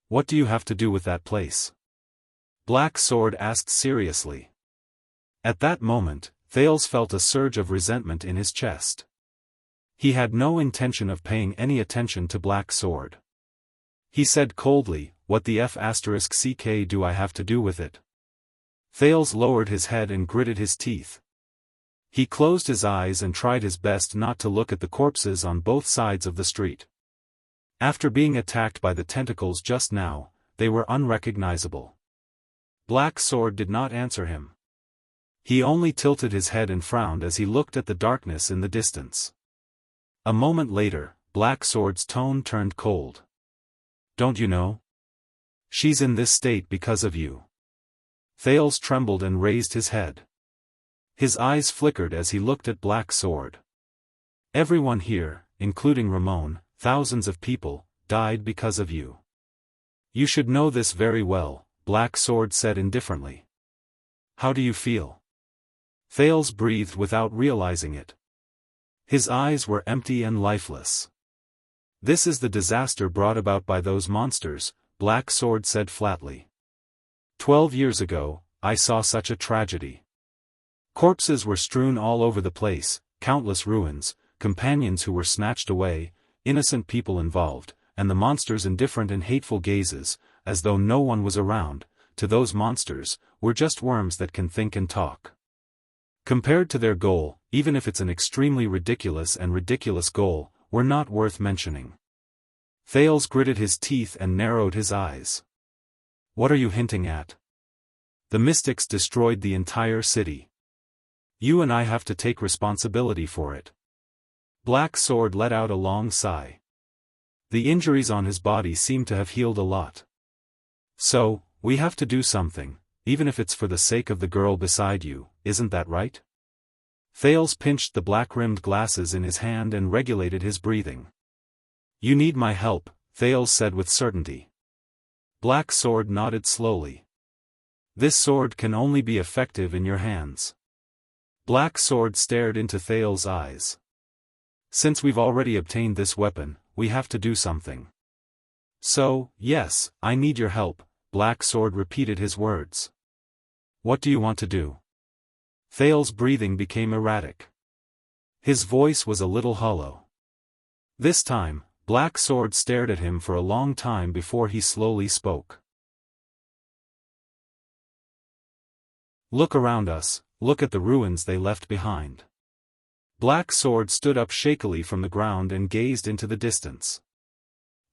What do you have to do with that place?" Black Sword asked seriously. At that moment, Thales felt a surge of resentment in his chest. He had no intention of paying any attention to Black Sword. He said coldly, "What the f*** do I have to do with it?" Thales lowered his head and gritted his teeth. He closed his eyes and tried his best not to look at the corpses on both sides of the street. After being attacked by the tentacles just now, they were unrecognizable. Black Sword did not answer him. He only tilted his head and frowned as he looked at the darkness in the distance. A moment later, Black Sword's tone turned cold. "Don't you know? She's in this state because of you." Thales trembled and raised his head. His eyes flickered as he looked at Black Sword. "Everyone here, including Ramon, thousands of people, died because of you. You should know this very well," Black Sword said indifferently. "How do you feel?" Thales breathed without realizing it. His eyes were empty and lifeless. "This is the disaster brought about by those monsters," Black Sword said flatly. 12 years ago, I saw such a tragedy. Corpses were strewn all over the place, countless ruins, companions who were snatched away, innocent people involved, and the monsters' indifferent and hateful gazes, as though no one was around. To those monsters, we're just worms that can think and talk. Compared to their goal, even if it's an extremely ridiculous goal, we're not worth mentioning." Thales gritted his teeth and narrowed his eyes. "What are you hinting at?" "The mystics destroyed the entire city. You and I have to take responsibility for it." Black Sword let out a long sigh. The injuries on his body seemed to have healed a lot. "So, we have to do something, even if it's for the sake of the girl beside you, isn't that right?" Thales pinched the black-rimmed glasses in his hand and regulated his breathing. "You need my help," Thales said with certainty. Black Sword nodded slowly. "This sword can only be effective in your hands." Black Sword stared into Thales' eyes. "Since we've already obtained this weapon, we have to do something." "So, yes, I need your help," Black Sword repeated his words. "What do you want to do?" Thales' breathing became erratic. His voice was a little hollow. This time, Black Sword stared at him for a long time before he slowly spoke. "Look around us, look at the ruins they left behind." Black Sword stood up shakily from the ground and gazed into the distance.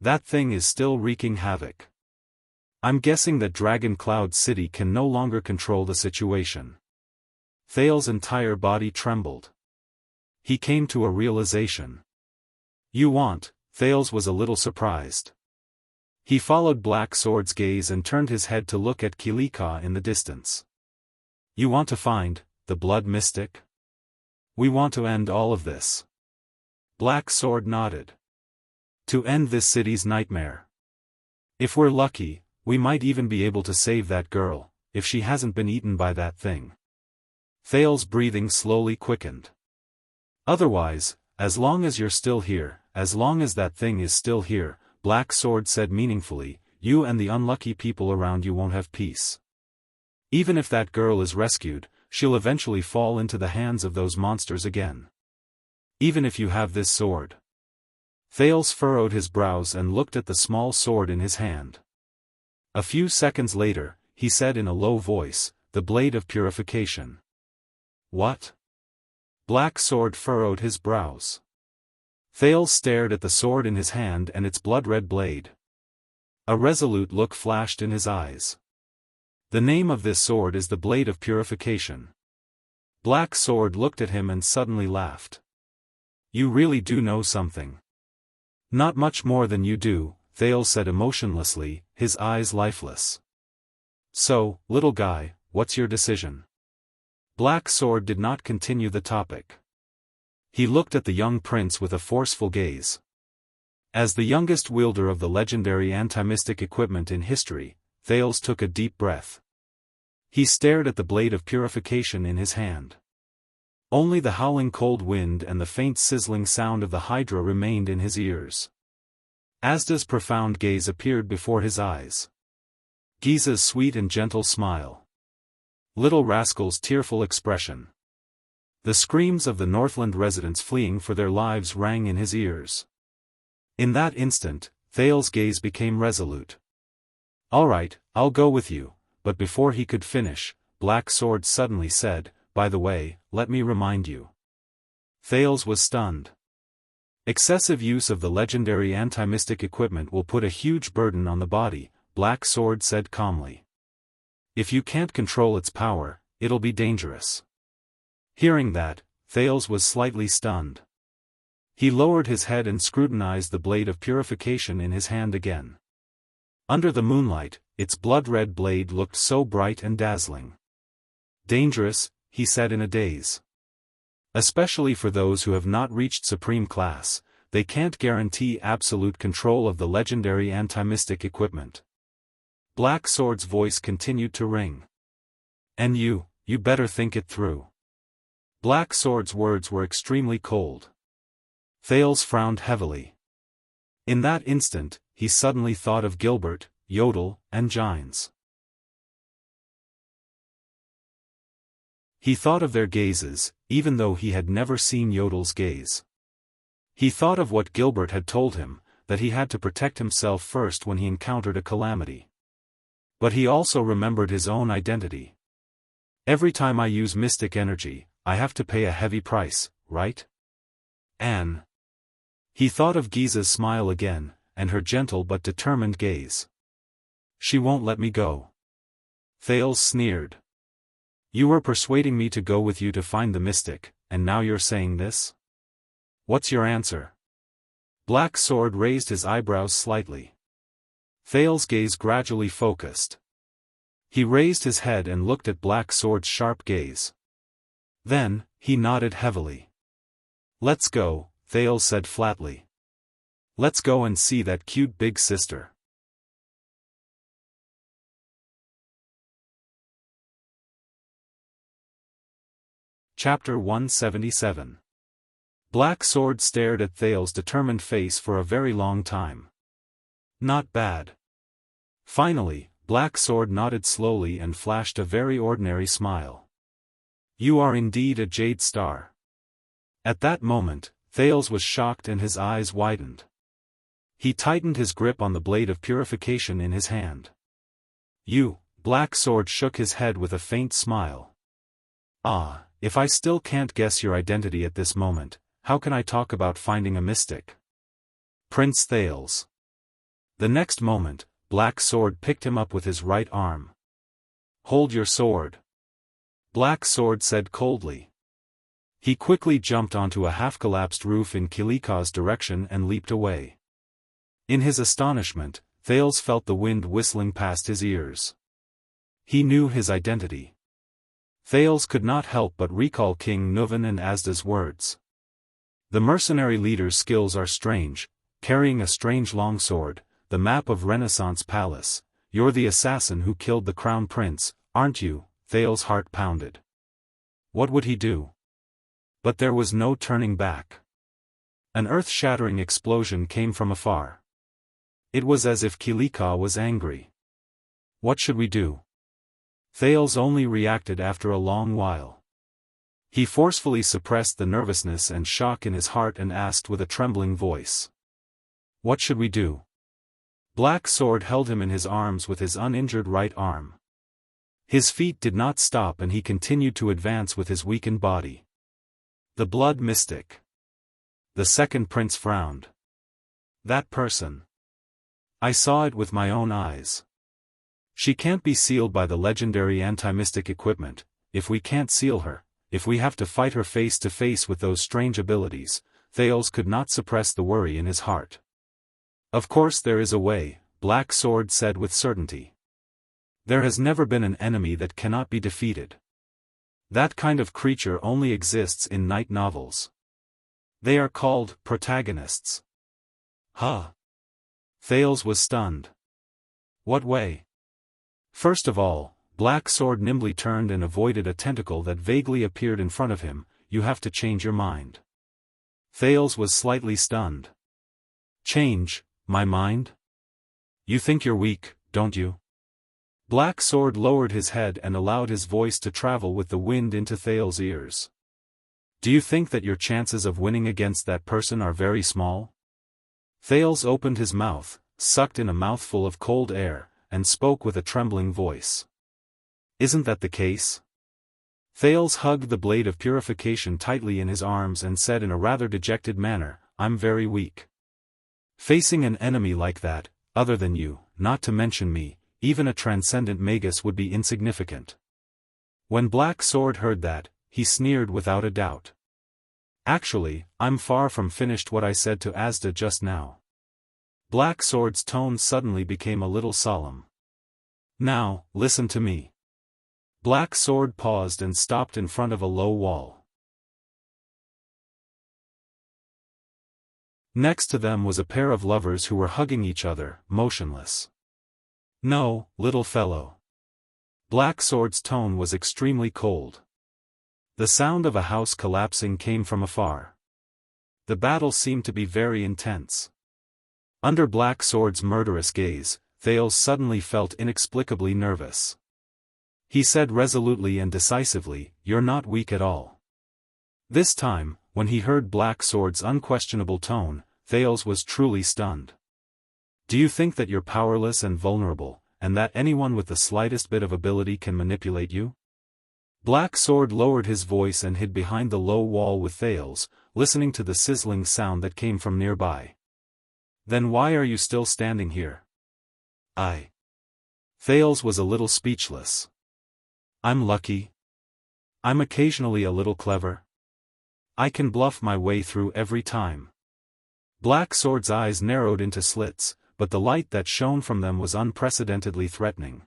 "That thing is still wreaking havoc. I'm guessing that Dragon Cloud City can no longer control the situation." Thales' entire body trembled. He came to a realization. "You want?" Thales was a little surprised. He followed Black Sword's gaze and turned his head to look at Kilika in the distance. "You want to find the Blood Mystic? We want to end all of this." Black Sword nodded. "To end this city's nightmare. If we're lucky, we might even be able to save that girl, if she hasn't been eaten by that thing." Thales' breathing slowly quickened. "Otherwise, as long as you're still here, as long as that thing is still here," Black Sword said meaningfully, "you and the unlucky people around you won't have peace. Even if that girl is rescued, she'll eventually fall into the hands of those monsters again. Even if you have this sword." Thales furrowed his brows and looked at the small sword in his hand. A few seconds later, he said in a low voice, "The blade of purification." "What?" Black Sword furrowed his brows. Thales stared at the sword in his hand and its blood-red blade. A resolute look flashed in his eyes. "The name of this sword is the Blade of Purification." Black Sword looked at him and suddenly laughed. "You really do know something." "Not much more than you do," Thales said emotionlessly, his eyes lifeless. "So, little guy, what's your decision?" Black Sword did not continue the topic. He looked at the young prince with a forceful gaze. As the youngest wielder of the legendary anti-mystic equipment in history, Thales took a deep breath. He stared at the blade of purification in his hand. Only the howling cold wind and the faint sizzling sound of the Hydra remained in his ears. Asda's profound gaze appeared before his eyes. Giza's sweet and gentle smile. Little Rascal's tearful expression. The screams of the Northland residents fleeing for their lives rang in his ears. In that instant, Thale's gaze became resolute. "All right, I'll go with you," but before he could finish, Black Sword suddenly said, "By the way, let me remind you." Thales was stunned. Excessive use of the legendary anti-mystic equipment will put a huge burden on the body, Black Sword said calmly. "If you can't control its power, it'll be dangerous." Hearing that, Thales was slightly stunned. He lowered his head and scrutinized the blade of purification in his hand again. Under the moonlight, its blood-red blade looked so bright and dazzling. "Dangerous," he said in a daze. "Especially for those who have not reached supreme class, they can't guarantee absolute control of the legendary anti-mystic equipment." Black Sword's voice continued to ring. "And you better think it through." Black Sword's words were extremely cold. Thales frowned heavily. In that instant, he suddenly thought of Gilbert, Yodel, and Gines. He thought of their gazes, even though he had never seen Yodel's gaze. He thought of what Gilbert had told him, that he had to protect himself first when he encountered a calamity. But he also remembered his own identity. "Every time I use mystic energy, I have to pay a heavy price, right? Anne." He thought of Giza's smile again, and her gentle but determined gaze. "She won't let me go." Thales sneered. "You were persuading me to go with you to find the mystic, and now you're saying this? What's your answer?" Black Sword raised his eyebrows slightly. Thales' gaze gradually focused. He raised his head and looked at Black Sword's sharp gaze. Then, he nodded heavily. "Let's go," Thales said flatly. "Let's go and see that cute big sister." Chapter 177. Black Sword stared at Thales' determined face for a very long time. "Not bad." Finally, Black Sword nodded slowly and flashed a very ordinary smile. "You are indeed a jade star." At that moment, Thales was shocked and his eyes widened. He tightened his grip on the blade of purification in his hand. "You," Black Sword shook his head with a faint smile. "Ah, if I still can't guess your identity at this moment, how can I talk about finding a mystic?" "Prince Thales." The next moment, Black Sword picked him up with his right arm. "Hold your sword," Black Sword said coldly. He quickly jumped onto a half-collapsed roof in Kilika's direction and leaped away. In his astonishment, Thales felt the wind whistling past his ears. He knew his identity. Thales could not help but recall King Nuvan and Asda's words. The mercenary leader's skills are strange, carrying a strange longsword, the map of Renaissance Palace. "You're the assassin who killed the crown prince, aren't you?" Thales' heart pounded. What would he do? But there was no turning back. An earth-shattering explosion came from afar. It was as if Kilika was angry. "What should we do?" Thales only reacted after a long while. He forcefully suppressed the nervousness and shock in his heart and asked with a trembling voice. "What should we do?" Black Sword held him in his arms with his uninjured right arm. His feet did not stop and he continued to advance with his weakened body. "The blood mystic." The second prince frowned. "That person. I saw it with my own eyes. She can't be sealed by the legendary anti-mystic equipment. If we can't seal her, if we have to fight her face to face with those strange abilities," Thales could not suppress the worry in his heart. "Of course there is a way," Black Sword said with certainty. "There has never been an enemy that cannot be defeated. That kind of creature only exists in night novels. They are called protagonists." "Huh?" Thales was stunned. "What way?" First of all, Black Sword nimbly turned and avoided a tentacle that vaguely appeared in front of him. "You have to change your mind." Thales was slightly stunned. "Change my mind? You think you're weak, don't you?" Black Sword lowered his head and allowed his voice to travel with the wind into Thales' ears. "Do you think that your chances of winning against that person are very small?" Thales opened his mouth, sucked in a mouthful of cold air, and spoke with a trembling voice. "Isn't that the case?" Thales hugged the blade of purification tightly in his arms and said in a rather dejected manner, "I'm very weak. Facing an enemy like that, other than you, not to mention me, even a transcendent magus would be insignificant." When Black Sword heard that, he sneered without a doubt. "Actually, I'm far from finished what I said to Asda just now." Black Sword's tone suddenly became a little solemn. "Now, listen to me." Black Sword paused and stopped in front of a low wall. Next to them was a pair of lovers who were hugging each other, motionless. "No, little fellow." Black Sword's tone was extremely cold. The sound of a house collapsing came from afar. The battle seemed to be very intense. Under Black Sword's murderous gaze, Thales suddenly felt inexplicably nervous. He said resolutely and decisively, "You're not weak at all." This time, when he heard Black Sword's unquestionable tone, Thales was truly stunned. "Do you think that you're powerless and vulnerable, and that anyone with the slightest bit of ability can manipulate you?" Black Sword lowered his voice and hid behind the low wall with Thales, listening to the sizzling sound that came from nearby. "Then why are you still standing here?" Thales was a little speechless. "I'm lucky. I'm occasionally a little clever. I can bluff my way through every time." Black Sword's eyes narrowed into slits, but the light that shone from them was unprecedentedly threatening.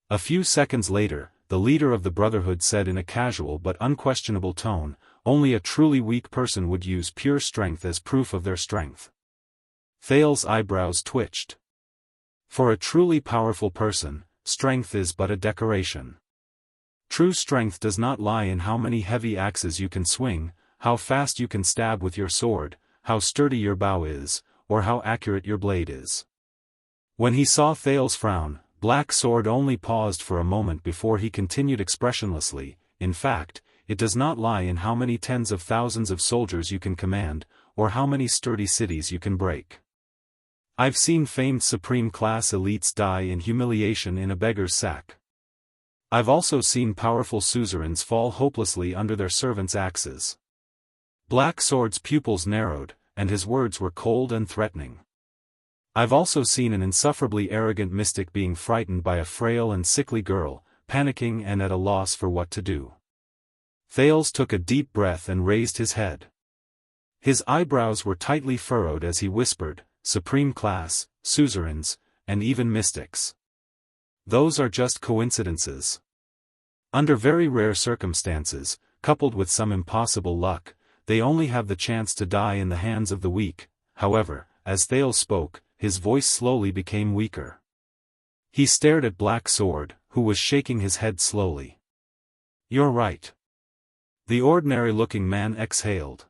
A few seconds later, the leader of the Brotherhood said in a casual but unquestionable tone, "Only a truly weak person would use pure strength as proof of their strength." Thales' eyebrows twitched. For a truly powerful person, strength is but a decoration. True strength does not lie in how many heavy axes you can swing, how fast you can stab with your sword, how sturdy your bow is, or how accurate your blade is. When he saw Thales frown, Black Sword only paused for a moment before he continued expressionlessly, "In fact, it does not lie in how many tens of thousands of soldiers you can command, or how many sturdy cities you can break. I've seen famed supreme-class elites die in humiliation in a beggar's sack. I've also seen powerful suzerains fall hopelessly under their servants' axes." Black Sword's pupils narrowed, and his words were cold and threatening. "I've also seen an insufferably arrogant mystic being frightened by a frail and sickly girl, panicking and at a loss for what to do." Thales took a deep breath and raised his head. His eyebrows were tightly furrowed as he whispered, "Supreme class, suzerains, and even mystics. Those are just coincidences. Under very rare circumstances, coupled with some impossible luck, they only have the chance to die in the hands of the weak." However, as Thales spoke, his voice slowly became weaker. He stared at Black Sword, who was shaking his head slowly. "You're right." The ordinary-looking man exhaled.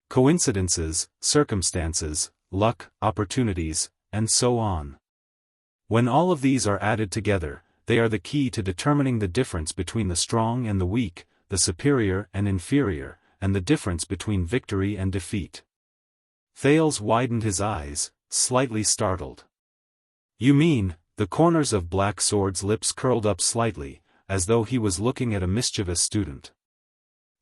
"Coincidences, circumstances, luck, opportunities, and so on. When all of these are added together, they are the key to determining the difference between the strong and the weak, the superior and inferior, and the difference between victory and defeat." Thales widened his eyes, slightly startled. "You mean?" The corners of Black Sword's lips curled up slightly, as though he was looking at a mischievous student.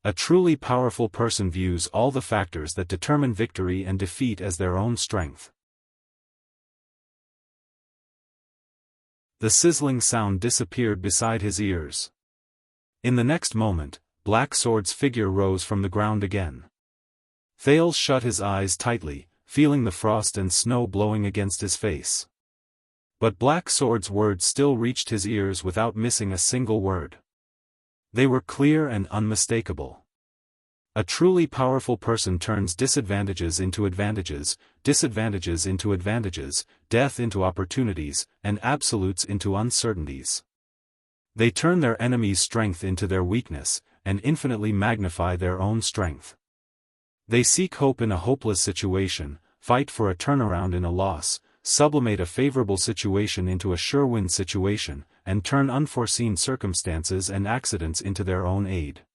"A truly powerful person views all the factors that determine victory and defeat as their own strength." The sizzling sound disappeared beside his ears. In the next moment, Black Sword's figure rose from the ground again. Thales shut his eyes tightly, feeling the frost and snow blowing against his face. But Black Sword's words still reached his ears without missing a single word. They were clear and unmistakable. A truly powerful person turns disadvantages into advantages, disadvantages into advantages, death into opportunities, and absolutes into uncertainties. They turn their enemy's strength into their weakness, and infinitely magnify their own strength. They seek hope in a hopeless situation, fight for a turnaround in a loss, sublimate a favorable situation into a sure-win situation, and turn unforeseen circumstances and accidents into their own aid.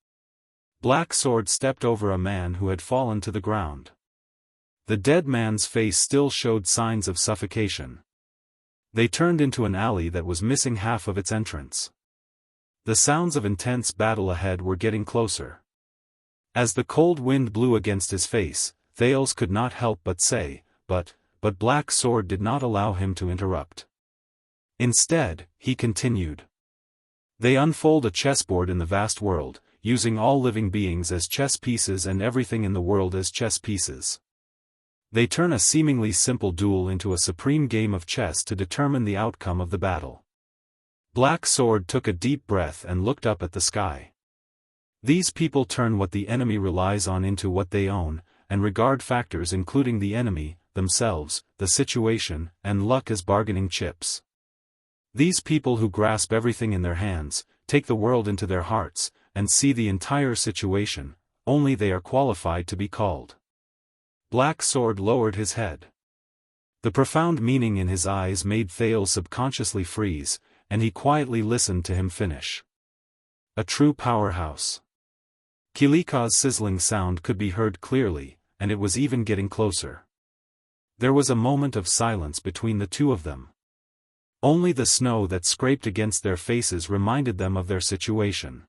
Black Sword stepped over a man who had fallen to the ground. The dead man's face still showed signs of suffocation. They turned into an alley that was missing half of its entrance. The sounds of intense battle ahead were getting closer. As the cold wind blew against his face, Thales could not help but say, but Black Sword did not allow him to interrupt. Instead, he continued. They unfold a chessboard in the vast world, using all living beings as chess pieces and everything in the world as chess pieces. They turn a seemingly simple duel into a supreme game of chess to determine the outcome of the battle. Black Sword took a deep breath and looked up at the sky. These people turn what the enemy relies on into what they own, and regard factors including the enemy, themselves, the situation, and luck as bargaining chips. These people who grasp everything in their hands, take the world into their hearts, and see the entire situation, only they are qualified to be called. Black Sword lowered his head. The profound meaning in his eyes made Thales subconsciously freeze, and he quietly listened to him finish. A true powerhouse. Kilika's sizzling sound could be heard clearly, and it was even getting closer. There was a moment of silence between the two of them. Only the snow that scraped against their faces reminded them of their situation.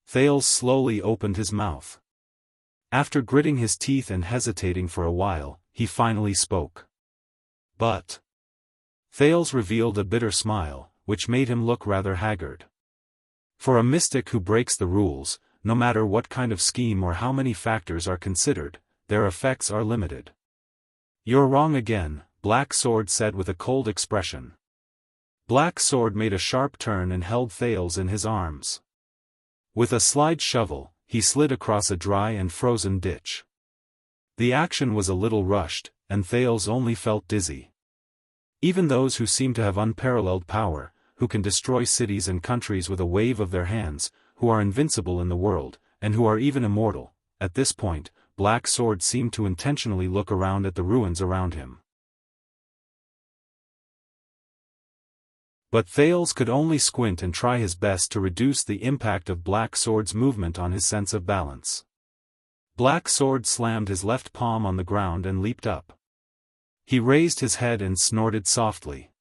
Thales slowly opened his mouth. After gritting his teeth and hesitating for a while, he finally spoke. But Thales revealed a bitter smile, which made him look rather haggard. For a mystic who breaks the rules, no matter what kind of scheme or how many factors are considered, their effects are limited. You're wrong again, Black Sword said with a cold expression. Black Sword made a sharp turn and held Thales in his arms. With a slide shovel, he slid across a dry and frozen ditch. The action was a little rushed, and Thales only felt dizzy. Even those who seem to have unparalleled power, who can destroy cities and countries with a wave of their hands, who are invincible in the world, and who are even immortal, at this point, Black Sword seemed to intentionally look around at the ruins around him. But Thales could only squint and try his best to reduce the impact of Black Sword's movement on his sense of balance. Black Sword slammed his left palm on the ground and leaped up. He raised his head and snorted softly.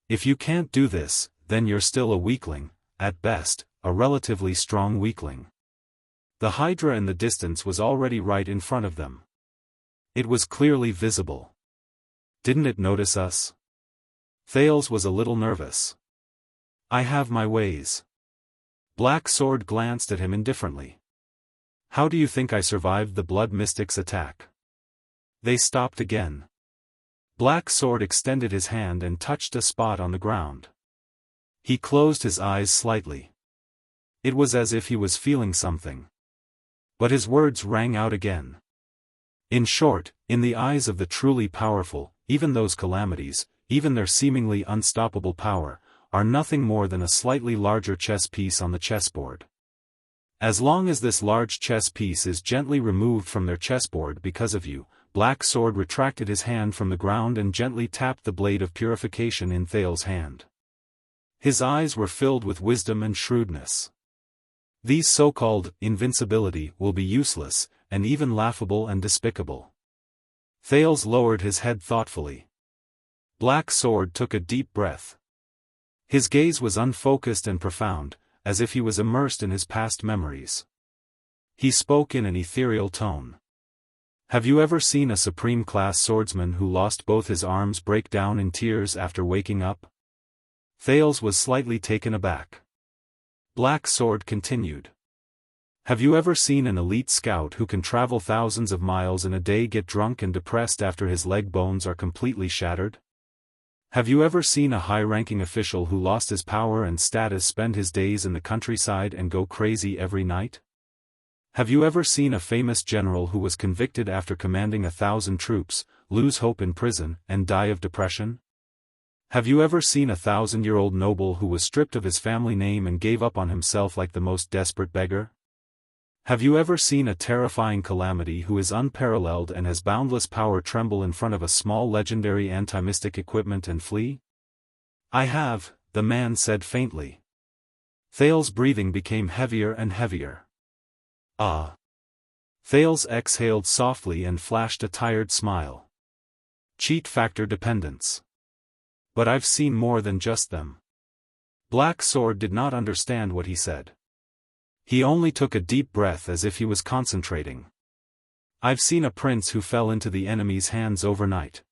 If you can't do this, then you're still a weakling, at best, a relatively strong weakling. The Hydra in the distance was already right in front of them. It was clearly visible. Didn't it notice us? Thales was a little nervous. I have my ways. Black Sword glanced at him indifferently. How do you think I survived the Blood Mystic's attack? They stopped again. Black Sword extended his hand and touched a spot on the ground. He closed his eyes slightly. It was as if he was feeling something. But his words rang out again. In short, in the eyes of the truly powerful, even those calamities, even their seemingly unstoppable power, are nothing more than a slightly larger chess piece on the chessboard. As long as this large chess piece is gently removed from their chessboard because of you, Black Sword retracted his hand from the ground and gently tapped the blade of purification in Thales' hand. His eyes were filled with wisdom and shrewdness. These so-called invincibility will be useless, and even laughable and despicable. Thales lowered his head thoughtfully. Black Sword took a deep breath. His gaze was unfocused and profound, as if he was immersed in his past memories. He spoke in an ethereal tone. Have you ever seen a supreme-class swordsman who lost both his arms break down in tears after waking up? Thales was slightly taken aback. Black Sword continued. Have you ever seen an elite scout who can travel thousands of miles in a day get drunk and depressed after his leg bones are completely shattered? Have you ever seen a high-ranking official who lost his power and status spend his days in the countryside and go crazy every night? Have you ever seen a famous general who was convicted after commanding 1,000 troops, lose hope in prison, and die of depression? Have you ever seen a 1,000-year-old noble who was stripped of his family name and gave up on himself like the most desperate beggar? Have you ever seen a terrifying calamity who is unparalleled and has boundless power tremble in front of a small legendary anti-mystic equipment and flee? I have, the man said faintly. Thales' breathing became heavier and heavier. Ah. Thales exhaled softly and flashed a tired smile. Cheat factor dependence. But I've seen more than just them. Black Sword did not understand what he said. He only took a deep breath as if he was concentrating. I've seen a prince who fell into the enemy's hands overnight.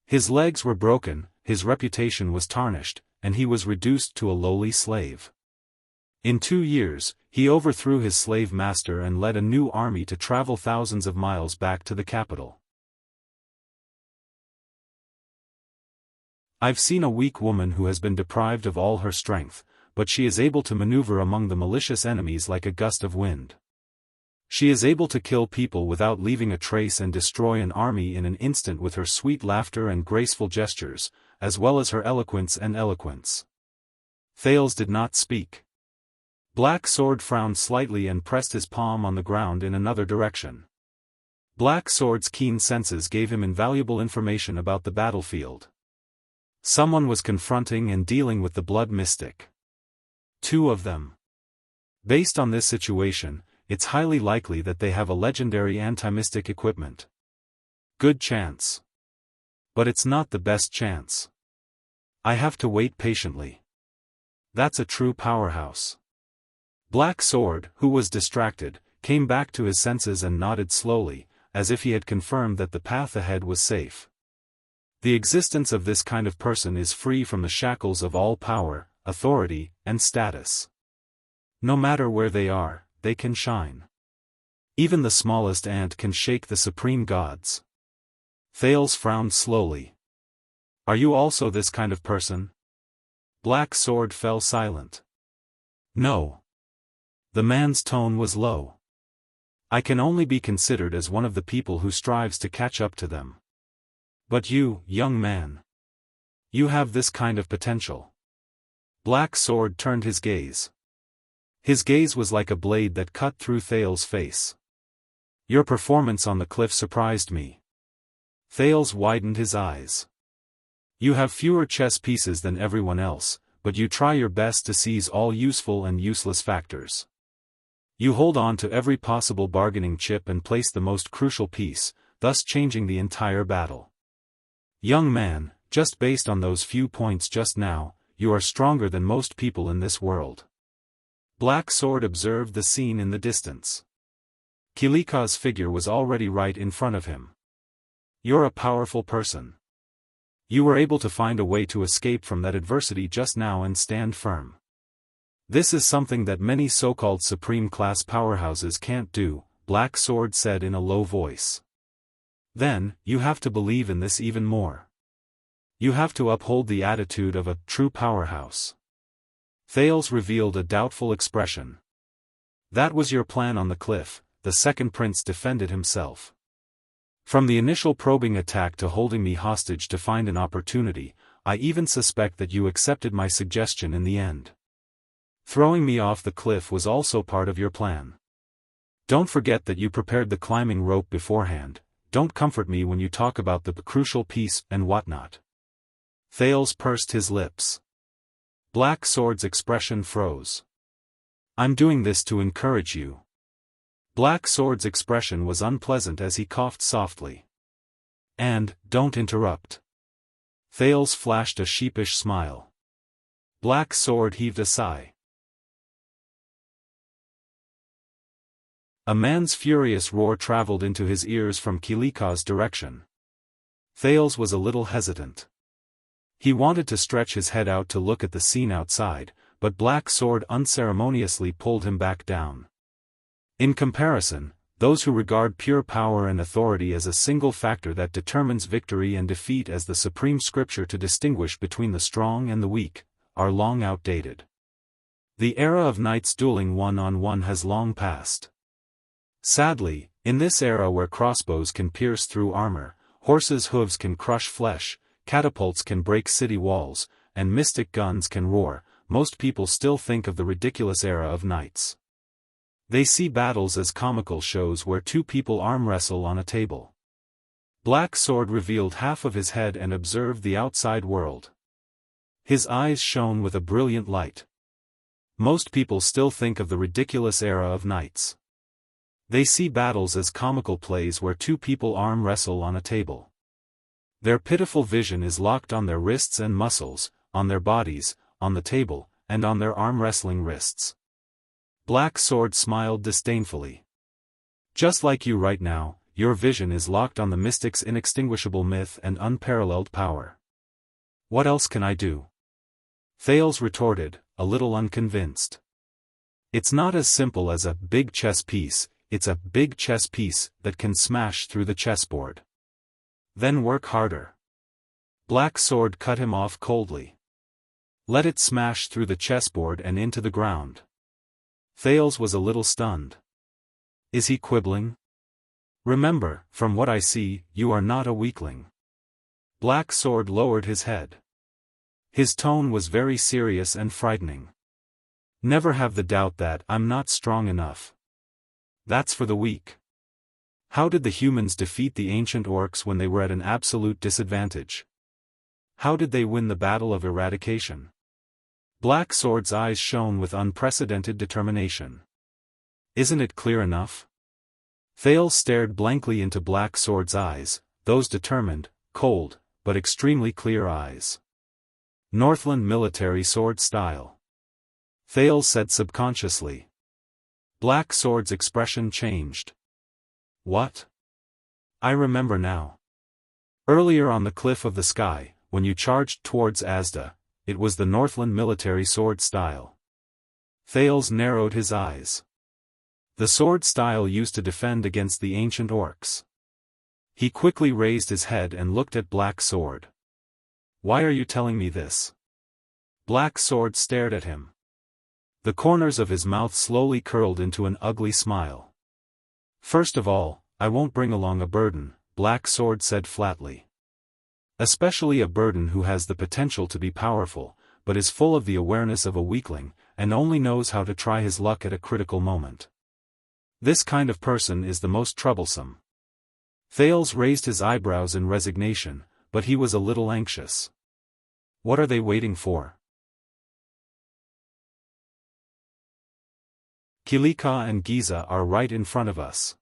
His legs were broken, his reputation was tarnished, and he was reduced to a lowly slave. In 2 years, he overthrew his slave master and led a new army to travel thousands of miles back to the capital. I've seen a weak woman who has been deprived of all her strength, but she is able to maneuver among the malicious enemies like a gust of wind. She is able to kill people without leaving a trace and destroy an army in an instant with her sweet laughter and graceful gestures, as well as her eloquence and eloquence. Thales did not speak. Black Sword frowned slightly and pressed his palm on the ground in another direction. Black Sword's keen senses gave him invaluable information about the battlefield. Someone was confronting and dealing with the blood mystic. 2 of them. Based on this situation, it's highly likely that they have a legendary anti-mystic equipment. Good chance. But it's not the best chance. I have to wait patiently. That's a true powerhouse. Black Sword, who was distracted, came back to his senses and nodded slowly, as if he had confirmed that the path ahead was safe. The existence of this kind of person is free from the shackles of all power, authority, and status. No matter where they are, they can shine. Even the smallest ant can shake the supreme gods. Thales frowned slowly. Are you also this kind of person? Black Sword fell silent. No. The man's tone was low. I can only be considered as one of the people who strives to catch up to them. But you, young man. You have this kind of potential. Black Sword turned his gaze. His gaze was like a blade that cut through Thales' face. Your performance on the cliff surprised me. Thales widened his eyes. You have fewer chess pieces than everyone else, but you try your best to seize all useful and useless factors. You hold on to every possible bargaining chip and place the most crucial piece, thus changing the entire battle. Young man, just based on those few points just now, you are stronger than most people in this world. Black Sword observed the scene in the distance. Kilika's figure was already right in front of him. You're a powerful person. You were able to find a way to escape from that adversity just now and stand firm. This is something that many so-called supreme-class powerhouses can't do, Black Sword said in a low voice. Then, you have to believe in this even more. You have to uphold the attitude of a true powerhouse. Thales revealed a doubtful expression. That was your plan on the cliff, the second prince defended himself. From the initial probing attack to holding me hostage to find an opportunity, I even suspect that you accepted my suggestion in the end. Throwing me off the cliff was also part of your plan. Don't forget that you prepared the climbing rope beforehand. Don't comfort me when you talk about the crucial piece and whatnot. Thales pursed his lips. Black Sword's expression froze. I'm doing this to encourage you. Black Sword's expression was unpleasant as he coughed softly. And, don't interrupt. Thales flashed a sheepish smile. Black Sword heaved a sigh. A man's furious roar traveled into his ears from Kilika's direction. Thales was a little hesitant. He wanted to stretch his head out to look at the scene outside, but Black Sword unceremoniously pulled him back down. In comparison, those who regard pure power and authority as a single factor that determines victory and defeat as the supreme scripture to distinguish between the strong and the weak, are long outdated. The era of knights dueling one-on-one has long passed. Sadly, in this era where crossbows can pierce through armor, horses' hooves can crush flesh, catapults can break city walls, and mystic guns can roar, most people still think of the ridiculous era of knights. They see battles as comical shows where 2 people arm wrestle on a table. Black Sword revealed half of his head and observed the outside world. His eyes shone with a brilliant light. Most people still think of the ridiculous era of knights. They see battles as comical plays where two people arm wrestle on a table. Their pitiful vision is locked on their wrists and muscles, on their bodies, on the table, and on their arm-wrestling wrists. Black Sword smiled disdainfully. Just like you right now, your vision is locked on the mystic's inextinguishable myth and unparalleled power. What else can I do? Thales retorted, a little unconvinced. It's not as simple as a big chess piece, it's a big chess piece that can smash through the chessboard. Then work harder. Black Sword cut him off coldly. Let it smash through the chessboard and into the ground. Thales was a little stunned. Is he quibbling? Remember, from what I see, you are not a weakling. Black Sword lowered his head. His tone was very serious and frightening. Never have the doubt that I'm not strong enough. That's for the weak. How did the humans defeat the ancient orcs when they were at an absolute disadvantage? How did they win the battle of eradication? Black Sword's eyes shone with unprecedented determination. Isn't it clear enough? Thales stared blankly into Black Sword's eyes, those determined, cold, but extremely clear eyes. Northland military sword style. Thales said subconsciously. Black Sword's expression changed. What? I remember now. Earlier on the cliff of the sky, when you charged towards Asda, it was the Northland military sword style. Thales narrowed his eyes. The sword style used to defend against the ancient orcs. He quickly raised his head and looked at Black Sword. Why are you telling me this? Black Sword stared at him. The corners of his mouth slowly curled into an ugly smile. First of all, I won't bring along a burden, Black Sword said flatly. Especially a burden who has the potential to be powerful, but is full of the awareness of a weakling, and only knows how to try his luck at a critical moment. This kind of person is the most troublesome. Thales raised his eyebrows in resignation, but he was a little anxious. What are they waiting for? Kilika and Giza are right in front of us.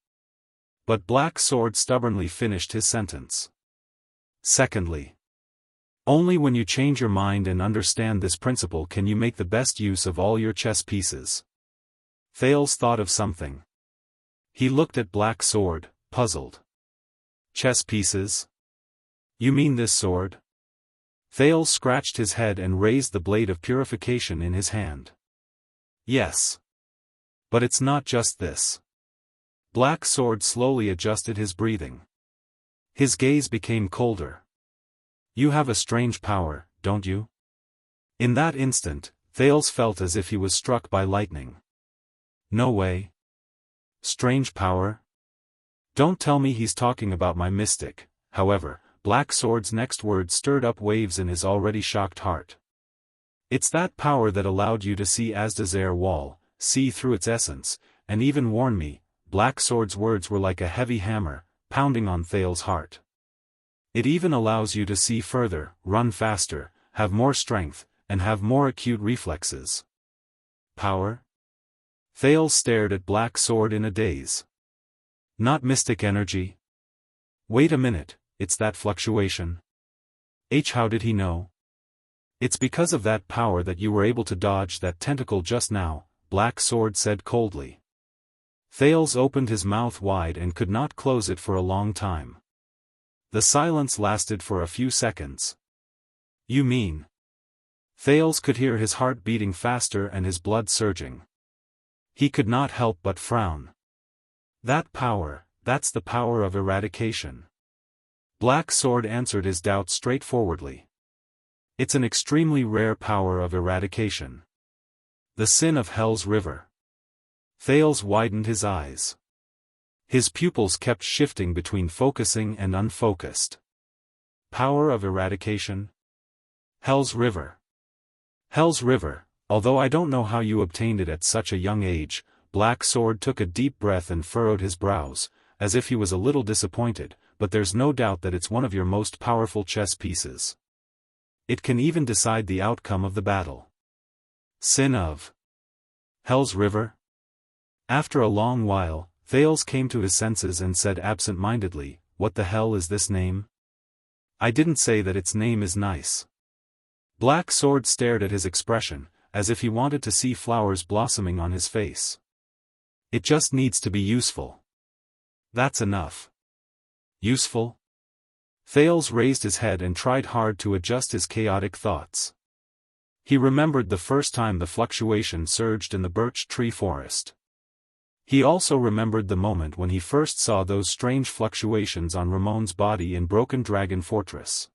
But Black Sword stubbornly finished his sentence. Secondly, only when you change your mind and understand this principle can you make the best use of all your chess pieces. Thales thought of something. He looked at Black Sword, puzzled. Chess pieces? You mean this sword? Thales scratched his head and raised the blade of purification in his hand. Yes. But it's not just this. Black Sword slowly adjusted his breathing. His gaze became colder. You have a strange power, don't you? In that instant, Thales felt as if he was struck by lightning. No way. Strange power? Don't tell me he's talking about my mystic. However, Black Sword's next words stirred up waves in his already shocked heart. It's that power that allowed you to see Asda's air wall, see through its essence, and even warn me. Black Sword's words were like a heavy hammer, pounding on Thales' heart. It even allows you to see further, run faster, have more strength, and have more acute reflexes. Power? Thales stared at Black Sword in a daze. Not mystic energy? Wait a minute, it's that fluctuation. How did he know? It's because of that power that you were able to dodge that tentacle just now, Black Sword said coldly. Thales opened his mouth wide and could not close it for a long time. The silence lasted for a few seconds. You mean? Thales could hear his heart beating faster and his blood surging. He could not help but frown. That power, that's the power of eradication. Black Sword answered his doubt straightforwardly. It's an extremely rare power of eradication. The sin of Hell's River. Thales widened his eyes. His pupils kept shifting between focusing and unfocused. Power of eradication? Hell's River. Hell's River, although I don't know how you obtained it at such a young age. Black Sword took a deep breath and furrowed his brows, as if he was a little disappointed, but there's no doubt that it's one of your most powerful chess pieces. It can even decide the outcome of the battle. Sin of Hell's River? After a long while, Thales came to his senses and said absent-mindedly, "What the hell is this name? I didn't say that its name is nice." Black Sword stared at his expression, as if he wanted to see flowers blossoming on his face. "It just needs to be useful. That's enough." "Useful?" Thales raised his head and tried hard to adjust his chaotic thoughts. He remembered the first time the fluctuation surged in the birch tree forest. He also remembered the moment when he first saw those strange fluctuations on Ramon's body in Broken Dragon Fortress.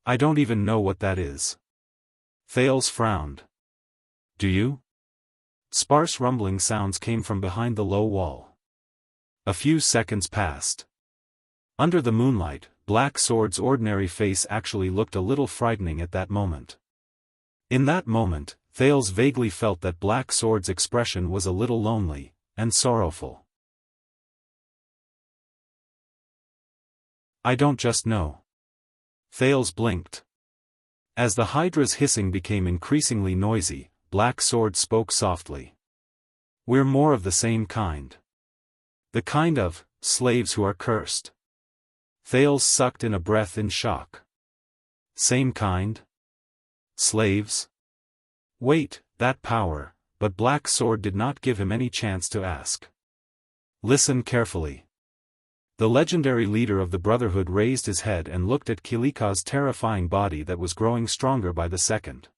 "I don't even know what that is." Thales frowned. "Do you?" Sparse rumbling sounds came from behind the low wall. A few seconds passed. Under the moonlight, Black Sword's ordinary face actually looked a little frightening at that moment. In that moment, Thales vaguely felt that Black Sword's expression was a little lonely and sorrowful. "I don't just know." Thales blinked. As the Hydra's hissing became increasingly noisy, Black Sword spoke softly. "We're more of the same kind. The kind of slaves who are cursed." Thales sucked in a breath in shock. "Same kind? Slaves?" Wait, that power, but Black Sword did not give him any chance to ask. "Listen carefully." The legendary leader of the Brotherhood raised his head and looked at Kilika's terrifying body that was growing stronger by the second.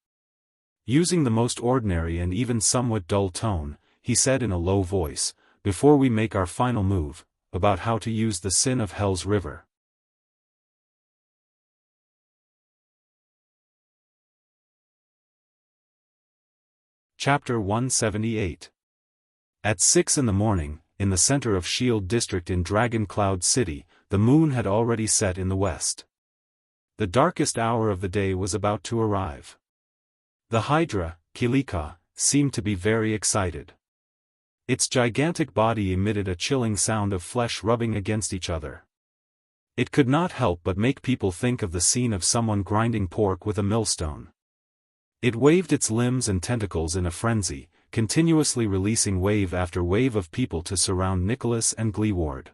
Using the most ordinary and even somewhat dull tone, he said in a low voice, "Before we make our final move, about how to use the sin of Hell's River." Chapter 178. At 6 in the morning, in the center of Shield District in Dragon Cloud City, the moon had already set in the west. The darkest hour of the day was about to arrive. The Hydra, Kilika, seemed to be very excited. Its gigantic body emitted a chilling sound of flesh rubbing against each other. It could not help but make people think of the scene of someone grinding pork with a millstone. It waved its limbs and tentacles in a frenzy, continuously releasing wave after wave of people to surround Nicholas and Gleeward.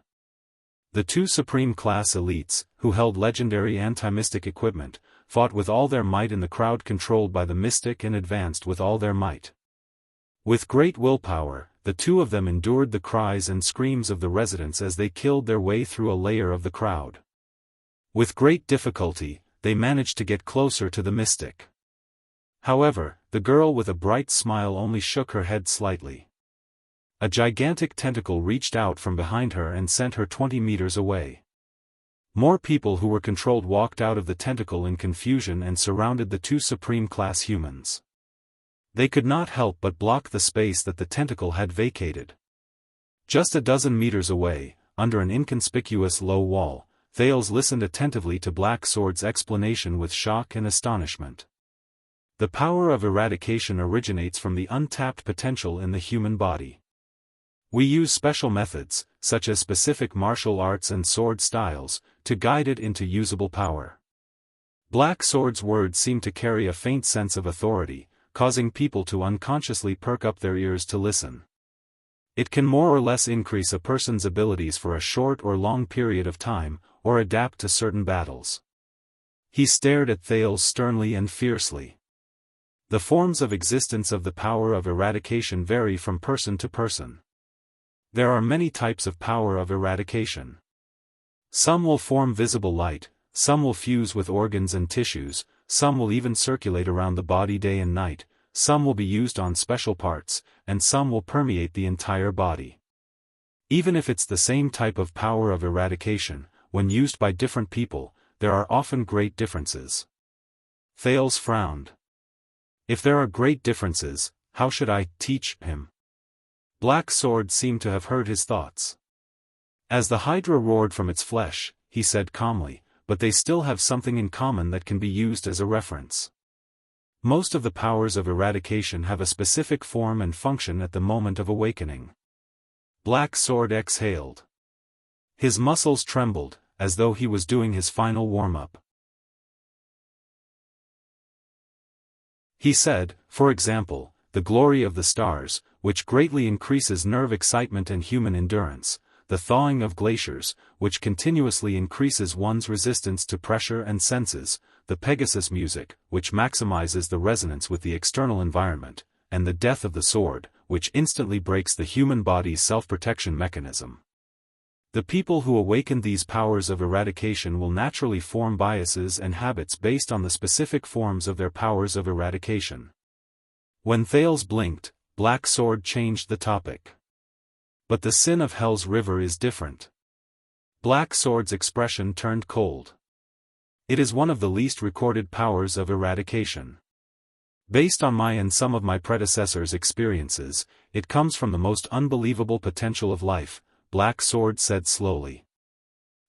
The two Supreme-class elites, who held legendary anti-mystic equipment, fought with all their might in the crowd controlled by the mystic and advanced with all their might. With great willpower, the two of them endured the cries and screams of the residents as they killed their way through a layer of the crowd. With great difficulty, they managed to get closer to the mystic. However, the girl with a bright smile only shook her head slightly. A gigantic tentacle reached out from behind her and sent her 20 meters away. More people who were controlled walked out of the tentacle in confusion and surrounded the two Supreme-class humans. They could not help but block the space that the tentacle had vacated. Just a dozen meters away, under an inconspicuous low wall, Thales listened attentively to Black Sword's explanation with shock and astonishment. The power of eradication originates from the untapped potential in the human body. We use special methods, such as specific martial arts and sword styles, to guide it into usable power. Black Sword's words seemed to carry a faint sense of authority, causing people to unconsciously perk up their ears to listen. It can more or less increase a person's abilities for a short or long period of time, or adapt to certain battles. He stared at Thales sternly and fiercely. The forms of existence of the power of eradication vary from person to person. There are many types of power of eradication. Some will form visible light, some will fuse with organs and tissues, some will even circulate around the body day and night, some will be used on special parts, and some will permeate the entire body. Even if it's the same type of power of eradication, when used by different people, there are often great differences. Thales frowned. If there are great differences, how should I teach him? Black Sword seemed to have heard his thoughts. As the Hydra roared from its flesh, he said calmly, but they still have something in common that can be used as a reference. Most of the powers of eradication have a specific form and function at the moment of awakening. Black Sword exhaled. His muscles trembled, as though he was doing his final warm-up. He said, for example, the glory of the stars, which greatly increases nerve excitement and human endurance, the thawing of glaciers, which continuously increases one's resistance to pressure and senses, the Pegasus music, which maximizes the resonance with the external environment, and the death of the sword, which instantly breaks the human body's self-protection mechanism. The people who awaken these powers of eradication will naturally form biases and habits based on the specific forms of their powers of eradication. When Thales blinked, Black Sword changed the topic. But the sin of Hell's River is different. Black Sword's expression turned cold. It is one of the least recorded powers of eradication. Based on my and some of my predecessors' experiences, it comes from the most unbelievable potential of life, Black Sword said slowly.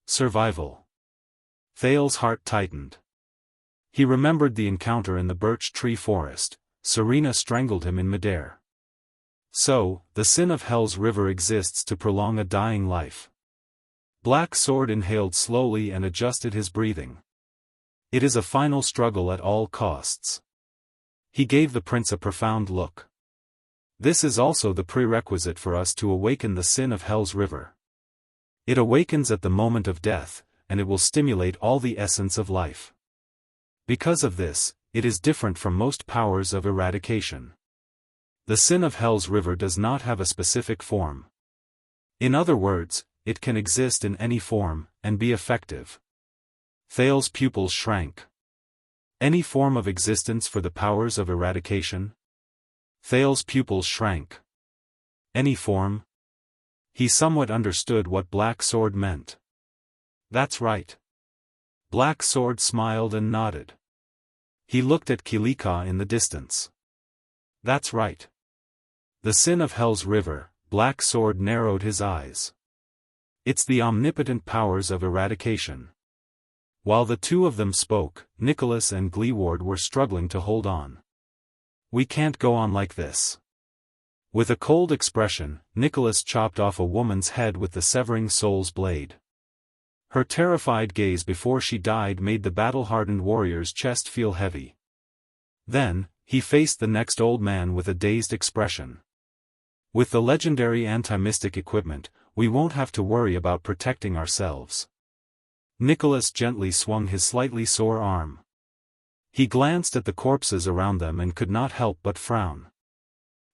Survival. Thales' heart tightened. He remembered the encounter in the birch tree forest. Serena strangled him in midair. So, the sin of Hell's River exists to prolong a dying life. Black Sword inhaled slowly and adjusted his breathing. It is a final struggle at all costs. He gave the prince a profound look. This is also the prerequisite for us to awaken the sin of Hell's River. It awakens at the moment of death, and it will stimulate all the essence of life. Because of this, it is different from most powers of eradication. The sin of Hell's River does not have a specific form. In other words, it can exist in any form, and be effective. Thales' pupils shrank. Any form of existence for the powers of eradication? Thales' pupils shrank. Any form? He somewhat understood what Black Sword meant. That's right. Black Sword smiled and nodded. He looked at Kilika in the distance. That's right. The sin of Hell's River, Black Sword narrowed his eyes. It's the omnipotent powers of eradication. While the two of them spoke, Nicholas and Gleeward were struggling to hold on. We can't go on like this. With a cold expression, Nicholas chopped off a woman's head with the severing soul's blade. Her terrified gaze before she died made the battle-hardened warrior's chest feel heavy. Then, he faced the next old man with a dazed expression. With the legendary anti-mystic equipment, we won't have to worry about protecting ourselves. Nicholas gently swung his slightly sore arm. He glanced at the corpses around them and could not help but frown.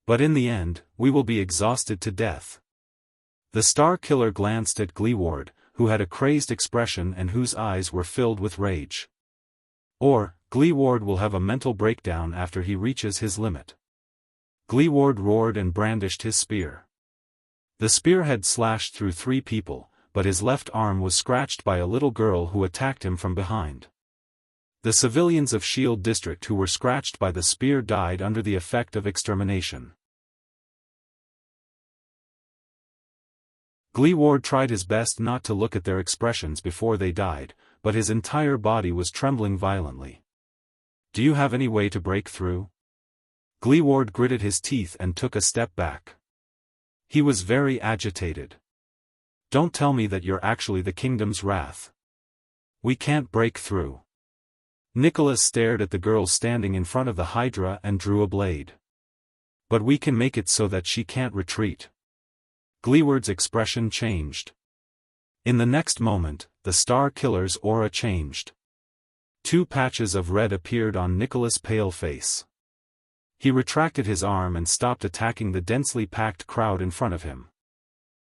But in the end, we will be exhausted to death. The Star Killer glanced at Gleeward, who had a crazed expression and whose eyes were filled with rage. Or, Gleeward will have a mental breakdown after he reaches his limit. Gleeward roared and brandished his spear. The spearhead slashed through 3 people, but his left arm was scratched by a little girl who attacked him from behind. The civilians of Shield District who were scratched by the spear died under the effect of extermination. Gleeward tried his best not to look at their expressions before they died, but his entire body was trembling violently. Do you have any way to break through? Gleeward gritted his teeth and took a step back. He was very agitated. Don't tell me that you're actually the kingdom's wrath. We can't break through. Nicholas stared at the girl standing in front of the Hydra and drew a blade. But we can make it so that she can't retreat. Gleeward's expression changed. In the next moment, the Star Killer's aura changed. 2 patches of red appeared on Nicholas' pale face. He retracted his arm and stopped attacking the densely packed crowd in front of him.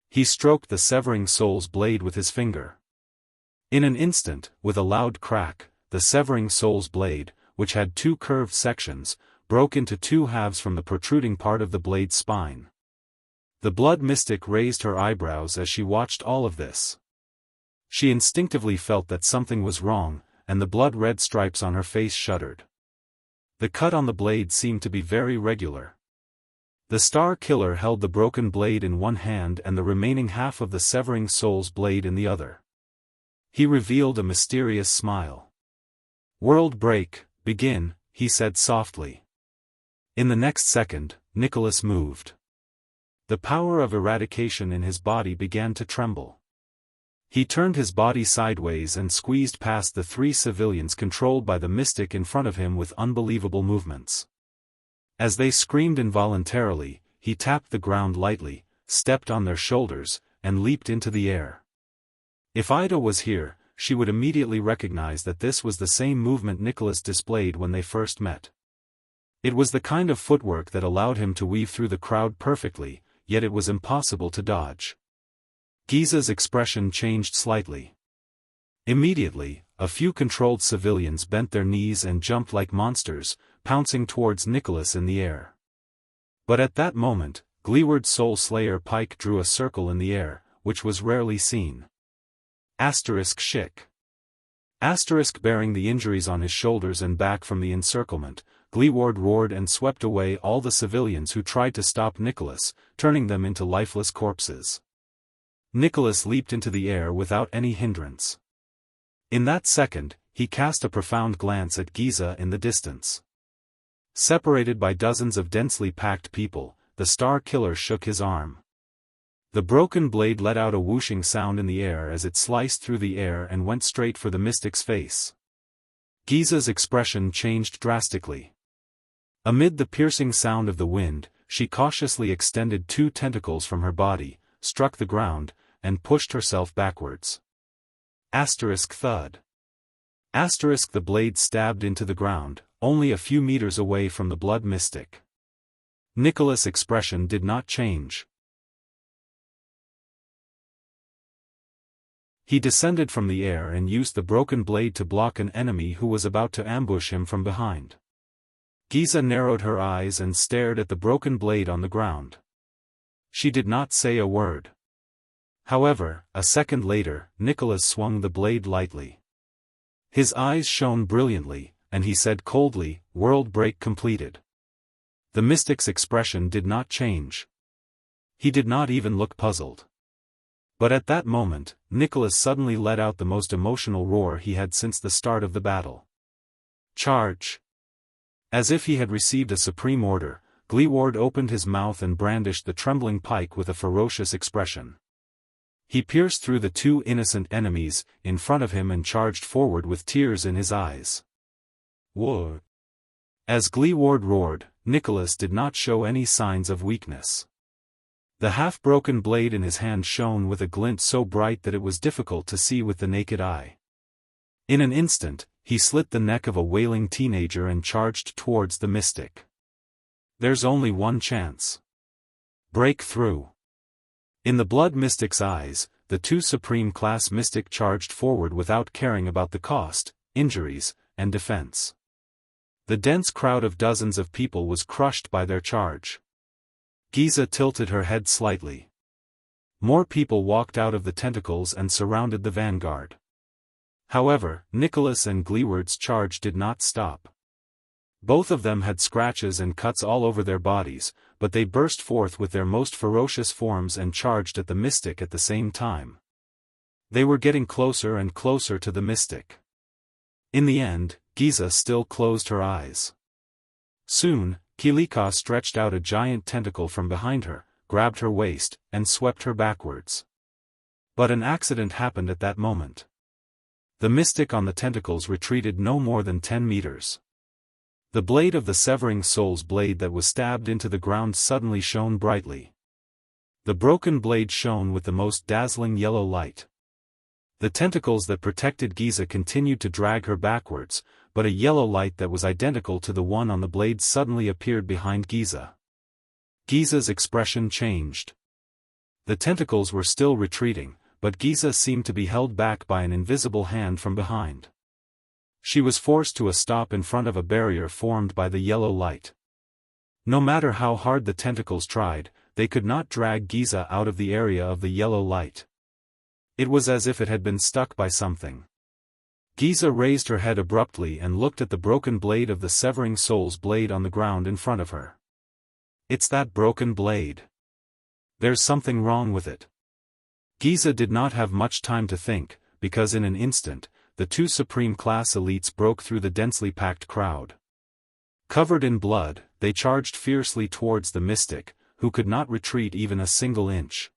He stroked the severing soul's blade with his finger. In an instant, with a loud crack, the severing soul's blade, which had 2 curved sections, broke into 2 halves from the protruding part of the blade's spine. The blood mystic raised her eyebrows as she watched all of this. She instinctively felt that something was wrong, and the blood-red stripes on her face shuddered. The cut on the blade seemed to be very regular. The Star Killer held the broken blade in one hand and the remaining half of the severing soul's blade in the other. He revealed a mysterious smile. "World break, begin," he said softly. In the next second, Nicholas moved. The power of eradication in his body began to tremble. He turned his body sideways and squeezed past the 3 civilians controlled by the mystic in front of him with unbelievable movements. As they screamed involuntarily, he tapped the ground lightly, stepped on their shoulders, and leaped into the air. If Ida was here, she would immediately recognize that this was the same movement Nicholas displayed when they first met. It was the kind of footwork that allowed him to weave through the crowd perfectly, yet it was impossible to dodge. Giza's expression changed slightly. Immediately, a few controlled civilians bent their knees and jumped like monsters, pouncing towards Nicholas in the air. But at that moment, Gleeward Soul Slayer Pike drew a circle in the air, which was rarely seen. Schick. Bearing the injuries on his shoulders and back from the encirclement, Gleeward roared and swept away all the civilians who tried to stop Nicholas, turning them into lifeless corpses. Nicholas leaped into the air without any hindrance. In that second, he cast a profound glance at Giza in the distance. Separated by dozens of densely packed people, the Star Killer shook his arm. The broken blade let out a whooshing sound in the air as it sliced through the air and went straight for the mystic's face. Giza's expression changed drastically. Amid the piercing sound of the wind, she cautiously extended two tentacles from her body, struck the ground, and pushed herself backwards. Thud. The blade stabbed into the ground, only a few meters away from the blood mystic. Nicholas' expression did not change. He descended from the air and used the broken blade to block an enemy who was about to ambush him from behind. Giza narrowed her eyes and stared at the broken blade on the ground. She did not say a word. However, a second later, Nicholas swung the blade lightly. His eyes shone brilliantly, and he said coldly, "World break completed." The mystic's expression did not change. He did not even look puzzled. But at that moment, Nicholas suddenly let out the most emotional roar he had since the start of the battle. Charge! As if he had received a supreme order, Gleeward opened his mouth and brandished the trembling pike with a ferocious expression. He pierced through the two innocent enemies in front of him and charged forward with tears in his eyes. Whoa! As Gleeward roared, Nicholas did not show any signs of weakness. The half-broken blade in his hand shone with a glint so bright that it was difficult to see with the naked eye. In an instant, he slit the neck of a wailing teenager and charged towards the mystic. There's only one chance. Break through. In the blood mystic's eyes, the two supreme-class mystic charged forward without caring about the cost, injuries, and defense. The dense crowd of dozens of people was crushed by their charge. Giza tilted her head slightly. More people walked out of the tentacles and surrounded the vanguard. However, Nicholas and Gleeward's charge did not stop. Both of them had scratches and cuts all over their bodies, but they burst forth with their most ferocious forms and charged at the mystic at the same time. They were getting closer and closer to the mystic. In the end, Giza still closed her eyes. Soon, Kilika stretched out a giant tentacle from behind her, grabbed her waist, and swept her backwards. But an accident happened at that moment. The mystic on the tentacles retreated no more than 10 meters. The blade of the severing soul's blade that was stabbed into the ground suddenly shone brightly. The broken blade shone with the most dazzling yellow light. The tentacles that protected Giza continued to drag her backwards, but a yellow light that was identical to the one on the blade suddenly appeared behind Giza. Giza's expression changed. The tentacles were still retreating, but Giza seemed to be held back by an invisible hand from behind. She was forced to a stop in front of a barrier formed by the yellow light. No matter how hard the tentacles tried, they could not drag Giza out of the area of the yellow light. It was as if it had been stuck by something. Giza raised her head abruptly and looked at the broken blade of the severing soul's blade on the ground in front of her. It's that broken blade. There's something wrong with it. Giza did not have much time to think, because in an instant, the two supreme-class elites broke through the densely packed crowd. Covered in blood, they charged fiercely towards the mystic, who could not retreat even a single inch.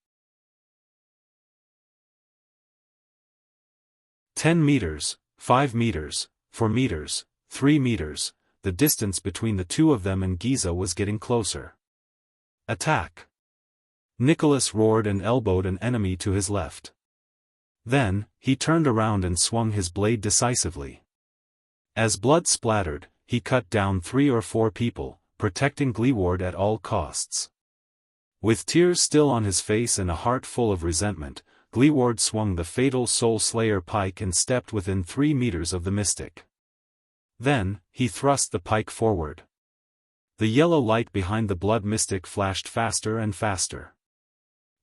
10 meters, 5 meters, 4 meters, 3 meters, the distance between the two of them and Giza was getting closer. Attack! Nicholas roared and elbowed an enemy to his left. Then, he turned around and swung his blade decisively. As blood splattered, he cut down 3 or 4 people, protecting Gleeward at all costs. With tears still on his face and a heart full of resentment, Gleeward swung the fatal Soul Slayer pike and stepped within 3 meters of the mystic. Then, he thrust the pike forward. The yellow light behind the blood mystic flashed faster and faster.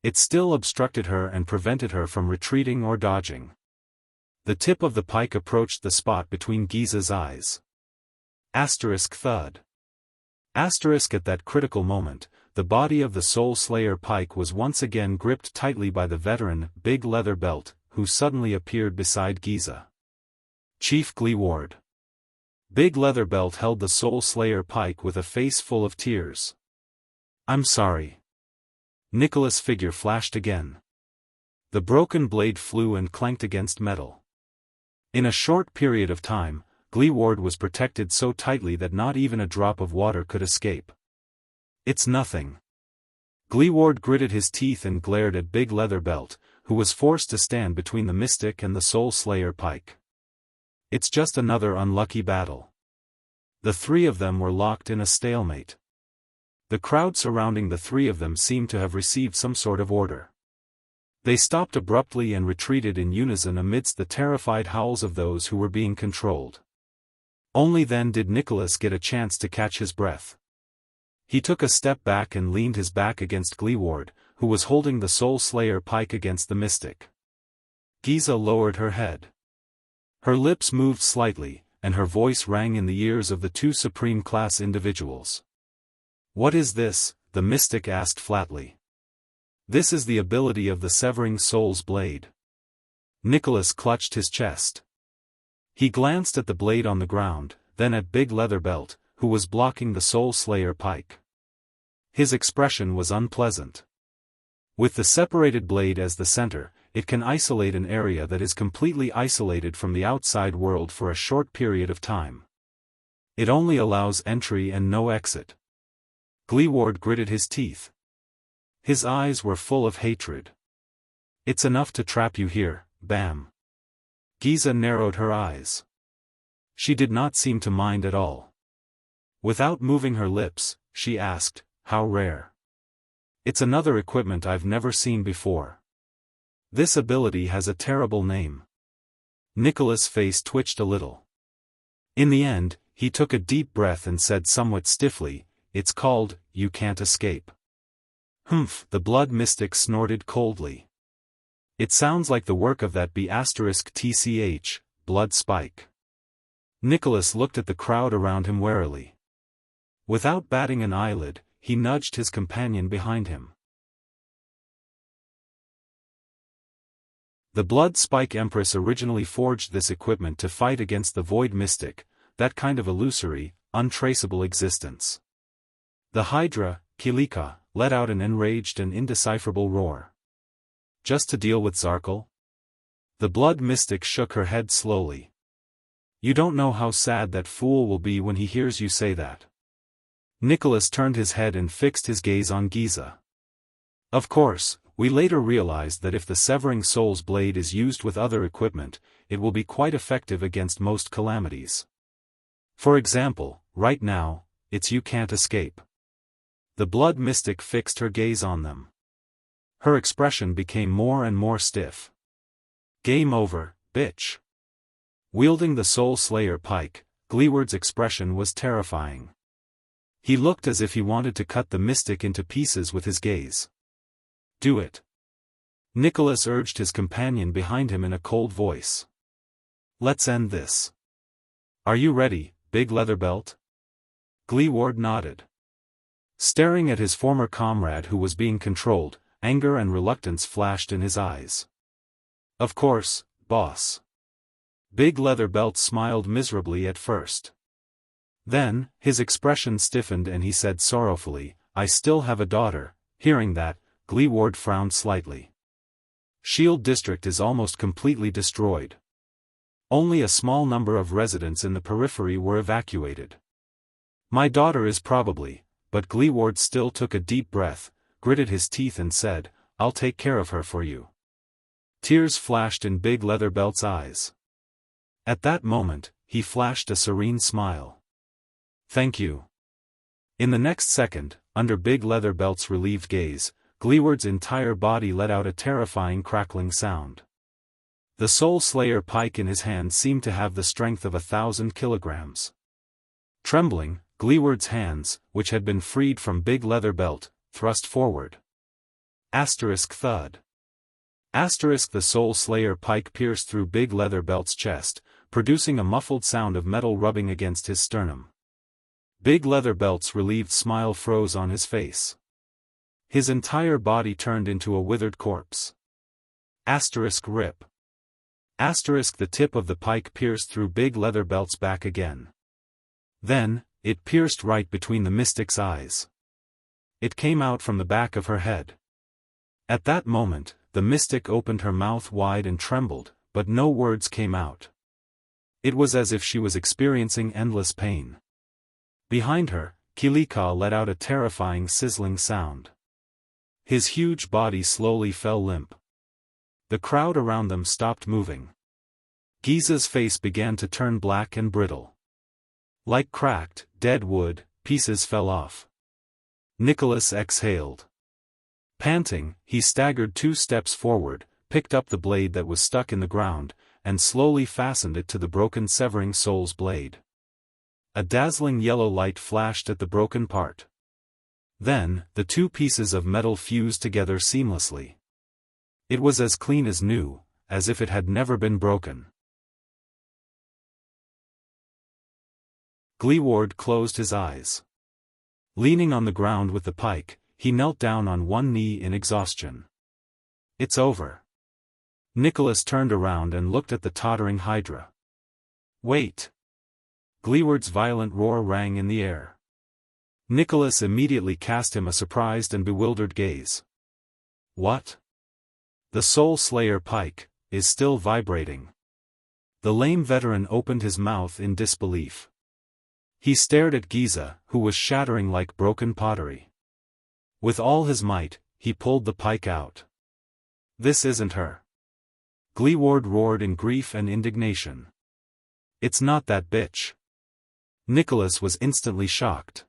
It still obstructed her and prevented her from retreating or dodging. The tip of the pike approached the spot between Giza's eyes. Thud. At that critical moment, the body of the Soul Slayer pike was once again gripped tightly by the veteran, Big Leather Belt, who suddenly appeared beside Giza. Chief Gleeward. Big Leather Belt held the Soul Slayer pike with a face full of tears. I'm sorry. Nicholas' figure flashed again. The broken blade flew and clanked against metal. In a short period of time, Gleeward was protected so tightly that not even a drop of water could escape. It's nothing. Gleeward gritted his teeth and glared at Big Leather Belt, who was forced to stand between the mystic and the Soul Slayer pike. It's just another unlucky battle. The 3 of them were locked in a stalemate. The crowd surrounding the 3 of them seemed to have received some sort of order. They stopped abruptly and retreated in unison amidst the terrified howls of those who were being controlled. Only then did Nicholas get a chance to catch his breath. He took a step back and leaned his back against Gleeward, who was holding the Soul Slayer pike against the mystic. Giza lowered her head. Her lips moved slightly, and her voice rang in the ears of the 2 supreme-class individuals. What is this? The mystic asked flatly. This is the ability of the Severing Soul's blade. Nicholas clutched his chest. He glanced at the blade on the ground, then at Big Leather Belt, who was blocking the Soul Slayer pike. His expression was unpleasant. With the separated blade as the center, it can isolate an area that is completely isolated from the outside world for a short period of time. It only allows entry and no exit. Gleeward gritted his teeth. His eyes were full of hatred. It's enough to trap you here, Bam. Giza narrowed her eyes. She did not seem to mind at all. Without moving her lips, she asked, how rare? It's another equipment I've never seen before. This ability has a terrible name. Nicholas' face twitched a little. In the end, he took a deep breath and said somewhat stiffly, it's called, You Can't Escape. Humph, the blood mystic snorted coldly. It sounds like the work of that B*TCH, blood spike. Nicholas looked at the crowd around him warily. Without batting an eyelid, he nudged his companion behind him. The Blood Spike Empress originally forged this equipment to fight against the Void Mystic, that kind of illusory, untraceable existence. The Hydra, Kilika, let out an enraged and indecipherable roar. Just to deal with Zarkal? The Blood Mystic shook her head slowly. You don't know how sad that fool will be when he hears you say that. Nicholas turned his head and fixed his gaze on Giza. Of course, we later realized that if the Severing Soul's blade is used with other equipment, it will be quite effective against most calamities. For example, right now, it's You Can't Escape. The Blood Mystic fixed her gaze on them. Her expression became more and more stiff. Game over, bitch. Wielding the Soul Slayer pike, Gleeward's expression was terrifying. He looked as if he wanted to cut the mystic into pieces with his gaze. Do it. Nicholas urged his companion behind him in a cold voice. Let's end this. Are you ready, Big Leather Belt? Gleeward nodded. Staring at his former comrade who was being controlled, anger and reluctance flashed in his eyes. Of course, boss. Big Leather Belt smiled miserably at first. Then, his expression stiffened and he said sorrowfully, I still have a daughter. Hearing that, Gleeward frowned slightly. Shield District is almost completely destroyed. Only a small number of residents in the periphery were evacuated. My daughter is probably, but Gleeward still took a deep breath, gritted his teeth and said, "I'll take care of her for you." Tears flashed in Big Leatherbelt's eyes. At that moment, he flashed a serene smile. "Thank you." In the next second, under Big Leatherbelt's relieved gaze, Gleeward's entire body let out a terrifying crackling sound. The Soul Slayer pike in his hand seemed to have the strength of 1,000 kilograms. Trembling, Gleeward's hands, which had been freed from Big Leatherbelt, thrust forward. Thud. The Soul Slayer pike pierced through Big Leatherbelt's chest, producing a muffled sound of metal rubbing against his sternum. Big Leatherbelt's relieved smile froze on his face. His entire body turned into a withered corpse. Rip. The tip of the pike pierced through Big Leatherbelt's back again. Then, it pierced right between the mystic's eyes. It came out from the back of her head. At that moment, the mystic opened her mouth wide and trembled, but no words came out. It was as if she was experiencing endless pain. Behind her, Kilika let out a terrifying sizzling sound. His huge body slowly fell limp. The crowd around them stopped moving. Giza's face began to turn black and brittle. Like cracked, dead wood, pieces fell off. Nicholas exhaled. Panting, he staggered 2 steps forward, picked up the blade that was stuck in the ground, and slowly fastened it to the broken Severing Soul's blade. A dazzling yellow light flashed at the broken part. Then, the 2 pieces of metal fused together seamlessly. It was as clean as new, as if it had never been broken. Gleeward closed his eyes. Leaning on the ground with the pike, he knelt down on one knee in exhaustion. "It's over." Nicholas turned around and looked at the tottering Hydra. "Wait!" Gleeward's violent roar rang in the air. Nicholas immediately cast him a surprised and bewildered gaze. "What?" "The Soul Slayer pike is still vibrating." The lame veteran opened his mouth in disbelief. He stared at Giza, who was shattering like broken pottery. With all his might, he pulled the pike out. "This isn't her." Gleeward roared in grief and indignation. "It's not that bitch." Nicholas was instantly shocked.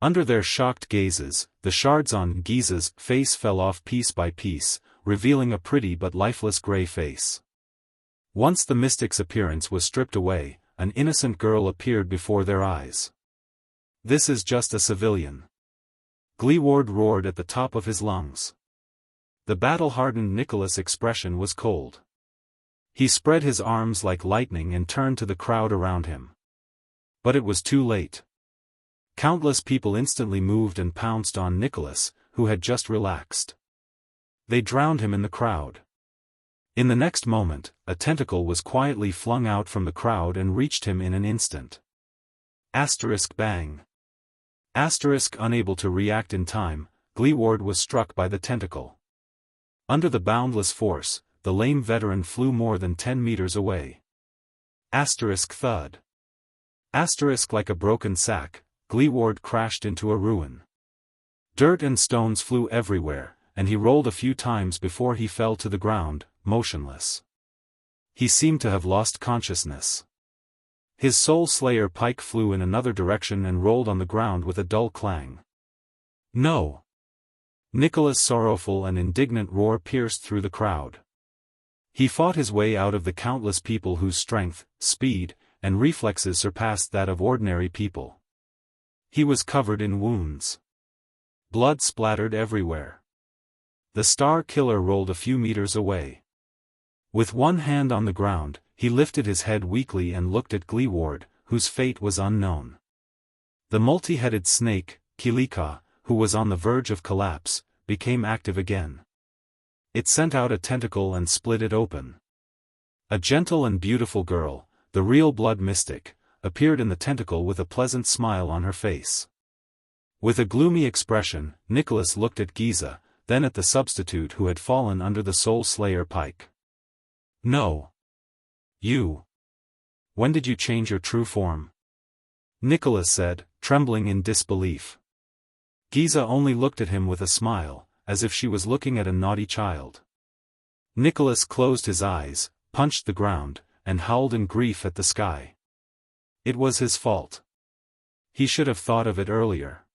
Under their shocked gazes, the shards on Giza's face fell off piece by piece, revealing a pretty but lifeless gray face. Once the mystic's appearance was stripped away, an innocent girl appeared before their eyes. "This is just a civilian." Gleeward roared at the top of his lungs. The battle-hardened Nicholas' expression was cold. He spread his arms like lightning and turned to the crowd around him. But it was too late. Countless people instantly moved and pounced on Nicholas, who had just relaxed. They drowned him in the crowd. In the next moment, a tentacle was quietly flung out from the crowd and reached him in an instant. Bang. Unable to react in time, Gleeward was struck by the tentacle. Under the boundless force, the lame veteran flew more than 10 meters away. Thud. Like a broken sack, Gleeward crashed into a ruin. Dirt and stones flew everywhere, and he rolled a few times before he fell to the ground, motionless. He seemed to have lost consciousness. His Soul Slayer pike flew in another direction and rolled on the ground with a dull clang. "No!" Nicholas' sorrowful and indignant roar pierced through the crowd. He fought his way out of the countless people whose strength, speed, and reflexes surpassed that of ordinary people. He was covered in wounds. Blood splattered everywhere. The Star Killer rolled a few meters away. With one hand on the ground, he lifted his head weakly and looked at Gleeward, whose fate was unknown. The multi-headed snake, Kilika, who was on the verge of collapse, became active again. It sent out a tentacle and split it open. A gentle and beautiful girl, the real blood mystic, appeared in the tentacle with a pleasant smile on her face. With a gloomy expression, Nicholas looked at Giza, then at the substitute who had fallen under the Soul Slayer pike. "No. You. When did you change your true form?" Nicholas said, trembling in disbelief. Giza only looked at him with a smile, as if she was looking at a naughty child. Nicholas closed his eyes, punched the ground, and howled in grief at the sky. It was his fault. He should have thought of it earlier.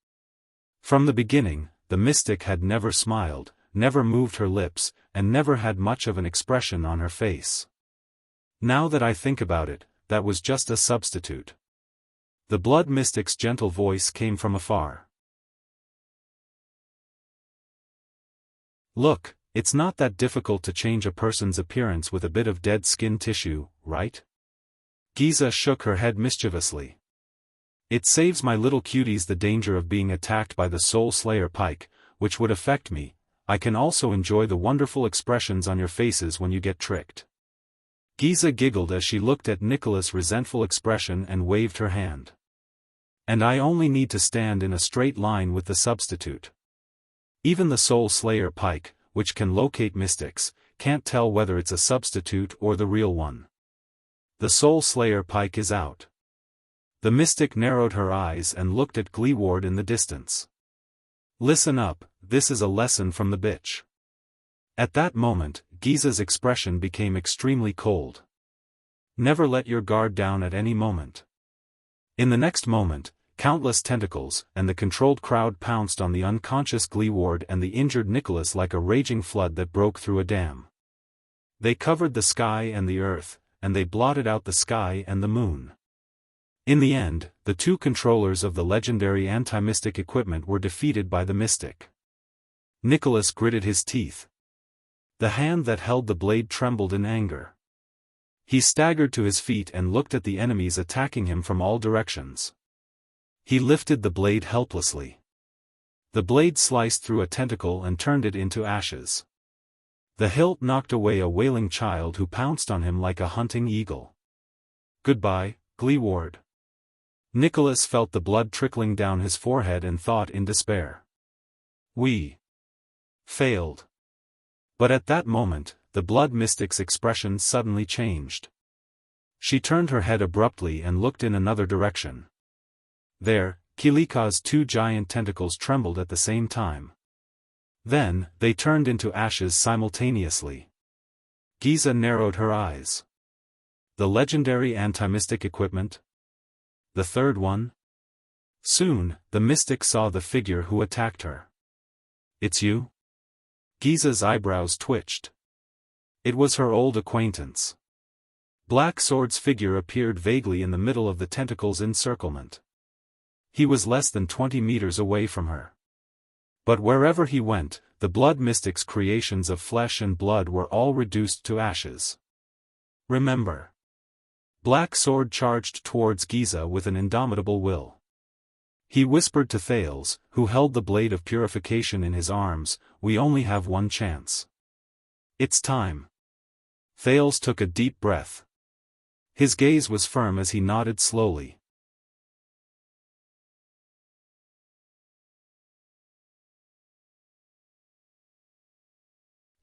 From the beginning, the mystic had never smiled, never moved her lips, and never had much of an expression on her face. Now that I think about it, that was just a substitute. The blood mystic's gentle voice came from afar. Look, it's not that difficult to change a person's appearance with a bit of dead skin tissue, right? Giza shook her head mischievously. It saves my little cuties the danger of being attacked by the Soul Slayer pike, which would affect me. I can also enjoy the wonderful expressions on your faces when you get tricked. Giza giggled as she looked at Nicholas' resentful expression and waved her hand. And I only need to stand in a straight line with the substitute. Even the Soul Slayer pike, which can locate mystics, can't tell whether it's a substitute or the real one. The Soul Slayer pike is out. The mystic narrowed her eyes and looked at Gleeward in the distance. Listen up, this is a lesson from the bitch. At that moment, Giza's expression became extremely cold. Never let your guard down at any moment. In the next moment, countless tentacles and the controlled crowd pounced on the unconscious Gleeward and the injured Nicholas like a raging flood that broke through a dam. They covered the sky and the earth, and they blotted out the sky and the moon. In the end, the two controllers of the legendary anti-mystic equipment were defeated by the mystic. Nicholas gritted his teeth. The hand that held the blade trembled in anger. He staggered to his feet and looked at the enemies attacking him from all directions. He lifted the blade helplessly. The blade sliced through a tentacle and turned it into ashes. The hilt knocked away a wailing child who pounced on him like a hunting eagle. Goodbye, Gleeward. Nicholas felt the blood trickling down his forehead and thought in despair. We failed. But at that moment, the blood mystic's expression suddenly changed. She turned her head abruptly and looked in another direction. There, Kilika's two giant tentacles trembled at the same time. Then, they turned into ashes simultaneously. Giza narrowed her eyes. The legendary anti-mystic equipment? The third one? Soon, the mystic saw the figure who attacked her. It's you? Giza's eyebrows twitched. It was her old acquaintance. Black Sword's figure appeared vaguely in the middle of the tentacle's encirclement. He was less than 20 meters away from her. But wherever he went, the blood mystic's creations of flesh and blood were all reduced to ashes. Remember. Black Sword charged towards Giza with an indomitable will. He whispered to Thales, who held the blade of purification in his arms, we only have one chance. It's time. Thales took a deep breath. His gaze was firm as he nodded slowly.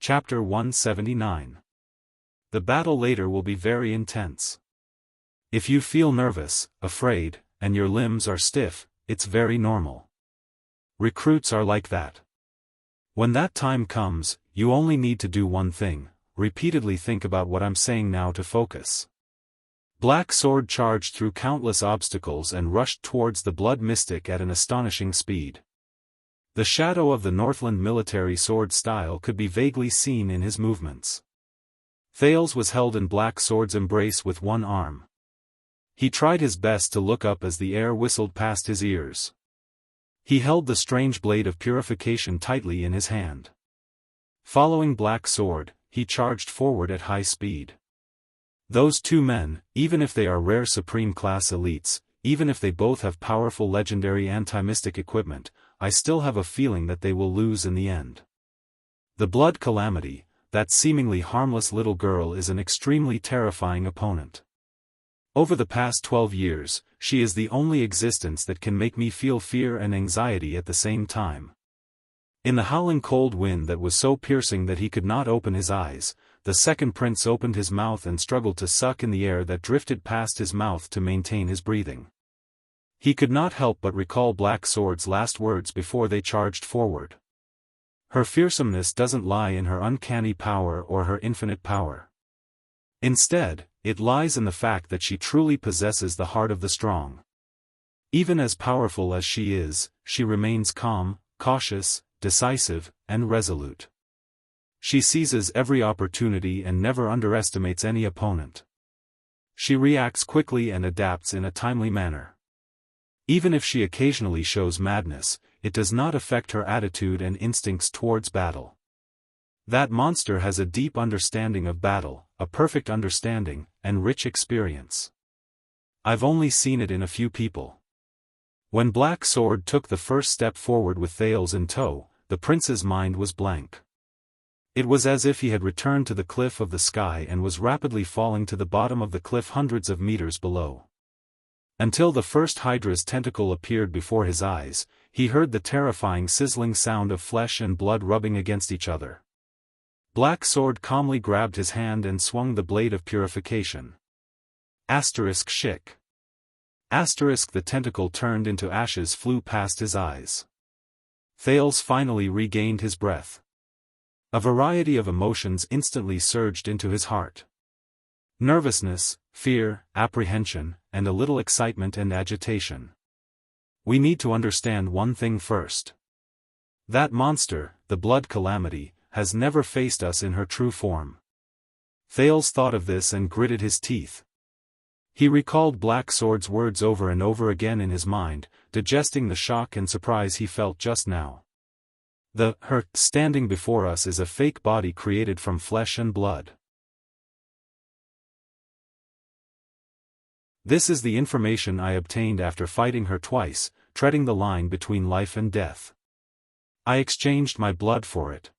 Chapter 179. The battle later will be very intense. If you feel nervous, afraid, and your limbs are stiff, it's very normal. Recruits are like that. When that time comes, you only need to do one thing, repeatedly think about what I'm saying now to focus. Black Sword charged through countless obstacles and rushed towards the blood mystic at an astonishing speed. The shadow of the Northland military sword style could be vaguely seen in his movements. Thales was held in Black Sword's embrace with one arm. He tried his best to look up as the air whistled past his ears. He held the strange blade of purification tightly in his hand. Following Black Sword, he charged forward at high speed. Those two men, even if they are rare supreme class elites, even if they both have powerful legendary anti-mystic equipment, I still have a feeling that they will lose in the end. The Blood Calamity, that seemingly harmless little girl, is an extremely terrifying opponent. Over the past 12 years, she is the only existence that can make me feel fear and anxiety at the same time. In the howling cold wind that was so piercing that he could not open his eyes, the second prince opened his mouth and struggled to suck in the air that drifted past his mouth to maintain his breathing. He could not help but recall Black Sword's last words before they charged forward. Her fearsomeness doesn't lie in her uncanny power or her infinite power. Instead, it lies in the fact that she truly possesses the heart of the strong. Even as powerful as she is, she remains calm, cautious, decisive, and resolute. She seizes every opportunity and never underestimates any opponent. She reacts quickly and adapts in a timely manner. Even if she occasionally shows madness, it does not affect her attitude and instincts towards battle. That monster has a deep understanding of battle, a perfect understanding, and rich experience. I've only seen it in a few people. When Black Sword took the first step forward with Thales in tow, the prince's mind was blank. It was as if he had returned to the cliff of the sky and was rapidly falling to the bottom of the cliff hundreds of meters below. Until the first Hydra's tentacle appeared before his eyes, he heard the terrifying sizzling sound of flesh and blood rubbing against each other. Black Sword calmly grabbed his hand and swung the blade of purification. Shik. The tentacle turned into ashes flew past his eyes. Thales finally regained his breath. A variety of emotions instantly surged into his heart. Nervousness, fear, apprehension, and a little excitement and agitation. We need to understand one thing first. That monster, the Blood Calamity, has never faced us in her true form. Thales thought of this and gritted his teeth. He recalled Black Sword's words over and over again in his mind, digesting the shock and surprise he felt just now. Her standing before us is a fake body created from flesh and blood. This is the information I obtained after fighting her twice, treading the line between life and death. I exchanged my blood for it.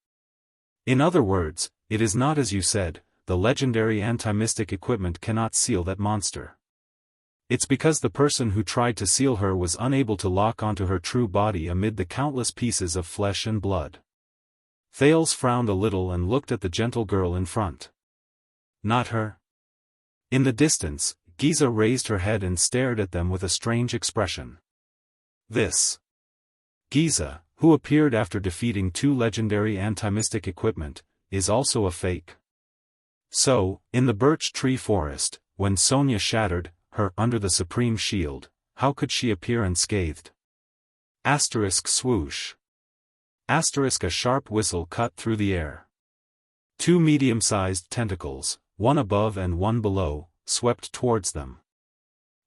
In other words, it is not as you said, the legendary anti-mystic equipment cannot seal that monster. It's because the person who tried to seal her was unable to lock onto her true body amid the countless pieces of flesh and blood. Thales frowned a little and looked at the gentle girl in front. Not her. In the distance, Giza raised her head and stared at them with a strange expression. This Giza, who appeared after defeating 2 legendary anti-mystic equipment, is also a fake. So, in the birch tree forest, when Sonya shattered her under the supreme shield, how could she appear unscathed? Swoosh. A sharp whistle cut through the air. 2 medium-sized tentacles, one above and one below, swept towards them.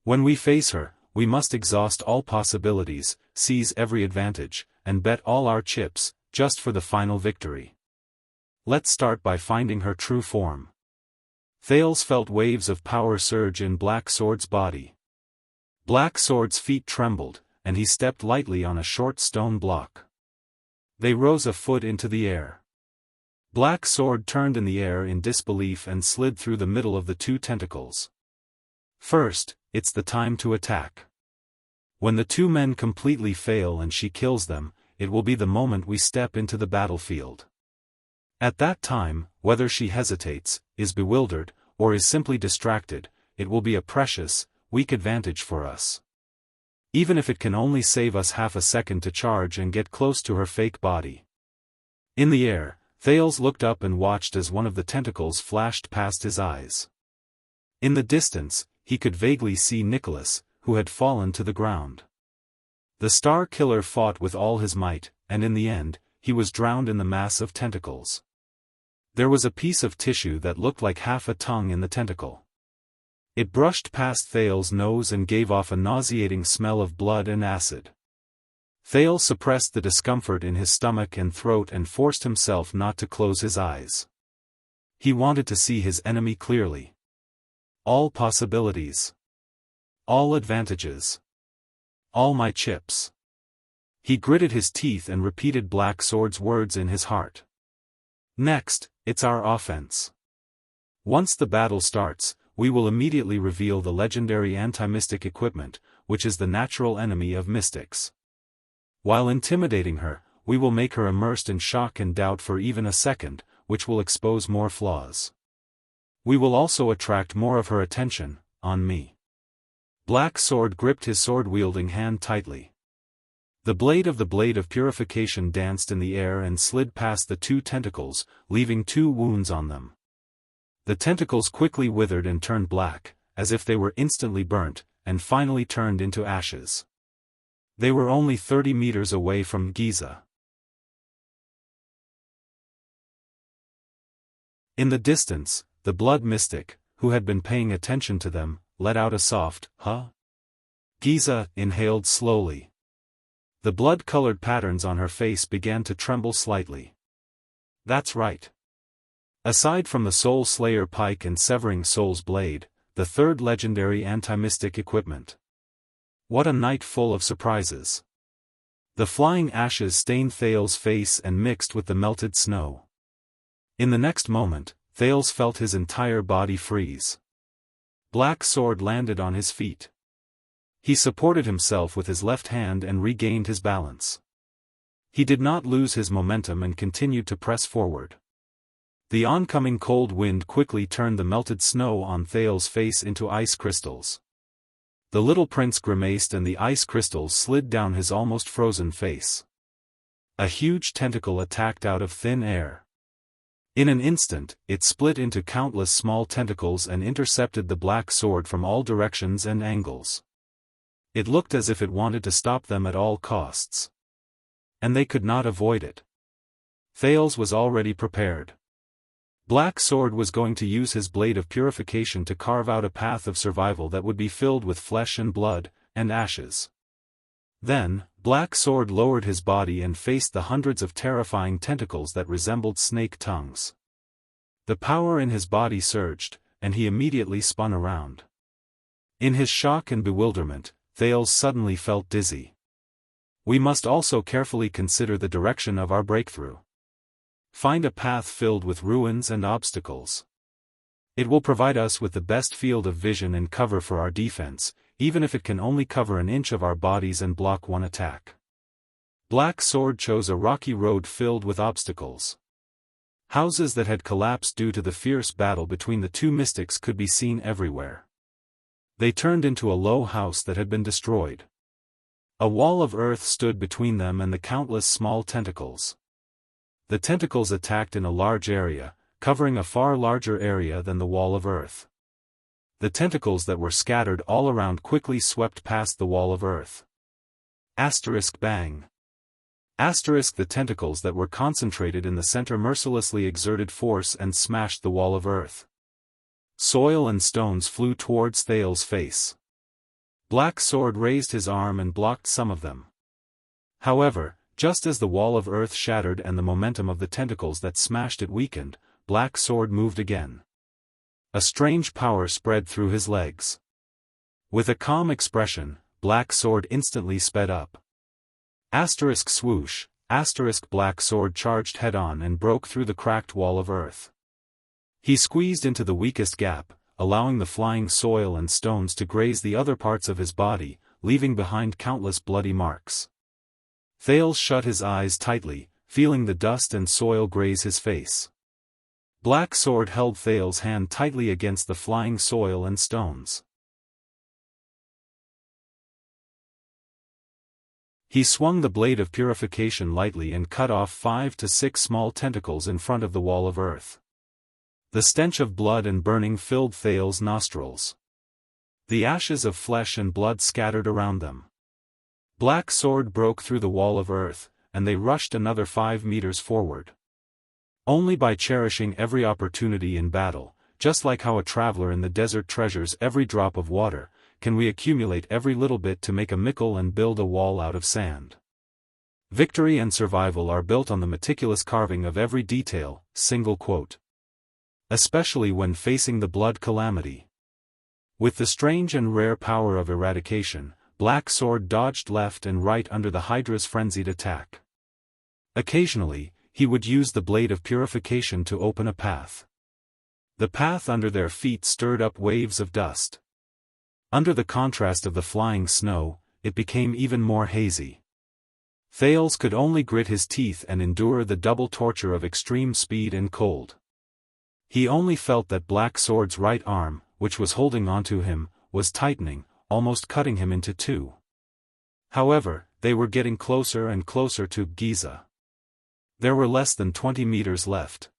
When we face her, we must exhaust all possibilities, seize every advantage, and bet all our chips, just for the final victory. Let's start by finding her true form. Thales felt waves of power surge in Black Sword's body. Black Sword's feet trembled, and he stepped lightly on a short stone block. They rose a foot into the air. Black Sword turned in the air in disbelief and slid through the middle of the 2 tentacles. First, it's the time to attack. When the 2 men completely fail and she kills them, it will be the moment we step into the battlefield. At that time, whether she hesitates, is bewildered, or is simply distracted, it will be a precious, weak advantage for us. Even if it can only save us half a second to charge and get close to her fake body. In the air, Thales looked up and watched as one of the tentacles flashed past his eyes. In the distance, he could vaguely see Nicholas, who had fallen to the ground. The Star Killer fought with all his might, and in the end, he was drowned in the mass of tentacles. There was a piece of tissue that looked like half a tongue in the tentacle. It brushed past Thales' nose and gave off a nauseating smell of blood and acid. Thales suppressed the discomfort in his stomach and throat and forced himself not to close his eyes. He wanted to see his enemy clearly. All possibilities. All advantages. All my chips. He gritted his teeth and repeated Black Sword's words in his heart. Next, it's our offense. Once the battle starts, we will immediately reveal the legendary anti-mystic equipment, which is the natural enemy of mystics. While intimidating her, we will make her immersed in shock and doubt for even a second, which will expose more flaws. We will also attract more of her attention, on me. Black Sword gripped his sword-wielding hand tightly. The blade of purification danced in the air and slid past the two tentacles, leaving 2 wounds on them. The tentacles quickly withered and turned black, as if they were instantly burnt, and finally turned into ashes. They were only 30 meters away from Giza. In the distance, the blood mystic, who had been paying attention to them, let out a soft, "Huh?" Giza inhaled slowly. The blood-colored patterns on her face began to tremble slightly. That's right. Aside from the Soul Slayer Pike and Severing Soul's Blade, the third legendary anti-mystic equipment. What a night full of surprises. The flying ashes stained Thale's face and mixed with the melted snow. In the next moment, Thales felt his entire body freeze. Black Sword landed on his feet. He supported himself with his left hand and regained his balance. He did not lose his momentum and continued to press forward. The oncoming cold wind quickly turned the melted snow on Thale's face into ice crystals. The little prince grimaced and the ice crystals slid down his almost frozen face. A huge tentacle attacked out of thin air. In an instant, it split into countless small tentacles and intercepted the Black Sword from all directions and angles. It looked as if it wanted to stop them at all costs. And they could not avoid it. Thales was already prepared. Black Sword was going to use his blade of purification to carve out a path of survival that would be filled with flesh and blood, and ashes. Then, Black Sword lowered his body and faced the hundreds of terrifying tentacles that resembled snake tongues. The power in his body surged, and he immediately spun around. In his shock and bewilderment, Thales suddenly felt dizzy. We must also carefully consider the direction of our breakthrough. Find a path filled with ruins and obstacles. It will provide us with the best field of vision and cover for our defense, even if it can only cover an inch of our bodies and block one attack. Black Sword chose a rocky road filled with obstacles. Houses that had collapsed due to the fierce battle between the two mystics could be seen everywhere. They turned into a low house that had been destroyed. A wall of earth stood between them and the countless small tentacles. The tentacles attacked in a large area, covering a far larger area than the wall of earth. The tentacles that were scattered all around quickly swept past the wall of earth. Bang. The tentacles that were concentrated in the center mercilessly exerted force and smashed the wall of earth. Soil and stones flew towards Thale's face. Black Sword raised his arm and blocked some of them. However, just as the wall of earth shattered and the momentum of the tentacles that smashed it weakened, Black Sword moved again. A strange power spread through his legs. With a calm expression, Black Sword instantly sped up. Swoosh, Black Sword charged head-on and broke through the cracked wall of earth. He squeezed into the weakest gap, allowing the flying soil and stones to graze the other parts of his body, leaving behind countless bloody marks. Thales shut his eyes tightly, feeling the dust and soil graze his face. Black Sword held Thales' hand tightly against the flying soil and stones. He swung the blade of purification lightly and cut off 5 to 6 small tentacles in front of the wall of earth. The stench of blood and burning filled Thales' nostrils. The ashes of flesh and blood scattered around them. Black Sword broke through the wall of earth, and they rushed another 5 meters forward. Only by cherishing every opportunity in battle, just like how a traveler in the desert treasures every drop of water, can we accumulate every little bit to make a mickle and build a wall out of sand. Victory and survival are built on the meticulous carving of every detail, single quote. Especially when facing the blood calamity. With the strange and rare power of eradication, Black Sword dodged left and right under the Hydra's frenzied attack. Occasionally, he would use the blade of purification to open a path. The path under their feet stirred up waves of dust. Under the contrast of the flying snow, it became even more hazy. Thales could only grit his teeth and endure the double torture of extreme speed and cold. He only felt that Black Sword's right arm, which was holding onto him, was tightening, almost cutting him into two. However, they were getting closer and closer to Giza. There were less than 20 meters left.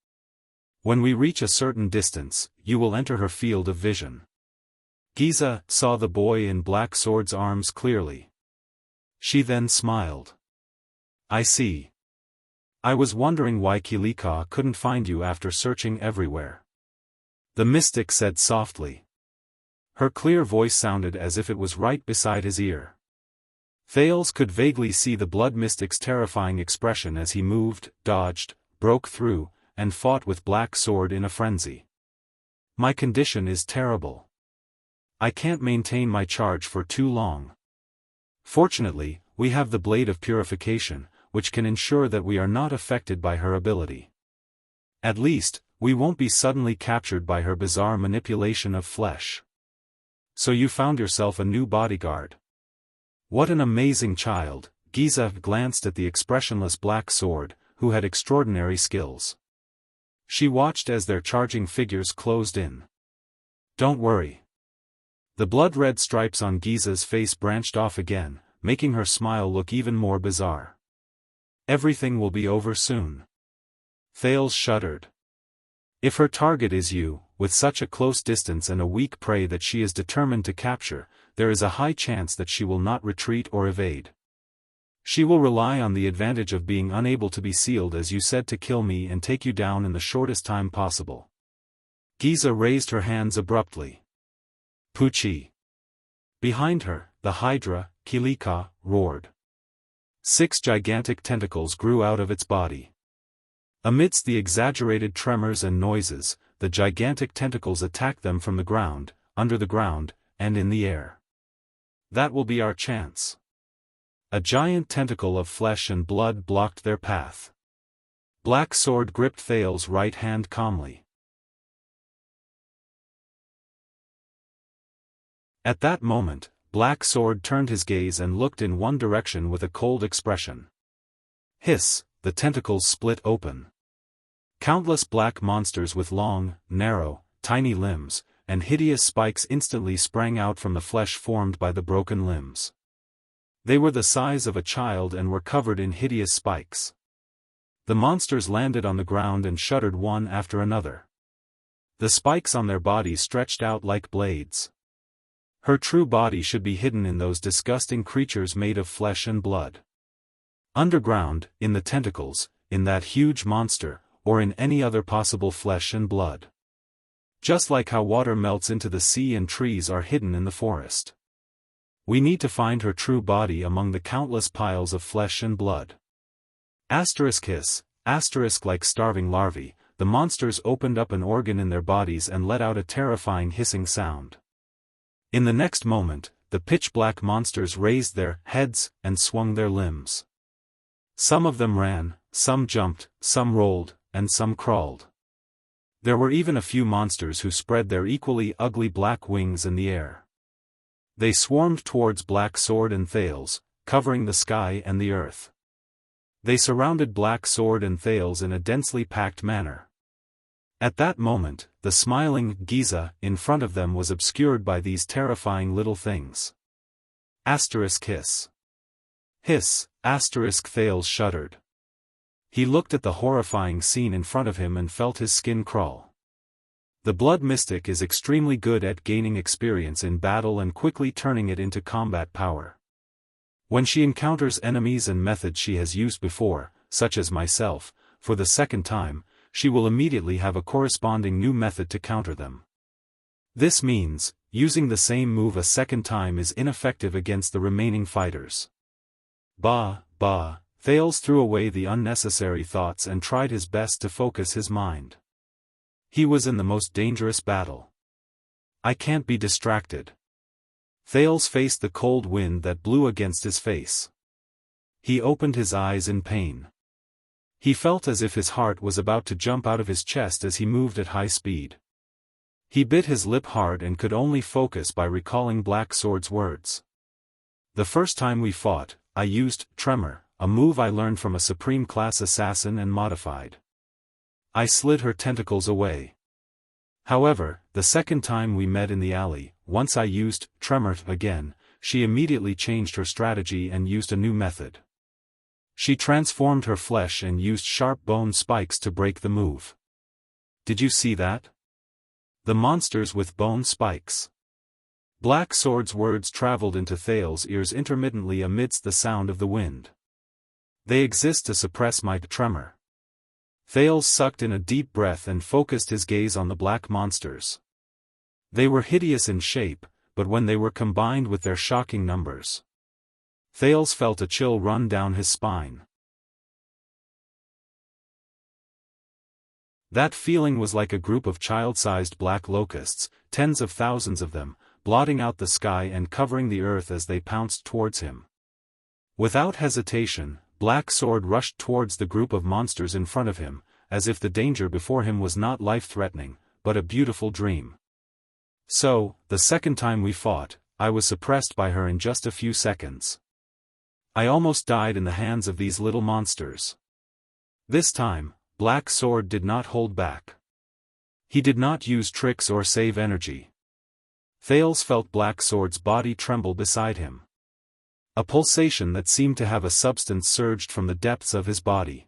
When we reach a certain distance, you will enter her field of vision. Giza saw the boy in black sword's arms clearly. She then smiled. I see. I was wondering why Kilika couldn't find you after searching everywhere. The mystic said softly. Her clear voice sounded as if it was right beside his ear. Thales could vaguely see the blood mystic's terrifying expression as he moved, dodged, broke through, and fought with black sword in a frenzy. My condition is terrible. I can't maintain my charge for too long. Fortunately, we have the blade of purification, which can ensure that we are not affected by her ability. At least, we won't be suddenly captured by her bizarre manipulation of flesh. So you found yourself a new bodyguard. What an amazing child. Giza glanced at the expressionless black sword, who had extraordinary skills. She watched as their charging figures closed in. Don't worry. The blood-red stripes on Giza's face branched off again, making her smile look even more bizarre. Everything will be over soon. Thales shuddered. If her target is you, with such a close distance and a weak prey that she is determined to capture, there is a high chance that she will not retreat or evade. She will rely on the advantage of being unable to be sealed as you said to kill me and take you down in the shortest time possible. Giza raised her hands abruptly. Pucci. Behind her, the Hydra, Kilika, roared. 6 gigantic tentacles grew out of its body. Amidst the exaggerated tremors and noises, the gigantic tentacles attacked them from the ground, under the ground, and in the air. That will be our chance. A giant tentacle of flesh and blood blocked their path. Black Sword gripped Thales' right hand calmly. At that moment, Black Sword turned his gaze and looked in one direction with a cold expression. Hiss, the tentacles split open. Countless black monsters with long, narrow, tiny limbs, and hideous spikes instantly sprang out from the flesh formed by the broken limbs. They were the size of a child and were covered in hideous spikes. The monsters landed on the ground and shuddered one after another. The spikes on their bodies stretched out like blades. Her true body should be hidden in those disgusting creatures made of flesh and blood. Underground, in the tentacles, in that huge monster, or in any other possible flesh and blood. Just like how water melts into the sea and trees are hidden in the forest. We need to find her true body among the countless piles of flesh and blood. Hiss, like starving larvae, the monsters opened up an organ in their bodies and let out a terrifying hissing sound. In the next moment, the pitch-black monsters raised their heads and swung their limbs. Some of them ran, some jumped, some rolled, and some crawled. There were even a few monsters who spread their equally ugly black wings in the air. They swarmed towards Black Sword and Thales, covering the sky and the earth. They surrounded Black Sword and Thales in a densely packed manner. At that moment, the smiling Giza in front of them was obscured by these terrifying little things. Hiss. Hiss, Thales shuddered. He looked at the horrifying scene in front of him and felt his skin crawl. The blood mystic is extremely good at gaining experience in battle and quickly turning it into combat power. When she encounters enemies and methods she has used before, such as myself, for the second time, she will immediately have a corresponding new method to counter them. This means, using the same move a second time is ineffective against the remaining fighters. Thales threw away the unnecessary thoughts and tried his best to focus his mind. He was in the most dangerous battle. I can't be distracted. Thales faced the cold wind that blew against his face. He opened his eyes in pain. He felt as if his heart was about to jump out of his chest as he moved at high speed. He bit his lip hard and could only focus by recalling Black Sword's words. The first time we fought, I used Tremor, a move I learned from a Supreme Class assassin and modified. I slid her tentacles away. However, the second time we met in the alley, once I used tremor again, she immediately changed her strategy and used a new method. She transformed her flesh and used sharp bone spikes to break the move. Did you see that? The monsters with bone spikes. Black Sword's words traveled into Thale's ears intermittently amidst the sound of the wind. They exist to suppress my tremor. Thales sucked in a deep breath and focused his gaze on the black monsters. They were hideous in shape, but when they were combined with their shocking numbers, Thales felt a chill run down his spine. That feeling was like a group of child-sized black locusts, tens of thousands of them, blotting out the sky and covering the earth as they pounced towards him. Without hesitation, Black Sword rushed towards the group of monsters in front of him, as if the danger before him was not life-threatening, but a beautiful dream. So, the second time we fought, I was suppressed by her in just a few seconds. I almost died in the hands of these little monsters. This time, Black Sword did not hold back. He did not use tricks or save energy. Thales felt Black Sword's body tremble beside him. A pulsation that seemed to have a substance surged from the depths of his body.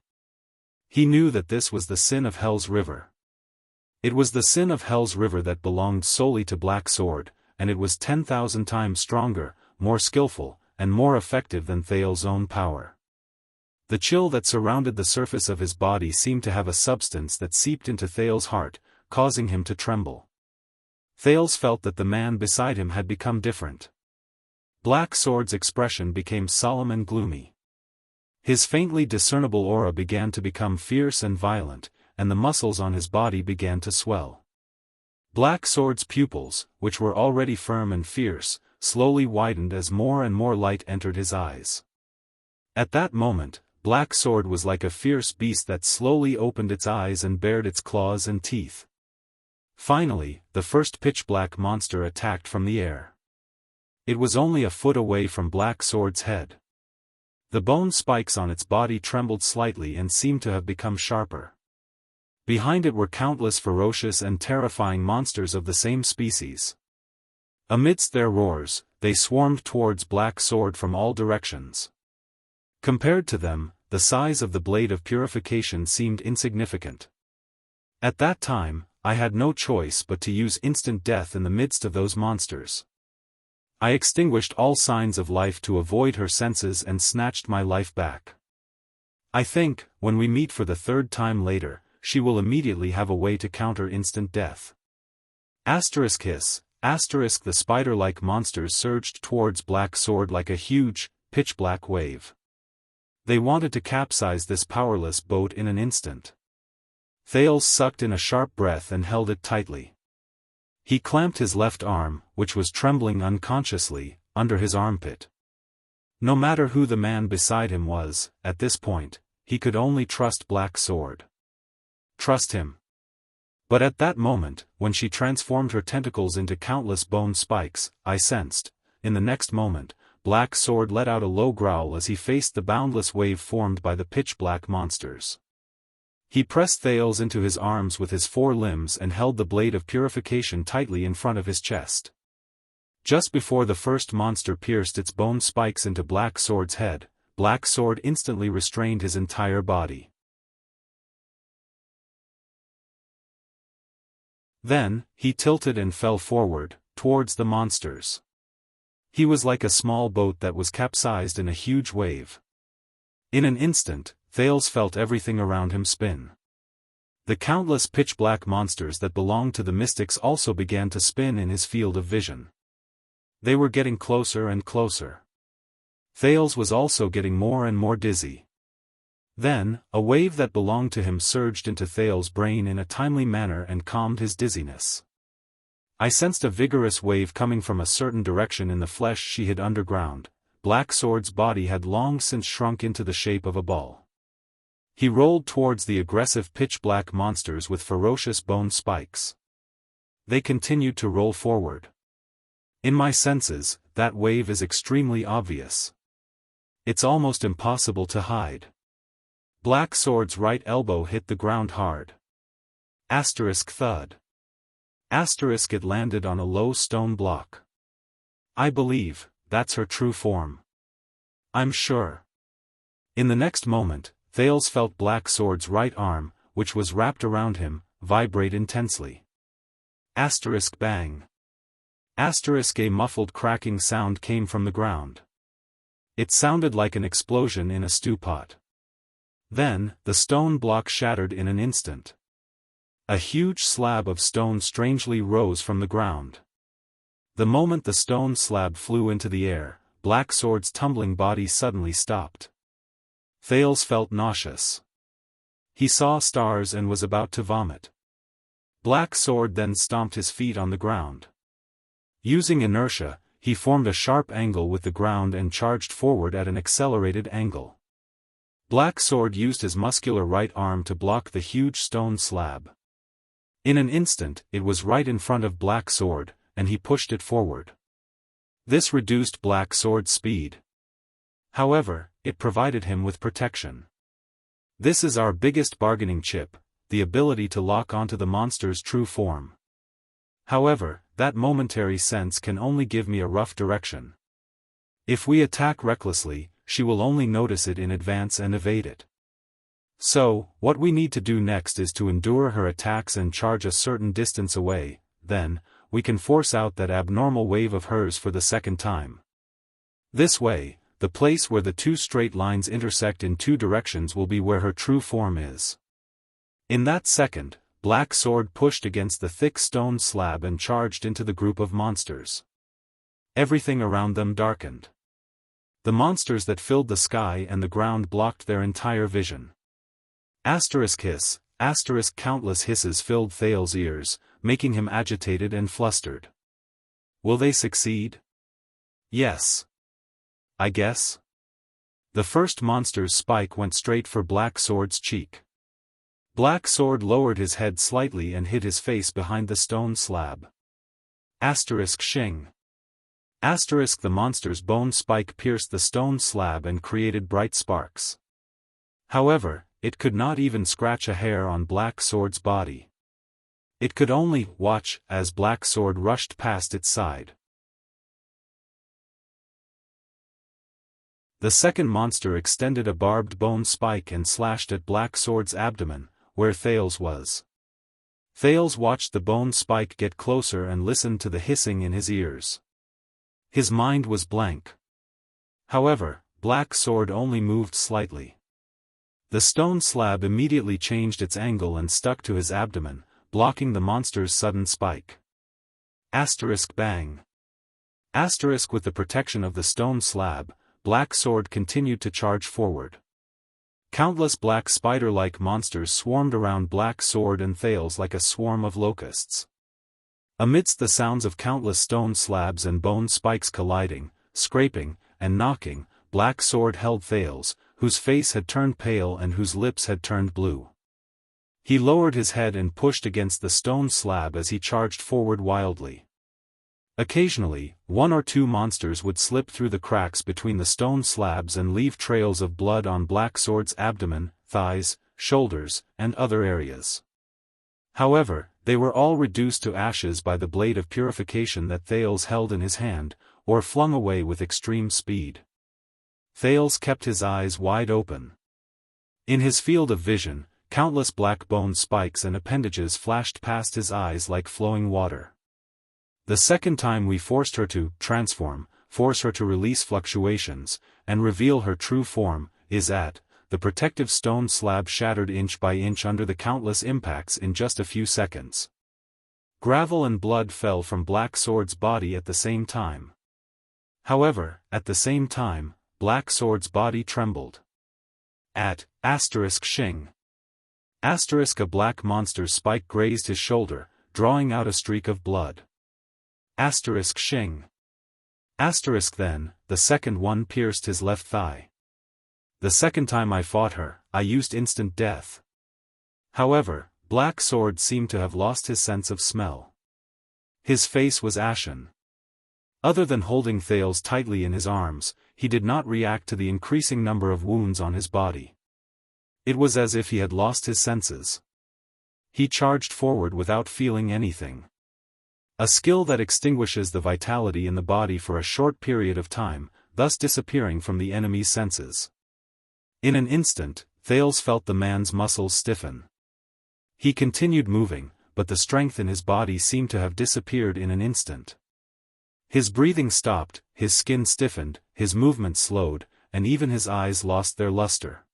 He knew that this was the sin of Hell's River. It was the sin of Hell's River that belonged solely to Black Sword, and it was 10,000 times stronger, more skillful, and more effective than Thale's own power. The chill that surrounded the surface of his body seemed to have a substance that seeped into Thale's heart, causing him to tremble. Thales felt that the man beside him had become different. Black Sword's expression became solemn and gloomy. His faintly discernible aura began to become fierce and violent, and the muscles on his body began to swell. Black Sword's pupils, which were already firm and fierce, slowly widened as more and more light entered his eyes. At that moment, Black Sword was like a fierce beast that slowly opened its eyes and bared its claws and teeth. Finally, the first pitch-black monster attacked from the air. It was only a foot away from Black Sword's head. The bone spikes on its body trembled slightly and seemed to have become sharper. Behind it were countless ferocious and terrifying monsters of the same species. Amidst their roars, they swarmed towards Black Sword from all directions. Compared to them, the size of the blade of purification seemed insignificant. At that time, I had no choice but to use instant death in the midst of those monsters. I extinguished all signs of life to avoid her senses and snatched my life back. I think, when we meet for the third time later, she will immediately have a way to counter instant death. Hiss, the spider-like monsters surged towards Black Sword like a huge, pitch-black wave. They wanted to capsize this powerless boat in an instant. Thales sucked in a sharp breath and held it tightly. He clamped his left arm, which was trembling unconsciously, under his armpit. No matter who the man beside him was, at this point, he could only trust Black Sword. Trust him. But at that moment, when she transformed her tentacles into countless bone spikes, I sensed, in the next moment, Black Sword let out a low growl as he faced the boundless wave formed by the pitch-black monsters. He pressed Thales into his arms with his four limbs and held the blade of purification tightly in front of his chest. Just before the first monster pierced its bone spikes into Black Sword's head, Black Sword instantly restrained his entire body. Then, he tilted and fell forward, towards the monsters. He was like a small boat that was capsized in a huge wave. In an instant, Thales felt everything around him spin. The countless pitch-black monsters that belonged to the mystics also began to spin in his field of vision. They were getting closer and closer. Thales was also getting more and more dizzy. Then, a wave that belonged to him surged into Thales' brain in a timely manner and calmed his dizziness. I sensed a vigorous wave coming from a certain direction in the flesh she hid underground. Black Sword's body had long since shrunk into the shape of a ball. He rolled towards the aggressive pitch-black monsters with ferocious bone spikes. They continued to roll forward. In my senses, that wave is extremely obvious. It's almost impossible to hide. Black Sword's right elbow hit the ground hard. Thud. It landed on a low stone block. I believe, that's her true form. I'm sure. In the next moment, Thales felt Black Sword's right arm, which was wrapped around him, vibrate intensely. Bang. A muffled cracking sound came from the ground. It sounded like an explosion in a stew pot. Then, the stone block shattered in an instant. A huge slab of stone strangely rose from the ground. The moment the stone slab flew into the air, Black Sword's tumbling body suddenly stopped. Thales felt nauseous. He saw stars and was about to vomit. Black Sword then stomped his feet on the ground. Using inertia, he formed a sharp angle with the ground and charged forward at an accelerated angle. Black Sword used his muscular right arm to block the huge stone slab. In an instant, it was right in front of Black Sword, and he pushed it forward. This reduced Black Sword's speed. However, it provided him with protection. This is our biggest bargaining chip, the ability to lock onto the monster's true form. However, that momentary sense can only give me a rough direction. If we attack recklessly, she will only notice it in advance and evade it. So, what we need to do next is to endure her attacks and charge a certain distance away, then, we can force out that abnormal wave of hers for the second time. This way, the place where the two straight lines intersect in two directions will be where her true form is. In that second, Black Sword pushed against the thick stone slab and charged into the group of monsters. Everything around them darkened. The monsters that filled the sky and the ground blocked their entire vision. Hiss, countless hisses filled Thales' ears, making him agitated and flustered. Will they succeed? Yes. I guess. The first monster's spike went straight for Black Sword's cheek. Black Sword lowered his head slightly and hid his face behind the stone slab. Shing. The monster's bone spike pierced the stone slab and created bright sparks. However, it could not even scratch a hair on Black Sword's body. It could only watch as Black Sword rushed past its side. The second monster extended a barbed bone spike and slashed at Black Sword's abdomen, where Thales was. Thales watched the bone spike get closer and listened to the hissing in his ears. His mind was blank. However, Black Sword only moved slightly. The stone slab immediately changed its angle and stuck to his abdomen, blocking the monster's sudden spike. Bang. With the protection of the stone slab, Black Sword continued to charge forward. Countless black spider-like monsters swarmed around Black Sword and Thales like a swarm of locusts. Amidst the sounds of countless stone slabs and bone spikes colliding, scraping, and knocking, Black Sword held Thales, whose face had turned pale and whose lips had turned blue. He lowered his head and pushed against the stone slab as he charged forward wildly. Occasionally, one or two monsters would slip through the cracks between the stone slabs and leave trails of blood on Black Sword's abdomen, thighs, shoulders, and other areas. However, they were all reduced to ashes by the blade of purification that Thales held in his hand, or flung away with extreme speed. Thales kept his eyes wide open. In his field of vision, countless black bone spikes and appendages flashed past his eyes like flowing water. The second time we forced her to force her to release fluctuations, and reveal her true form, the protective stone slab shattered inch by inch under the countless impacts in just a few seconds. Gravel and blood fell from Black Sword's body at the same time. However, at the same time, Black Sword's body trembled. Shing. A black monster's spike grazed his shoulder, drawing out a streak of blood. Shing. Then, the second one pierced his left thigh. The second time I fought her, I used instant death. However, Black Sword seemed to have lost his sense of smell. His face was ashen. Other than holding Thales tightly in his arms, he did not react to the increasing number of wounds on his body. It was as if he had lost his senses. He charged forward without feeling anything. A skill that extinguishes the vitality in the body for a short period of time, thus disappearing from the enemy's senses. In an instant, Thales felt the man's muscles stiffen. He continued moving, but the strength in his body seemed to have disappeared in an instant. His breathing stopped, his skin stiffened, his movements slowed, and even his eyes lost their luster.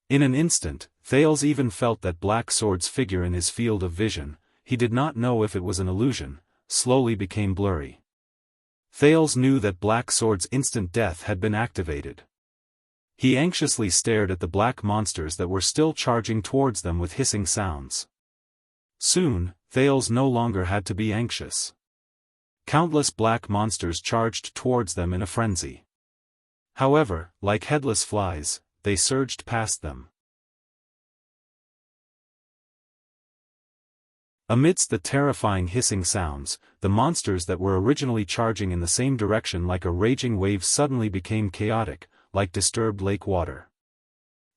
In an instant, Thales even felt that Black Sword's figure in his field of vision, he did not know if it was an illusion, slowly became blurry. Thales knew that Black Sword's instant death had been activated. He anxiously stared at the black monsters that were still charging towards them with hissing sounds. Soon, Thales no longer had to be anxious. Countless black monsters charged towards them in a frenzy. However, like headless flies, they surged past them. Amidst the terrifying hissing sounds, the monsters that were originally charging in the same direction like a raging wave suddenly became chaotic, like disturbed lake water.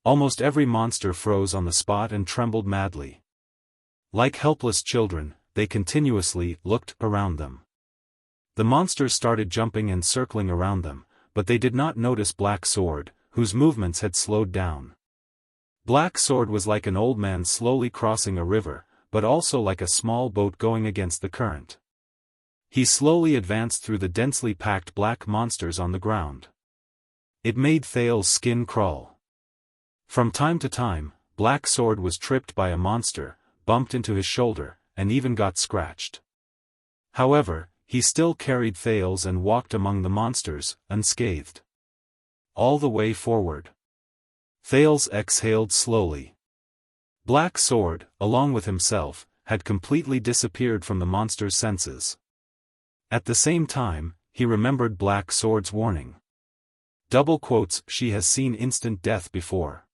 Almost every monster froze on the spot and trembled madly. Like helpless children, they continuously looked around them. The monsters started jumping and circling around them, but they did not notice Black Sword, whose movements had slowed down. Black Sword was like an old man slowly crossing a river, but also like a small boat going against the current. He slowly advanced through the densely packed black monsters on the ground. It made Thales' skin crawl. From time to time, Black Sword was tripped by a monster, bumped into his shoulder, and even got scratched. However, he still carried Thales and walked among the monsters, unscathed. All the way forward. Thales exhaled slowly. Black Sword, along with himself, had completely disappeared from the monster's senses. At the same time, he remembered Black Sword's warning. Double quotes, she has seen instant death before.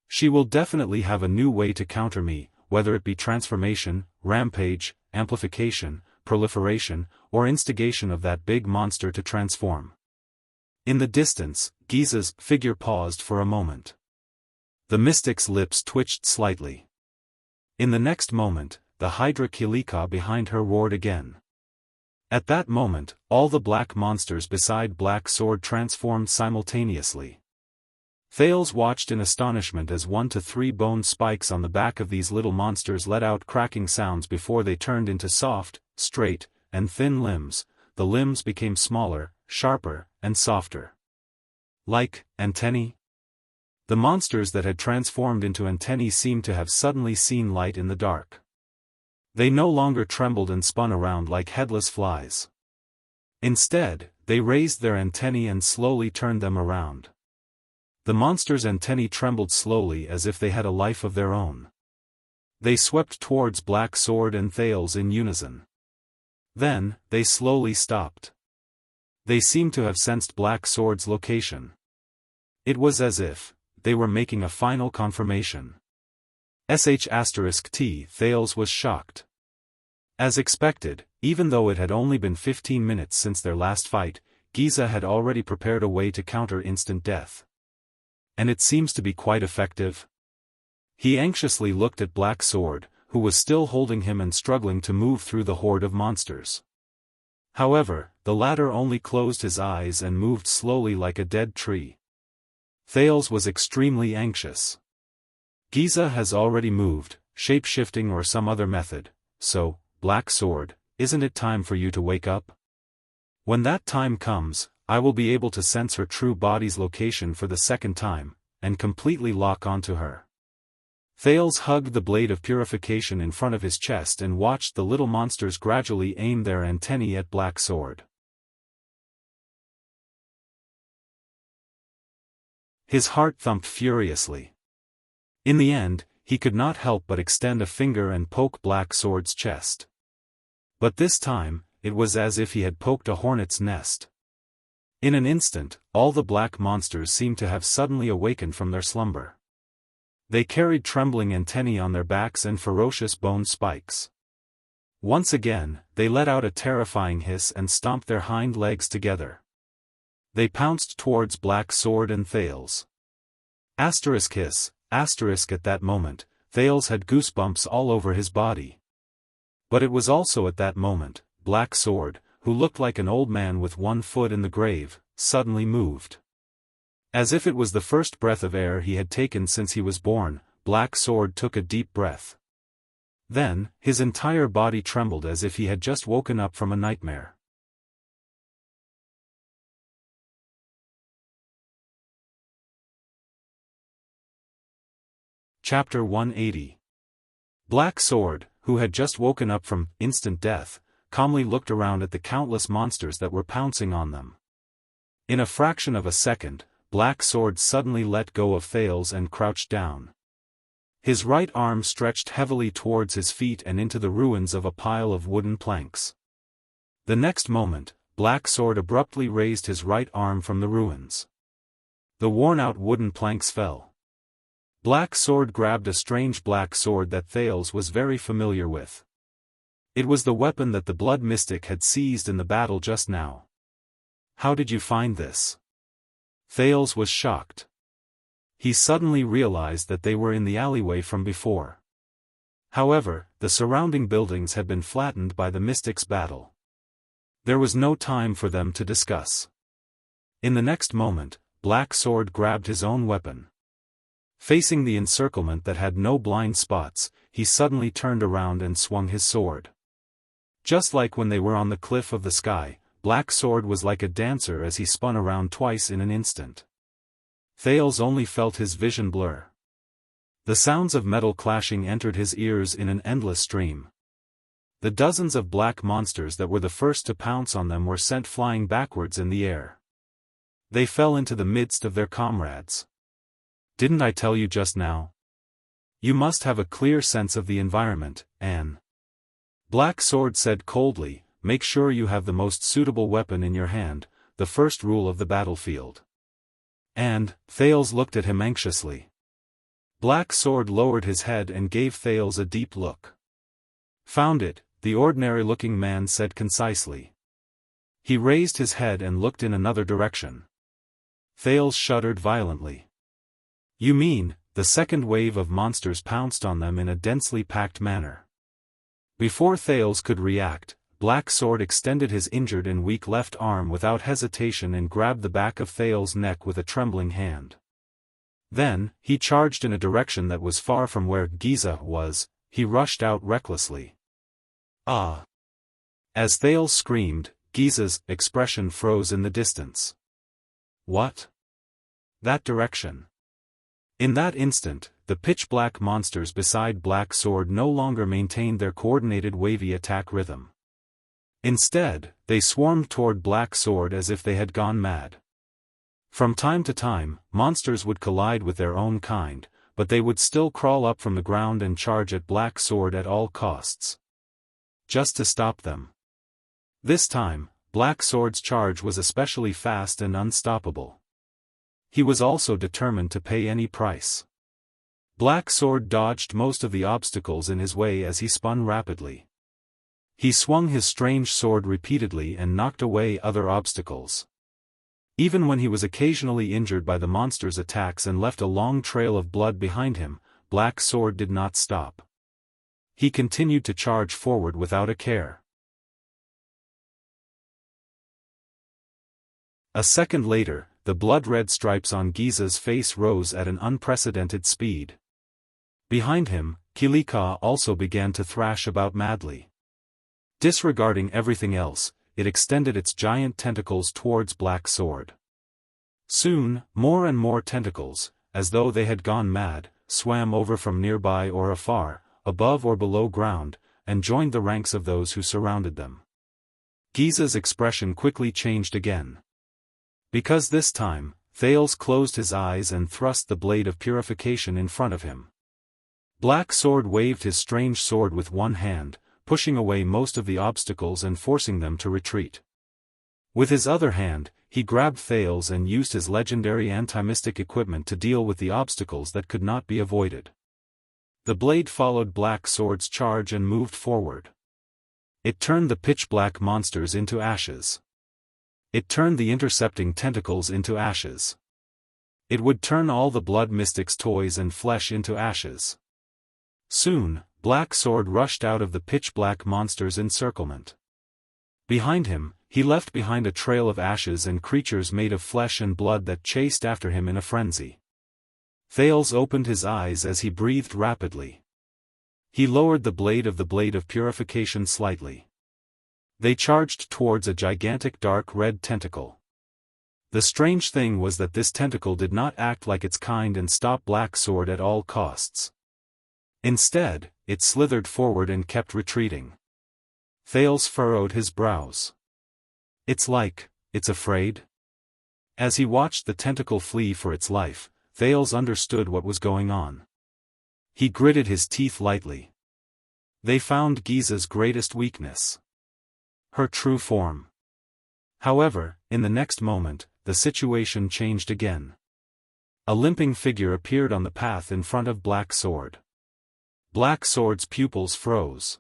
She will definitely have a new way to counter me, whether it be transformation, rampage, amplification, proliferation, or instigation of that big monster to transform. In the distance, Giza's figure paused for a moment. The mystic's lips twitched slightly. In the next moment, the Hydra Kilika behind her roared again. At that moment, all the black monsters beside Black Sword transformed simultaneously. Thales watched in astonishment as 1 to 3 bone spikes on the back of these little monsters let out cracking sounds before they turned into soft, straight, and thin limbs. The limbs became smaller, sharper, and softer. Like antennae? The monsters that had transformed into antennae seemed to have suddenly seen light in the dark. They no longer trembled and spun around like headless flies. Instead, they raised their antennae and slowly turned them around. The monsters' antennae trembled slowly as if they had a life of their own. They swept towards Black Sword and Thales in unison. Then, they slowly stopped. They seemed to have sensed Black Sword's location. It was as if they were making a final confirmation. *T. Thales was shocked. As expected, even though it had only been 15 minutes since their last fight, Giza had already prepared a way to counter instant death. And it seems to be quite effective. He anxiously looked at Black Sword, who was still holding him and struggling to move through the horde of monsters. However, the latter only closed his eyes and moved slowly like a dead tree. Thales was extremely anxious. Giza has already moved, shape-shifting or some other method, so, Black Sword, isn't it time for you to wake up? When that time comes, I will be able to sense her true body's location for the second time, and completely lock onto her. Thales hugged the blade of purification in front of his chest and watched the little monsters gradually aim their antennae at Black Sword. His heart thumped furiously. In the end, he could not help but extend a finger and poke Black Sword's chest. But this time, it was as if he had poked a hornet's nest. In an instant, all the black monsters seemed to have suddenly awakened from their slumber. They carried trembling antennae on their backs and ferocious bone spikes. Once again, they let out a terrifying hiss and stomped their hind legs together. They pounced towards Black Sword and Thales. Hiss, at that moment, Thales had goosebumps all over his body. But it was also at that moment, Black Sword, who looked like an old man with one foot in the grave, suddenly moved. As if it was the first breath of air he had taken since he was born, Black Sword took a deep breath. Then, his entire body trembled as if he had just woken up from a nightmare. Chapter 180. Black Sword, who had just woken up from instant death, calmly looked around at the countless monsters that were pouncing on them. In a fraction of a second, Black Sword suddenly let go of Thales and crouched down. His right arm stretched heavily towards his feet and into the ruins of a pile of wooden planks. The next moment, Black Sword abruptly raised his right arm from the ruins. The worn-out wooden planks fell. Black Sword grabbed a strange black sword that Thales was very familiar with. It was the weapon that the blood mystic had seized in the battle just now. "How did you find this?" Thales was shocked. He suddenly realized that they were in the alleyway from before. However, the surrounding buildings had been flattened by the mystic's battle. There was no time for them to discuss. In the next moment, Black Sword grabbed his own weapon. Facing the encirclement that had no blind spots, he suddenly turned around and swung his sword. Just like when they were on the cliff of the sky, Black Sword was like a dancer as he spun around twice in an instant. Thales only felt his vision blur. The sounds of metal clashing entered his ears in an endless stream. The dozens of black monsters that were the first to pounce on them were sent flying backwards in the air. They fell into the midst of their comrades. "Didn't I tell you just now? You must have a clear sense of the environment, Anne." Black Sword said coldly, "Make sure you have the most suitable weapon in your hand, the first rule of the battlefield." And, Thales looked at him anxiously. Black Sword lowered his head and gave Thales a deep look. "Found it," the ordinary-looking man said concisely. He raised his head and looked in another direction. Thales shuddered violently. "You mean," the second wave of monsters pounced on them in a densely packed manner. Before Thales could react, Black Sword extended his injured and weak left arm without hesitation and grabbed the back of Thales' neck with a trembling hand. Then, he charged in a direction that was far from where Giza was. He rushed out recklessly. "Ah!" As Thales screamed, Giza's expression froze in the distance. "What?" "That direction." In that instant, the pitch-black monsters beside Black Sword no longer maintained their coordinated wavy attack rhythm. Instead, they swarmed toward Black Sword as if they had gone mad. From time to time, monsters would collide with their own kind, but they would still crawl up from the ground and charge at Black Sword at all costs. Just to stop them. This time, Black Sword's charge was especially fast and unstoppable. He was also determined to pay any price. Black Sword dodged most of the obstacles in his way as he spun rapidly. He swung his strange sword repeatedly and knocked away other obstacles. Even when he was occasionally injured by the monster's attacks and left a long trail of blood behind him, Black Sword did not stop. He continued to charge forward without a care. A second later, the blood-red stripes on Giza's face rose at an unprecedented speed. Behind him, Kilika also began to thrash about madly. Disregarding everything else, it extended its giant tentacles towards Black Sword. Soon, more and more tentacles, as though they had gone mad, swam over from nearby or afar, above or below ground, and joined the ranks of those who surrounded them. Giza's expression quickly changed again. Because this time, Thales closed his eyes and thrust the blade of purification in front of him. Black Sword waved his strange sword with one hand, pushing away most of the obstacles and forcing them to retreat. With his other hand, he grabbed Thales and used his legendary anti-mystic equipment to deal with the obstacles that could not be avoided. The blade followed Black Sword's charge and moved forward. It turned the pitch-black monsters into ashes. It turned the intercepting tentacles into ashes. It would turn all the blood mystic's toys and flesh into ashes. Soon, Black Sword rushed out of the pitch-black monster's encirclement. Behind him, he left behind a trail of ashes and creatures made of flesh and blood that chased after him in a frenzy. Thales opened his eyes as he breathed rapidly. He lowered the blade of purification slightly. They charged towards a gigantic dark red tentacle. The strange thing was that this tentacle did not act like its kind and stop Black Sword at all costs. Instead, it slithered forward and kept retreating. Thales furrowed his brows. It's afraid? As he watched the tentacle flee for its life, Thales understood what was going on. He gritted his teeth lightly. They found Giza's greatest weakness. Her true form. However, in the next moment, the situation changed again. A limping figure appeared on the path in front of Black Sword. Black Sword's pupils froze.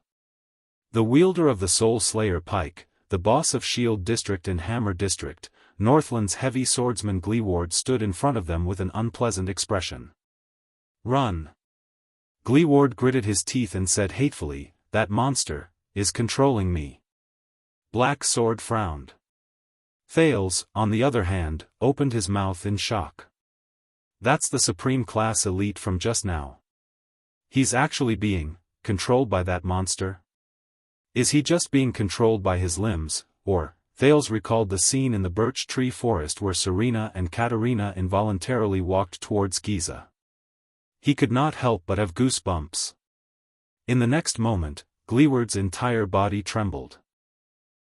The wielder of the Soul Slayer pike, the boss of Shield District and Hammer District, Northland's heavy swordsman Gleeward stood in front of them with an unpleasant expression. Run! Gleeward gritted his teeth and said hatefully, that monster is controlling me. Black Sword frowned. Thales, on the other hand, opened his mouth in shock. That's the Supreme Class Elite from just now. He's actually being controlled by that monster? Is he just being controlled by his limbs, or? Thales recalled the scene in the birch tree forest where Serena and Katerina involuntarily walked towards Giza. He could not help but have goosebumps. In the next moment, Gleeward's entire body trembled.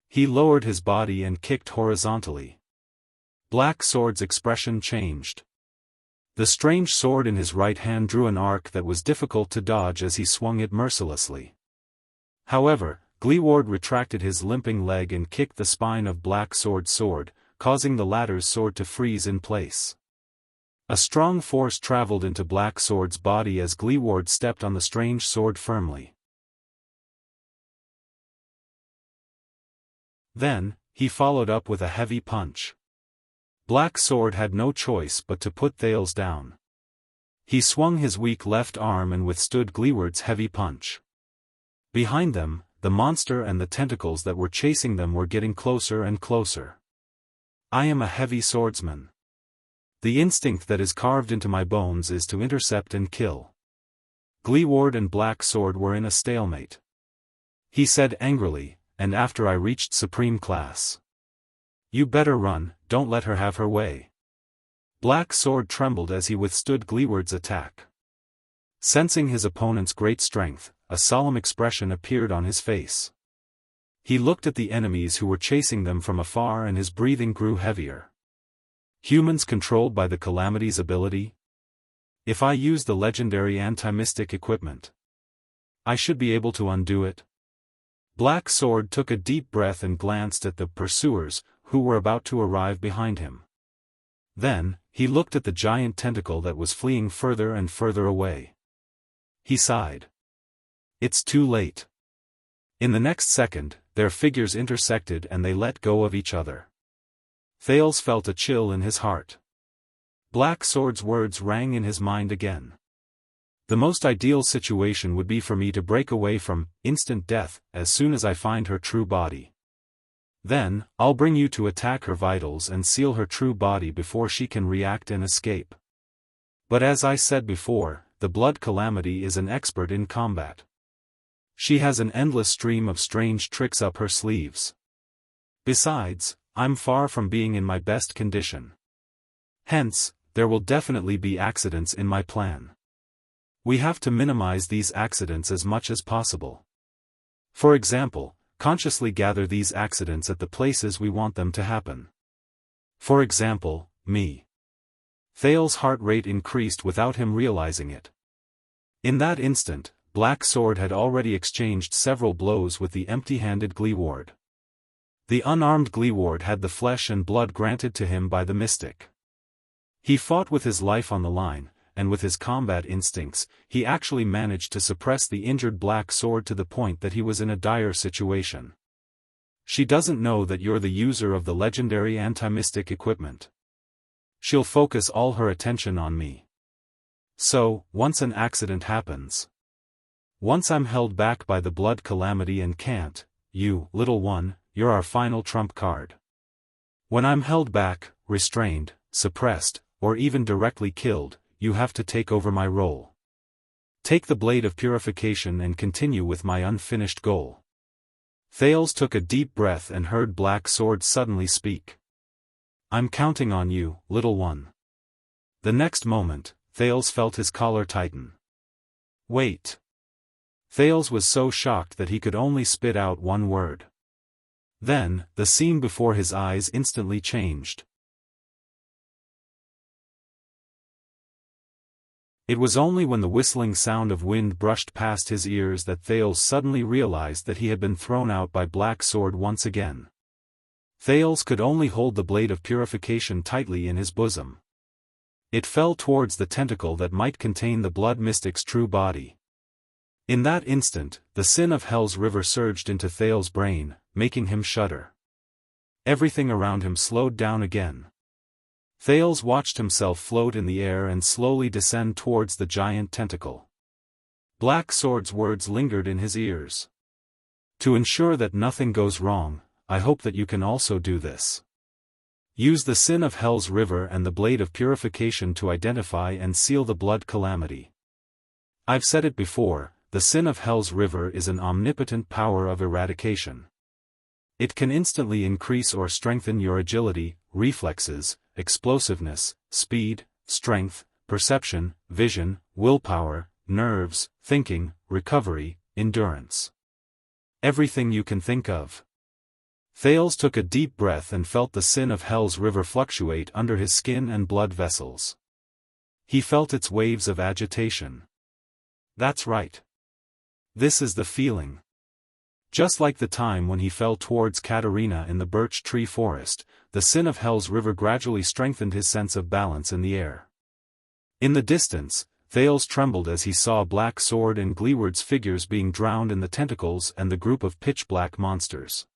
He lowered his body and kicked horizontally. Black Sword's expression changed. The strange sword in his right hand drew an arc that was difficult to dodge as he swung it mercilessly. However, Gleeward retracted his limping leg and kicked the spine of Black Sword's sword, causing the latter's sword to freeze in place. A strong force traveled into Black Sword's body as Gleeward stepped on the strange sword firmly. Then, he followed up with a heavy punch. Black Sword had no choice but to put Thales down. He swung his weak left arm and withstood Gleeward's heavy punch. Behind them, the monster and the tentacles that were chasing them were getting closer and closer. I am a heavy swordsman. The instinct that is carved into my bones is to intercept and kill. Gleeward and Black Sword were in a stalemate. He said angrily, and after I reached Supreme Class. You better run, don't let her have her way. Black Sword trembled as he withstood Gleeward's attack. Sensing his opponent's great strength, a solemn expression appeared on his face. He looked at the enemies who were chasing them from afar and his breathing grew heavier. Humans controlled by the Calamity's ability? If I use the legendary anti-mystic equipment, I should be able to undo it. Black Sword took a deep breath and glanced at the pursuers, who were about to arrive behind him. Then, he looked at the giant tentacle that was fleeing further and further away. He sighed. It's too late. In the next second, their figures intersected and they let go of each other. Thales felt a chill in his heart. Black Sword's words rang in his mind again. The most ideal situation would be for me to break away from instant death as soon as I find her true body. Then, I'll bring you to attack her vitals and seal her true body before she can react and escape. But as I said before, the Blood Calamity is an expert in combat. She has an endless stream of strange tricks up her sleeves. Besides, I'm far from being in my best condition. Hence, there will definitely be accidents in my plan. We have to minimize these accidents as much as possible. For example, consciously gather these accidents at the places we want them to happen. For example, me. Thales' heart rate increased without him realizing it. In that instant, Black Sword had already exchanged several blows with the empty-handed Gleeward. The unarmed Gleeward had the flesh and blood granted to him by the mystic. He fought with his life on the line, and with his combat instincts, he actually managed to suppress the injured Black Sword to the point that he was in a dire situation. She doesn't know that you're the user of the legendary anti-mystic equipment. She'll focus all her attention on me. So, once an accident happens, Once I'm held back by the blood calamity and can't, you, little one, you're our final trump card. When I'm held back, restrained, suppressed, or even directly killed, you have to take over my role. Take the blade of purification and continue with my unfinished goal. Thales took a deep breath and heard Black Sword suddenly speak. I'm counting on you, little one. The next moment, Thales felt his collar tighten. Wait. Thales was so shocked that he could only spit out one word. Then, the scene before his eyes instantly changed. It was only when the whistling sound of wind brushed past his ears that Thales suddenly realized that he had been thrown out by Black Sword once again. Thales could only hold the blade of purification tightly in his bosom. It fell towards the tentacle that might contain the blood mystic's true body. In that instant, the sin of Hell's river surged into Thales' brain, making him shudder. Everything around him slowed down again. Thales watched himself float in the air and slowly descend towards the giant tentacle. Black Sword's words lingered in his ears. To ensure that nothing goes wrong, I hope that you can also do this. Use the sin of Hell's river and the blade of purification to identify and seal the blood calamity. I've said it before, the sin of Hell's river is an omnipotent power of eradication. It can instantly increase or strengthen your agility, reflexes, explosiveness, speed, strength, perception, vision, willpower, nerves, thinking, recovery, endurance. Everything you can think of. Thales took a deep breath and felt the sin of Hell's river fluctuate under his skin and blood vessels. He felt its waves of agitation. That's right. This is the feeling. Just like the time when he fell towards Katerina in the birch tree forest, the sin of Hell's river gradually strengthened his sense of balance in the air. In the distance, Thales trembled as he saw Black Sword and Gleeward's figures being drowned in the tentacles and the group of pitch-black monsters.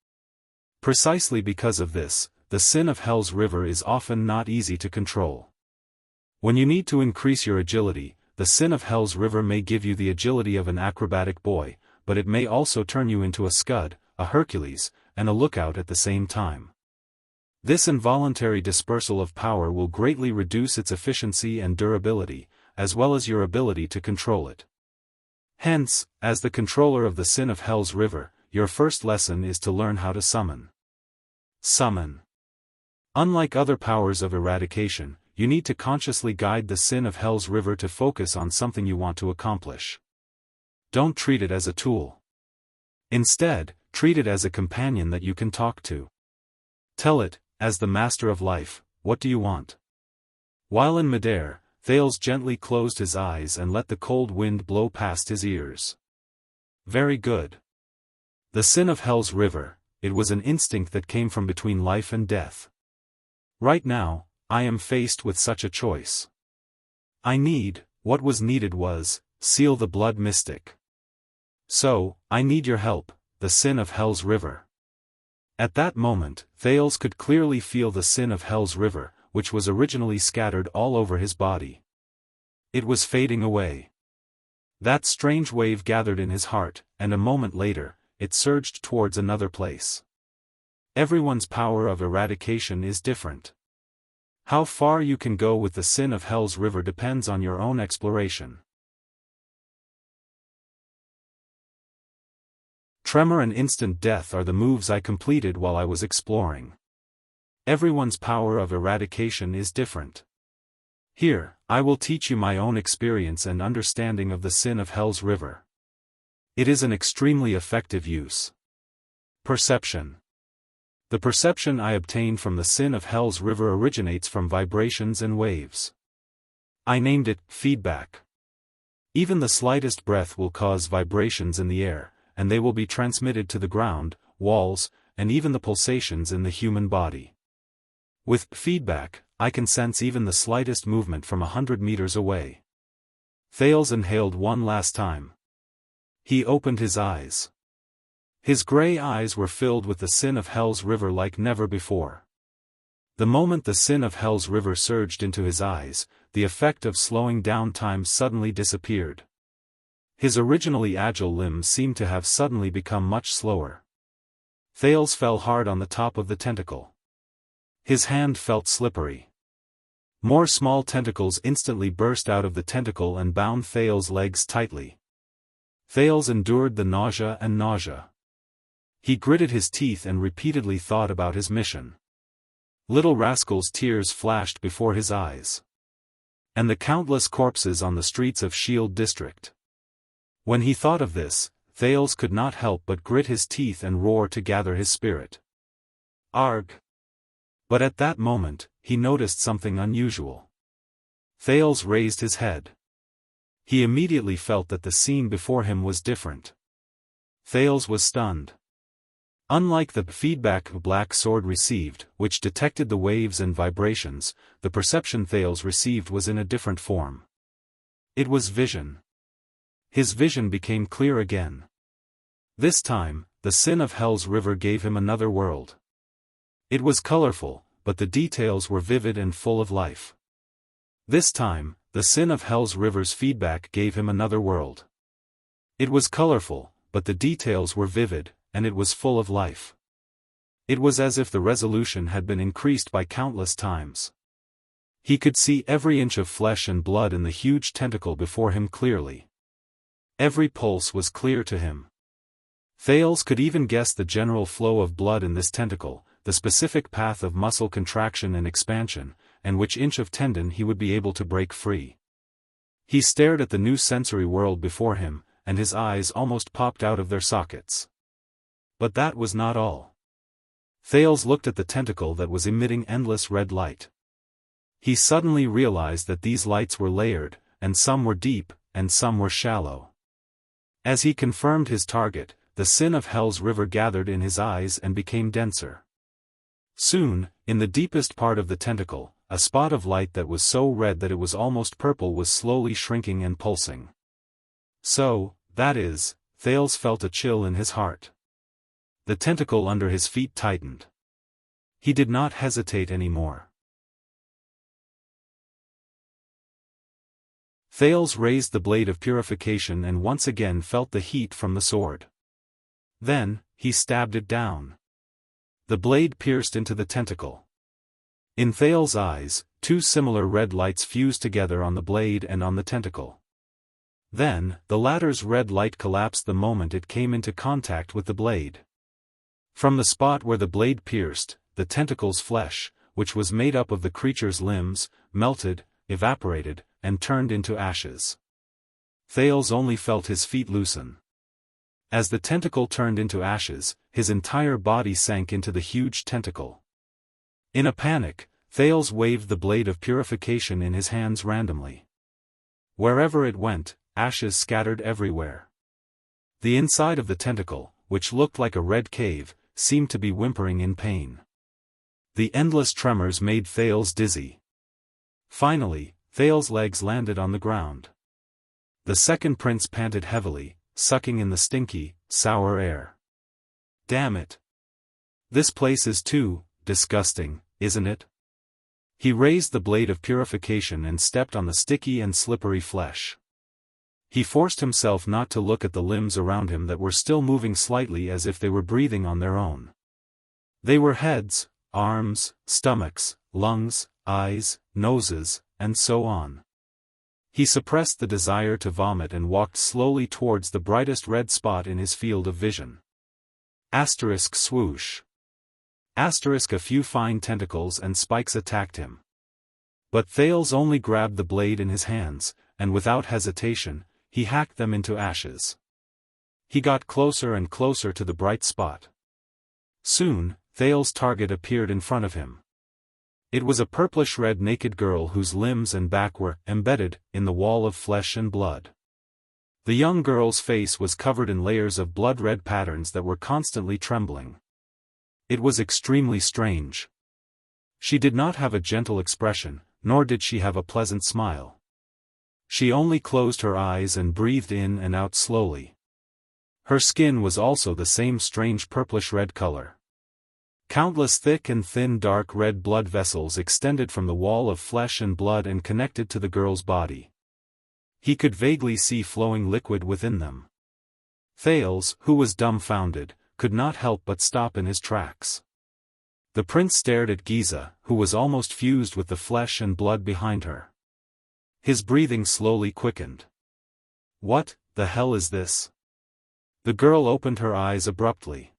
Precisely because of this, the sin of Hell's river is often not easy to control. When you need to increase your agility, the sin of Hell's river may give you the agility of an acrobatic boy, but it may also turn you into a Scud, a Hercules, and a Lookout at the same time. This involuntary dispersal of power will greatly reduce its efficiency and durability, as well as your ability to control it. Hence, as the controller of the sin of Hell's river, your first lesson is to learn how to summon. Summon. Unlike other powers of eradication, you need to consciously guide the sin of Hell's river to focus on something you want to accomplish. Don't treat it as a tool. Instead, treat it as a companion that you can talk to. Tell it, as the master of life, what do you want? While in midair, Thales gently closed his eyes and let the cold wind blow past his ears. Very good. The sin of Hell's river, it was an instinct that came from between life and death. Right now, I am faced with such a choice. What was needed was, seal the blood mystic. So, I need your help, the sin of Hell's river. At that moment, Thales could clearly feel the sin of Hell's river, which was originally scattered all over his body. It was fading away. That strange wave gathered in his heart, and a moment later, it surged towards another place. Everyone's power of eradication is different. How far you can go with the sin of Hell's river depends on your own exploration. Tremor and instant death are the moves I completed while I was exploring. Everyone's power of eradication is different. Here, I will teach you my own experience and understanding of the sin of Hell's river. It is an extremely effective use. Perception. The perception I obtain from the sin of Hell's river originates from vibrations and waves. I named it feedback. Even the slightest breath will cause vibrations in the air, and they will be transmitted to the ground, walls, and even the pulsations in the human body. With feedback, I can sense even the slightest movement from 100 meters away. Thales inhaled one last time. He opened his eyes. His gray eyes were filled with the sin of Hell's river like never before. The moment the sin of Hell's river surged into his eyes, the effect of slowing down time suddenly disappeared. His originally agile limbs seemed to have suddenly become much slower. Thales fell hard on the top of the tentacle. His hand felt slippery. More small tentacles instantly burst out of the tentacle and bound Thales' legs tightly. Thales endured the nausea and nausea. He gritted his teeth and repeatedly thought about his mission. Little rascal's tears flashed before his eyes. And the countless corpses on the streets of Shield District. When he thought of this, Thales could not help but grit his teeth and roar to gather his spirit. Arg! But at that moment, he noticed something unusual. Thales raised his head. He immediately felt that the scene before him was different. Thales was stunned. Unlike the feedback the black sword received, which detected the waves and vibrations, the perception Thales received was in a different form. It was vision. His vision became clear again. This time, the sin of Hell's river gave him another world. It was colorful, but the details were vivid and full of life. This time, the sin of Hell's river's feedback gave him another world. It was colorful, but the details were vivid, and it was full of life. It was as if the resolution had been increased by countless times. He could see every inch of flesh and blood in the huge tentacle before him clearly. Every pulse was clear to him. Thales could even guess the general flow of blood in this tentacle, the specific path of muscle contraction and expansion, and which inch of tendon he would be able to break free. He stared at the new sensory world before him, and his eyes almost popped out of their sockets. But that was not all. Thales looked at the tentacle that was emitting endless red light. He suddenly realized that these lights were layered, and some were deep, and some were shallow. As he confirmed his target, the sin of Hell's river gathered in his eyes and became denser. Soon, in the deepest part of the tentacle, a spot of light that was so red that it was almost purple was slowly shrinking and pulsing. So, that is, Thales felt a chill in his heart. The tentacle under his feet tightened. He did not hesitate anymore. Thales raised the blade of purification and once again felt the heat from the sword. Then, he stabbed it down. The blade pierced into the tentacle. In Thales' eyes, two similar red lights fused together on the blade and on the tentacle. Then, the latter's red light collapsed the moment it came into contact with the blade. From the spot where the blade pierced, the tentacle's flesh, which was made up of the creature's limbs, melted, evaporated, and turned into ashes. Thales only felt his feet loosen. As the tentacle turned into ashes, his entire body sank into the huge tentacle. In a panic, Thales waved the blade of purification in his hands randomly. Wherever it went, ashes scattered everywhere. The inside of the tentacle, which looked like a red cave, seemed to be whimpering in pain. The endless tremors made Thales dizzy. Finally, Thales' legs landed on the ground. The second prince panted heavily, sucking in the stinky, sour air. Damn it! This place is too disgusting, isn't it? He raised the blade of purification and stepped on the sticky and slippery flesh. He forced himself not to look at the limbs around him that were still moving slightly as if they were breathing on their own. They were heads, arms, stomachs, lungs, eyes, noses, and so on. He suppressed the desire to vomit and walked slowly towards the brightest red spot in his field of vision. Asterisk swoosh. Asterisk a few fine tentacles and spikes attacked him. But Thales only grabbed the blade in his hands, and without hesitation, he hacked them into ashes. He got closer and closer to the bright spot. Soon, Thales' target appeared in front of him. It was a purplish-red naked girl whose limbs and back were embedded in the wall of flesh and blood. The young girl's face was covered in layers of blood-red patterns that were constantly trembling. It was extremely strange. She did not have a gentle expression, nor did she have a pleasant smile. She only closed her eyes and breathed in and out slowly. Her skin was also the same strange purplish-red color. Countless thick and thin dark red blood vessels extended from the wall of flesh and blood and connected to the girl's body. He could vaguely see flowing liquid within them. Thales, who was dumbfounded, could not help but stop in his tracks. The prince stared at Giza, who was almost fused with the flesh and blood behind her. His breathing slowly quickened. What the hell is this? The girl opened her eyes abruptly.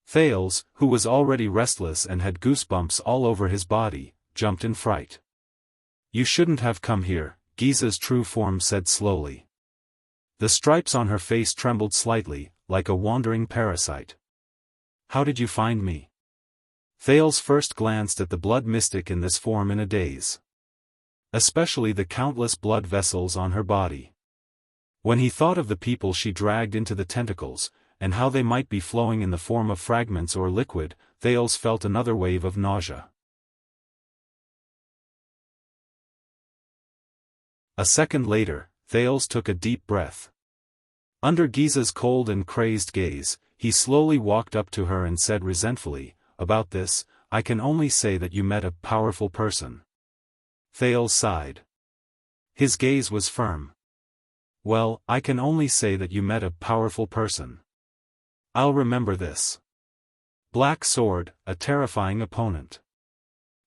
Thales, who was already restless and had goosebumps all over his body, jumped in fright. You shouldn't have come here, Giza's true form said slowly. The stripes on her face trembled slightly, like a wandering parasite. How did you find me? Thales first glanced at the blood mystic in this form in a daze. Especially the countless blood vessels on her body. When he thought of the people she dragged into the tentacles, and how they might be flowing in the form of fragments or liquid, Thales felt another wave of nausea. A second later, Thales took a deep breath. Under Giza's cold and crazed gaze, he slowly walked up to her and said resentfully, About this, I can only say that you met a powerful person. Thales sighed. His gaze was firm. Well, I can only say that you met a powerful person. I'll remember this. Black Sword, a terrifying opponent.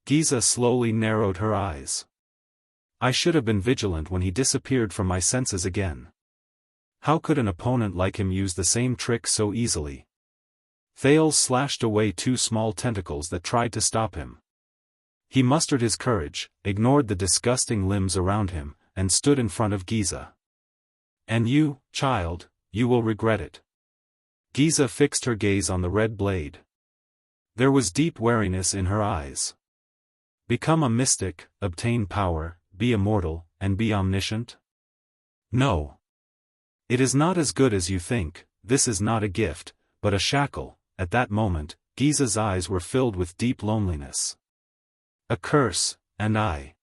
Giza slowly narrowed her eyes. I should have been vigilant when he disappeared from my senses again. How could an opponent like him use the same trick so easily? Thales slashed away two small tentacles that tried to stop him. He mustered his courage, ignored the disgusting limbs around him, and stood in front of Giza. And you, child, you will regret it. Giza fixed her gaze on the red blade. There was deep wariness in her eyes. Become a mystic, obtain power, be immortal, and be omniscient? No. It is not as good as you think. This is not a gift, but a shackle. At that moment, Giza's eyes were filled with deep loneliness. A curse, and I.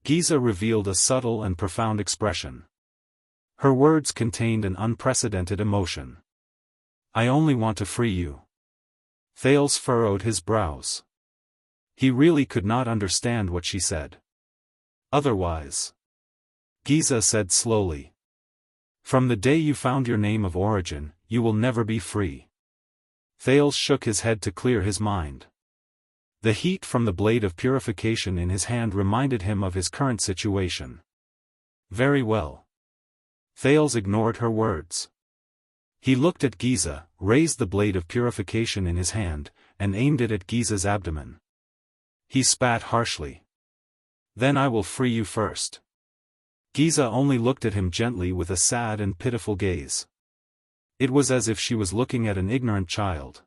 Giza revealed a subtle and profound expression. Her words contained an unprecedented emotion. I only want to free you. Thales furrowed his brows. He really could not understand what she said. Otherwise. Giza said slowly. From the day you found your name of origin, you will never be free. Thales shook his head to clear his mind. The heat from the blade of purification in his hand reminded him of his current situation. Very well. Thales ignored her words. He looked at Giza, raised the blade of purification in his hand, and aimed it at Giza's abdomen. He spat harshly. Then I will free you first. Giza only looked at him gently with a sad and pitiful gaze. It was as if she was looking at an ignorant child.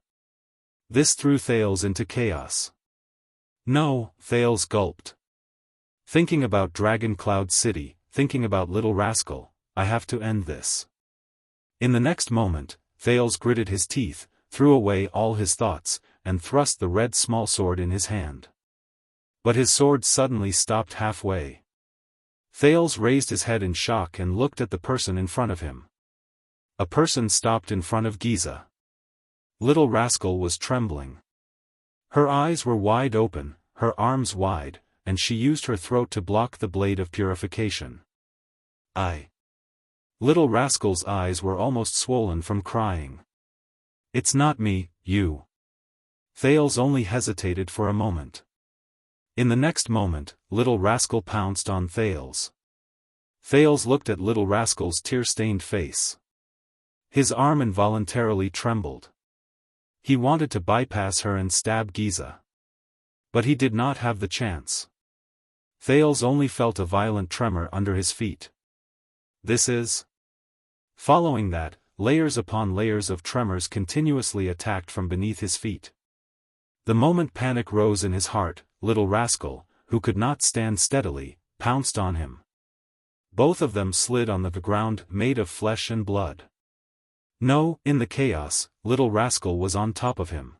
This threw Thales into chaos. No, Thales gulped. Thinking about Dragon Cloud City, thinking about Little Rascal, I have to end this. In the next moment, Thales gritted his teeth, threw away all his thoughts, and thrust the red small sword in his hand. But his sword suddenly stopped halfway. Thales raised his head in shock and looked at the person in front of him. A person stopped in front of Giza. Little Rascal was trembling. Her eyes were wide open, her arms wide, and she used her throat to block the blade of purification. Little Rascal's eyes were almost swollen from crying. It's not me, you. Thales only hesitated for a moment. In the next moment, Little Rascal pounced on Thales. Thales looked at Little Rascal's tear-stained face. His arm involuntarily trembled. He wanted to bypass her and stab Giza. But he did not have the chance. Thales only felt a violent tremor under his feet. This is... Following that, layers upon layers of tremors continuously attacked from beneath his feet. The moment panic rose in his heart, Little Rascal, who could not stand steadily, pounced on him. Both of them slid on the ground made of flesh and blood. No, in the chaos, Little Rascal was on top of him.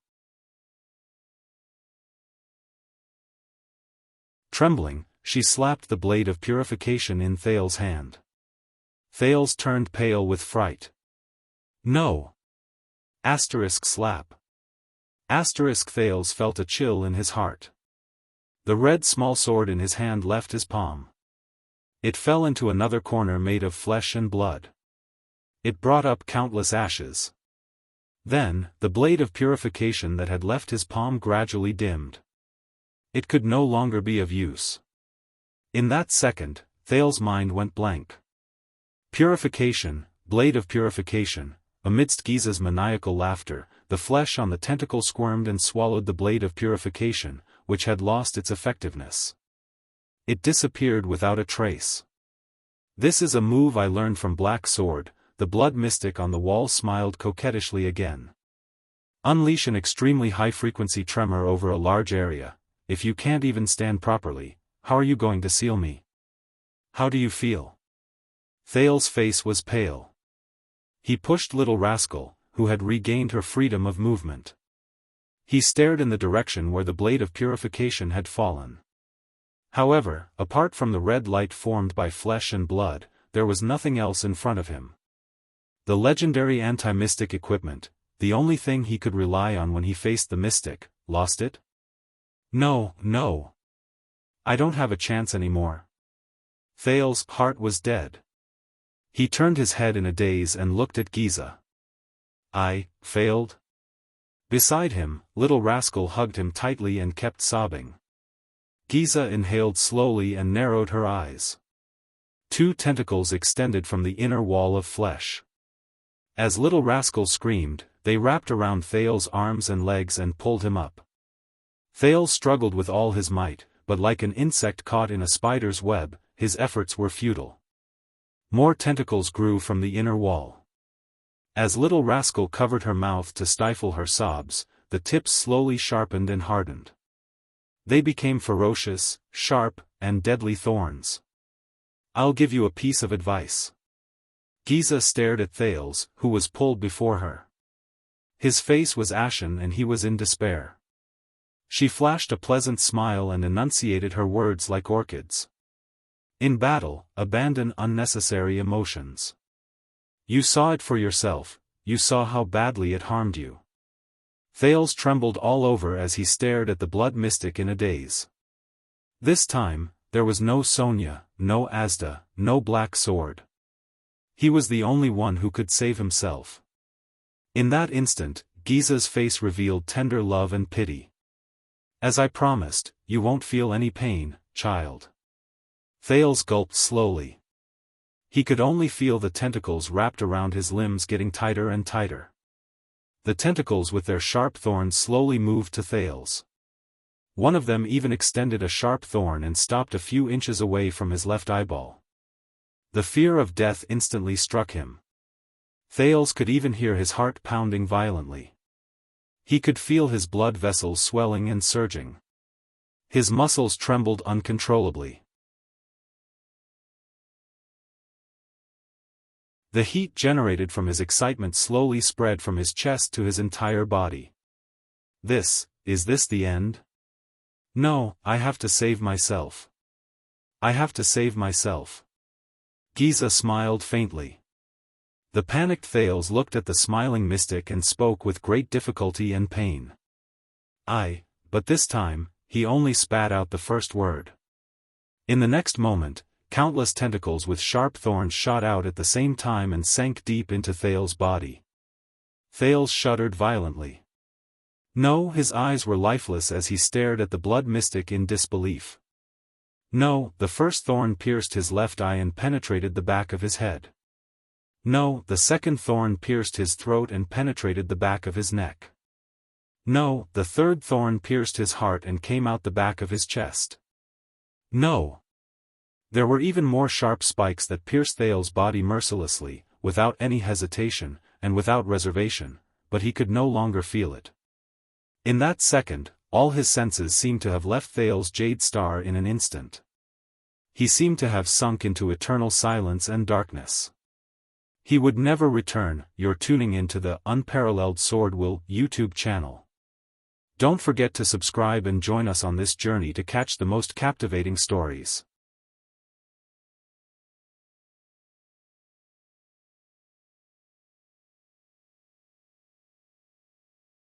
Trembling, she slapped the blade of purification in Thales' hand. Thales turned pale with fright. No! Slap. Thales felt a chill in his heart. The red small sword in his hand left his palm. It fell into another corner made of flesh and blood. It brought up countless ashes. Then, the blade of purification that had left his palm gradually dimmed. It could no longer be of use. In that second, Thales's mind went blank. Purification, blade of purification. Amidst Giza's maniacal laughter, the flesh on the tentacle squirmed and swallowed the blade of purification, which had lost its effectiveness. It disappeared without a trace. "This is a move I learned from Black Sword," the blood mystic on the wall smiled coquettishly again. "Unleash an extremely high-frequency tremor over a large area. If you can't even stand properly, how are you going to seal me? How do you feel?" Thales's face was pale. He pushed Little Rascal, who had regained her freedom of movement. He stared in the direction where the blade of purification had fallen. However, apart from the red light formed by flesh and blood, there was nothing else in front of him. The legendary anti-mystic equipment, the only thing he could rely on when he faced the mystic, lost it? No, no. I don't have a chance anymore. Thales's heart was dead. He turned his head in a daze and looked at Giza. "I failed?" Beside him, Little Rascal hugged him tightly and kept sobbing. Giza inhaled slowly and narrowed her eyes. Two tentacles extended from the inner wall of flesh. As Little Rascal screamed, they wrapped around Thales's arms and legs and pulled him up. Thales struggled with all his might, but like an insect caught in a spider's web, his efforts were futile. More tentacles grew from the inner wall. As Little Rascal covered her mouth to stifle her sobs, the tips slowly sharpened and hardened. They became ferocious, sharp, and deadly thorns. "I'll give you a piece of advice." Giza stared at Thales, who was pulled before her. His face was ashen and he was in despair. She flashed a pleasant smile and enunciated her words like orchids. "In battle, abandon unnecessary emotions. You saw it for yourself, you saw how badly it harmed you." Thales trembled all over as he stared at the blood mystic in a daze. This time, there was no Sonia, no Asda, no Black Sword. He was the only one who could save himself. In that instant, Giza's face revealed tender love and pity. "As I promised, you won't feel any pain, child." Thales gulped slowly. He could only feel the tentacles wrapped around his limbs getting tighter and tighter. The tentacles with their sharp thorns slowly moved to Thales. One of them even extended a sharp thorn and stopped a few inches away from his left eyeball. The fear of death instantly struck him. Thales could even hear his heart pounding violently. He could feel his blood vessels swelling and surging. His muscles trembled uncontrollably. The heat generated from his excitement slowly spread from his chest to his entire body. Is this the end? No, I have to save myself. I have to save myself. Giza smiled faintly. The panicked Thales looked at the smiling mystic and spoke with great difficulty and pain. But this time, he only spat out the first word. In the next moment, countless tentacles with sharp thorns shot out at the same time and sank deep into Thales's body. Thales shuddered violently. No, his eyes were lifeless as he stared at the blood mystic in disbelief. No, the first thorn pierced his left eye and penetrated the back of his head. No, the second thorn pierced his throat and penetrated the back of his neck. No, the third thorn pierced his heart and came out the back of his chest. No. There were even more sharp spikes that pierced Thales's body mercilessly, without any hesitation, and without reservation, but he could no longer feel it. In that second, all his senses seemed to have left Thales's jade star in an instant. He seemed to have sunk into eternal silence and darkness. He would never return. You're tuning into the Unparalleled SwordWill YouTube channel. Don't forget to subscribe and join us on this journey to catch the most captivating stories.